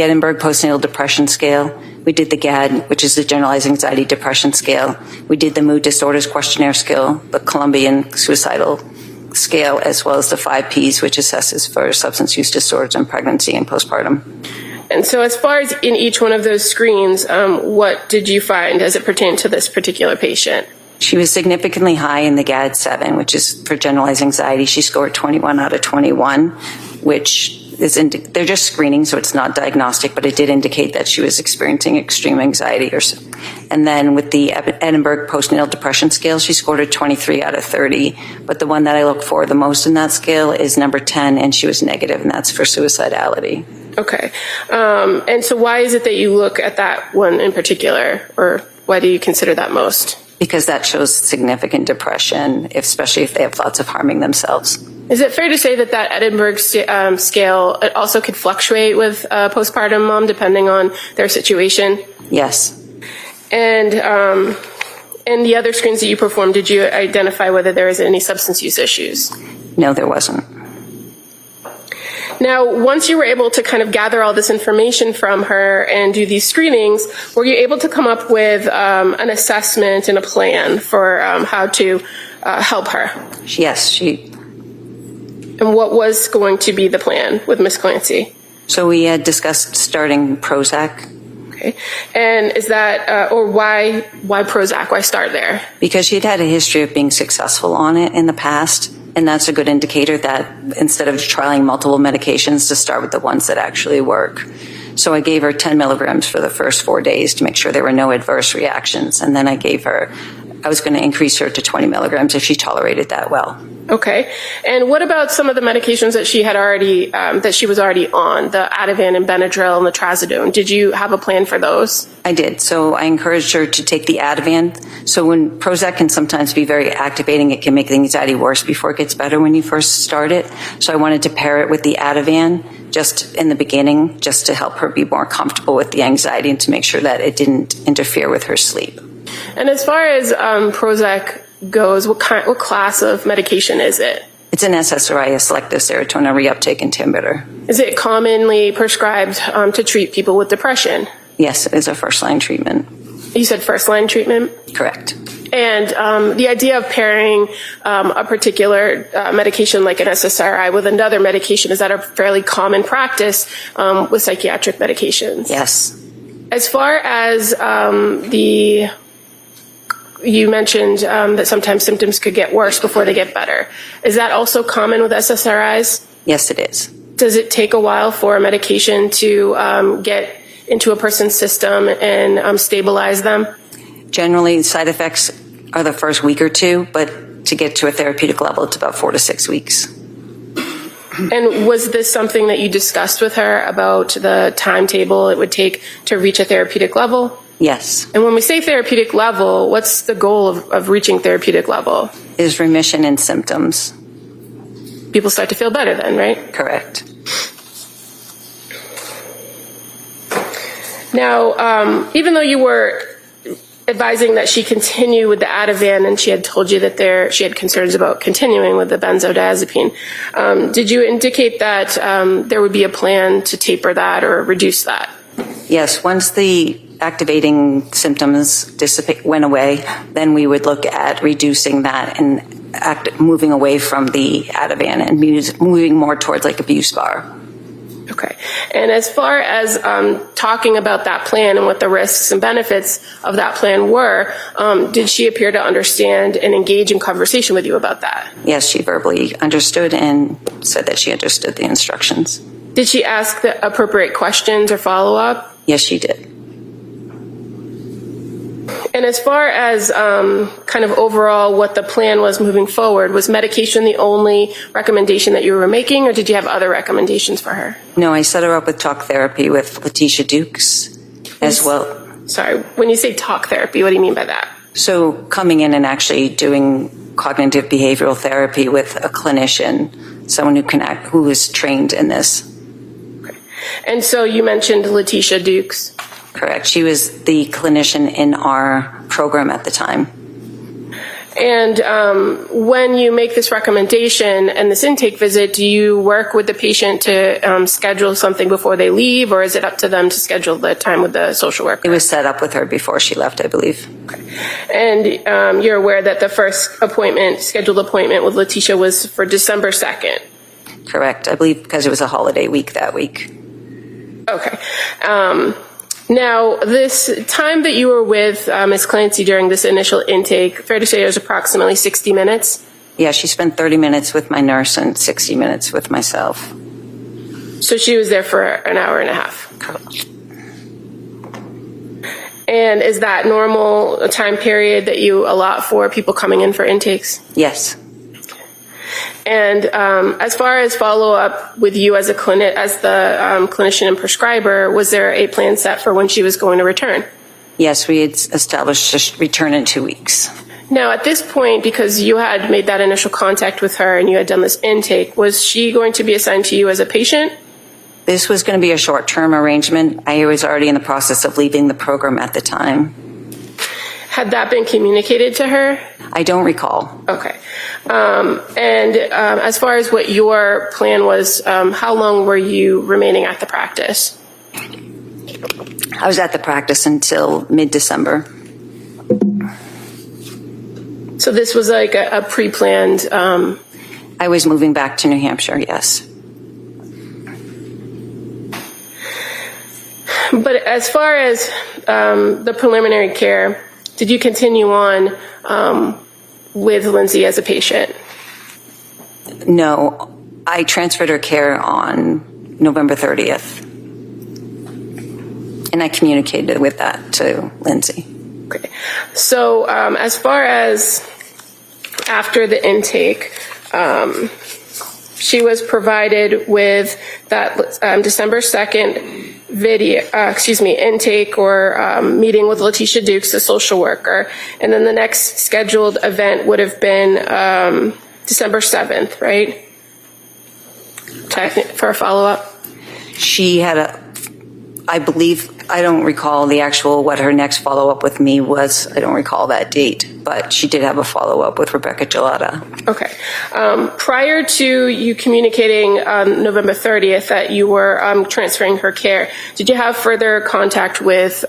Edinburgh Postnatal Depression Scale. We did the GAD, which is the Generalized Anxiety Depression Scale. We did the Mood Disorders Questionnaire Scale, the Colombian Suicidal Scale, as well as the 5 Ps, which assesses for substance use disorders in pregnancy and postpartum. And so as far as in each one of those screens, what did you find as it pertained to this particular patient? She was significantly high in the GAD-7, which is for generalized anxiety. She scored 21 out of 21, which is they're just screening, so it's not diagnostic, but it did indicate that she was experiencing extreme anxiety. And then with the Edinburgh Postnatal Depression Scale, she scored a 23 out of 30. But the one that I look for the most in that scale is number 10, and she was negative, and that's for suicidality. Okay. And so why is it that you look at that one in particular, or why do you consider that most? Because that shows significant depression, especially if they have thoughts of harming themselves. Is it fair to say that that Edinburgh scale it also could fluctuate with a postpartum mom depending on their situation? Yes. And the other screens that you performed, did you identify whether there was any substance use issues? No, there wasn't. Now, once you were able to kind of gather all this information from her and do these screenings, were you able to come up with an assessment and a plan for how to help her? Yes, And what was going to be the plan with Miss Clancy? So we had discussed starting Prozac. Okay. And is that, or why Prozac? Why start there? Because she'd had a history of being successful on it in the past. And that's a good indicator that instead of trialing multiple medications, to start with the ones that actually work. So I gave her 10 milligrams for the first 4 days to make sure there were no adverse reactions. And then I was going to increase her to 20 milligrams if she tolerated that well. Okay. And what about some of the medications that she had already, that she was already on, the Ativan and Benadryl and the Trazodone? Did you have a plan for those? I did. So I encouraged her to take the Ativan. So when Prozac can sometimes be very activating, it can make the anxiety worse before it gets better when you first start it. So I wanted to pair it with the Ativan just in the beginning, just to help her be more comfortable with the anxiety and to make sure that it didn't interfere with her sleep. And as far as Prozac goes, what class of medication is it? It's an SSRI, a selective serotonin reuptake inhibitor. Is it commonly prescribed to treat people with depression? Yes, it is a first-line treatment. You said first-line treatment? Correct. And the idea of pairing a particular medication like an SSRI with another medication, is that a fairly common practice with psychiatric medications? Yes. As far as you mentioned that sometimes symptoms could get worse before they get better. Is that also common with SSRIs? Yes, it is. Does it take a while for a medication to get into a person's system and stabilize them? Generally, side effects are the first week or two, but to get to a therapeutic level, it's about 4 to 6 weeks. And was this something that you discussed with her about the timetable it would take to reach a therapeutic level? Yes. And when we say therapeutic level, what's the goal of reaching therapeutic level? Is remission in symptoms. People start to feel better then, right? Correct. Now, even though you were advising that she continue with the Ativan and she had told you that she had concerns about continuing with the benzodiazepine, did you indicate that there would be a plan to taper that or reduce that? Yes, once the activating symptoms went away, then we would look at reducing that and moving away from the Ativan and moving more towards like a Buspar. Okay. And as far as talking about that plan and what the risks and benefits of that plan were, did she appear to understand and engage in conversation with you about that? Yes, she verbally understood and said that she understood the instructions. Did she ask the appropriate questions or follow up? Yes, she did. And as far as kind of overall what the plan was moving forward, was medication the only recommendation that you were making, or did you have other recommendations for her? No, I set her up with talk therapy with Letitia Dukes as well. Sorry, when you say talk therapy, what do you mean by that? So coming in and actually doing cognitive behavioral therapy with a clinician, someone who is trained in this. Okay. And so you mentioned Letitia Dukes. Correct. She was the clinician in our program at the time. And when you make this recommendation and this intake visit, do you work with the patient to schedule something before they leave, or is it up to them to schedule the time with the social worker? It was set up with her before she left, I believe. Okay. And you're aware that the first scheduled appointment with Letitia was for December 2nd? Correct. I believe because it was a holiday week that week. Okay. Now, this time that you were with Ms. Clancy during this initial intake, fair to say it was approximately 60 minutes? Yeah, she spent 30 minutes with my nurse and 60 minutes with myself. So she was there for an hour and a half? Correct. And is that normal time period that you allot for people coming in for intakes? Yes. And as far as follow-up with you as the clinician and prescriber, was there a plan set for when she was going to return? Yes, we had established a return in 2 weeks. Now, at this point, because you had made that initial contact with her and you had done this intake, was she going to be assigned to you as a patient? This was going to be a short-term arrangement. I was already in the process of leaving the program at the time. Had that been communicated to her? I don't recall. Okay. And as far as what your plan was, how long were you remaining at the practice? I was at the practice until mid-December. So this was like a pre-planned... I was moving back to New Hampshire, yes. But as far as the preliminary care, did you continue on with Lindsay as a patient? No, I transferred her care on November 30th. And I communicated with that to Lindsay. Okay. So as far as after the intake, she was provided with that December 2nd intake or meeting with Letitia Dukes, the social worker. And then the next scheduled event would have been December 7th, right? For a follow-up? She had I don't recall the actual, what her next follow-up with me was. I don't recall that date, but she did have a follow-up with Rebecca Gelata. Okay. Prior to you communicating on November 30th that you were transferring her care, did you have further contact with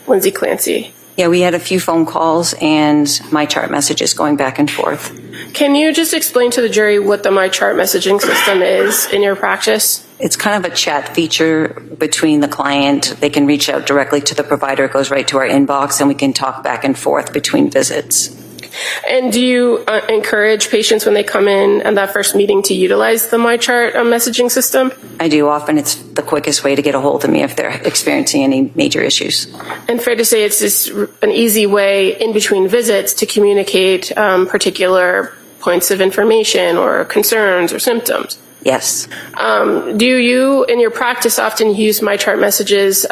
Lindsay Clancy? Yeah, we had a few phone calls and my chart messages going back and forth. Can you just explain to the jury what the MyChart messaging system is in your practice? It's kind of a chat feature between the client. They can reach out directly to the provider. It goes right to our inbox, and we can talk back and forth between visits. And do you encourage patients when they come in and that first meeting to utilize the MyChart messaging system? I do. Often it's the quickest way to get a hold of me if they're experiencing any major issues. And fair to say it's just an easy way in between visits to communicate particular points of information or concerns or symptoms? Yes. Do you, in your practice, often use MyChart messages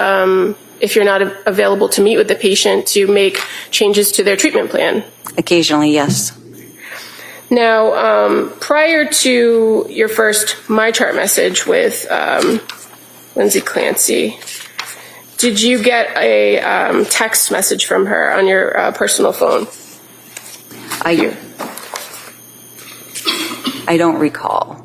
if you're not available to meet with the patient to make changes to their treatment plan? Occasionally, yes. Now, prior to your first MyChart message with Lindsay Clancy, did you get a text message from her on your personal phone? I don't recall.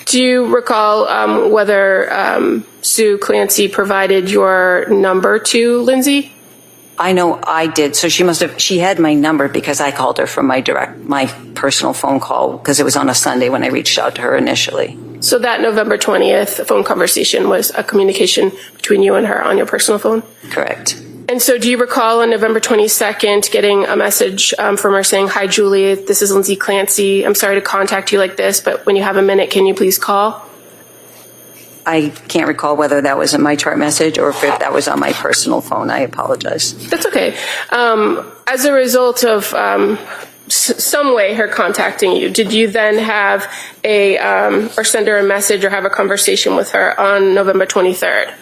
Do you recall whether Sue Clancy provided your number to Lindsay? I know I did. So she had my number because I called her from my personal phone call because it was on a Sunday when I reached out to her initially. So that November 20th phone conversation was a communication between you and her on your personal phone? Correct. And so do you recall on November 22nd getting a message from her saying, "Hi, Julie, this is Lindsay Clancy. I'm sorry to contact you like this, but when you have a minute, can you please call?" I can't recall whether that was a My Chart message or if that was on my personal phone. I apologize. That's okay. As a result of some way her contacting you, did you then have or send her a message or have a conversation with her on November 23rd?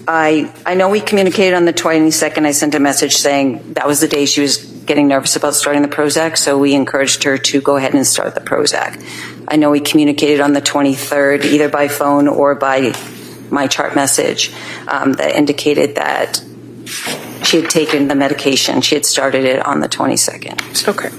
I know we communicated on the 22nd. I sent a message saying that was the day she was getting nervous about starting the Prozac, so we encouraged her to go ahead and start the Prozac. I know we communicated on the 23rd, either by phone or by My Chart message, that indicated that she had taken the medication. She had started it on the 22nd. Okay.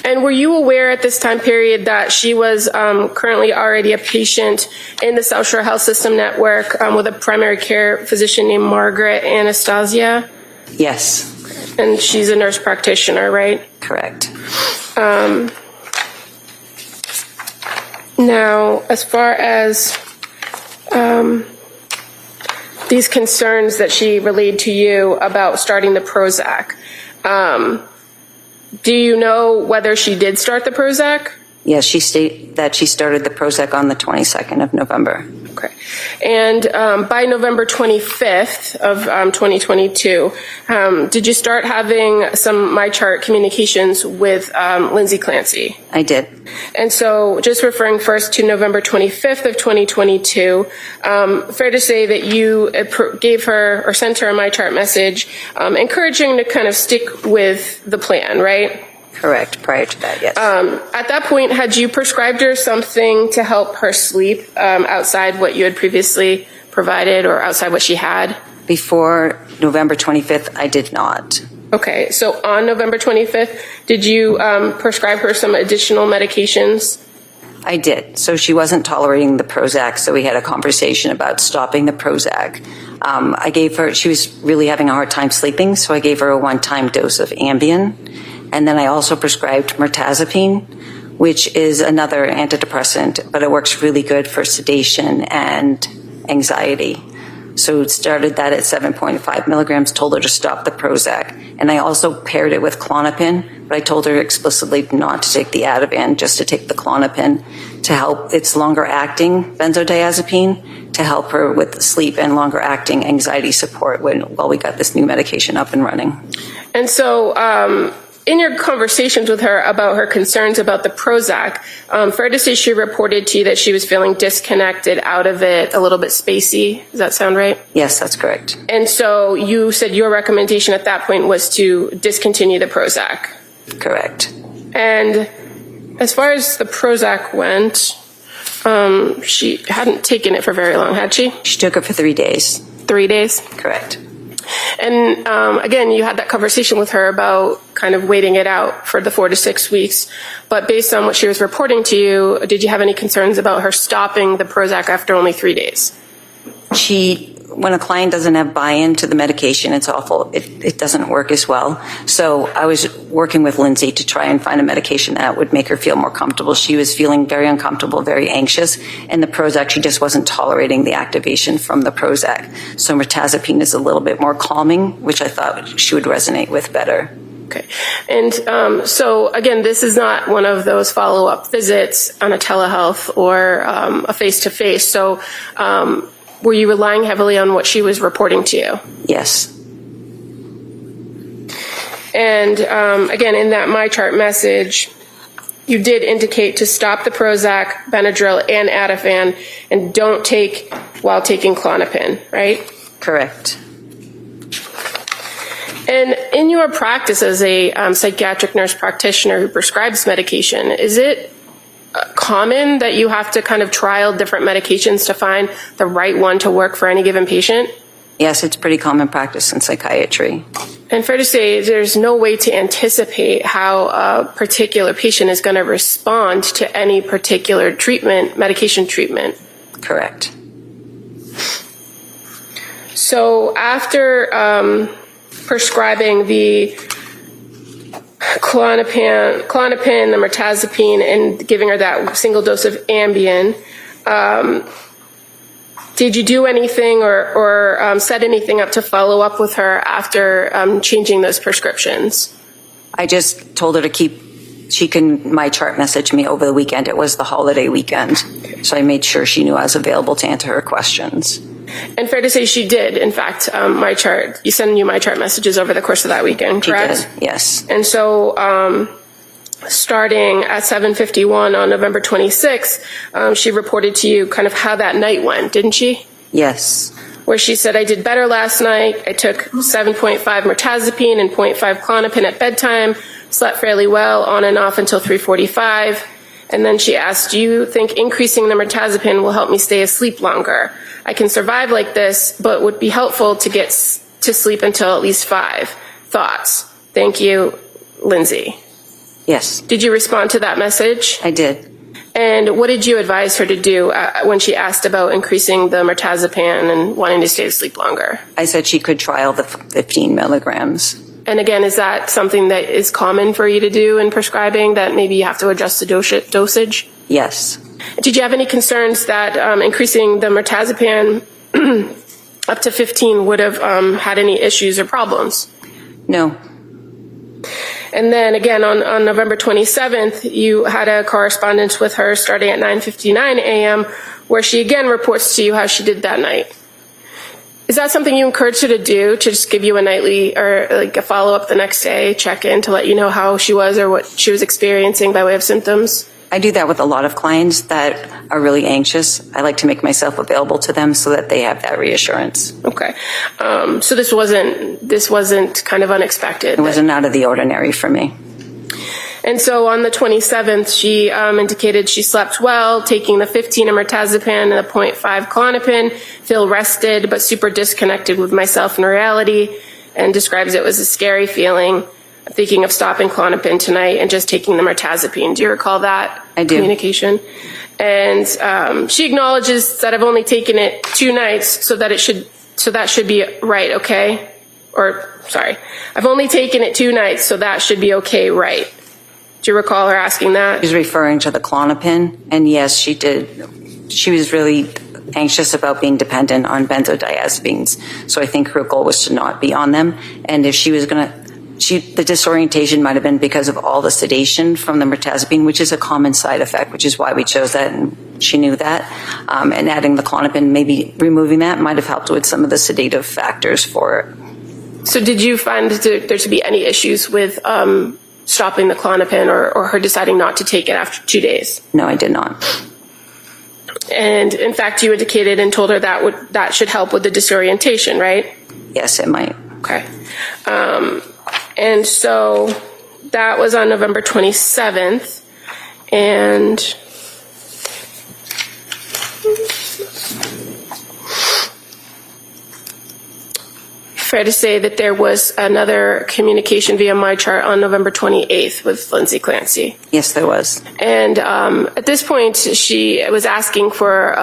And were you aware at this time period that she was currently already a patient in the South Shore Health System Network with a primary care physician named Margaret Anastasia? Yes. And she's a nurse practitioner, right? Correct. Now, as far as these concerns that she relayed to you about starting the Prozac, do you know whether she did start the Prozac? Yes, she stated that she started the Prozac on the 22nd of November. Okay. And by November 25th of 2022, did you start having some My Chart communications with Lindsay Clancy? I did. And so just referring first to November 25th of 2022, fair to say that you gave her or sent her a My Chart message encouraging to kind of stick with the plan, right? Correct. Prior to that, yes. At that point, had you prescribed her something to help her sleep outside what you had previously provided or outside what she had? Before November 25th, I did not. Okay, so on November 25th, did you prescribe her some additional medications? I did. So she wasn't tolerating the Prozac, so we had a conversation about stopping the Prozac. I gave her, she was really having a hard time sleeping, so I gave her a one-time dose of Ambien. And then I also prescribed mirtazapine, which is another antidepressant, but it works really good for sedation and anxiety. So it started that at 7.5 milligrams, told her to stop the Prozac. And I also paired it with Klonopin, but I told her explicitly not to take the Ativan, just to take the Klonopin to help. It's longer acting benzodiazepine to help her with sleep and longer acting anxiety support while we got this new medication up and running. And so, in your conversations with her about her concerns about the Prozac, fair to say she reported to you that she was feeling disconnected, out of it, a little bit spacey. Does that sound right? Yes, that's correct. And so you said your recommendation at that point was to discontinue the Prozac. Correct. And as far as the Prozac went, she hadn't taken it for very long, had she? She took it for 3 days. 3 days? Correct. And again, you had that conversation with her about kind of waiting it out for the 4 to 6 weeks. But based on what she was reporting to you, did you have any concerns about her stopping the Prozac after only 3 days? When a client doesn't have buy-in to the medication, it's awful. It doesn't work as well. So I was working with Lindsay to try and find a medication that would make her feel more comfortable. She was feeling very uncomfortable, very anxious, and the Prozac, she just wasn't tolerating the activation from the Prozac. So mirtazapine is a little bit more calming, which I thought she would resonate with better. Okay. And so, again, this is not one of those follow-up visits on a telehealth or a face-to-face. So were you relying heavily on what she was reporting to you? Yes. And again, in that My Chart message, you did indicate to stop the Prozac, Benadryl, and Ativan, and don't take while taking Klonopin, right? Correct. And in your practice as a psychiatric nurse practitioner who prescribes medication, is it common that you have to kind of trial different medications to find the right one to work for any given patient? Yes, it's pretty common practice in psychiatry. And fair to say, there's no way to anticipate how a particular patient is going to respond to any particular treatment, medication treatment. Correct. So after prescribing the Klonopin, the mirtazapine, and giving her that single dose of Ambien. Did you do anything or set anything up to follow up with her after changing those prescriptions? I just told her she can my chart message me over the weekend. It was the holiday weekend. So I made sure she knew I was available to answer her questions. And fair to say she did, in fact, my chart. You sent you my chart messages over the course of that weekend, correct? She did, yes. And so starting at 7:51 on November 26th, she reported to you kind of how that night went, didn't she? Yes. Where she said, I did better last night. I took 7.5 mirtazapine and 0.5 Klonopin at bedtime, slept fairly well on and off until 3:45. And then she asked, do you think increasing the mirtazapine will help me stay asleep longer? I can survive like this, but would be helpful to get to sleep until at least 5. Thoughts? Thank you, Lindsay. Yes. Did you respond to that message? I did. And what did you advise her to do when she asked about increasing the mirtazapine and wanting to stay asleep longer? I said she could trial the 15 milligrams. And again, is that something that is common for you to do in prescribing, that maybe you have to adjust the dosage? Yes. Did you have any concerns that increasing the mirtazapine up to 15 would have had any issues or problems? No. And then again, on November 27th, you had a correspondence with her starting at 9:59 a.m., where she again reports to you how she did that night. Is that something you encouraged her to do, to just give you a nightly or like a follow-up the next day, check in to let you know how she was or what she was experiencing by way of symptoms? I do that with a lot of clients that are really anxious. I like to make myself available to them so that they have that reassurance. Okay. So this wasn't kind of unexpected. It wasn't out of the ordinary for me. And so on the 27th, she indicated she slept well, taking the 15 mirtazapine and the 0.5 Klonopin, feel rested but super disconnected with myself and reality, and describes it as a scary feeling. I'm thinking of stopping Klonopin tonight and just taking the mirtazapine. Do you recall that I do. communication? And she acknowledges that I've only taken it 2 nights, so that should be right, okay? Or sorry, I've only taken it 2 nights, so that should be okay, right? Do you recall her asking that? She's referring to the Klonopin, and yes, she did. She was really anxious about being dependent on benzodiazepines, so I think her goal was to not be on them. And if she was going to, the disorientation might have been because of all the sedation from the mirtazapine, which is a common side effect, which is why we chose that, and she knew that. And adding the Klonopin, maybe removing that, might have helped with some of the sedative factors for it. So did you find there to be any issues with stopping the Klonopin or her deciding not to take it after 2 days? No, I did not. And in fact, you indicated and told her that should help with the disorientation, right? Yes, it might. Okay. And so that was on November 27th. And fair to say that there was another communication via my chart on November 28th with Lindsay Clancy. Yes, there was. And at this point, she was asking for,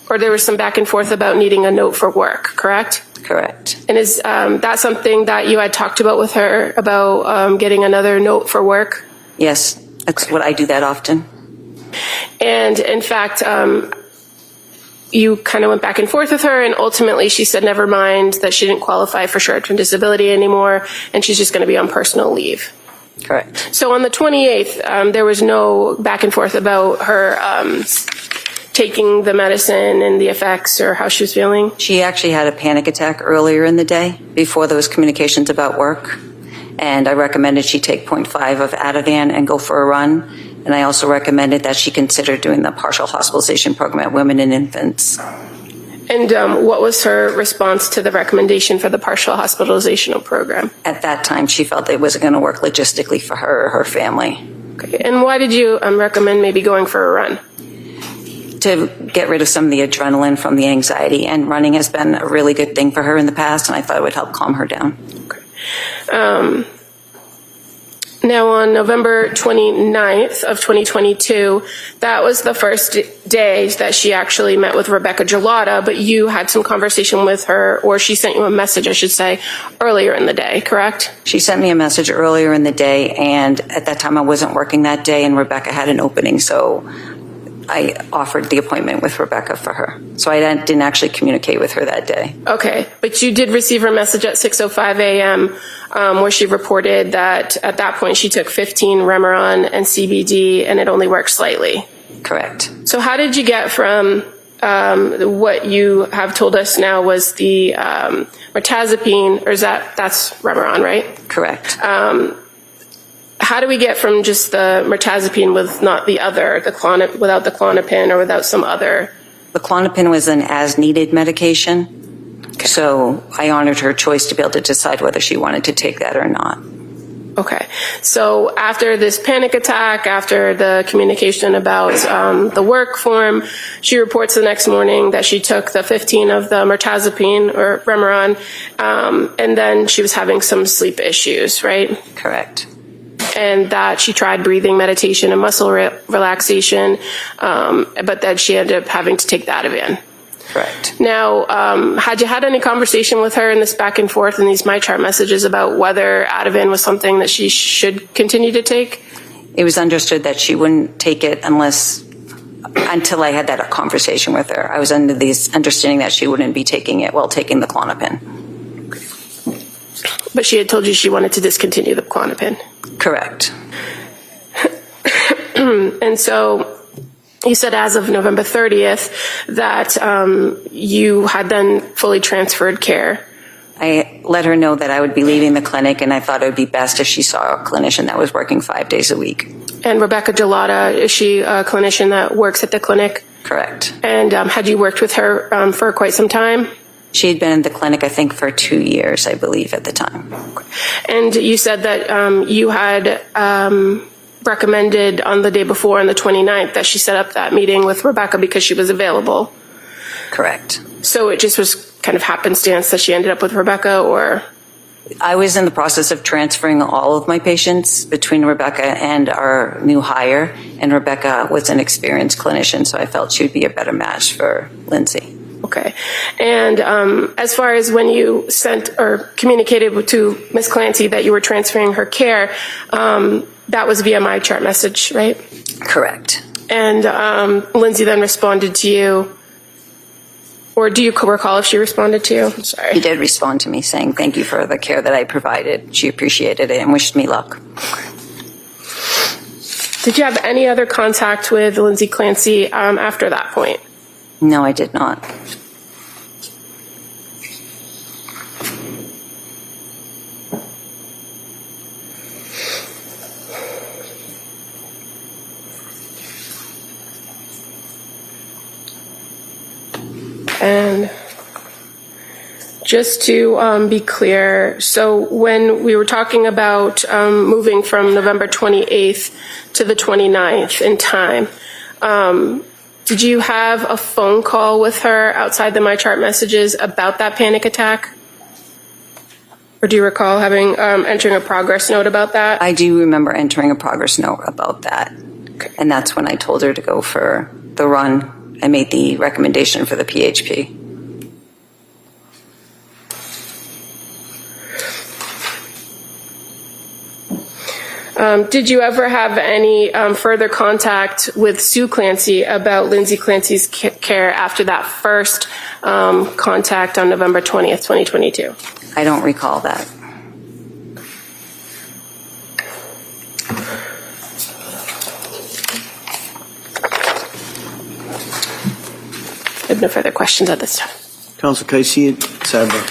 or there was some back and forth about needing a note for work, correct? Correct. And is that something that you had talked about with her, about getting another note for work? Yes, that's what I do that often. And in fact, you kind of went back and forth with her, and ultimately she said never mind, that she didn't qualify for short-term disability anymore, and she's just going to be on personal leave. Correct. So on the 28th, there was no back and forth about her taking the medicine and the effects or how she was feeling? She actually had a panic attack earlier in the day before there was communications about work. And I recommended she take 0.5 of Ativan and go for a run. And I also recommended that she consider doing the partial hospitalization program at women and infants. And what was her response to the recommendation for the partial hospitalization program? At that time, she felt that it wasn't going to work logistically for her or her family. Okay. And why did you recommend maybe going for a run? To get rid of some of the adrenaline from the anxiety. And running has been a really good thing for her in the past, and I thought it would help calm her down. Okay. Now, on November 29th of 2022, that was the first day that she actually met with Rebecca Gelada, but you had some conversation with her, or she sent you a message, I should say, earlier in the day, correct? She sent me a message earlier in the day, and at that time I wasn't working that day, and Rebecca had an opening, so I offered the appointment with Rebecca for her. So I didn't actually communicate with her that day. Okay, but you did receive her message at 6:05 a.m. Where she reported that at that point she took 15 Remeron and CBD and it only worked slightly. Correct. So how did you get from what you have told us now was the mirtazapine, or that's Remeron, right? Correct. How do we get from just the mirtazapine with not the other, without the Klonopin or without some other? The Klonopin was an as-needed medication. So I honored her choice to be able to decide whether she wanted to take that or not. Okay. So after this panic attack, after the communication about the work form, she reports the next morning that she took the 15 of the mirtazapine or Remeron, and then she was having some sleep issues, right? Correct. And that she tried breathing meditation and muscle relaxation, but that she ended up having to take the Ativan. Correct. Now, had you had any conversation with her in this back and forth in these MyChart messages about whether Ativan was something that she should continue to take? It was understood that she wouldn't take it until I had that conversation with her. I was under the understanding that she wouldn't be taking it while taking the Klonopin. But she had told you she wanted to discontinue the Klonopin. Correct. And so you said as of November 30th that you had then fully transferred care. I let her know that I would be leaving the clinic, and I thought it would be best if she saw a clinician that was working 5 days a week. And Rebecca Gelada, is she a clinician that works at the clinic? Correct. And had you worked with her for quite some time? She had been in the clinic, I think, for 2 years, I believe, at the time. And you said that you had recommended on the day before, on the 29th, that she set up that meeting with Rebecca because she was available. Correct. So it just was kind of happenstance that she ended up with Rebecca, or? I was in the process of transferring all of my patients between Rebecca and our new hire, and Rebecca was an experienced clinician, so I felt she would be a better match for Lindsay. Okay. And as far as when you sent or communicated to Ms. Clancy that you were transferring her care, that was via MyChart message, right? Correct. And Lindsay then responded to you, or do you recall if she responded to you? I'm sorry. She did respond to me saying thank you for the care that I provided. She appreciated it and wished me luck. Did you have any other contact with Lindsay Clancy after that point? No, I did not. And just to be clear, so when we were talking about moving from November 28th to the 29th in time, did you have a phone call with her outside the MyChart messages about that panic attack? Or do you recall having entering a progress note about that? I do remember entering a progress note about that. Okay. And that's when I told her to go for the run. I made the recommendation for the PHP. Did you ever have any further contact with Sue Clancy about Lindsay Clancy's care after that first contact on November 20th, 2022? I don't recall that. I have no further questions at this time. Counsel, can I see it? Sidebar.